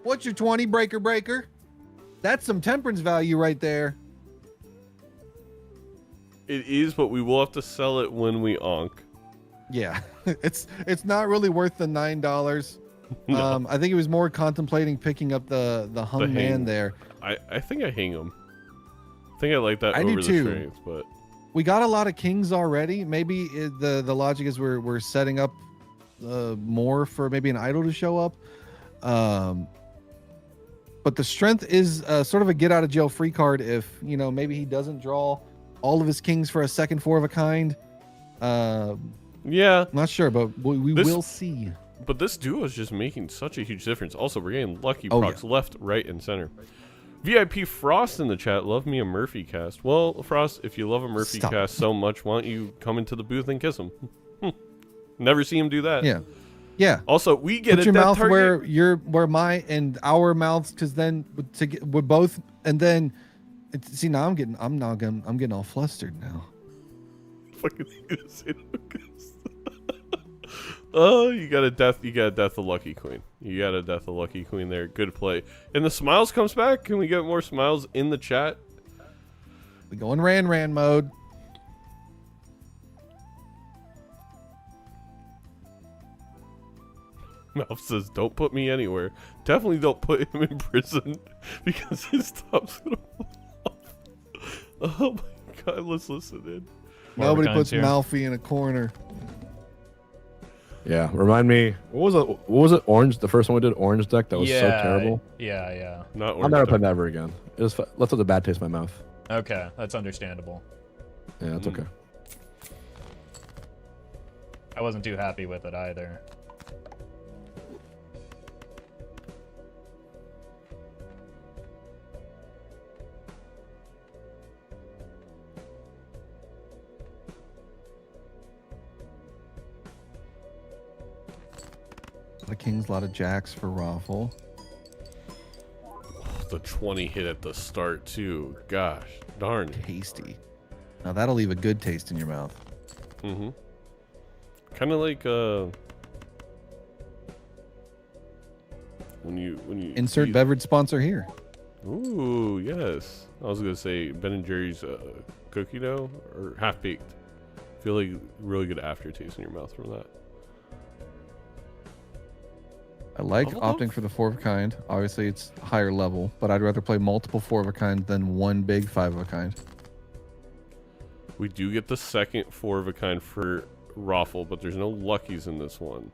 What's your 20, breaker? That's some temperance value right there. It is, but we will have to sell it when we onk. Yeah, it's not really worth the $9. No. I think he was more contemplating picking up the hung man there. I think I hang him. I think I like that I over do the too. strength, but we got a lot of kings already. Maybe the logic is we're setting up more for maybe an idol to show up. But the strength is sort of a get out of jail free card if, you know, maybe he doesn't draw all of his kings for a second 4 of a kind. Yeah. Not sure, but we will see. But this duo is just making such a huge difference. Also, we're getting lucky Oh, procs left, right, and center. VIP Frost in the chat, love me a Murphy cast. Well, Frost, if you love a Murphy cast so much, why don't you come into the booth and kiss him? Never see him do that. Yeah. Yeah. Also, we get Put your mouth where my and our mouths, because then we're both, and then see now I'm getting all flustered now. Fucking oh, you got a death of Lucky Queen. You got a death of Lucky Queen there. Good play. And the smiles comes back. Can we get more smiles in the chat? We go in Ran mode. Mouth says, "Don't put me anywhere. Definitely don't put him in prison because his top's gonna fall off." Oh my god, let's listen in. Nobody puts Malfi in a corner. Yeah, remind me. What was it? Orange. The first one we did, orange deck. That was so terrible. Yeah. Not orange. I'll never play that ever again. It was left with a bad taste in my mouth. Okay, that's understandable. Yeah, that's okay. I wasn't too happy with it either. A lot of kings, a lot of jacks for Roffle. The 20 hit at the start too. Gosh, darn. Tasty. Now that'll leave a good taste in your mouth. Mm-hmm. Kind of like when you insert beverage sponsor here. Ooh, yes. I was gonna say Ben and Jerry's cookie dough or half baked. Feel like really good aftertaste in your mouth from that. I like opting for the 4 of a kind. Obviously, it's higher level, but I'd rather play multiple 4 of a kind than one big 5 of a kind. We do get the second 4 of a kind for Roffle, but there's no luckies in this one.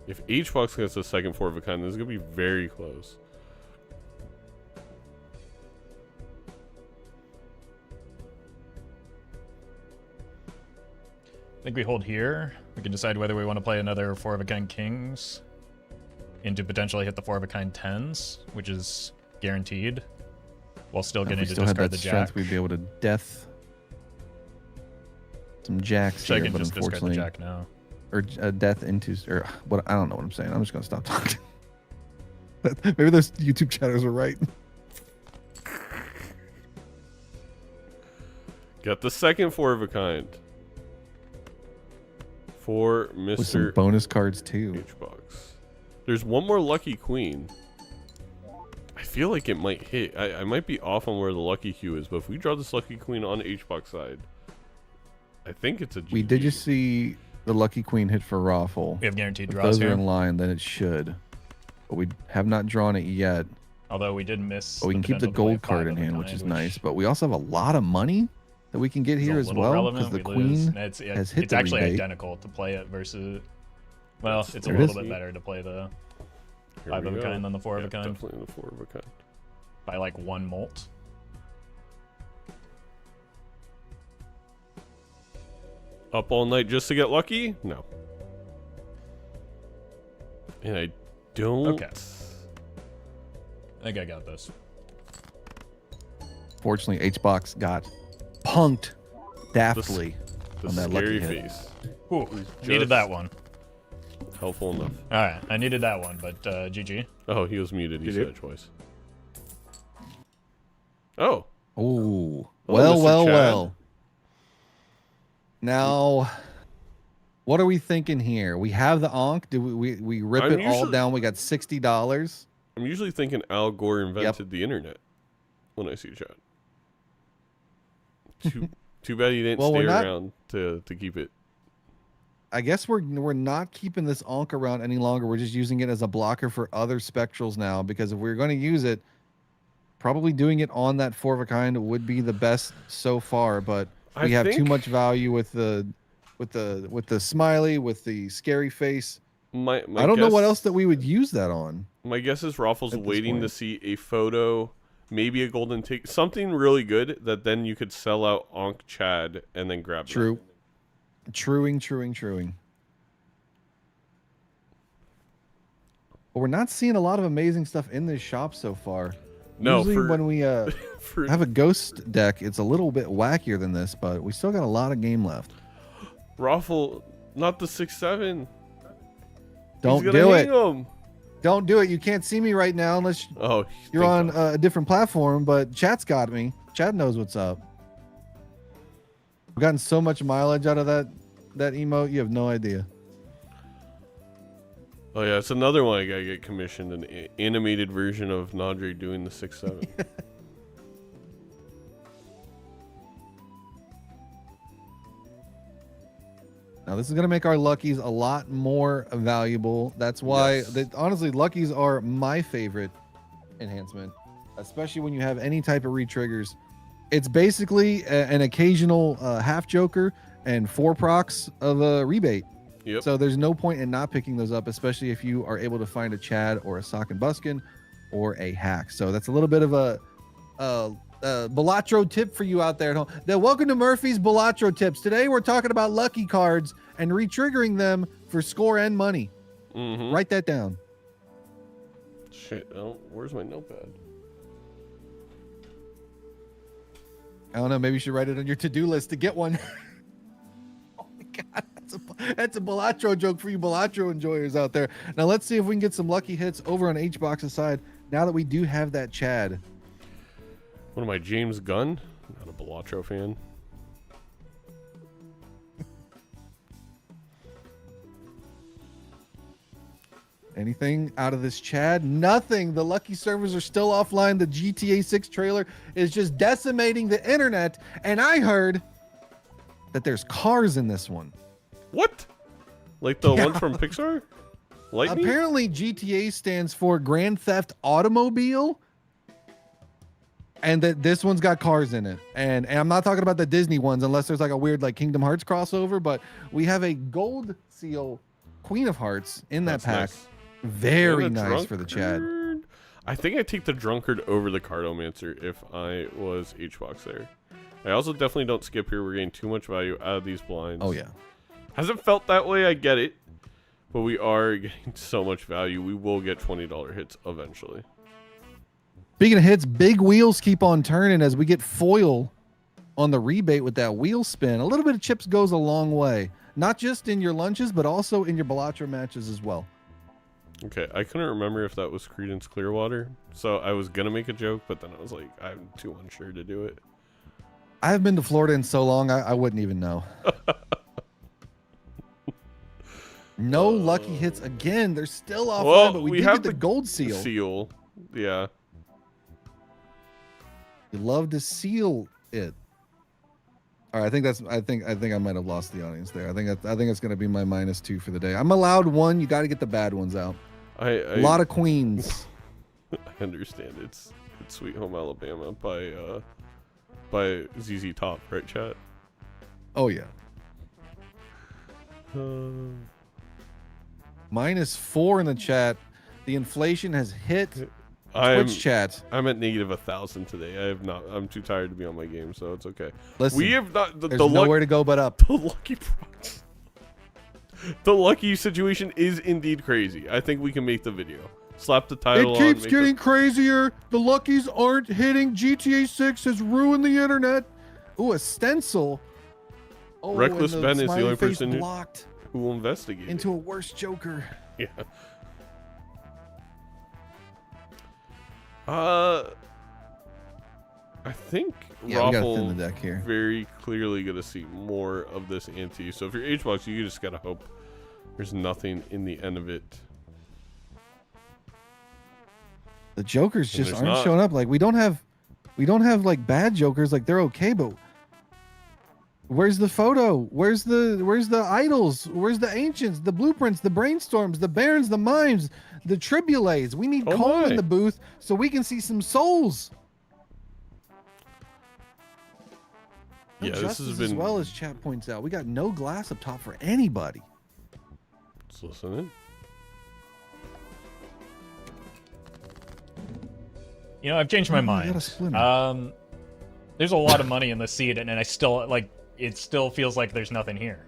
If Hbox gets the second 4 of a kind, this is gonna be very close. I think we hold here. We can decide whether we want to play another 4 of a kind kings into potentially hit the 4 of a kind 10s, which is guaranteed, while still getting to discard the jack. We'd be able to death some jacks so here, I can but just discard the unfortunately, jack now. Or death into, or what? I don't know what I'm saying. I'm just gonna stop talking. Maybe those YouTube chatters are right. Got the second 4 of a kind for Mr. With some bonus cards too. Hbox. There's one more lucky queen. I feel like it might hit. I might be off on where the lucky Q is, but if we draw this lucky queen on the Hbox side, I think it's a GG. We did just see the lucky queen hit for Roffle. We have guaranteed If draws those here. are in line, then it should. But we have not drawn it yet. Although we did miss. But we can keep the potential to play gold card 5 in of a hand, which kind, is nice. But we also have a lot of money that we can get is here a as little well, relevant. because the We lose. queen It's has hit it's the actually rebate. identical to play it versus. Well, it's a There little is. bit better to play the Here 5 we of a go. kind than the 4 of Yeah, a kind Definitely the 4 of a kind. by like 1 molt. Up all night just to get lucky? No. And I don't. Okay. I think I got this. Fortunately, Hbox got punked daftly The on that lucky scary hit. face. Ooh, Just needed that one. Helpful enough. All right, I needed that one, but GG. Oh, he was muted. He GG. said it twice. Oh. Oh, Hello, Mr. Chad. well. Now, what are we thinking here? We have the Ankh. Do we rip I'm it all usually- down? We got $60. I'm usually thinking Al Gore invented the internet when I see chat. Too bad he didn't Well, stay we're not- around to keep it. I guess we're not keeping this Ankh around any longer. We're just using it as a blocker for other spectrals now, because if we're going to use it, probably doing it on that 4 of a kind would be the best so far. But We have too much value with the smiley, with the scary face. My I don't know what guess- else that we would use that on. My guess is Roffle's At this waiting to point. see a photo, maybe a golden tick, something really good that then you could sell out Onk Chad and then grab them. True. Truing. But we're not seeing a lot of amazing stuff in this shop so far. No, Usually when we for have a ghost deck, it's a little bit wackier than this, but we still got a lot of game left. Roffle, not the 6/7. Don't He's gonna do hang it. him. Don't do it. You can't see me right now unless Oh, you're on thank God. a different platform, but chat's got me. Chat knows what's up. I've gotten so much mileage out of that emote, you have no idea. Oh yeah, it's another one I gotta get commissioned, an animated version of Nadre doing the 6/7. Now this is going to make our luckies a lot more valuable. That's why, Yes. honestly, luckies are my favorite enhancement, especially when you have any type of re-triggers. It's basically an occasional half joker and 4 procs of a rebate. Yep. So there's no point in not picking those up, especially if you are able to find a Chad or a Sock and Buskin or a hack. So that's a little bit of a Balatro tip for you out there at home. Now, welcome to Murphy's Balatro tips. Today we're talking about lucky cards and re-triggering them for score and money. Mm-hmm. Write that down. Shit. Oh, where's my notepad? I don't know. Maybe you should write it on your to-do list to get one. Oh my God. That's a Balatro joke for you Balatro enjoyers out there. Now let's see if we can get some lucky hits over on HBox's side now that we do have that Chad. What am I, James Gunn? Not a Balatro fan. Anything out of this Chad? Nothing. The lucky servers are still offline. The GTA 6 trailer is just decimating the internet. And I heard that there's cars in this one. What? Like the Yeah. one from Pixar? Lightning? Apparently GTA stands for Grand Theft Automobile. And that this one's got cars in it. And I'm not talking about the Disney ones unless there's like a weird like Kingdom Hearts crossover, but we have a gold seal Queen of Hearts in that That's pack. nice. Very And a nice for the Chad. drunkard. I think I take the drunkard over the Cardomancer if I was HBox there. I also definitely don't skip here. We're getting too much value out of these blinds. Oh yeah. Hasn't felt that way, I get it. But we are getting so much value. We will get $20 hits eventually. Speaking of hits, big wheels keep on turning as we get foil on the rebate with that wheel spin. A little bit of chips goes a long way. Not just in your lunches, but also in your Balatro matches as well. Okay, I couldn't remember if that was Creedence Clearwater. So I was going to make a joke, but then I was like, I'm too unsure to do it. I have been to Florida in so long, I wouldn't even know. No lucky hits again. They're still offline, Well, but we we did have get the gold seal. Seal. Yeah. You love to seal it. All right, I think I might have lost the audience there. I think it's going to be my -2 for the day. I'm allowed one. You got to get the bad ones out. A lot of queens. I understand. It's Sweet Home Alabama by ZZ Top, right, chat? Oh yeah. -4 in the chat. The inflation has hit Twitch chat. I'm at -1,000 today. I have not. I'm too tired to be on my game, so it's okay. Listen, we have not. There's nowhere to go but up. The lucky procs. The lucky situation is indeed crazy. I think we can make the video. Slap the title on. It keeps getting crazier. The luckies aren't hitting. GTA 6 has ruined the internet. Ooh, a stencil. Oh, Reckless and Ben is the smiley only face person blocked who will investigate into a worse Joker. Yeah. I think Yeah, we gotta thin Roffle the deck here. very clearly gonna see more of this ante. So if you're HBox, you just gotta hope there's nothing in the end of it. The Jokers And just there's aren't not. showing up. Like we don't have like bad Jokers. Like they're okay, but where's the photo? Where's the idols? Where's the ancients? The blueprints? The brainstorms? The barons? The mimes? The tribulates? We need Oh Cole my. in the booth so we can see some souls. Yeah, Just this has as been. well as chat points out, we got no glass up top for anybody. Let's listen in. You know, I've changed my Oh, we got a mind. splinter. There's a lot of money in the seed, and I still it still feels like there's nothing here.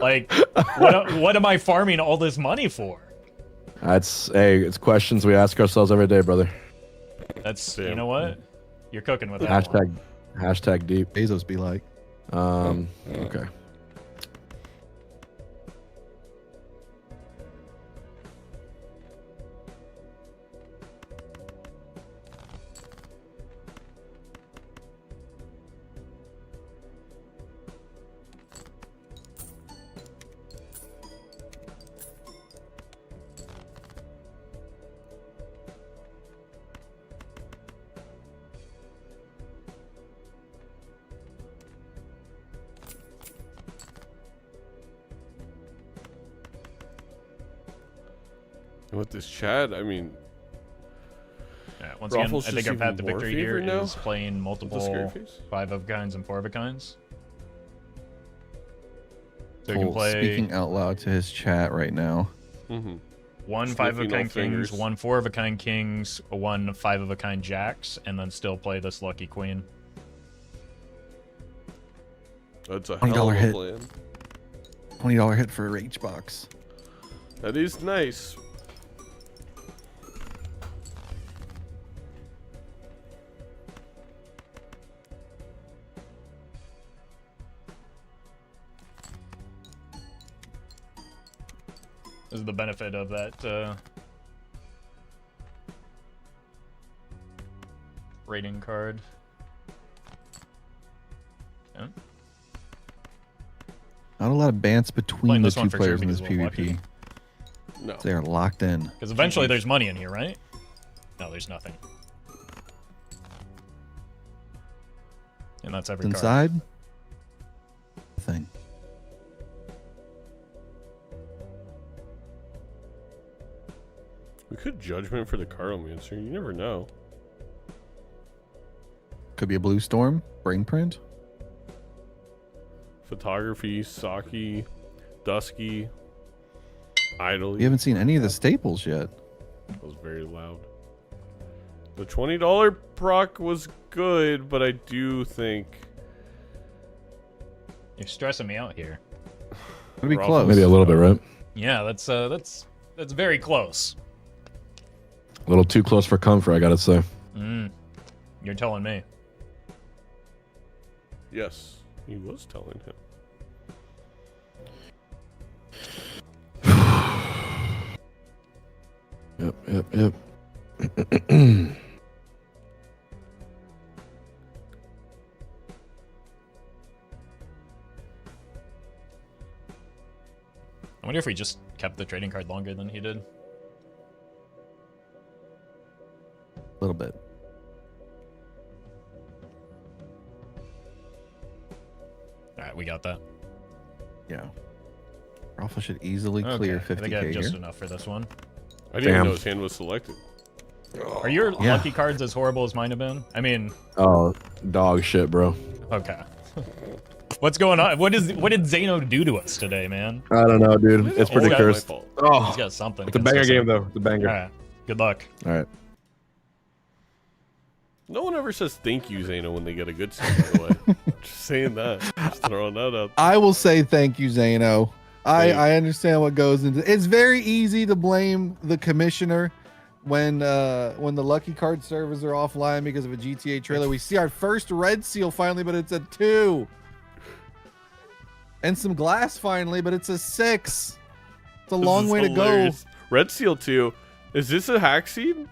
Like, what am I farming all this money for? It's questions we ask ourselves every day, brother. That's Damn. You know what? You're cooking with that. Hashtag deep. Bezos be like. Okay. And with this chat, I mean, Yeah, once again, Roffle's I think just our path even to more victory here favorite now is playing with the multiple scary face. 5 of kinds and 4 of a kinds. So you can Cole play speaking out loud to his chat right now. Mm-hmm. 1 5 of a Sniffing all kind kings, fingers. 1 4 of a kind kings, 1 5 of a kind jacks, and then still play this lucky queen. That's a $20 hell of a hit. plan. $20 hit for a Hbox. That is nice. This is the benefit of that rating card. Yeah. Not a lot of bants between Playing the this one two for sure players in this because we're PvP. No. They are locked in. Because eventually there's money in here, right? No, there's nothing. And that's every card. Inside? Thing. We could judgment for the Carlomancer. You never know. Could be a blue storm. Brain print. Photography, Saki, Dusky, Idly. We haven't seen any of the staples yet. That was very loud. The $20 proc was good, but I do think You're stressing me out here. It'll be Roffle- close. Maybe a little bit, right? Yeah, that's very close. A little too close for comfort, I gotta say. You're telling me. yes, he was telling him. Yep. I wonder if we just kept the trading card longer than he did. A little bit. Alright, we got that. Yeah. Roffle should easily clear Okay, I think I 50k have just here. enough for this one. I didn't even Damn. know his hand was selected. Are your Yeah. lucky cards as horrible as mine have been? I mean, Oh, dog shit, bro. okay. What's going on? What did Zaino do to us today, man? I don't know, dude. It's pretty my cursed. fault. Oh, He's got something. it's a banger consistent. game, though. It's a banger. Alright, good luck. All right. No one ever says thank you, Zaino, when they get a good set, by the way. Just saying that. Just throwing that up. I will say thank you, Zaino. Thanks. I understand what goes into it's very easy to blame the commissioner when the lucky card servers are offline because of a GTA trailer. We see our first red seal finally, but it's a 2. And some glass finally, but it's a 6. It's a This long is way hilarious. Red Seal 2. Is this a hack seed?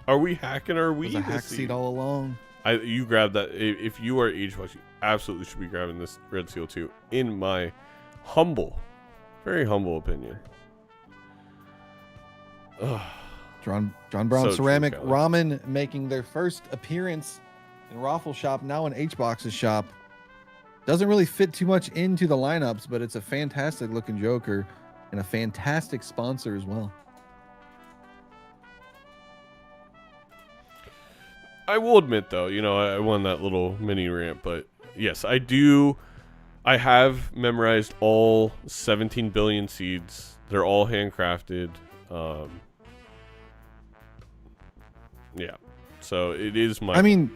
Are we hacking our to go. weed? It was a hack seed all along. You grab that. If you are Hungrybox, you absolutely should be grabbing this Red Seal 2, in my very humble opinion. Ugh. John Brown So true, Ceramic Kelly. Ramen making their first appearance in Roffle shop, now in Hbox's shop. Doesn't really fit too much into the lineups, but it's a fantastic looking Joker and a fantastic sponsor as well. I will admit though, I won that little mini rant, but yes, I do. I have memorized all 17 billion seeds. They're all handcrafted. Yeah. So it is my. I mean,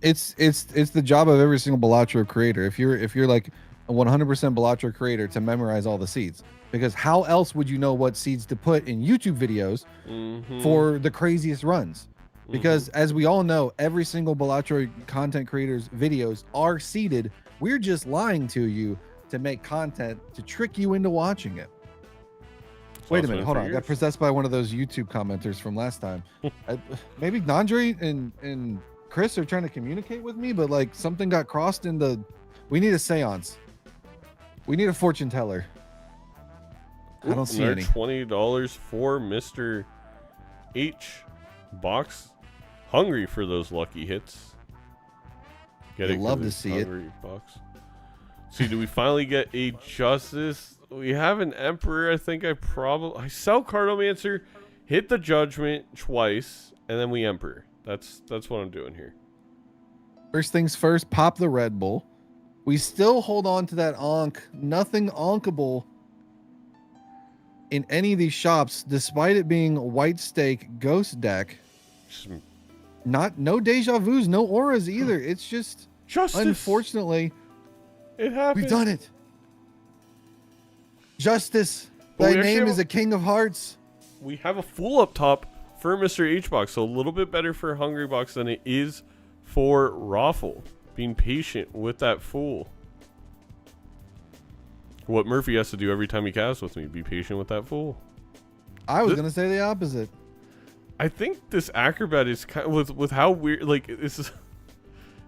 it's the job of every single Balatro creator. If you're like a 100% Balatro creator to memorize all the seeds, because how else would you know what seeds to put in YouTube videos for the craziest runs? Because as we all know, every single Balatro content creator's videos are seeded. We're just lying to you to make content to trick you into watching it. Wait a minute, hold on. I got possessed by one of those YouTube commenters from last time. Maybe Nandre and Chris are trying to communicate with me, but like something got crossed in the. We need a seance. We need a fortune teller. I don't see any. $20 for Mr. H box. Hungry for those lucky hits. I'd love to see it. Box. See, do we finally get a Justice? We have an Emperor. I think I sell Cardomancer, hit the Judgment twice, and then we Emperor. That's what I'm doing here. First things first, pop the Red Bull. We still hold on to that Onk. Nothing onkable in any of these shops, despite it being a White Stake Ghost deck. No deja vus, no auras either. It's just Justice. Unfortunately, it happened. We've done it. Justice. Thy name is a King of Hearts. We have a Fool up top for Mr. H box, so a little bit better for Hungrybox than it is for Roffle. Being patient with that Fool. What Murphy has to do every time he casts with me, be patient with that Fool. I was gonna say the opposite. I think this Acrobat is kind of, with how weird, like, is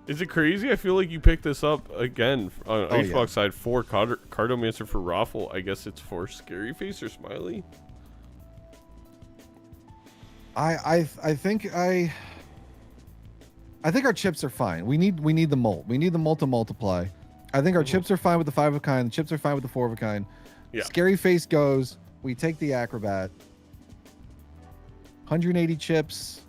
it crazy? I feel like you picked this up again on Xbox side for Cardomancer for Roffle. I guess it's for Scary Face or Smiley. I think our chips are fine. We need the molt. We need the molt to multiply. I think our chips are fine with the 5 of a kind. Chips are fine with the 4 of a kind. Yeah. Scary Face goes. We take the Acrobat. 180 chips.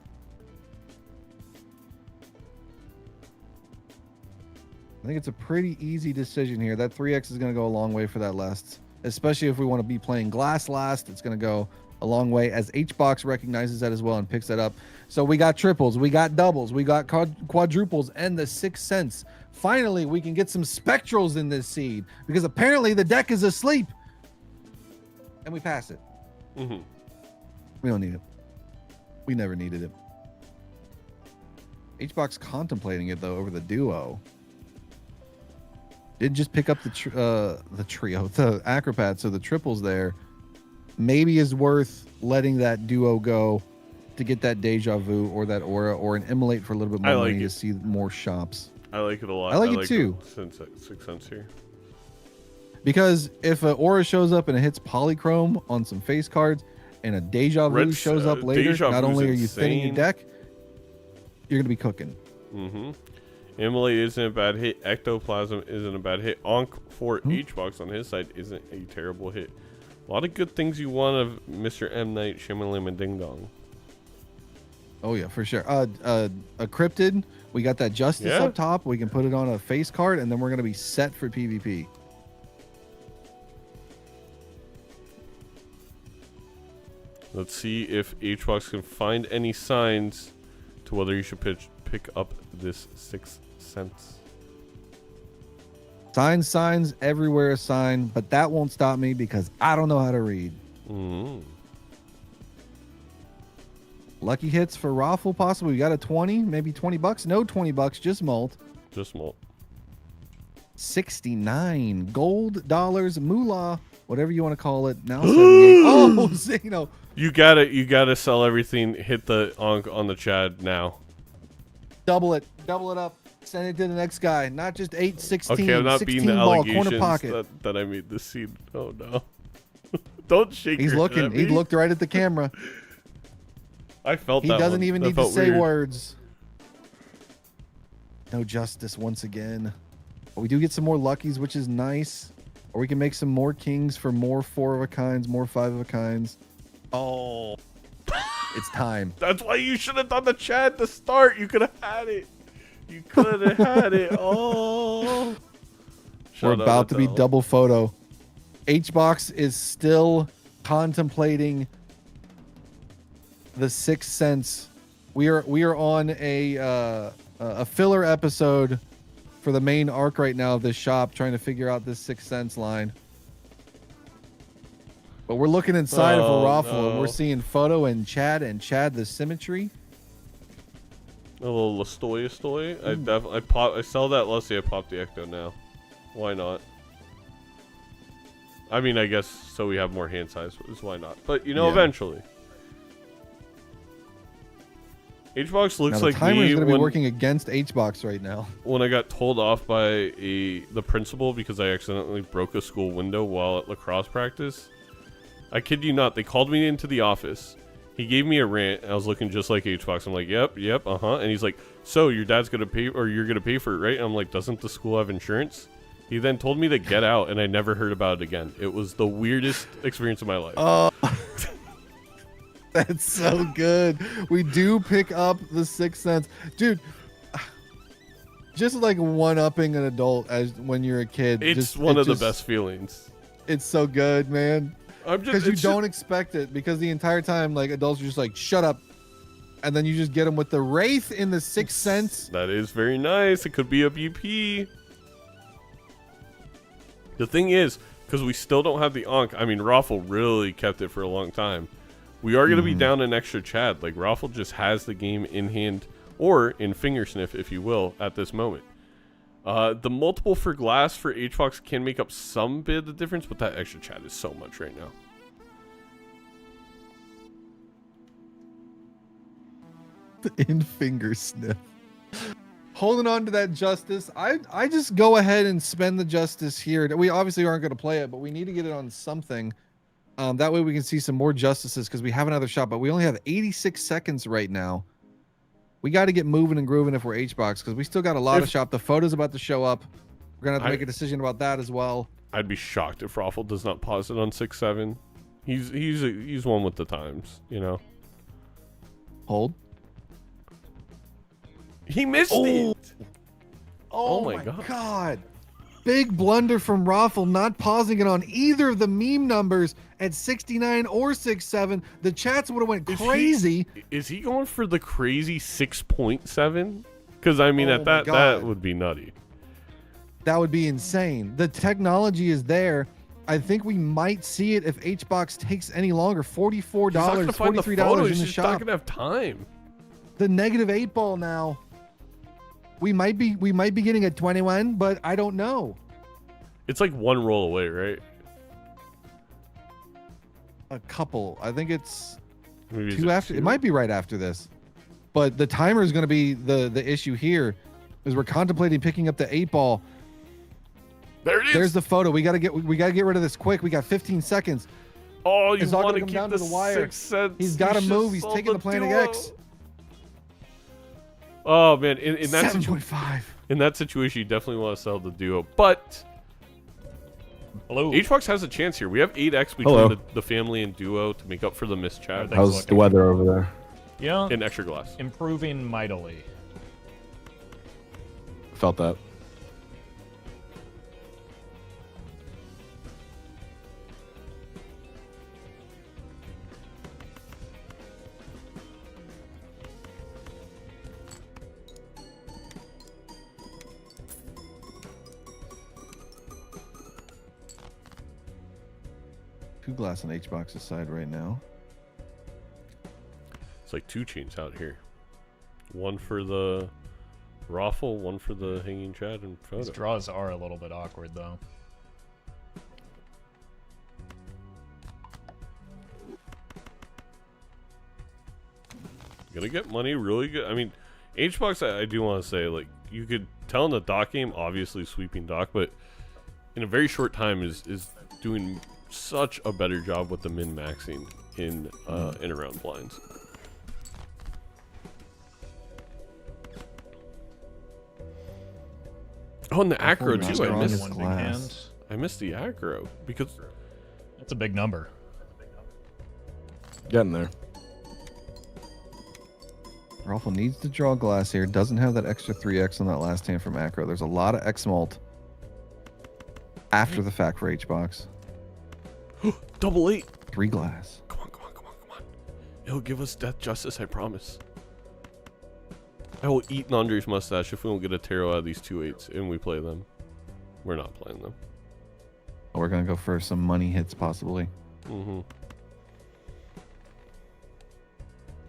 I think it's a pretty easy decision here. That 3x is going to go a long way for that last, especially if we want to be playing glass last. It's going to go a long way, as HBox recognizes that as well and picks that up. So we got triples, we got doubles, we got quadruples, and the 6 cents. Finally, we can get some spectrals in this seed, because apparently the deck is asleep. And we pass it. We don't need it. We never needed it. HBox contemplating it though over the duo. Did just pick up the trio, the Acrobat, so the triples there maybe is worth letting that duo go to get that deja vu or that aura or an immolate for a little bit more money to see more shops. I like it a lot. I like it too. Since 6 cents here. Because if an aura shows up and it hits polychrome on some face cards, and a deja vu shows up later, not only are you thinning your deck, you're going to be cooking. Immolate isn't a bad hit. Ectoplasm isn't a bad hit. Onk for HBox on his side isn't a terrible hit. A lot of good things you want of Mr. M. Night Shyamalan Ding Dong. Oh, yeah, for sure. A Cryptid. We got that Justice up top. We can put it on a face card, and then we're going to be set for PvP. Let's see if HBox can find any signs to whether you should pick up this 6 cents. Signs, everywhere a sign, but that won't stop me because I don't know how to read. Lucky hits for Roffle, possibly. We got a 20, maybe $20. No $20, just molt. Just molt. 69 gold dollars, moolah, whatever you want to call it. Now 78. Oh, Zaino. You gotta sell everything. Hit the Onk on the Chad now. Double it up. Send it to the next guy. Not just 8, 16. Okay, I'm not being the ball, allegations corner pocket. that I made this scene. Oh no! Don't shake. He's your looking. head at me. He looked right at the camera. I felt he that. He doesn't one. even that need to say weird. words. No Justice once again. But we do get some more luckies, which is nice. Or we can make some more kings for more 4 of a kinds, more 5 of a kinds. Oh. It's time. That's why you should have done the chat at the start. You could have had it. You could have had it. Oh. We're Shout out about to be Adele. double photo. HBox is still contemplating the Sixth Sense. We are on a filler episode for the main arc right now of this shop, trying to figure out this Sixth Sense line. But we're looking inside of a Roffle, and we're seeing photo and Chad the symmetry. A little Lastoy. I sell that. Let's see, I popped the Ecto now. Why not? I mean, I guess so we have more hand size. Is why not? But you know, Yeah. eventually. HBox looks Now, the like timer is me going to be when, working against HBox right now. when I got told off by the principal because I accidentally broke a school window while at lacrosse practice. I kid you not, they called me into the office. He gave me a rant. I was looking just like HBox. I'm like, yep, and he's like, so your dad's gonna pay, or you're gonna pay for it, right? And I'm like, doesn't the school have insurance? He then told me to get out, and I never heard about it again. It was the weirdest experience of my life. Oh, that's so good. We do pick up the Sixth Sense, dude. Just like one-upping an adult as when you're a kid. It's one of the best feelings. It's so good, man. I'm just Because you don't expect it, because the entire time, like, adults are just like, shut up. And then you just get them with the Wraith in the Sixth Sense. That is very nice. It could be a BP. The thing is, because we still don't have the Ankh, I mean, Roffle really kept it for a long time. We are going to be down an extra Chad. Like, Roffle just has the game in hand, or in finger sniff, if you will, at this moment. The multiple for glass for HBox can make up some bit of the difference, but that extra Chad is so much right now. In finger sniff. Holding on to that justice. I just go ahead and spend the justice here. We obviously aren't going to play it, but we need to get it on something. That way we can see some more justices, because we have another shot, but we only have 86 seconds right now. We got to get moving and grooving if we're HBox, because we still got a lot of shop. The photo's about to show up. We're going to have to make a decision about that as well. I'd be shocked if Roffle does not pause it on 6-7. He's one with the times, you know. Hold. He missed it. Oh my god. Big blunder from Roffle, not pausing it on either of the meme numbers at 69 or 67. The chats would have went crazy. Is he going for the crazy 6.7? Because I mean, Oh at my that God. would be nutty. That would be insane. The technology is there. I think we might see it if HBox takes any longer. $44, He's not gonna find the $43 photo. in He's the just not shop. gonna have time. The -8 ball now. We might be getting a 21, but I don't know. It's like one roll away, right? A couple. I think it's Maybe two after. It might be right after this, but the timer is going to be the issue here, is we're contemplating picking up the 8 ball. There it is. There's the photo. We gotta get rid of this quick. We got 15 seconds. Oh, you It's all want gonna to come keep down the to the wire. Sixth Sense. He's got to You move. should He's sold taking the Planet duo. X. Oh man, in that 7.5. In that situation, you definitely want to sell the duo, but Hello. HBox has a chance here. We have 8x Hello. between the family and duo to make up for the missed Chad How's the weather over there? Yeah. in extra glass. Improving mightily. Felt that. Two glass on HBox's side right now. It's like two chains out here. One for the Roffle, one for the hanging Chad and These photo. draws are a little bit awkward, though. Gonna get money really good. I mean, HBox, I do want to say, like, you could tell in the dock game, obviously sweeping dock, but in a very short time is doing such a better job with the min-maxing in around blinds. Oh, and the aggro not too. I strong missed. as One big glass. hand. I missed the aggro because That's a big number. Getting there. Roffle needs to draw glass here. Doesn't have that extra 3x on that last hand from Acro. There's a lot of X mult after the fact for Hbox. Double 8. 3 glass. Come on, come on, come on, come on. It'll give us death justice, I promise. I will eat Andre's mustache if we don't get a tarot out of these 2 8s and we play them. We're not playing them. We're going to go for some money hits, possibly. Mm-hmm.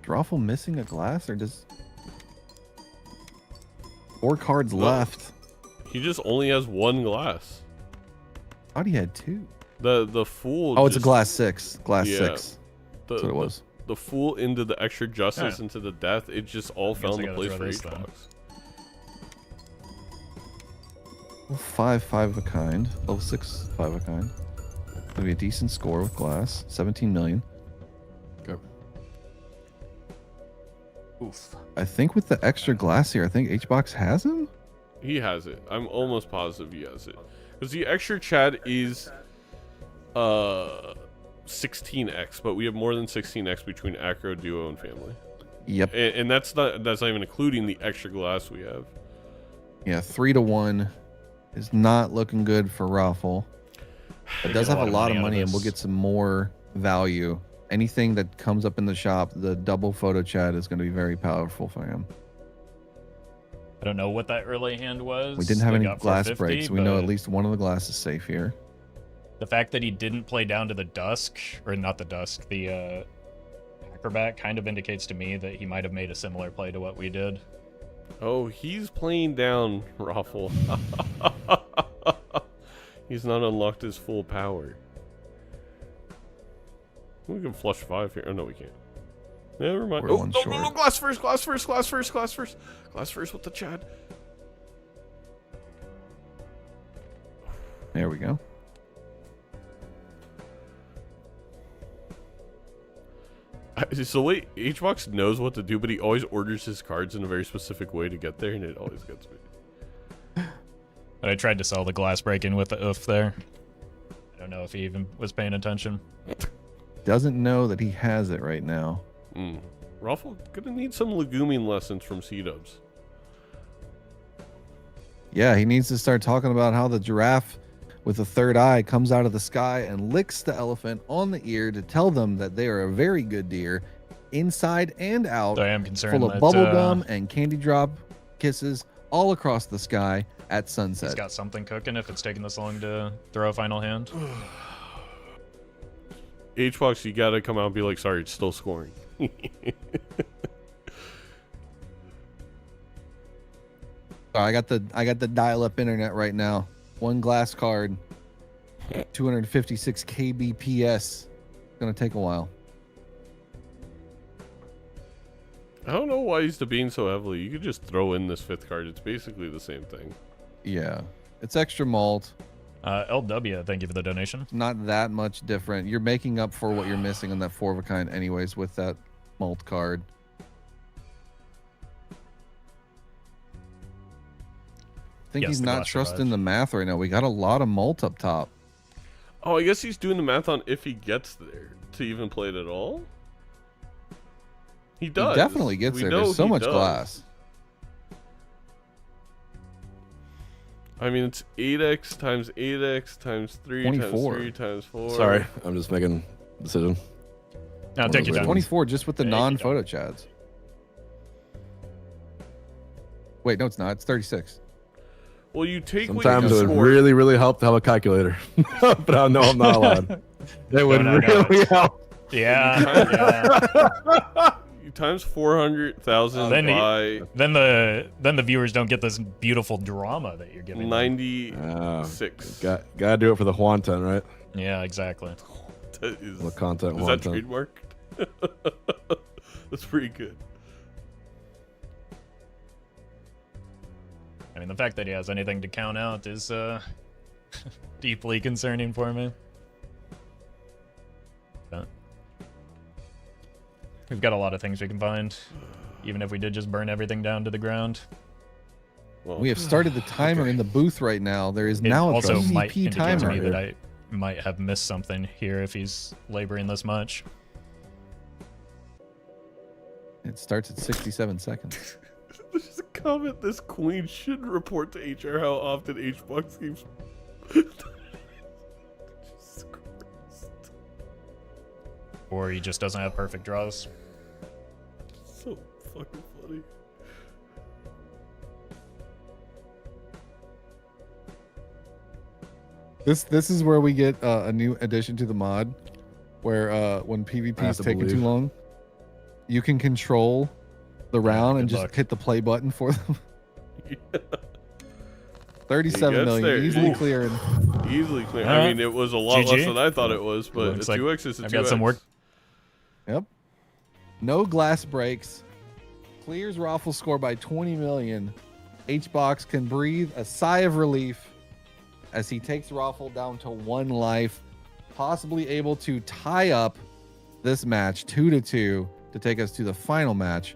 Is Roffle missing a glass, or does... 4 cards left. He just only has 1 glass. I thought he had 2. The fool. Oh, it's just, a glass 6. Glass 6. That's what it was. The fool into the extra justice into the death. It just all fell into place for Hbox. 5 of a kind. Level 6 5 of a kind. Gonna be a decent score with glass. 17 million. Okay. Oof. I think with the extra glass here, I think Hbox has him. He has it. I'm almost positive he has it. Because the extra Chad is 16x, but we have more than 16x between Acro, Duo, and Family. Yep. And that's not even including the extra glass we have. Yeah, 3-1 is not looking good for Roffle. It does have a lot of money, and we'll get some more value. Anything that comes up in the shop, the double photo chat is going to be very powerful for him. I don't know what that early hand was. We didn't have They any got glass 450, breaks. We know but at least one of the glass is safe here. the fact that he didn't play down to the dusk, or not the dusk, the acrobat kind of indicates to me that he might have made a similar play to what we did. Oh, he's playing down Roffle. He's not unlocked his full power. We can flush 5 here. Oh, no, we can't. Never mind. We're Oh, one no, short. no, no, glass first, glass first, glass first, glass first. Glass first with the Chad. There we go. So wait, Hbox knows what to do, but he always orders his cards in a very specific way to get there, and it always gets me. But I tried to sell the glass break-in with the oof there. I don't know if he even was paying attention. Doesn't know that he has it right now. Roffle gonna need some legume lessons from C-Dubs. Yeah, he needs to start talking about how the giraffe with the third eye comes out of the sky and licks the elephant on the ear to tell them that they are a very good deer, inside and out, So I am concerned full of that, bubble gum and candy drop kisses all across the sky at sunset. he's got something cooking if it's taking this long to throw a final hand. Hbox, you gotta come out and be like, sorry, it's still scoring. I got the dial-up internet right now. 1 glass card, 256 kbps. Gonna take a while. I don't know why he's debating so heavily. You could just throw in this 5th card. It's basically the same thing. Yeah, it's extra malt. LW, thank you for the donation. Not that much different. You're making up for what you're missing on that 4 of a kind anyways with that malt card. I think Yes, he's the not glass trusting survived. the math right now. We got a lot of malt up top. Oh, I guess he's doing the math on if he gets there to even play it at all. He does. He definitely gets We there. know There's so he much does. glass. I mean, it's 8x times 8x times 3 times 24. 3 times 4. Sorry, I'm just making a decision. I'll take you down. 24 just with the Take you non-photo chads. Wait, no, it's not. It's 36. Well, you take Sometimes what it you would scored. really, really help to have a calculator. But I know I'm not allowed. It would No, really help. Yeah. You times 400,000 Then by Then the viewers don't get this beautiful drama that you're giving them. 96. Gotta do it for the Juanten, right? Yeah, exactly. That is, The content is that Juanten. trademarked? That's pretty good. I mean, the fact that he has anything to count out is deeply concerning for me. But we've got a lot of things we can find, even if we did just burn everything down to the ground. Well, We have started the timer in the booth right now. There is It now a also might CP indicate to timer. me that I might have missed something here if he's laboring this much. It starts at 67 seconds. There's a comment. This queen should report to HR how often HBox keeps. Jesus Christ. Or he just doesn't have perfect draws. So fucking funny. This is where we get a new addition to the mod, where when PvP I have is to taking too believe. long, you can control the round and good just luck. hit the play button for them. Yeah. 37 gets million, there. easily Oof. clearing. Easily clear. Yeah. I mean, it was a lot GG. less than I thought it was, but Looks a like 2x is a 2x. I've got some work. Yep. No glass breaks. Clears Roffle score by 20 million. HBox can breathe a sigh of relief as he takes Roffle down to 1 life, possibly able to tie up this match 2-2 to take us to the final match.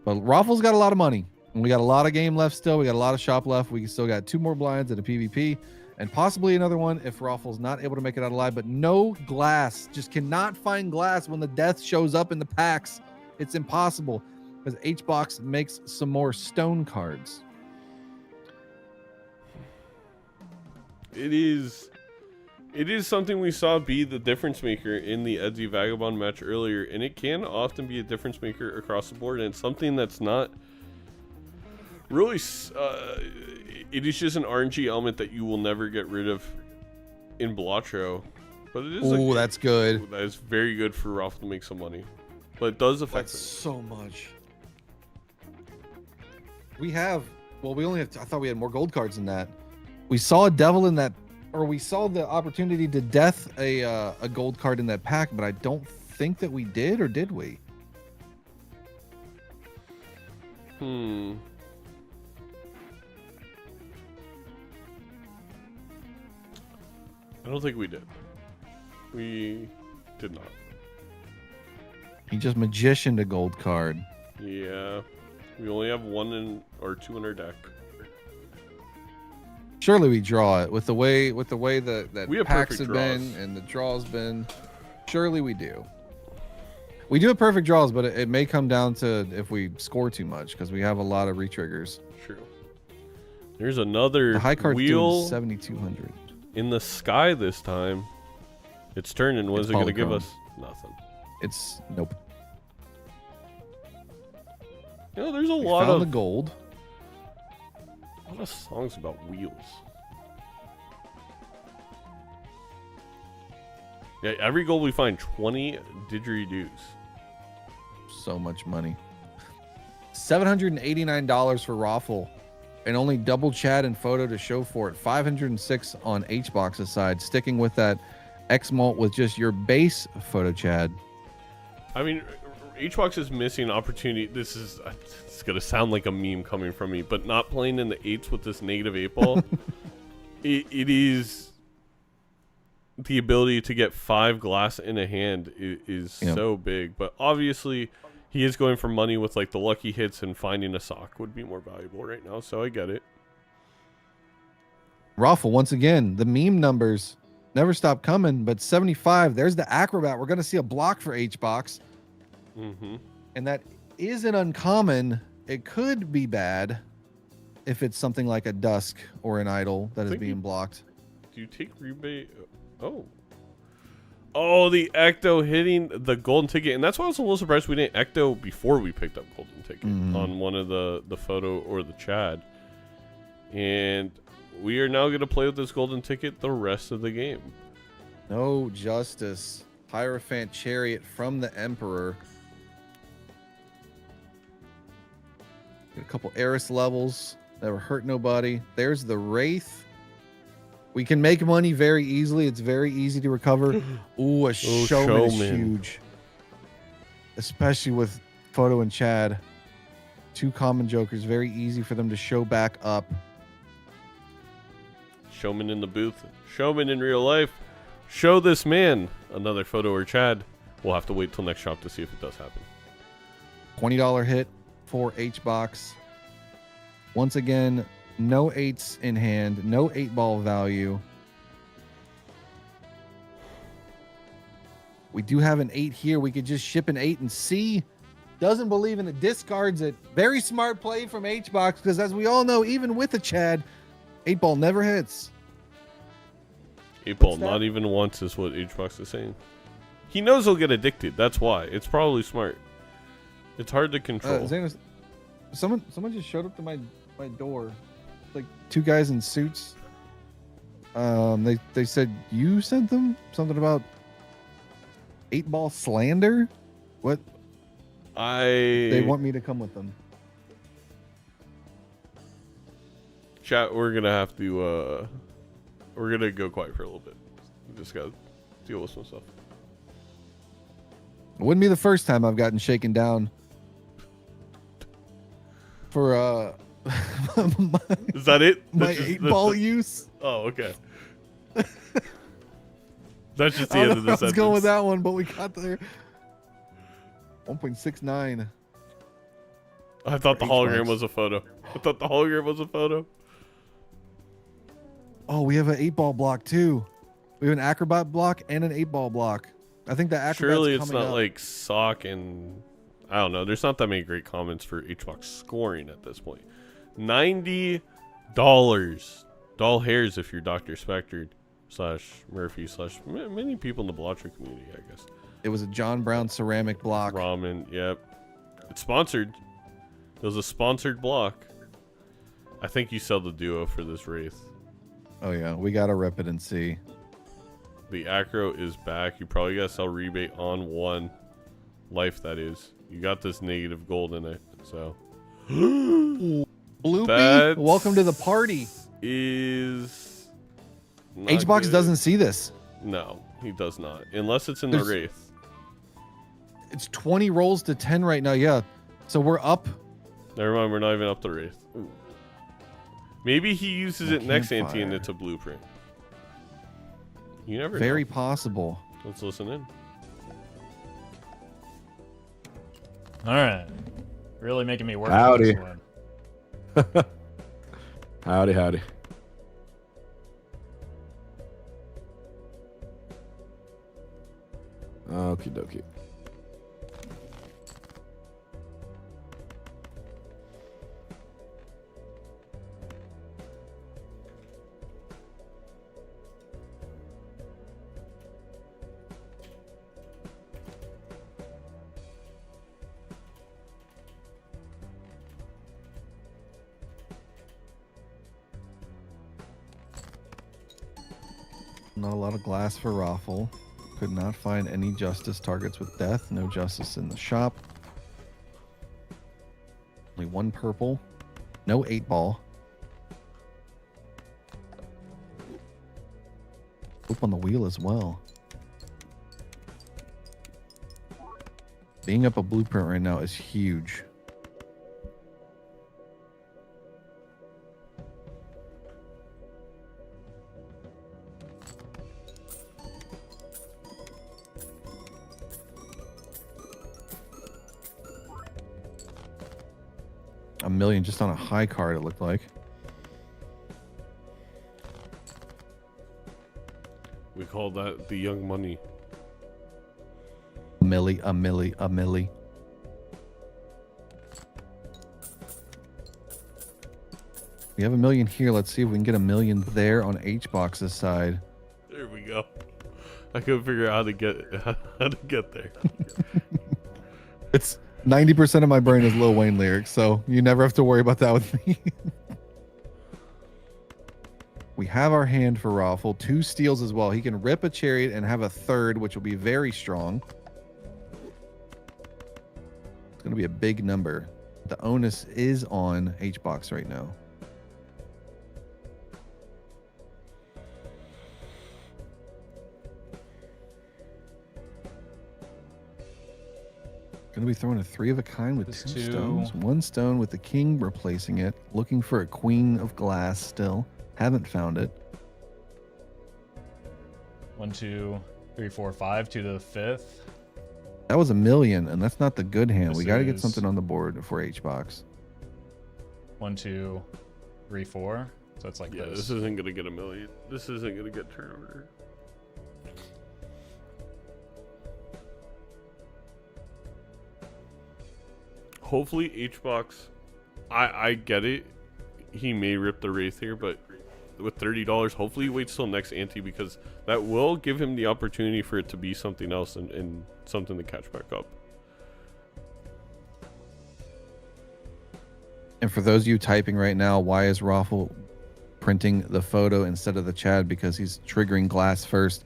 But Roffle's got a lot of money. And we got a lot of game left still. We got a lot of shop left. We still got 2 more blinds at a PvP and possibly another one if Roffle's not able to make it out alive. But no glass. Just cannot find glass when the death shows up in the packs. It's impossible because HBox makes some more stone cards. It is something we saw be the difference maker in the Edzy Vagabond match earlier, and it can often be a difference maker across the board, and it's something that's not really it is just an RNG element that you will never get rid of in Balatro, but it is Oh, that's good. that is very good for Roffle to make some money, but it does affect That's so much. We have, well, we only have, I thought we had more gold cards than that. We saw a devil in that, or we saw the opportunity to death a gold card in that pack, but I don't think that we did, or did we? I don't think we did. We did not. He just magicianed a gold card. Yeah, we only have 1 or 2 in our deck. Surely we draw it with the way that We have packs perfect have been draws. and the draws been. Surely we do. We do have perfect draws, but it may come down to if we score too much because we have a lot of retriggers. True. There's another The high card's wheel doing 7,200. in the sky this time. It's turning. What It's is it going to give polychrome. us? Nothing. It's nope. You know, there's a We lot found of the gold. songs about wheels. Yeah, every gold we find 20 didgeridoos. So much money. $789 for Roffle, and only double chat and photo to show for it. 506 on HBox's side, sticking with that X-Malt with just your base photo chat. I mean, HBox is missing opportunity. This is it's gonna sound like a meme coming from me, but not playing in the 8s with this negative 8 ball. it is the ability to get 5 glass in a hand is Yep. so big. But obviously, he is going for money with like the lucky hits, and finding a sock would be more valuable right now. So I get it. Roffle, once again, the meme numbers never stop coming, but 75, there's the acrobat. We're going to see a block for HBox, Mm-hmm. and that isn't uncommon. It could be bad if it's something like a Dusk or an Idol that is think being you- blocked. Do you take rebate? Oh, the Ecto hitting the golden ticket, and that's why I was a little surprised we didn't Ecto before we picked up golden ticket on one of the photo or the Chad. And we are now going to play with this golden ticket the rest of the game. No justice. Hierophant Chariot from the Emperor. Get a couple Eris levels. Never hurt nobody. There's the Wraith. We can make money very easily. It's very easy to recover. Ooh, a showman is Showman. huge. Especially with Photo and Chad. 2 common jokers. Very easy for them to show back up. Showman in the booth. Showman in real life. Show this man another photo or Chad. We'll have to wait till next shop to see if it does happen. $20 hit for HBox. Once again, no 8s in hand, no 8-ball value. We do have an 8 here. We could just ship an 8 and see doesn't believe in it, discards it. Very smart play from HBox, because as we all know, even with a Chad, 8-ball never hits. 8-ball, What's that? not even once is what HBox is saying. He knows he'll get addicted. That's why. It's probably smart. It's hard to control. Zaino, someone just showed up to my door. Like 2 guys in suits. They said you sent them something about 8-ball slander. What? They want me to come with them. Chat, we're gonna have to we're gonna go quiet for a little bit. We just gotta deal with some stuff. It wouldn't be the first time I've gotten shaken down for Is that it? my That's just- 8-ball use. Oh, okay. That's just the I end don't of know the where I was going with sentence. that one, but we got there. 1.69. I thought the H hologram box. was a photo. I thought the hologram was a photo. Oh, we have an 8-ball block too. We have an acrobat block and an 8-ball block. I think the acrobat's Surely it's coming not up. like sock and I don't know. There's not that many great comments for HBox scoring at this point. $90. Doll hairs if you're Dr. Spectred / Murphy / many people in the Balatro community, I guess. It was a John Brown ceramic block. Ramen, yep. It's sponsored. It was a sponsored block. I think you sell the duo for this Wraith. Oh yeah, we gotta rep it and see. The acro is back. You probably gotta sell rebate on 1 life, that is. You got this negative gold in it, so. Bloopy, That welcome to the party. Is not HBox good. doesn't see this. No, he does not. Unless it's in There's- the Wraith. It's 20 rolls to 10 right now. Yeah, so we're up. Never mind, we're not even up the Wraith. Ooh. Maybe he uses A it next ante campfire. and it's a blueprint. You never Very know. possible. Let's listen in. All right. Really making me work Howdy. for this one. Howdy, howdy. Okie dokie. Not a lot of glass for Roffle. Could not find any justice targets with death. No justice in the shop. Only 1 purple. No 8-ball. Oop on the wheel as well. Being up a blueprint right now is huge. A million just on a high card, it looked like. We call that the young money. A milli, a milli, a milli. We have a million here. Let's see if we can get a million there on HBox's side. There we go. I couldn't figure out how to get there. It's 90% of my brain is Lil Wayne lyrics, so you never have to worry about that with me. We have our hand for Roffle. 2 steals as well. He can rip a chariot and have a 3rd, which will be very strong. It's going to be a big number. The onus is on HBox right now. Going to be throwing a 3 of a kind with This 2 two. stones. 1 stone with the king replacing it. Looking for a queen of glass still. Haven't found it. 1, 2, 3, 4, 5 to the 5th. That was a million, and that's not the good hand. This We got to get is- something on the board for HBox. 1, 2, 3, 4. So it's like Yeah, this. this isn't gonna get a million. This isn't gonna get turnover. Hopefully HBox, I get it. He may rip the Wraith here, but with $30, hopefully he waits till next ante, because that will give him the opportunity for it to be something else and something to catch back up. And for those of you typing right now, why is Roffle printing the photo instead of the Chad? Because he's triggering glass first.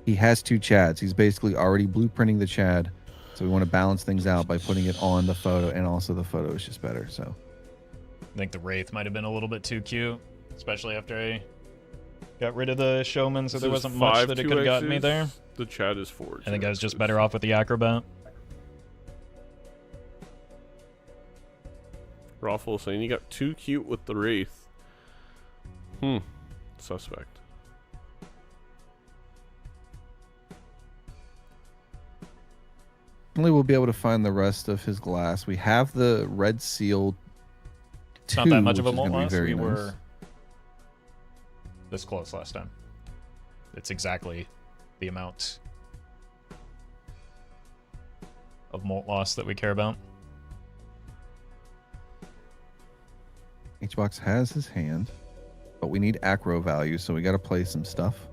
He has 2 Chads. He's basically already blueprinting the Chad. So we want to balance things out by putting it on the photo, and also the photo is just better. So I think the Wraith might have been a little bit too cute, especially after I got rid of the Showman, so there wasn't much that it could have gotten me there. The Chad is 4. I think I was just better off with the Acrobat. Roffle saying you got too cute with the Wraith. Suspect. only we'll be able to find the rest of his glass. We have the red seal. It's not that much of a which is molt gonna be loss. very We nice. were this close last time. It's exactly the amount of molt loss that we care about. HBox has his hand, but we need acro value, so we got to play some stuff.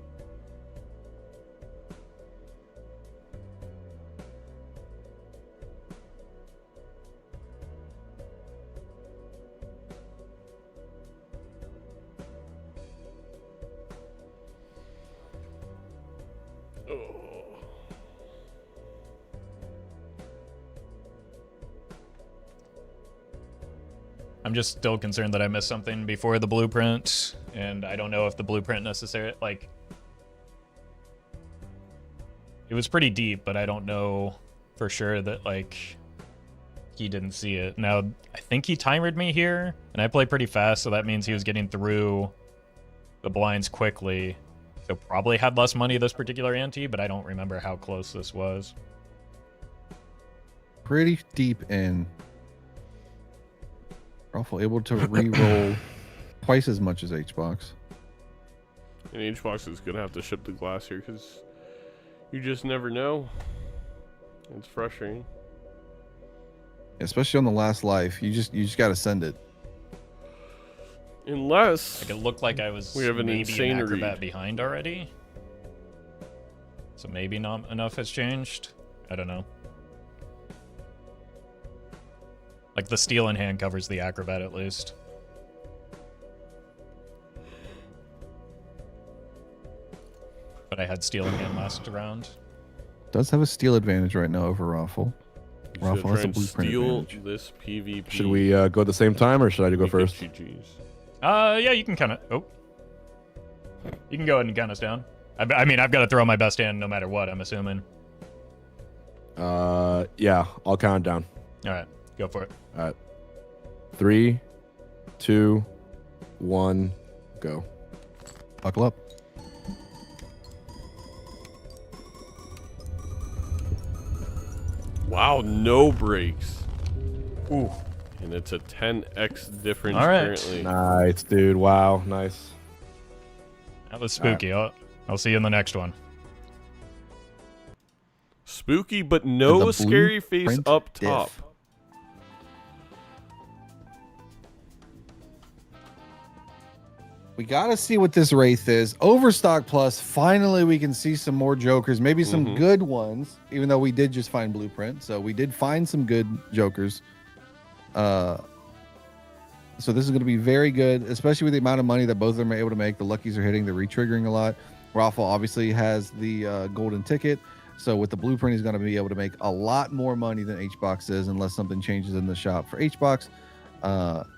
I'm just still concerned that I missed something before the blueprint, and I don't know if the blueprint necessarily, like, it was pretty deep, but I don't know for sure that, like, he didn't see it. Now, I think he timered me here, and I play pretty fast, so that means he was getting through the blinds quickly. So probably had less money this particular ante, but I don't remember how close this was. Pretty deep in. Roffle able to re-roll twice as much as HBox. And HBox is gonna have to ship the glass here because you just never know. It's frustrating. Especially on the last life, you just gotta send it. Unless Like, it looked like I was we have an maybe insane an acrobat read. behind already. So maybe not enough has changed. I don't know. Like, the steel in hand covers the acrobat at least. But I had steel in hand last round. Does have a steal advantage right now over Roffle. He's gonna Roffle try has a and blueprint steal advantage. this PvP. Should we go at the same time, or should I go first? GGs. Yeah, you can kind of... Oh. You can go ahead and count us down. I mean, I've got to throw my best hand no matter what, I'm assuming. Yeah, I'll count it down. All right, go for it. All right. 3, 2, 1, go. Buckle up. Wow, no breaks. Ooh. And it's a 10x difference All right. currently. Nice, dude. Wow, nice. That was spooky. I'll see you in the next one. Spooky, but no the scary face blueprint up diff. top. We gotta see what this Wraith is. Overstock plus, finally we can see some more Jokers, maybe some good ones, even though we did just find Blueprint. So we did find some good Jokers. So this is gonna be very good, especially with the amount of money that both of them are able to make. The Luckies are hitting, they're re-triggering a lot. Roffle obviously has the golden ticket. So with the Blueprint, he's gonna be able to make a lot more money than HBox is, unless something changes in the shop for HBox.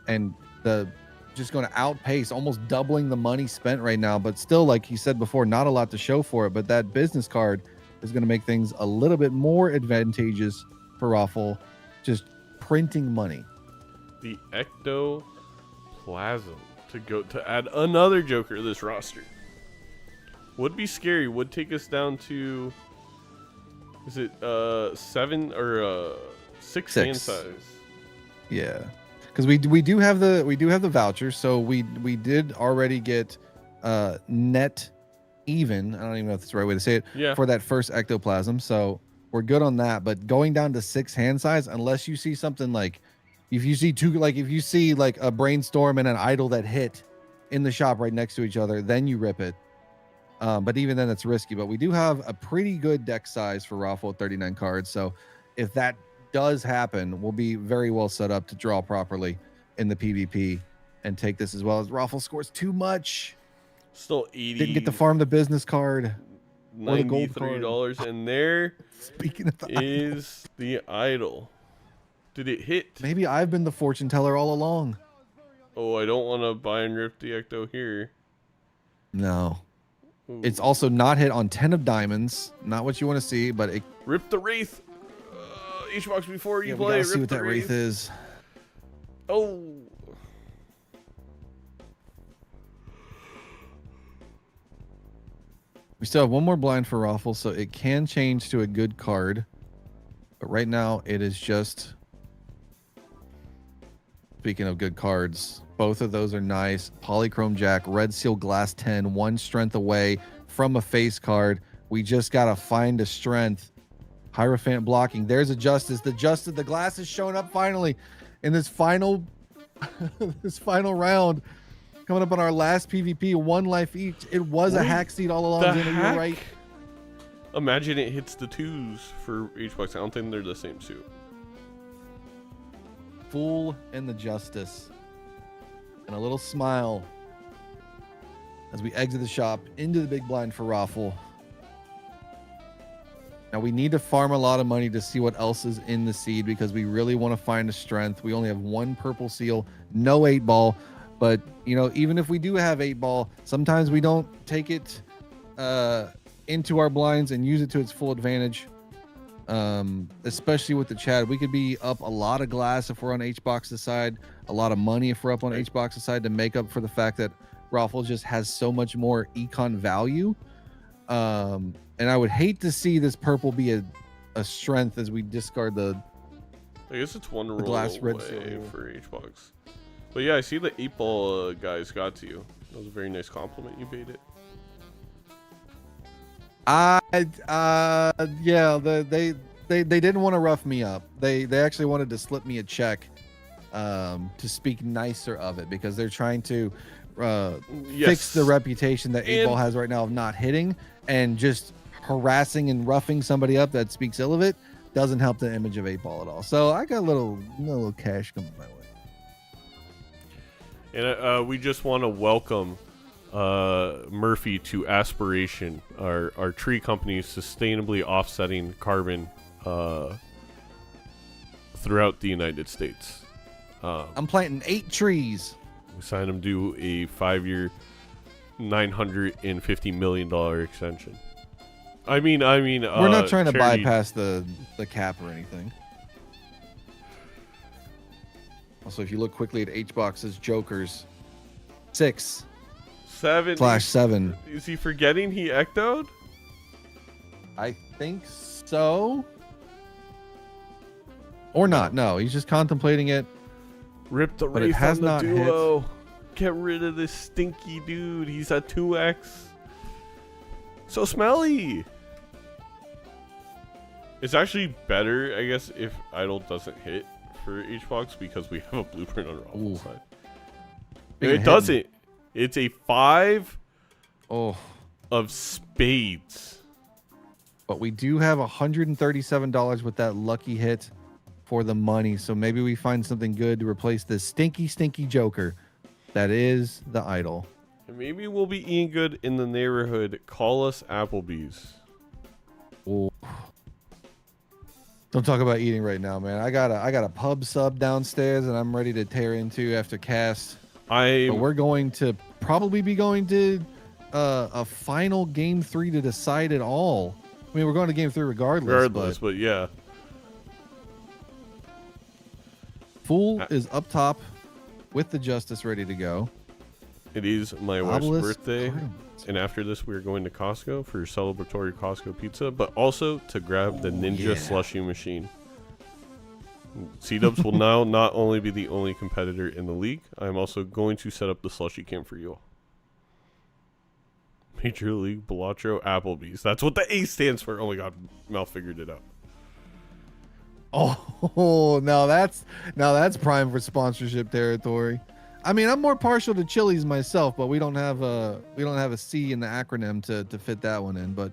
And the just going to outpace, almost doubling the money spent right now, but still, like he said before, not a lot to show for it. But that business card is going to make things a little bit more advantageous for Roffle, just printing money. The Ectoplasm to add another Joker to this roster would be scary. Would take us down to, is it 7 or 6 hand size? Yeah. Because we do have the vouchers, so we did already get net even. I don't even know if that's the right way to say it. Yeah. For that first ectoplasm, so we're good on that. But going down to 6 hand size, unless you see something like, if you see like a brainstorm and an idol that hit in the shop right next to each other, then you rip it. But even then, it's risky. But we do have a pretty good deck size for Roffle at 39 cards. So if that does happen, we'll be very well set up to draw properly in the PvP and take this, as well as Roffle scores too much. Still 80. Didn't get to farm the business card. Or the gold card. $93, and there Speaking of the is the idol. Did it hit? Maybe I've been the fortune teller all along. Oh, I don't want to buy and rip the Ecto here. No. Ooh. It's also not hit on 10 of diamonds. Not what you want to see, but it... Rip the Wraith. Hbox before you we play. gotta see Rip what the that Wraith is. Oh. We still have one more blind for Roffle, so it can change to a good card. But right now, it is just... Speaking of good cards, both of those are nice. Polychrome Jack, Red Seal Glass 10, 1 strength away from a face card. We just got to find a strength. Hierophant blocking. There's a Justice. The glass is showing up finally in this final this final round. Coming up on our last PvP, 1 life each. It was a hack seed all along. Zaino, you're right. Imagine it hits the 2s for Hbox. I don't think they're the same suit. Fool and the Justice. And a little smile as we exit the shop into the big blind for Roffle. Now we need to farm a lot of money to see what else is in the seed, because we really want to find a strength. We only have 1 purple seal, no 8-ball. But, you know, even if we do have 8-ball, sometimes we don't take it into our blinds and use it to its full advantage. Especially with the Chad, we could be up a lot of glass if we're on Hbox's side, a lot of money if we're up on Hbox's side, to make up for the fact that Roffle just has so much more econ value. And I would hate to see this purple be a strength as we discard the... I guess it's 1 roll glass red away for Hbox. But yeah, I see the 8-ball guys got to you. That was a very nice compliment. You paid it. Yeah, they didn't want to rough me up. They actually wanted to slip me a check to speak nicer of it, because they're trying to fix the reputation that 8-ball has right now of not hitting, and just harassing and roughing somebody up that speaks ill of it doesn't help the image of 8-ball at all. So I got a little cash coming my way. And we just want to welcome Murphy to Aspiration, our tree company sustainably offsetting carbon throughout the United States. I'm planting 8 trees. We signed him to a 5-year, $950 million extension. I mean, we're not trying to charity... bypass the cap or anything. Also, if you look quickly at Hbox's Jokers, 6. 7/7. Is he forgetting he ectoed? I think so. Or not. No, he's just contemplating it. Rip the Wraith on the duo. Get rid of this stinky dude. He's at 2x. So smelly. It's actually better, I guess, if Idol doesn't hit for Hbox, because we have a blueprint on Roffle's side. It doesn't. It's a 5 of spades. But we do have $137 with that lucky hit for the money. So maybe we find something good to replace this stinky Joker that is the Idol. And maybe we'll be eating good in the neighborhood. Call us Applebee's. Oh. Don't talk about eating right now, man. I got a pub sub downstairs and I'm ready to tear into after cast. But we're going to probably be going to a final game 3 to decide it all. I mean, we're going to game 3 regardless. But yeah. Fool is up top with the Justice ready to go. It is my wife's birthday, and after this we're going to Costco for celebratory Costco pizza, but also to grab the Ninja Slushy machine. C-Dubs will now not only be the only competitor in the league, I'm also going to set up the slushy camp for you all. Major League Balatro Applebee's. That's what the A stands for. Oh my god, Mal figured it out. Oh, now that's prime for sponsorship territory. I mean, I'm more partial to Chili's myself, but we don't have a C in the acronym to fit that one in. But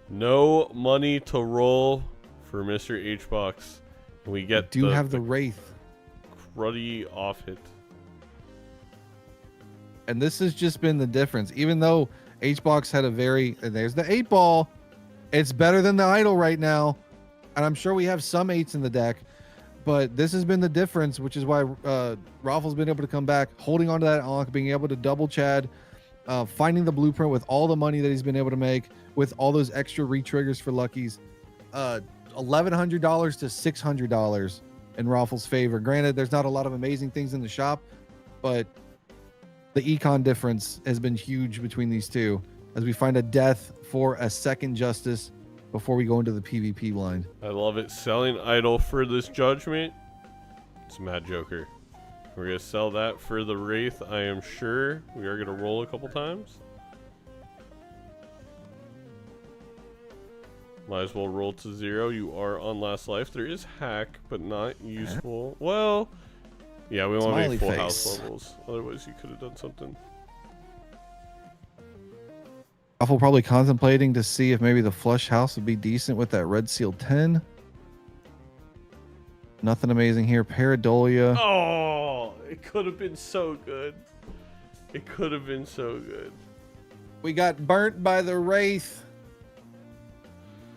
no money to roll for Mr. Hbox. We get do have the Wraith. Cruddy off hit. And this has just been the difference. Even though Hbox had and there's the 8-ball. It's better than the idol right now. And I'm sure we have some 8s in the deck. But this has been the difference, which is why Roffle's been able to come back, holding on to that Ankh, being able to double Chad, finding the blueprint with all the money that he's been able to make, with all those extra re-triggers for Luckies. $1,100 to $600 in Roffle's favor. Granted, there's not a lot of amazing things in the shop, but the econ difference has been huge between these two as we find a death for a second justice before we go into the PvP blind. I love it. Selling idol for this judgment. It's Mad Joker. We're going to sell that for the Wraith, I am sure. We are going to roll a couple times. Might as well roll to 0. You are on last life. There is hack, but not useful. Well, yeah, we want to make full house levels. Otherwise, you could have done something. Roffle probably contemplating to see if maybe the flush house would be decent with that red seal 10. Nothing amazing here. Paradolia. Oh, it could have been so good. It could have been so good. We got burnt by the Wraith.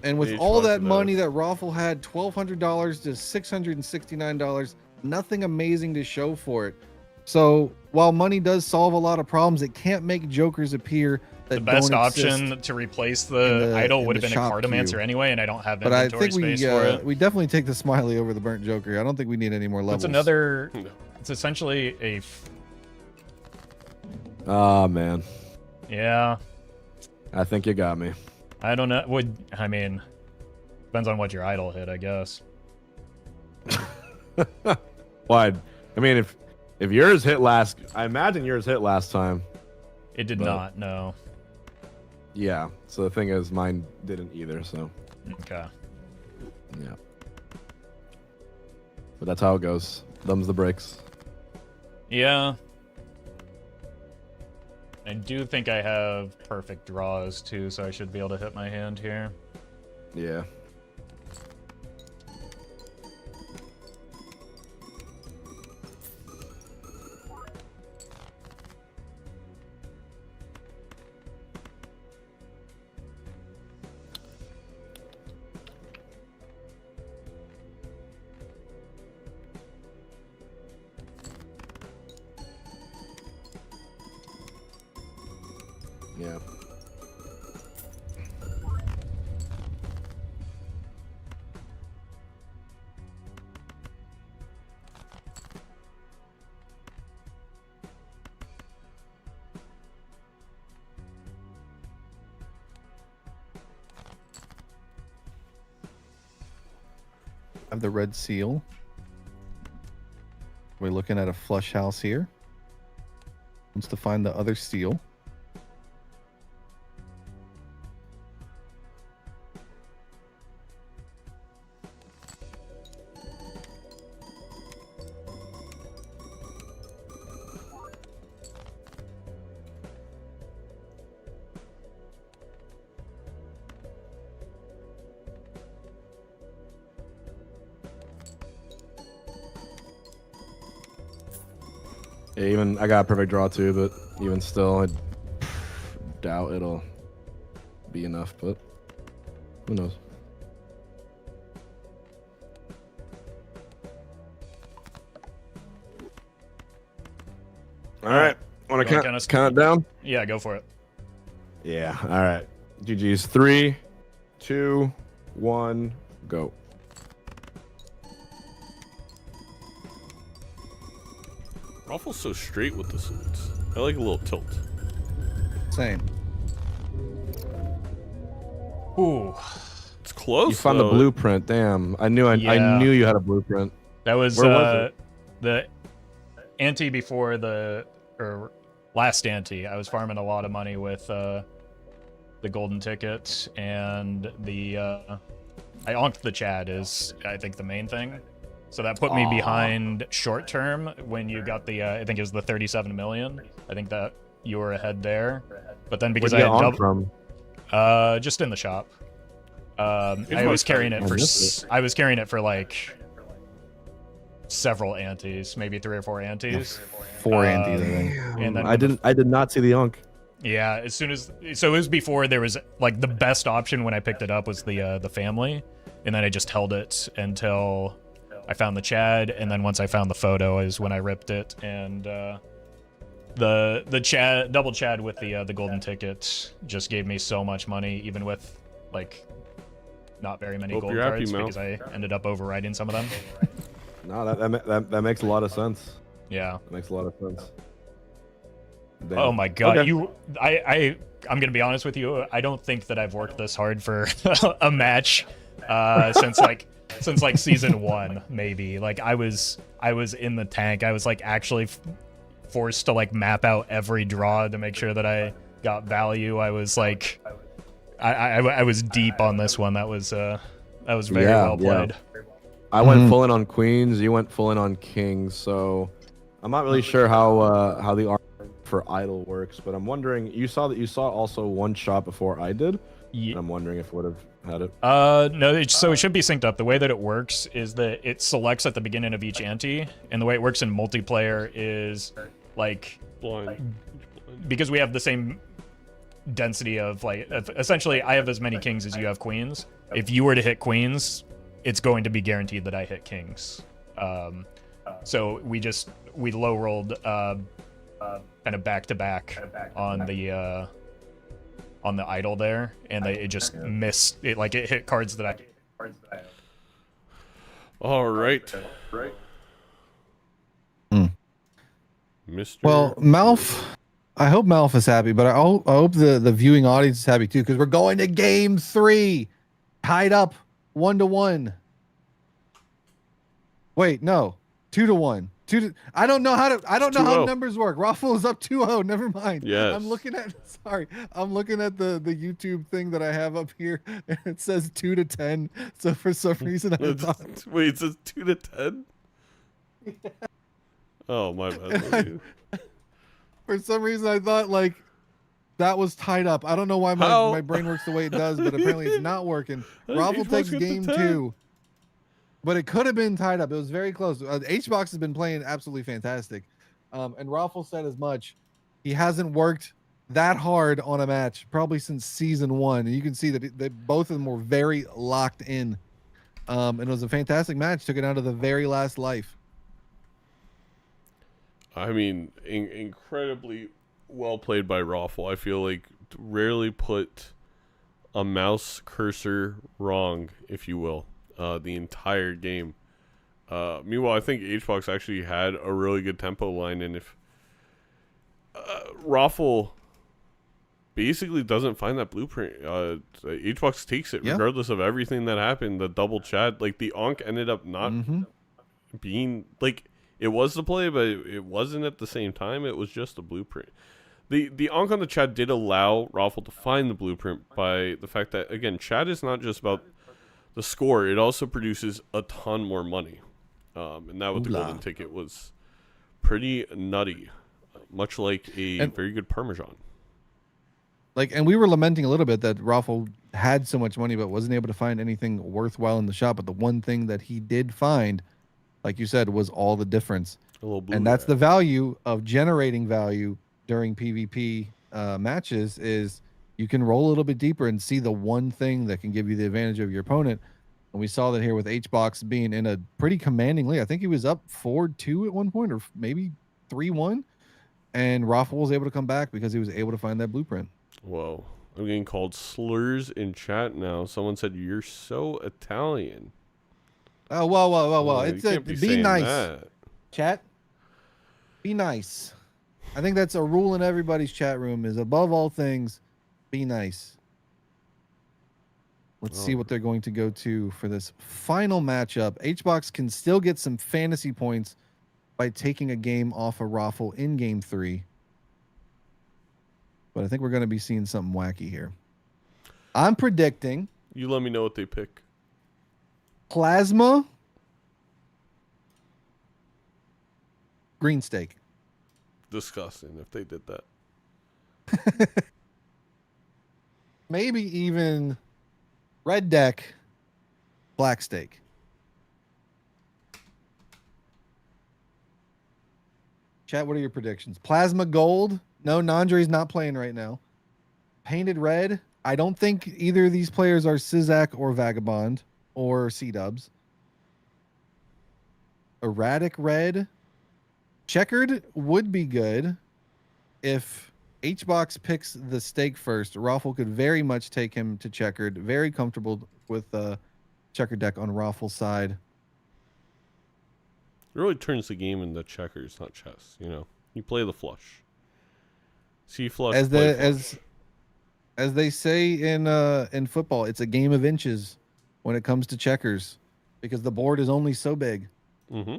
And with all that money that Roffle had, $1,200 to $669, nothing amazing to show for it. So while money does solve a lot of problems, it can't make jokers appear that the best don't option exist to replace the idol would have been a Cartomancer queue. anyway, and I don't have But I inventory think space for it. we definitely take the Smiley over the burnt Joker. I don't think we need any more levels. It's another. It's essentially a. Oh man. Yeah. I think you got me. I don't know. I mean, depends on what your idol hit, I guess. Why? I mean, if yours hit last, I imagine yours hit last time. It did not. No. Yeah. So the thing is, mine didn't either. So. Okay. Yeah. But that's how it goes. Thumbs the breaks. Yeah. I do think I have perfect draws too, so I should be able to hit my hand here. Yeah. Yeah. I have the red seal. We're looking at a flush house here. Wants to find the other seal. Yeah, even I got a perfect draw too, but even still, I doubt it'll be enough. But who knows? All right, want to count it down? Yeah, go for it. Yeah. All right. GG's. 3, 2, 1, go. Roffle's so straight with the swords. I like a little tilt. Same. Ooh. It's close. You found the blueprint. Damn. I knew you had a blueprint. That was, Where was it? The ante before or last ante. I was farming a lot of money with the golden ticket and the I onked the Chad is, I think, the main thing. So that put me behind short term when you got the, I think it was the 37 million. I think that you were ahead there. But then because Where'd I you had get onked from? just in the shop. I was carrying it for, I was carrying it for like several antes, maybe 3 or 4 antes. 4 antes, I think. And then I did not see the onk. Yeah, as soon as, so it was before there was like the best option when I picked it up was the family, and then I just held it until I found the Chad, and then once I found the photo is when I ripped it, and the Chad, double Chad with the golden ticket just gave me so much money, even with like not very many gold cards, because I ended up overriding some of them. No, that makes a lot of sense. Yeah, that makes a lot of sense. Damn. Oh my god, Okay. I'm gonna be honest with you. I don't think that I've worked this hard for a match since like season 1, maybe. Like I was in the tank. I was like actually forced to like map out every draw to make sure that I got value. I was like, I was deep on this one. That was very well played. Yeah. I went full in on queens. You went full in on kings. So I'm not really sure how the for idle works, but I'm wondering, you saw also one shot before I did. Yeah. And I'm wondering if it would have had it. No, so it should be synced up. The way that it works is that it selects at the beginning of each ante, and the way it works in multiplayer is like because we have the same density of like essentially I have as many kings as you have queens. If you were to hit queens, it's going to be guaranteed that I hit kings. So we low rolled kind of back to back on the idol there, and it just missed it. Like it hit cards that I. All right. Mr. Well, Malf, I hope Malf is happy, but I hope the viewing audience is happy too, because we're going to game 3, tied up 1-1. Wait, no, 2-1. I don't know how numbers work. Roffle is up 2-0. Never mind. Yes. I'm looking at the YouTube thing that I have up here, and it says 2-10. So for some reason I thought, wait, it says 2-10. Yeah. Oh my bad. For some reason I thought like that was tied up. I don't know why my brain works the way it does, but apparently it's not working. Roffle takes game 2. But it could have been tied up. It was very close. HBox has been playing absolutely fantastic. And Roffle said as much. He hasn't worked that hard on a match probably since season 1. And you can see that both of them were very locked in. And it was a fantastic match. Took it down to the very last life. I mean, incredibly well played by Roffle. I feel like rarely put a mouse cursor wrong, if you will. The entire game. Meanwhile, I think HBox actually had a really good tempo line, and if Roffle basically doesn't find that blueprint, HBox takes it regardless of everything that happened. The double Chad, like the onk ended up not being like it was the play, but it wasn't at the same time. It was just a blueprint. The onk on the Chad did allow Roffle to find the blueprint by the fact that, again, Chad is not just about the score, it also produces a ton more money. And that with the golden ticket was pretty nutty. Much like a very good Parmesan. Like, and we were lamenting a little bit that Roffle had so much money but wasn't able to find anything worthwhile in the shop. But the one thing that he did find, like you said, was all the difference. And that's the value of generating value during PvP matches is you can roll a little bit deeper and see the one thing that can give you the advantage of your opponent. And we saw that here with HBox being in a pretty commanding lead. I think he was up 4-2 at one point, or maybe 3-1. And Roffle was able to come back because he was able to find that blueprint. Whoa. I'm getting called slurs in chat now. Someone said, "You're so Italian." Oh, whoa. It's be nice. That. Chat. Be nice. I think that's a rule in everybody's chat room is above all things, be nice. Let's see what they're going to go to for this final matchup. HBox can still get some fantasy points by taking a game off of Roffle in game 3. But I think we're going to be seeing something wacky here. I'm predicting. You let me know what they pick. Plasma. Green steak. Disgusting if they did that. Maybe even red deck, black steak. Chat, what are your predictions? Plasma gold. No, Nandre's not playing right now. Painted red. I don't think either of these players are Sizak or Vagabond or C-Dubs. Erratic red. Checkered would be good if Hbox picks the steak first. Roffle could very much take him to checkered. Very comfortable with the checkered deck on Roffle's side. It really turns the game into checkers, not chess. You know, you play the flush. See flush. As play the flush. as they say in football, it's a game of inches when it comes to checkers because the board is only so big. Mm-hmm.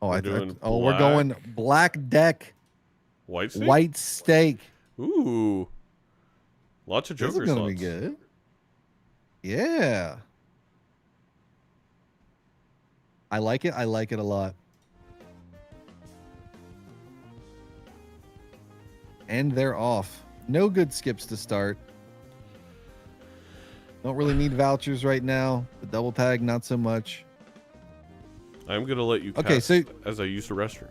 Oh, black. we're going black deck, White steak? white steak. Ooh. Lots of This Joker is gonna slots. be good. Yeah. I like it. I like it a lot. And they're off. No good skips to start. Don't really need vouchers right now. The double tag, not so much. I'm going to let you cast Okay, so as I use the restroom.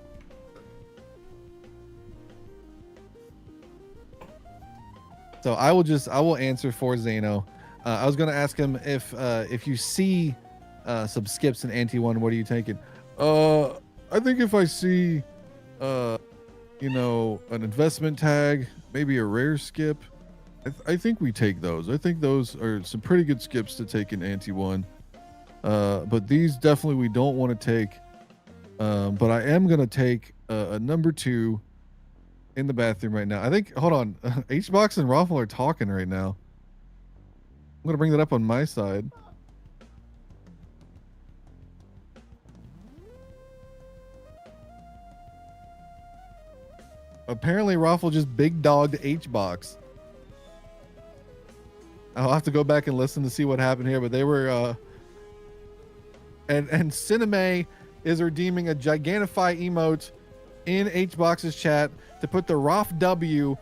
So I will answer for Zaino. I was going to ask him if you see some skips in Ante 1, what are you taking? I think if I see an investment tag, maybe a rare skip, I think we take those. I think those are some pretty good skips to take in Ante 1. But these definitely we don't want to take. But I am going to take a number 2 in the bathroom right now. I think, hold on, Hbox and Roffle are talking right now. I'm going to bring that up on my side. Apparently Roffle just big dogged Hbox. I'll have to go back and listen to see what happened here, but they were and Cineme is redeeming a Gigantify emote in Hbox's chat to put the Roff W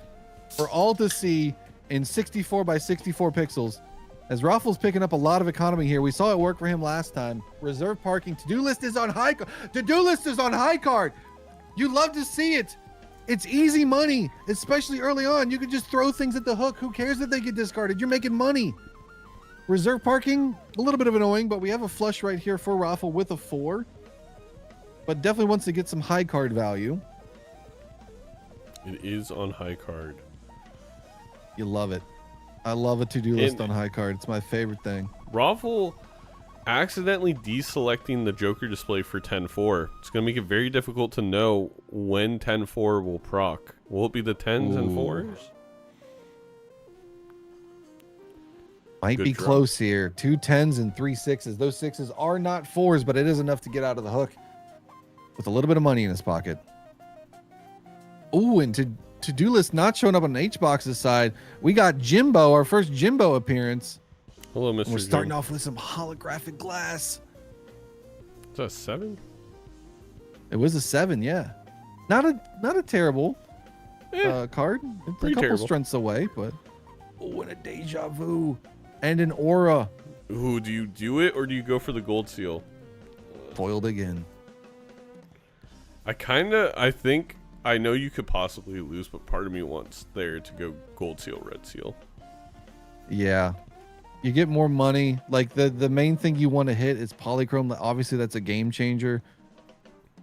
for all to see in 64 by 64 pixels. As Roffle's picking up a lot of economy here. We saw it work for him last time. Reserve parking. To-do list is on high. To-do list is on high card. You love to see it. It's easy money, especially early on. You can just throw things at the hook. Who cares if they get discarded? You're making money. Reserve parking, a little bit of annoying, but we have a flush right here for Roffle with a 4. But definitely wants to get some high card value. It is on high card. You love it. I love a to-do list on high card. It's my favorite thing. Roffle accidentally deselecting the Joker display for 10-4. It's going to make it very difficult to know when 10-4 will proc. Will it be the 10s and 4s? Might Good be draw. close here. 2 10s and 3 6s. Those 6s are not 4s, but it is enough to get out of the hook with a little bit of money in his pocket. Ooh, and to-do list not showing up on Hbox's side. We got Jimbo, our first Jimbo appearance. Hello, Mr. We're starting Jim. off with some holographic glass. Is that a 7? It was a 7, yeah. Not a terrible card. It's a Pretty couple terrible. strengths away, but and a deja vu and an aura. Ooh, do you do it or do you go for the gold seal? Foiled again. I think I know you could possibly lose, but part of me wants there to go gold seal, red seal. Yeah. You get more money. Like the main thing you want to hit is polychrome. Obviously that's a game changer.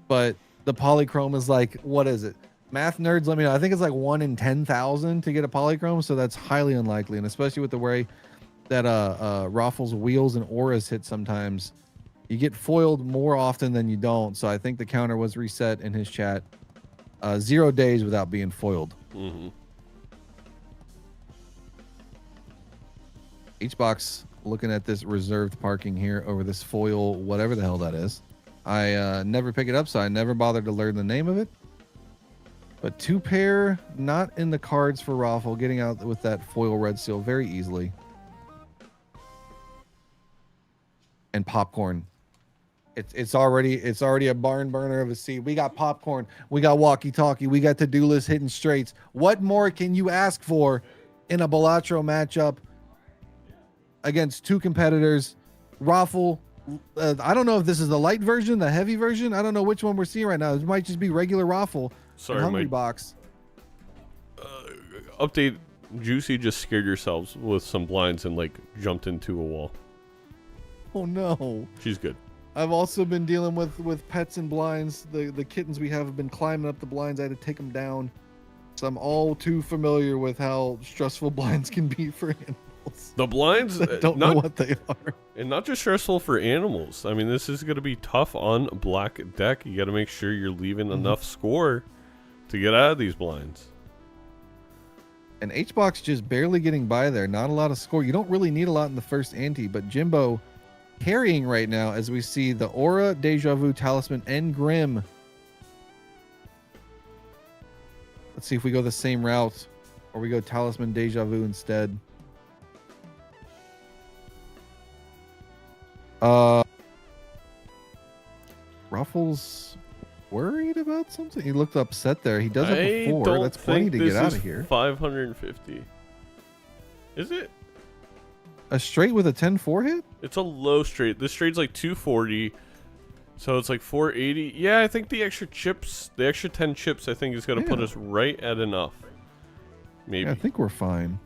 But the polychrome is like, what is it? Math nerds, let me know. I think it's like 1 in 10,000 to get a polychrome, so that's highly unlikely. And especially with the way that Roffle's wheels and auras hit sometimes, you get foiled more often than you don't. So I think the counter was reset in his chat. 0 days without being foiled. Mm-hmm. Hbox looking at this reserved parking here over this foil, whatever the hell that is. I never pick it up, so I never bothered to learn the name of it. But 2 pair, not in the cards for Roffle, getting out with that foil red seal very easily. and popcorn. It's already a barn burner of a seat. We got popcorn, we got walkie-talkie, we got to-do list hitting straights. What more can you ask for in a Balatro matchup against two competitors? Roffle, I don't know if this is the light version, the heavy version. I don't know which one we're seeing right now. It might just be regular Roffle. Sorry, Hungrybox. Update: Juicy just scared yourselves with some blinds and like jumped into a wall. Oh no. She's good. I've also been dealing with pets and blinds. The kittens we have been climbing up the blinds. I had to take them down. So I'm all too familiar with how stressful blinds can be for animals. The blinds I don't know what they are. And not just stressful for animals. I mean, this is going to be tough on black deck. You got to make sure you're leaving enough score to get out of these blinds. And H-Box just barely getting by there. Not a lot of score. You don't really need a lot in the first ante, but Jimbo carrying right now as we see the Aura, Deja Vu, Talisman, and Grim. Let's see if we go the same route or we go Talisman, Deja Vu instead. Ruffles worried about something. He looked upset there. He does have a 4. That's plenty to get out of here. 550. Is it? A straight with a 10-4 hit? It's a low straight. This straight's like 240. So it's like 480. Yeah, I think the extra chips, the extra 10 chips, I think is going to put us right at enough. Maybe. Yeah, I think we're fine.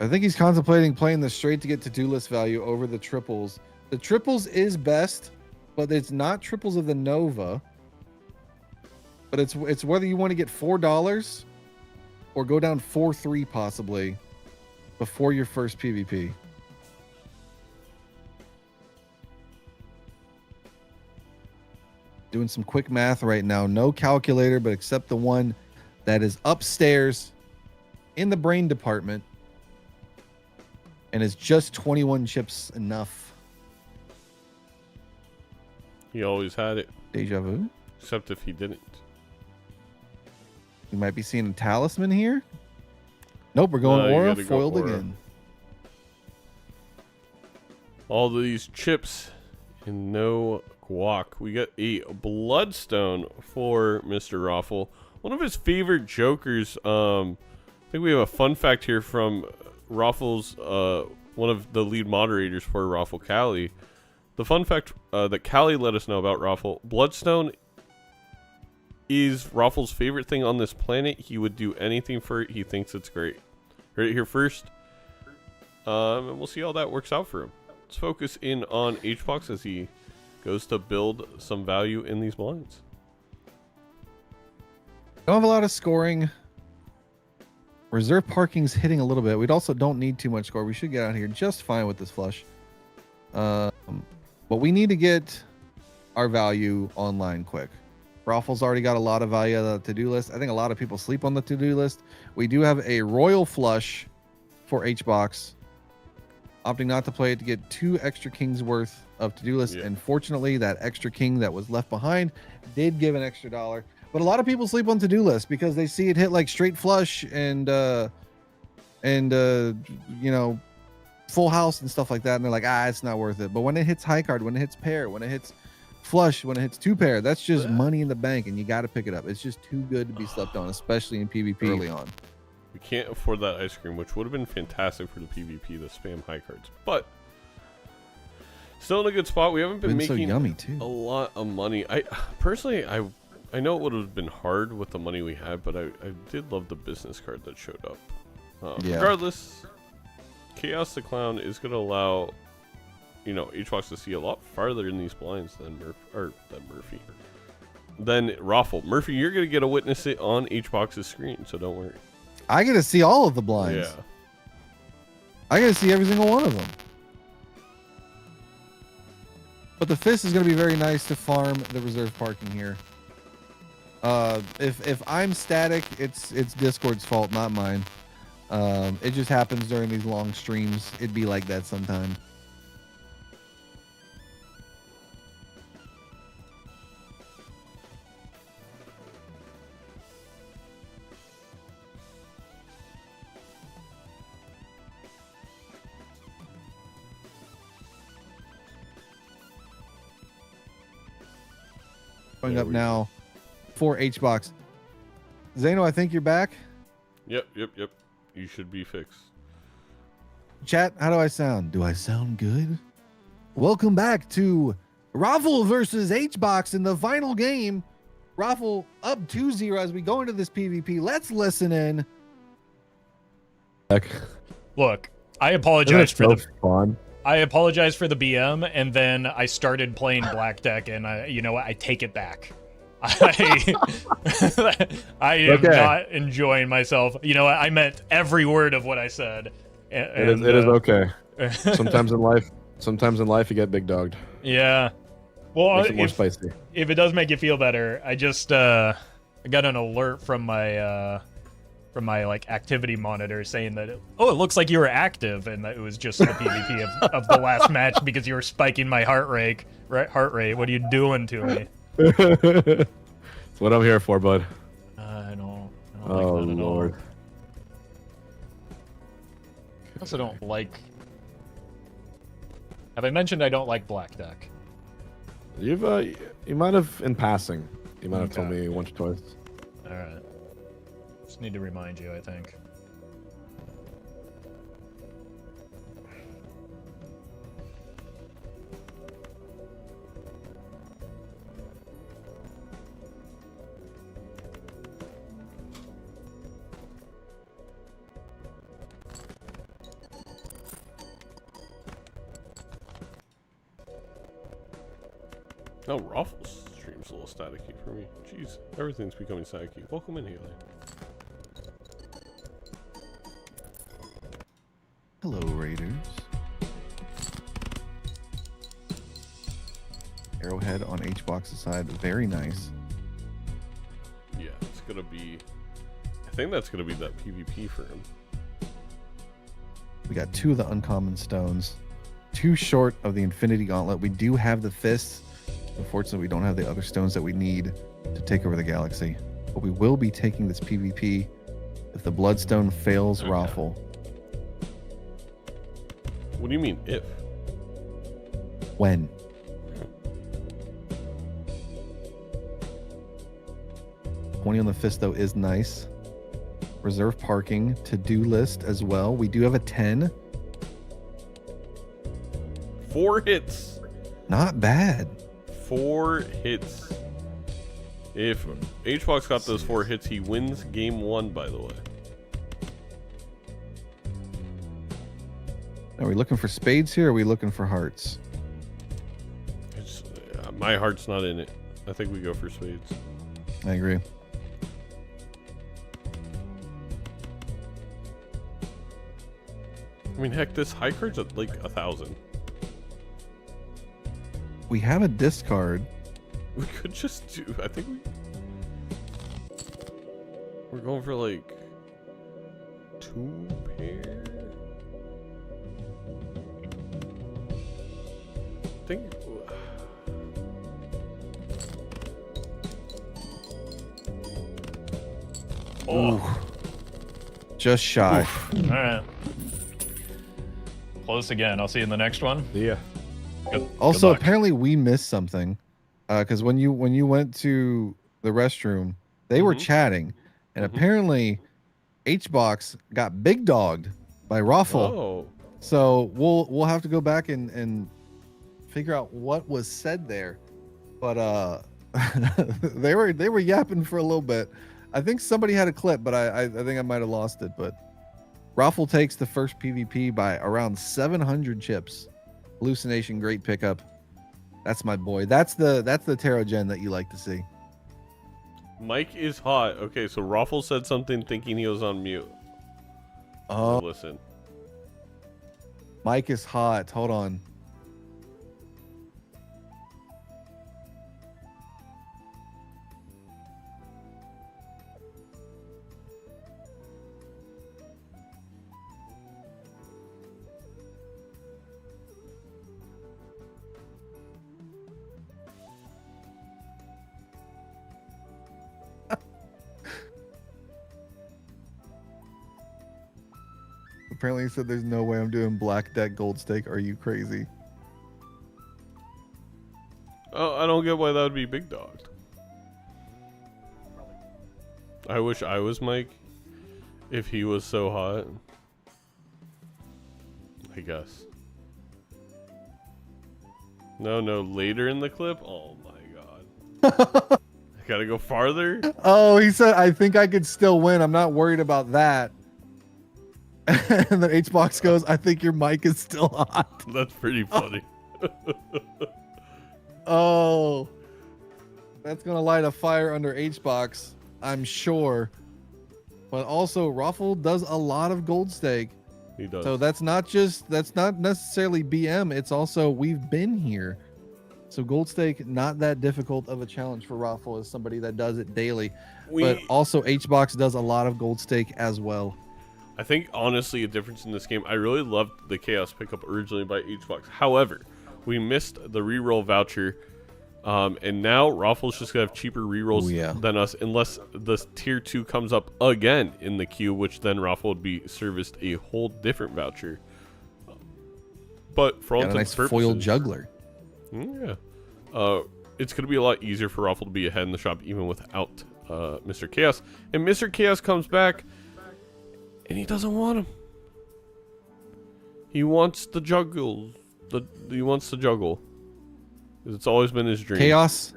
I think he's contemplating playing the straight to get to-do list value over the triples. The triples is best, but it's not triples of the Nova. But it's whether you want to get $4 or go down 4-3 possibly before your first PvP. Doing some quick math right now. No calculator, but except the one that is upstairs in the brain department. And is just 21 chips enough? He always had it. Deja Vu? Except if he didn't. You might be seeing a Talisman here. Nope, we're going Aura, foiled again. All these chips and no guac. We got a Bloodstone for Mr. Roffle. One of his favorite jokers. I think we have a fun fact here from Roffle's, one of the lead moderators for Roffle, Callie. The fun fact that Callie let us know about Roffle: Bloodstone is Roffle's favorite thing on this planet. He would do anything for it. He thinks it's great. Heard it here first. And we'll see how that works out for him. Let's focus in on H-Box as he goes to build some value in these blinds. Don't have a lot of scoring. Reserve parking's hitting a little bit. We also don't need too much score. We should get out here just fine with this flush. But we need to get our value online quick. Roffle's already got a lot of value on the to-do list. I think a lot of people sleep on the to-do list. We do have a royal flush for H-Box. Opting not to play it to get 2 extra kings worth of to-do list. And fortunately, that extra king that was left behind did give an extra $1. But a lot of people sleep on to-do list because they see it hit like straight flush and you know, full house and stuff like that, and they're like, it's not worth it. But when it hits high card, when it hits pair, when it hits flush, when it hits 2 pair, that's just money in the bank, and you got to pick it up. It's just too good to be slept on, especially in PvP early on. We can't afford that ice cream, which would have been fantastic for the PvP, the spam high cards. But still in a good spot. We haven't been making so yummy too. A lot of money. I personally, I know it would have been hard with the money we had, but I did love the business card that showed up. Regardless, Chaos the Clown is going to allow, you know, H-Box to see a lot farther in these blinds than Murphy. Then Roffle. Murphy, you're going to get to witness it on H-Box's screen, so don't worry. I get to see all of the blinds. Yeah. I get to see every single one of them. But the fist is going to be very nice to farm the reserve parking here. If I'm static, it's Discord's fault, not mine. It just happens during these long streams. It'd be like that sometime. Going There up we now for HBox. Zaino, I think you're back. Yep. You should be fixed. Chat, how do I sound? Do I sound good? Welcome back to Roffle versus HBox in the final game. Roffle up 2-0 as we go into this PvP. Let's listen in. Look, I apologize for the fun. I apologize for the BM, and then I started playing Black Deck, and you know what? I take it back. I am not enjoying myself. You know what? I meant every word of what I said. It is okay. Sometimes in life, you get big dogged. Yeah. Well, Makes it more spicy. If it does make you feel better, I just I got an alert from my like activity monitor saying that it looks like you were active, and that it was just the PvP of the last match because you were spiking my heart rate. What are you doing to me? That's what I'm here for, bud. I don't Oh like that at Lord. all. I also don't like. Have I mentioned I don't like Black Deck? You might have in passing. You might have told Okay. me once or twice. All right. Just need to remind you, I think. No, Roffle's stream's a little staticky for me. Jeez, everything's becoming staticky. Welcome in, Haley. Hello, Raiders. Arrowhead on HBox's side, very nice. Yeah, it's gonna be. I think that's gonna be that PvP for him. We got 2 of the uncommon stones, 2 short of the Infinity Gauntlet. We do have the fists. Unfortunately, we don't have the other stones that we need to take over the galaxy. But we will be taking this PvP if the Bloodstone fails Okay. Roffle. What do you mean if? When? $20 on the fist, though, is nice. Reserve parking, to-do list as well. We do have a 10. 4 hits. Not bad. 4 hits. If HBox got those 4 hits, he wins game 1, by the way. Are we looking for spades here, or are we looking for hearts? It's, my heart's not in it. I think we go for spades. I agree. I mean, heck, this high card's at like 1,000. We have a discard. We could just do. I think we're going for like 2 pair. I think. Ooh. Just shy. All right. Close again. I'll see you in the next one. Yeah. Also, luck. apparently we missed something, because when you went to the restroom, they were chatting, and apparently HBox got big dogged by Roffle. Oh. So we'll have to go back and figure out what was said there. But they were yapping for a little bit. I think somebody had a clip, but I think I might have lost it. But Roffle takes the first PvP by around 700 chips. Hallucination, great pickup. That's my boy. That's the tarot gen that you like to see. Mike is hot. Okay, so Roffle said something thinking he was on mute. Oh, Listen. Mike is hot. Hold on. Apparently, he said, "There's no way I'm doing black deck gold stake. Are you crazy?" Oh, I don't get why that would be big dogged. I wish I was Mike if he was so hot. I guess. No, later in the clip? Oh my god. I gotta go farther? Oh, he said, I think I could still win. I'm not worried about that. And then HBox goes, I think your mic is still hot. That's pretty funny. Oh. That's going to light a fire under HBox, I'm sure. But also, Roffle does a lot of gold stake. He does. So that's not necessarily BM. It's also, we've been here. So gold stake, not that difficult of a challenge for Roffle as somebody that does it daily. But also HBox does a lot of gold stake as well. I think, honestly, a difference in this game, I really loved the Chaos pickup originally by HBox. However, we missed the reroll voucher. And now Roffle's just going to have cheaper rerolls than us unless the tier 2 comes up again in the queue, which then Roffle would be serviced a whole different voucher. But for all intents and purposes, foil juggler. Yeah. It's going to be a lot easier for Roffle to be ahead in the shop even without Mr. Chaos. And Mr. Chaos comes back and he doesn't want him. He wants the juggle. He wants to juggle. It's always been his dream. Chaos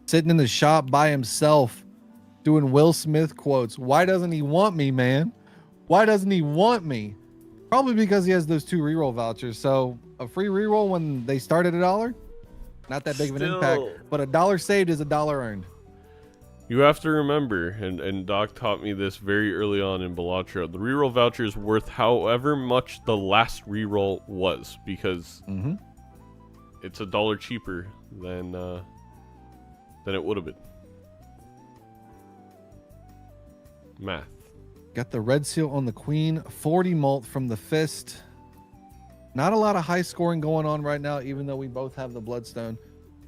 sitting in the shop by himself doing Will Smith quotes. Why doesn't he want me, man? Why doesn't he want me? Probably because he has those 2 reroll vouchers. So a free reroll when they start at $1, not that big of an impact. But $1 saved is $1 earned. You have to remember, and Doc taught me this very early on in Balatro, the reroll voucher is worth however much the last reroll was, because it's $1 cheaper than it would have been. Math. Got the red seal on the queen, 40 mult from the fist. Not a lot of high scoring going on right now, even though we both have the bloodstone.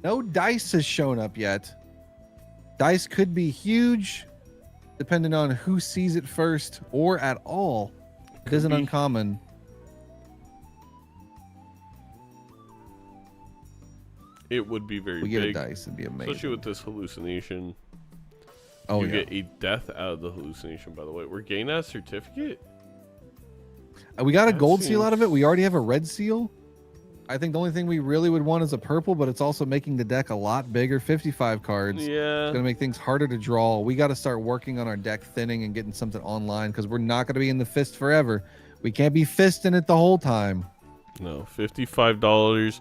No dice has shown up yet. Dice could be huge, depending on who sees it first or at all. It isn't uncommon. It would be very big. We get a dice, it'd be amazing. Especially with this hallucination. Oh, you get a death out of the hallucination, by the way. We're getting that certificate? We got a gold seal out of it. We already have a red seal. I think the only thing we really would want is a purple, but it's also making the deck a lot bigger. 55 cards. Yeah. It's going to make things harder to draw. We got to start working on our deck thinning and getting something online because we're not going to be in the fist forever. We can't be fisting it the whole time. No, $55,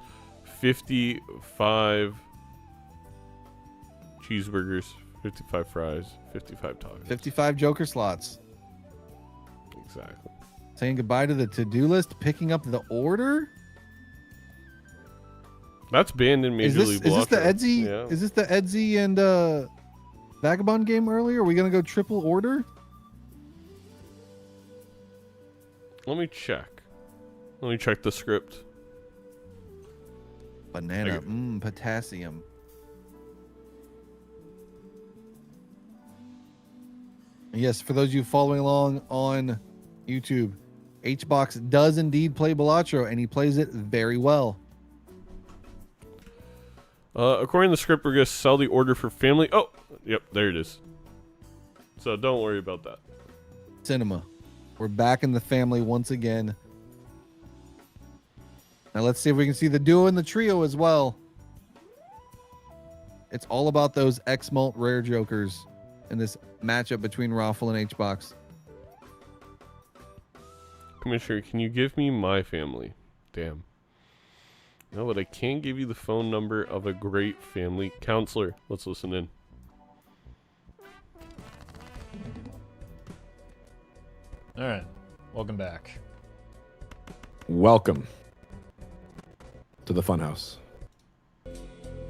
55 cheeseburgers, 55 fries, 55 tacos. 55 Joker slots. Exactly. Saying goodbye to the to-do list, picking up the order. That's banned in Major League Balatro. Is this the Edzy? Yeah. Is this the Edzy and Vagabond game earlier? Are we gonna go triple order? Let me check. Let me check the script. Banana, potassium. Yes, for those of you following along on YouTube, HBox does indeed play Balatro, and he plays it very well. According to the script, we're going to sell the order for family. Oh, yep, there it is. So don't worry about that. Cinema. We're back in the family once again. Now let's see if we can see the duo and the trio as well. It's all about those X-Mult rare jokers in this matchup between Roffle and HBox. Commissioner, can you give me my family? Damn. No, but I can give you the phone number of a great family counselor. Let's listen in. All right. Welcome back. Welcome to the funhouse.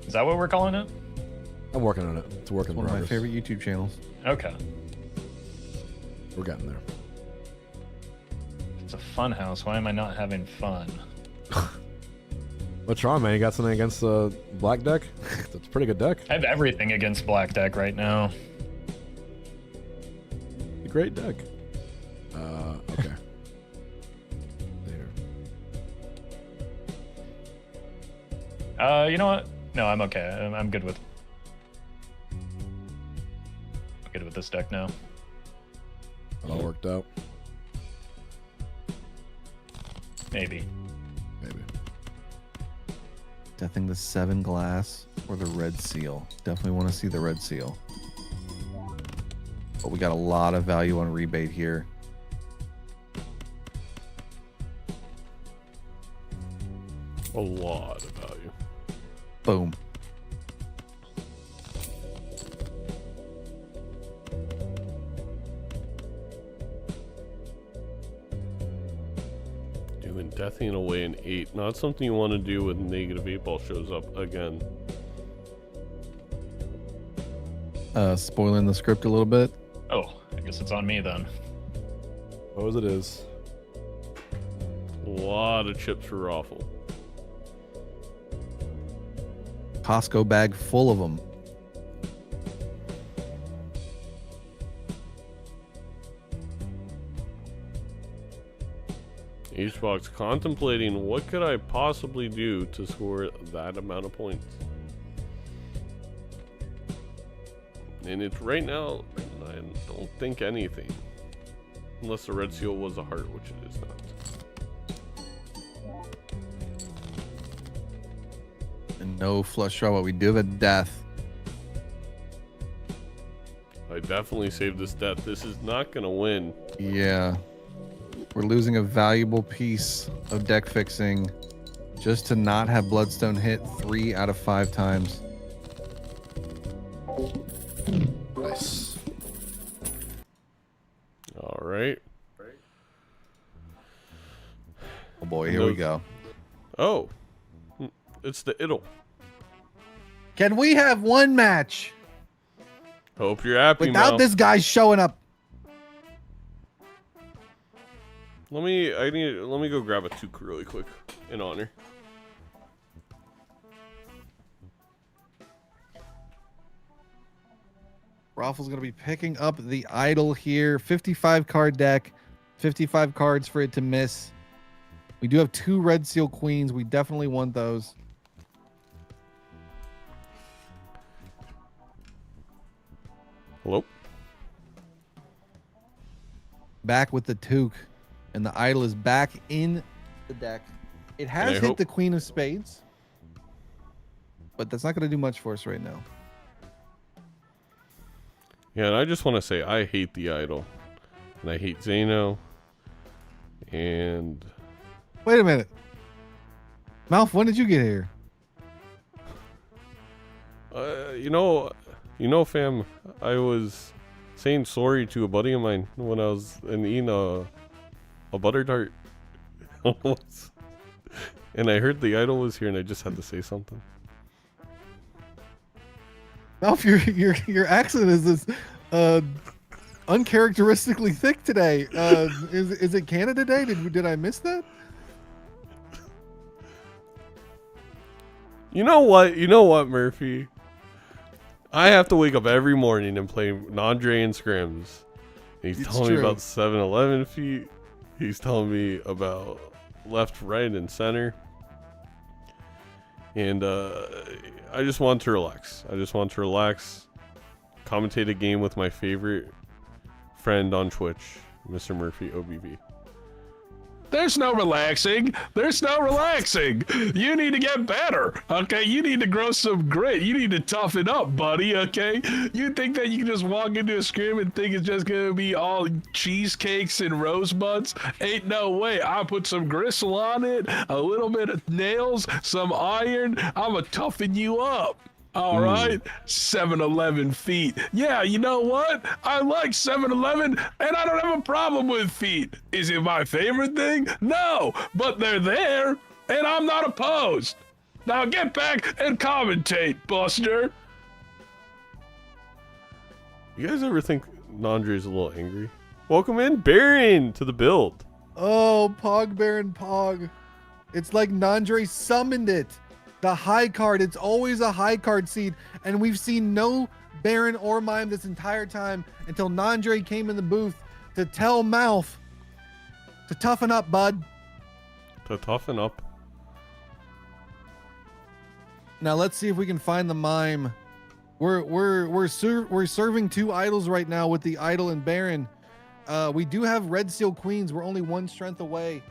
Is that what we're calling it? I'm working on it. It's a work in One of my progress. favorite YouTube channels. Okay. We're getting there. It's a fun house. Why am I not having fun? What's wrong, man? You got something against the black deck? That's a pretty good deck. I have everything against black deck right now. A great deck. Okay. There. You know what? No, I'm okay. I'm good with. Good with this deck now. It all worked out. Maybe. Maybe. Deathing the 7 glass or the red seal. Definitely want to see the red seal. But we got a lot of value on rebate here. A lot of value. Boom. Doing deathing away an 8. Not something you want to do when negative 8 ball shows up again. Spoiling the script a little bit. Oh, I guess it's on me then. Oh, as it is. A lot of chips for Roffle. Costco bag full of them. Hbox contemplating what could I possibly do to score that amount of points. And it's right now, I don't think anything. Unless the red seal was a heart, which it is not. And no flush draw, but we do have a death. I definitely saved this death. This is not going to win. Yeah. We're losing a valuable piece of deck fixing just to not have Bloodstone hit 3 out of 5 times. Nice. All right. Oh boy, here we go. Oh. It's the Idle. Can we have one match Hope you're happy, without Mel. this guy showing up? Let me go grab a toque really quick in honor. Roffle's going to be picking up the idol here. 55 card deck. 55 cards for it to miss. We do have 2 red seal queens. We definitely want those. Hello? Back with the toque. And the idol is back in the deck. It has I hit hope- the queen of spades. But that's not going to do much for us right now. Yeah, and I just want to say I hate the idol. And I hate Zaino. And Wait a minute. Malf, when did you get here? you know, fam, I was saying sorry to a buddy of mine when I was eating a butter tart. And I heard the idol was here and I just had to say something. Malf, your accent is this uncharacteristically thick today. Is it Canada Day? Did I miss that? You know what, Murphy? I have to wake up every morning and play Nandre and scrims. He's It's telling me true. about 7-11 feet. He's telling me about left, right, and center. And I just want to relax. Commentate a game with my favorite friend on Twitch, Mr. Murphy OBV. There's no relaxing. There's no relaxing. You need to get better, okay? You need to grow some grit. You need to toughen up, buddy, okay? You think that you can just walk into a scrim and think it's just gonna be all cheesecakes and rosebuds? Ain't no way. I put some gristle on it, a little bit of nails, some iron. I'ma toughen you up. All right, 7-11 feet. Yeah, you know what? I like 7-11, and I don't have a problem with feet. Is it my favorite thing? No, but they're there, and I'm not opposed. Now get back and commentate, Buster. You guys ever think Nandre's a little angry? Welcome in, Baron, to the build. Oh, Pog Baron Pog. It's like Nandre summoned it. The high card. It's always a high card seed. And we've seen no Baron or Mime this entire time until Nandre came in the booth to tell Mouth to toughen up, bud. To toughen up. Now let's see if we can find the Mime We're serving 2 idols right now with the idol and Baron. We do have Red Seal Queens. We're only 1 strength away.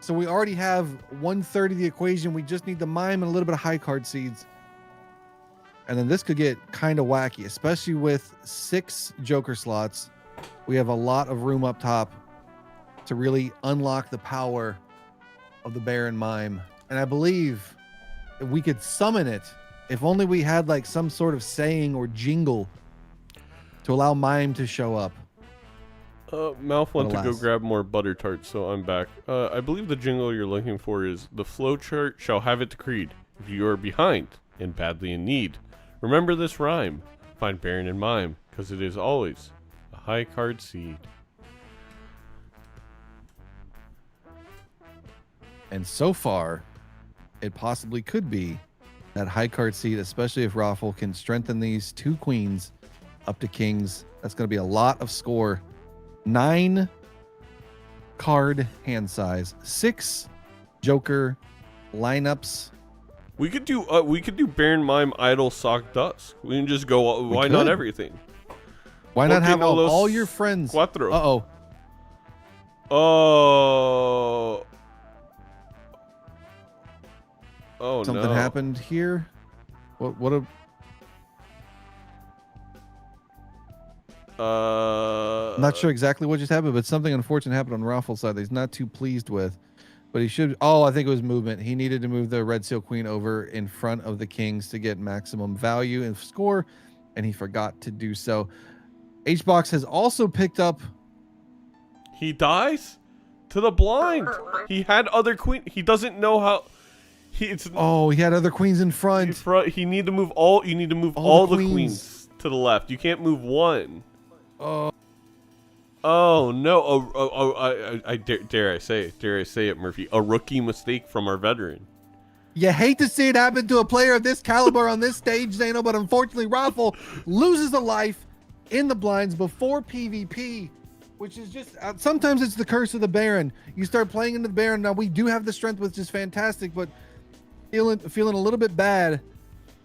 So we already have 1/3 of the equation. We just need the mime and a little bit of high card seeds. And then this could get kind of wacky, especially with 6 Joker slots. We have a lot of room up top to really unlock the power of the Baron Mime. And I believe if we could summon it, if only we had like some sort of saying or jingle to allow Mime to show up. Mouth went to go Alas. grab more butter tarts, so I'm back. I believe the jingle you're looking for is the flowchart shall have it decreed. If you are behind and badly in need, remember this rhyme. Find Baron and Mime, because it is always a high card seed. And so far, it possibly could be that high card seed, especially if Roffle can strengthen these 2 queens up to kings. That's going to be a lot of score. 9 card hand size, 6 Joker lineups. We could do Baron Mime Idol Sock Dusk. We can just go. Why could. not everything? Why not have Porque no los all your friends? cuatro. Uh-oh. Oh. Oh Something no. happened here. What a I'm not sure exactly what just happened, but something unfortunate happened on Roffle's side that he's not too pleased with. But he should. Oh, I think it was movement. He needed to move the Red Seal Queen over in front of the Kings to get maximum value and score, and he forgot to do so. Hbox has also picked up. He dies to the blind. He had other queen. He doesn't know how. Oh, he had other queens in front. He need to move all. You need to move all the queens to the left. You can't move one. Oh. Oh no! I dare I say it, Murphy. A rookie mistake from our veteran. You hate to see it happen to a player of this caliber on this stage, Zaino, but unfortunately, Roffle loses a life in the blinds before PvP, which is just sometimes it's the curse of the Baron. You start playing into the Baron. Now we do have the strength, which is fantastic, but feeling a little bit bad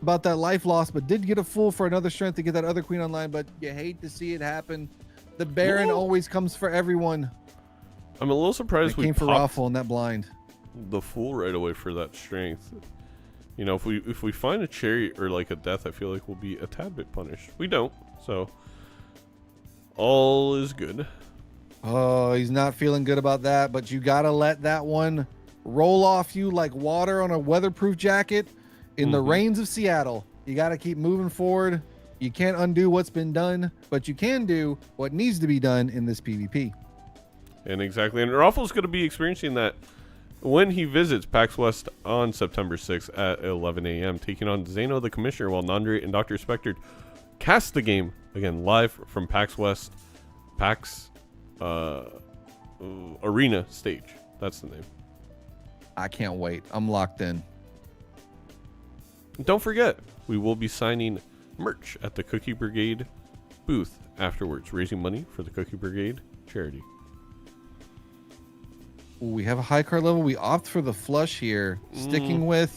about that life loss. But did get a full for another strength to get that other queen online. But you hate to see it happen. The Baron always comes for everyone. I'm a little surprised we came for popped Roffle in that blind. the fool right away for that strength. You know, if we find a cherry or like a death, I feel like we'll be a tad bit punished. We don't, so all is good. Oh, he's not feeling good about that, but you gotta let that one roll off you like water on a weatherproof jacket in the rains of Seattle. You gotta keep moving forward. You can't undo what's been done, but you can do what needs to be done in this PvP. And exactly, and Roffle's going to be experiencing that when he visits PAX West on September 6th at 11 a.m., taking on Zaino the Commissioner, while Nandre and Dr. Spectre cast the game, again, live from PAX West, PAX Arena stage. That's the name. I can't wait. I'm locked in. Don't forget, we will be signing merch at the Cookie Brigade booth afterwards, raising money for the Cookie Brigade charity. Ooh, we have a high card level. We opt for the flush here. Sticking with...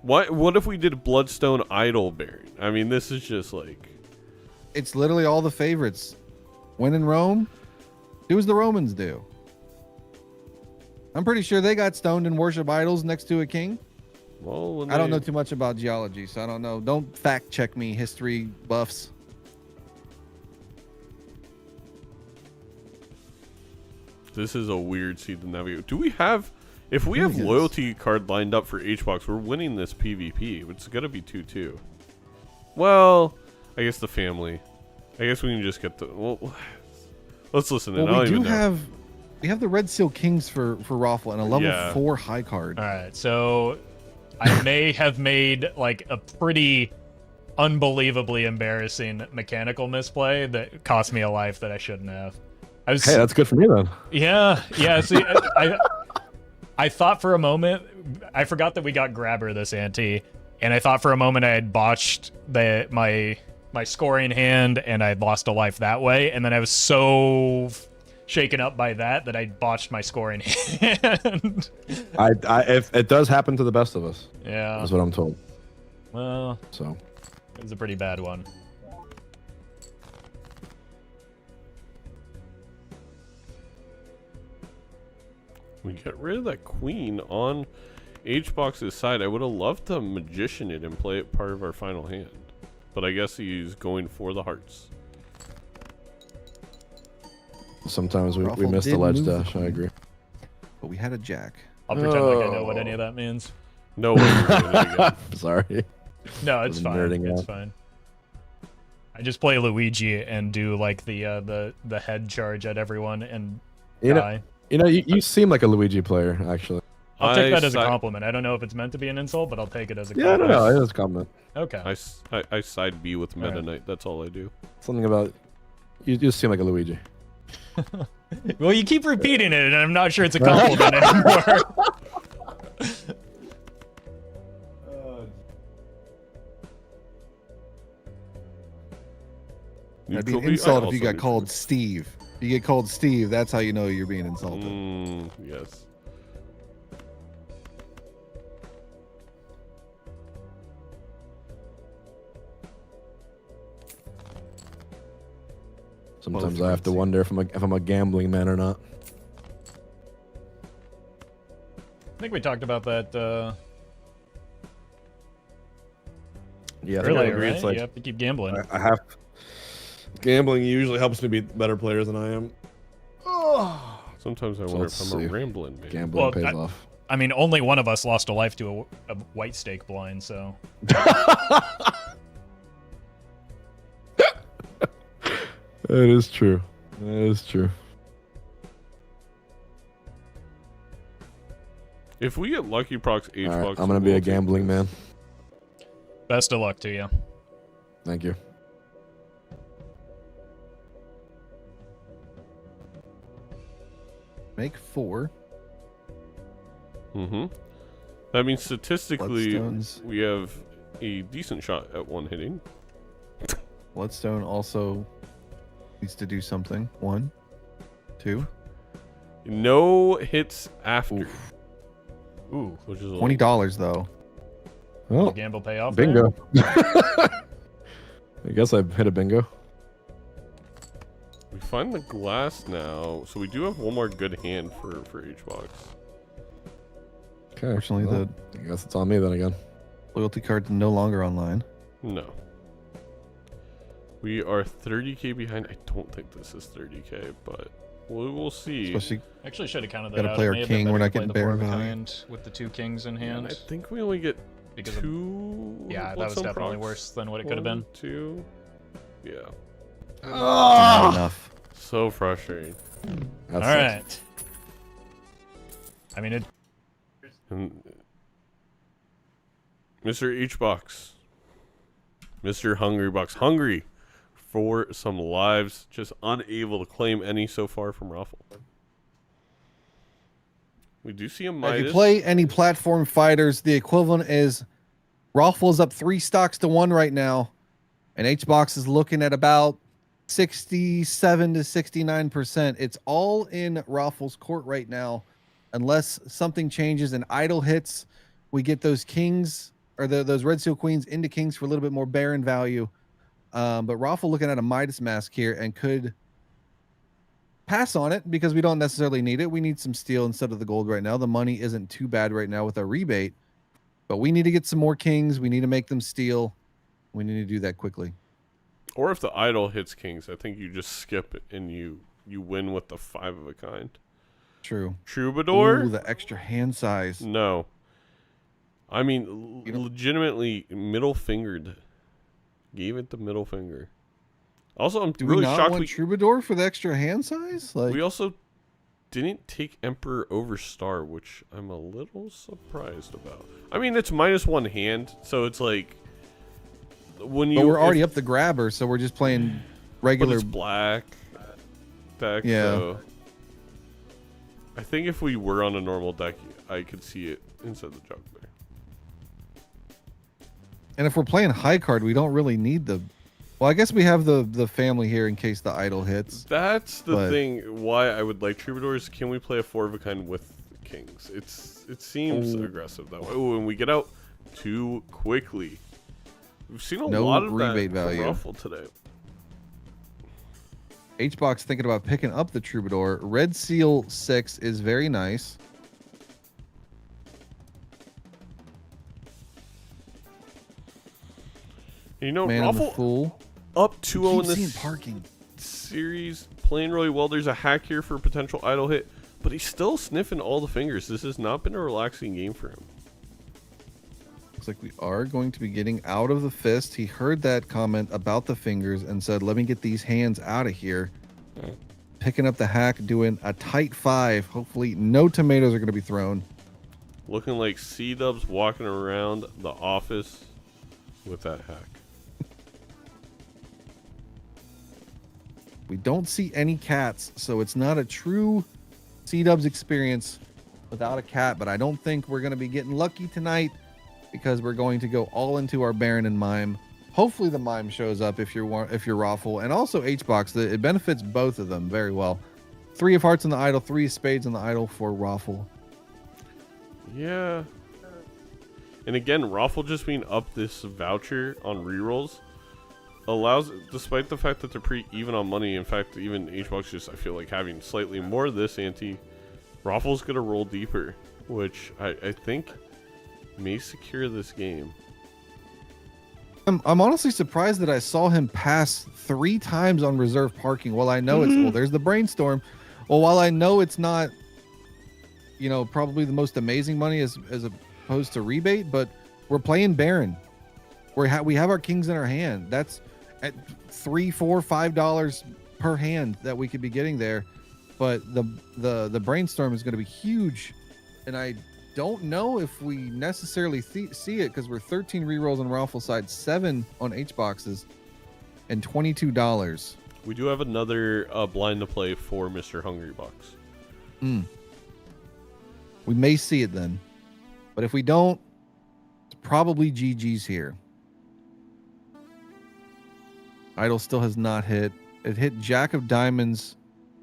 What if we did Bloodstone Idol Baron? I mean, this is just like... It's literally all the favorites. When in Rome, do as the Romans do. I'm pretty sure they got stoned and worship idols next to a king. Well, I don't know too much about geology, so I don't know. Don't fact check me, history buffs. This is a weird seed to navigate. Do we have... If we have loyalty card lined up for Hbox, we're winning this PvP. It's going to be 2-2. Well, I guess the family. I guess we can just get the... Well, let's listen in. Well, we have the Red Seal Kings for Roffle and a level 4 high card. All right, so I may have made like a pretty unbelievably embarrassing mechanical misplay that cost me a life that I shouldn't have. Hey, that's good for me then. Yeah. See, I thought for a moment, I forgot that we got Grabber this ante, and I thought for a moment I had botched my scoring hand and I lost a life that way, and then I was so shaken up by that I botched my scoring hand. If it does happen to the best of us. Yeah. That's what I'm told. Well, So it's a pretty bad one. We get rid of that queen on HBox's side. I would have loved to magician it and play it part of our final hand. But I guess he's going for the hearts. sometimes we Roffle miss the did ledge move the dash. I queen. agree. But we had a jack. I'll pretend like I know what any of that means. No way. We're doing it again. Sorry. No, it's I'm fine. nerding It's out. fine. I just play Luigi and do like the head charge at everyone and You die. know, you seem like a Luigi player, actually. I'll take that as a side- compliment. I don't know if it's meant to be an insult, but I'll take it as a Yeah, compliment. no, it is a compliment. Okay. I side B with Meta Alright. Knight. That's all I do. Something about you just seem like a Luigi. Well, you keep repeating it, and I'm not sure it's a compliment anymore. That'd be an Neutral B, I insult if also you got do called food. Steve. If you get called Steve, that's how you know you're being insulted. Yes. Sometimes I have to wonder if I'm a gambling man or not. I think we talked about that Yeah, earlier, right? You have to keep gambling. I have gambling usually helps me be better players than I am. Sometimes I So wonder let's if I'm a see. rambling man. Gambling Well, pays I- off. I mean, only one of us lost a life to a white stake blind, so. It is true. It is true. If we get Lucky Procs H All right, Box, I'm gonna be a gambling man. Best of luck to you. Thank you. Make 4. Mm-hmm. That means statistically, Bloodstones. we have a decent shot at one hitting. Bloodstone also needs to do something. 1, 2. No hits after. Ooh. Which is a $20 though. Oh, Gamble payoff. bingo. I guess I hit a bingo. We find the glass now, so we do have one more good hand for HBox. Okay. Fortunately, well, I guess it's on me then again. loyalty card's no longer online. No. We are 30k behind. I don't think this is 30k, but we'll see. Especially Actually, should have counted that gotta out. play It our may have been king, better we're to not play getting the Baron four of a value. kind with the 2 kings in And hand. I think we only get Because of- 2. Yeah, that was Bloodstone definitely procs. worse than what it could have been. 2. Yeah. Not enough. So frustrating. That All sucks. right. I mean, it. And Mr. HBox, Mr. Hungrybox, hungry for some lives, just unable to claim any so far from Roffle. We do see a If Midas. you play any platform fighters, the equivalent is Roffle's up 3 stocks to 1 right now, and HBox is looking at about 67 to 69%. It's all in Roffle's court right now, unless something changes and idle hits. We get those kings or those red seal queens into kings for a little bit more Baron value. But Roffle looking at a Midas mask here and could pass on it because we don't necessarily need it. We need some steel instead of the gold right now. The money isn't too bad right now with our rebate, but we need to get some more kings. We need to make them steel. We need to do that quickly. Or if the idol hits kings, I think you just skip it and you win with the 5 of a kind. True. Troubadour? Ooh, the extra hand size. No. I mean, legitimately middle fingered. Gave it the middle finger. Also, I'm Do really we not shocked want Troubadour for the extra hand size? Like, we also didn't take Emperor over Star, which I'm a little surprised about. I mean, it's -1 hand, so it's like when you. but we're already up the grabber, so we're just playing But regular. it's black deck. Yeah. So I think if we were on a normal deck, I could see it inside the juggler. And if we're playing high card, we don't really need the. Well, I guess we have the family here in case the idol hits. That's the But- thing. Why I would like Troubadours. Can we play a 4 of a kind with kings? It seems Oh. aggressive that way. Oh, and we get out too quickly. We've seen a No lot of rebate that value. from Roffle today. HBox thinking about picking up the Troubadour. Red Seal 6 is very nice. You know, Man of the Roffle Fool. up 2-0 in Keep seeing this parking. series, playing really well. There's a hack here for a potential idle hit, but he's still sniffing all the fingers. This has not been a relaxing game for him. Looks like we are going to be getting out of the fist. He heard that comment about the fingers and said, let me get these hands out of here. Picking up the hack, doing a tight 5. Hopefully no tomatoes are going to be thrown. Looking like C-Dubs walking around the office with that hack. We don't see any cats, so it's not a true C-Dubs experience without a cat, but I don't think we're going to be getting lucky tonight because we're going to go all into our Baron and Mime. Hopefully the Mime shows up if you're Roffle, and also HBox. It benefits both of them very well. 3 of hearts on the idle, 3 of spades on the idle for Roffle. Yeah. And again, Roffle just being up this voucher on rerolls allows, despite the fact that they're pretty even on money, in fact, even HBox just, I feel like, having slightly more of this ante, Roffle's going to roll deeper, which I think may secure this game. I'm honestly surprised that I saw him pass 3 times on reserve parking. While I know it's, well, there's the brainstorm. Well, while I know it's not, you know, probably the most amazing money as opposed to rebate, but we're playing Baron. We have our kings in our hand. That's at $3, $4, $5 per hand that we could be getting there. But the brainstorm is going to be huge, and I don't know if we necessarily see it because we're 13 rerolls on Roffle side, 7 on HBoxes, and $22. We do have another blind to play for Mr. Hungrybox. We may see it then, but if we don't, it's probably GG's here. Idol still has not hit. It hit Jack of Diamonds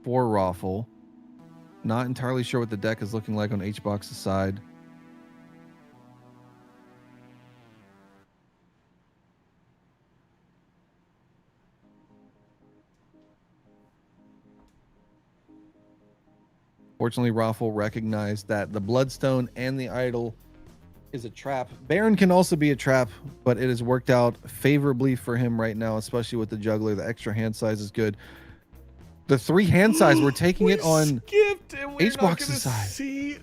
for Roffle. Not entirely sure what the deck is looking like on HBox's side. Fortunately, Roffle recognized that the Bloodstone and the Idol is a trap. Baron can also be a trap, but it has worked out favorably for him right now, especially with the Juggler. The extra hand size is good. The 3 hand size, we're taking it on HBox's side. See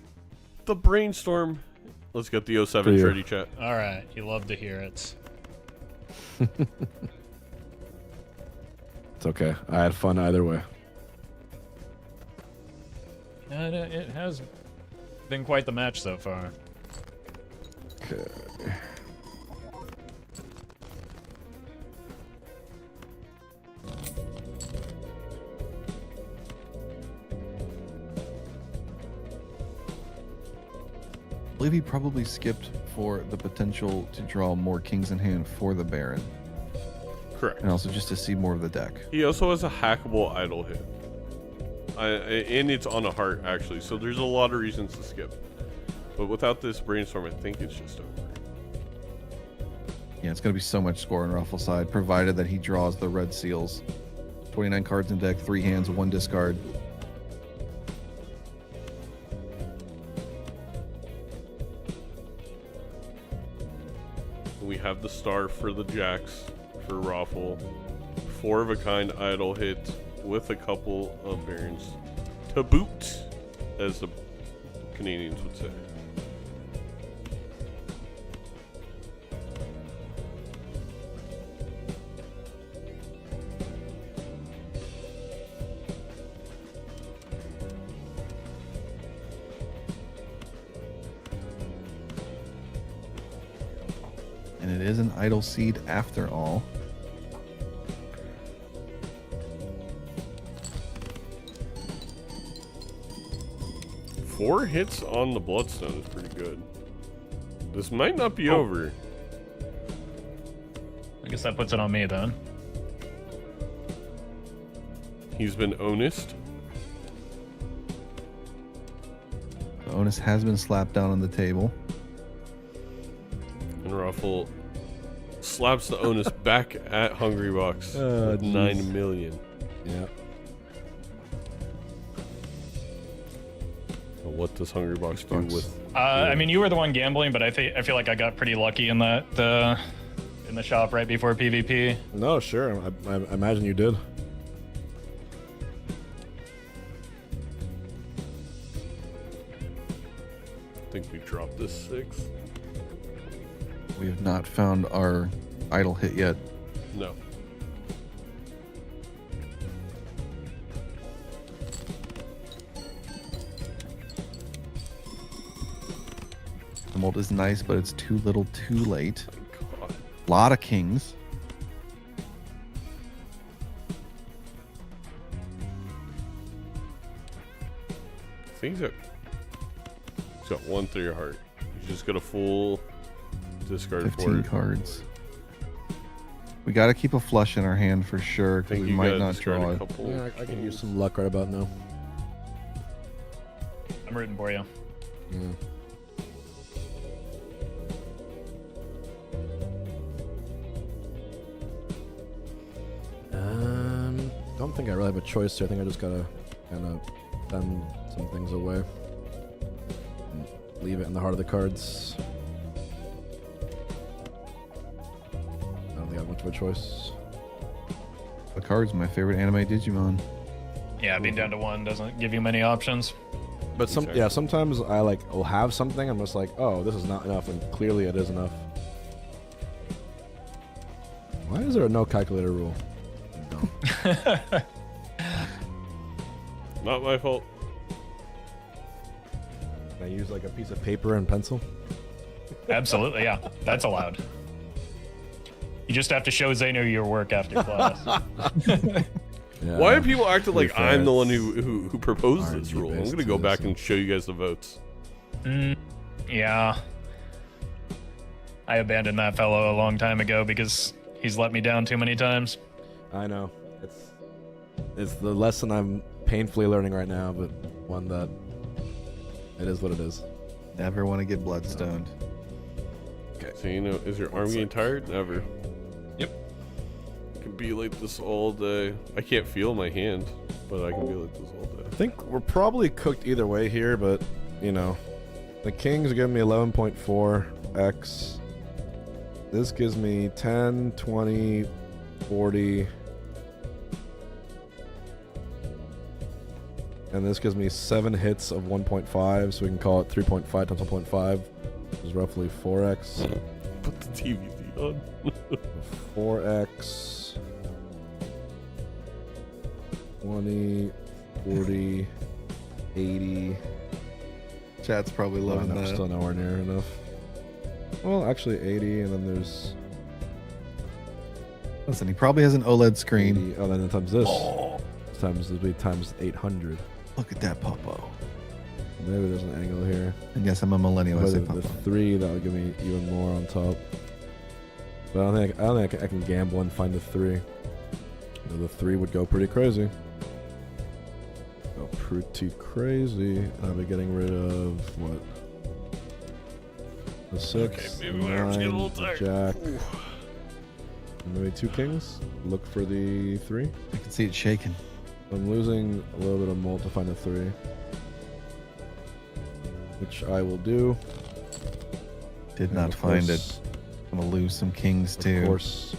the brainstorm. Let's get the 07 ready, chat. All right, you love to hear it. It's okay. I had fun either way. And it has been quite the match so far. Okay. I believe he probably skipped for the potential to draw more kings in hand for the Baron. Correct. And also just to see more of the deck. He also has a hackable idle hit. And it's on a heart, actually, so there's a lot of reasons to skip. But without this brainstorm, I think it's just over. Yeah, it's going to be so much score on Ruffle's side, provided that he draws the red seals. 29 cards in deck, 3 hands, 1 discard. We have the star for the jacks for Roffle. 4 of a kind idle hit with a couple of barons to boot, as the Canadians would say. And it is an idle seed after all. Four hits on the Bloodstone is pretty good. This might not be over. I guess that puts it on me then. He's been honest. The onus has been slapped down on the table. And Roffle slaps the onus back at Hungrybox with geez. 9 million. Yeah. So what does Hungrybox do with? I mean, you were the one gambling, but I feel like I got pretty lucky in that in the shop right before PvP. No, sure. I imagine you did. I think we dropped this 6. We have not found our idle hit yet. No. Emerald is nice, but it's too little, too late. God. Lot of kings. I think he's got 1 3 heart. He's just got a full discard 15 for it. cards. We got to keep a flush in our hand for sure, I because think we you might gotta not discard draw a it. couple. Yeah, I can use some luck right about now. I'm rooting for you. Yeah. Don't think I really have a choice here. I think I just gotta kind of send some things away and leave it in the heart of the cards. I don't think I have much of a choice. The card's my favorite anime Digimon. Yeah, being down to 1 doesn't give you many options. But sometimes I will have something. I'm just like, oh, this is not enough, and clearly it is enough. Why is there a no calculator rule? Dumb. Not my fault. Can I use like a piece of paper and pencil? Absolutely, yeah. That's allowed. You just have to show Zaino your work after class. Yeah, Why are people acting to be like fair, I'm the one it's who proposed this rule? I'm RNG-based gonna go too, back so- and show you guys the votes. Yeah. I abandoned that fellow a long time ago because he's let me down too many times. I know. It's the lesson I'm painfully learning right now, but one that it is what it is. Never want to get bloodstoned. Okay. So is your arm getting tired? Never. Yep. I can be like this all day. I can't feel my hand, but I can be like this all day. I think we're probably cooked either way here, but you know, the kings are giving me 11.4x. This gives me 10, 20, 40. And this gives me 7 hits of 1.5, so we can call it 3.5 times 1.5, which is roughly 4x. Put the TV on. 4x, 20, 40, 80. Chat's probably loving no, that. Still nowhere near enough. Well, actually 80, and then there's Listen, he probably has an OLED screen. 80. Oh, then times this. Times 800. Look at that popo. Maybe there's an angle here. And yes, I'm a millennial. I But say the popo. 3, that would give me even more on top. But I don't think I can gamble and find the 3. The 3 would go pretty crazy. Go pretty crazy. I'll be getting rid of what? The 6, Okay, maybe my arm's getting a 9, little tired. Jack, and maybe 2 kings. Look for the 3. I can see it shaking. I'm losing a little bit of mult to find the 3, which I will do. Did And not of find course- it. I'm gonna lose some kings Of too. course,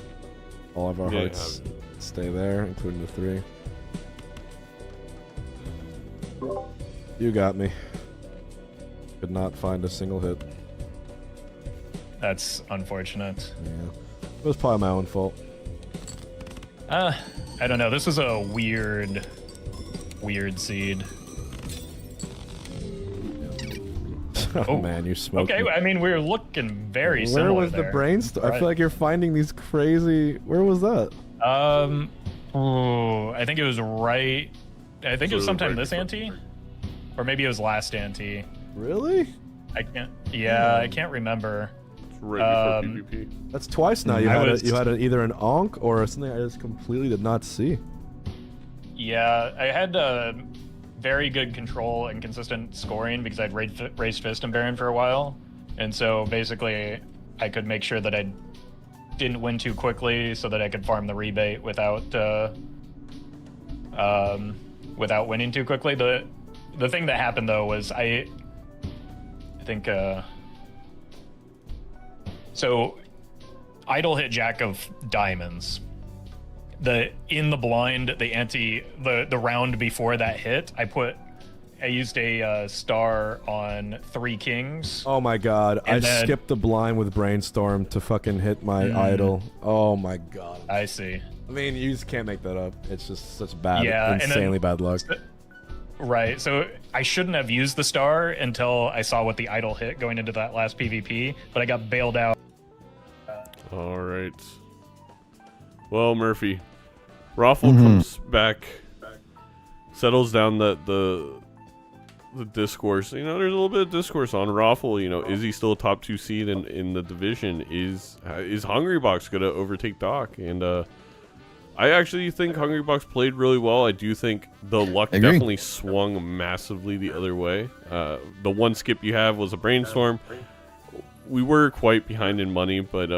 all of our Yeah, hearts stay there, including the 3. You got me. Could not find a single hit. That's unfortunate. Yeah. It was probably my own fault. I don't know. This was a weird seed. Oh man, you smoked Okay, me. I mean, we're looking very similar. Where was the there. brainstorm? I Right. feel like you're finding these crazy. Where was that? I think it was right. I think it was So sometime right this before- ante, or maybe it was last ante. Really? I can't. Yeah, I can't remember. It's right before Um, PvP. That's twice now. You I had was- you had either an onk or something I just completely did not see. Yeah, I had very good control and consistent scoring because I'd raised Fist and Baron for a while, and so basically I could make sure that I'd didn't win too quickly so that I could farm the rebate without winning too quickly. The thing that happened though was I think so idle hit jack of diamonds. In the blind, the round before that hit, I used a star on 3 kings. Oh my god, I then, skipped the blind with Brainstorm to fucking hit my idol. Oh my god. I see. I mean, you just can't make that up. It's just such bad, Yeah, insanely bad luck. Right, so I shouldn't have used the star until I saw what the idol hit going into that last PvP, but I got bailed out. All right. Well, Murphy, Roffle comes back, settles down the discourse. You know, there's a little bit of discourse on Roffle. You know, is he still a top 2 seed in the division? Is Hungrybox gonna overtake Doc? And I actually think Hungrybox played really well. I do think the luck definitely swung massively the other way. The one skip you have was a Brainstorm. We were quite behind in money, but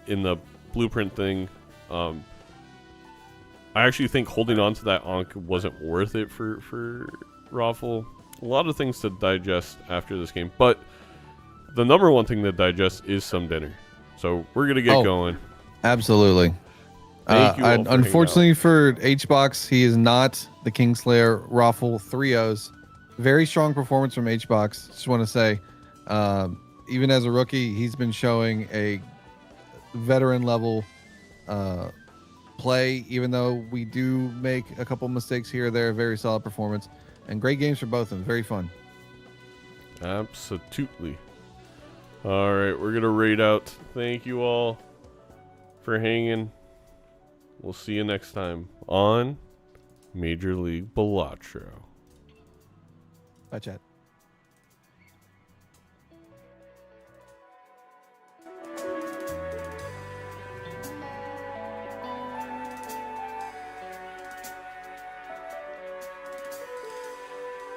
in the blueprint thing, I actually think holding on to that Ankh wasn't worth it for Roffle. A lot of things to digest after this game, but the number one thing to digest is some dinner. So we're gonna get going. Absolutely. Thank you all for unfortunately for HBox, he is not the Kingslayer Roffle 3-0s. Very strong performance from HBox. Just want to say, even as a rookie, he's been showing a veteran level play. Even though we do make a couple mistakes here or there, very solid performance and great games for both of them. Very fun. Absolutely. All right, we're gonna raid out. Thank you all for hanging. We'll see you next time on Major League Balatro. Bye, chat.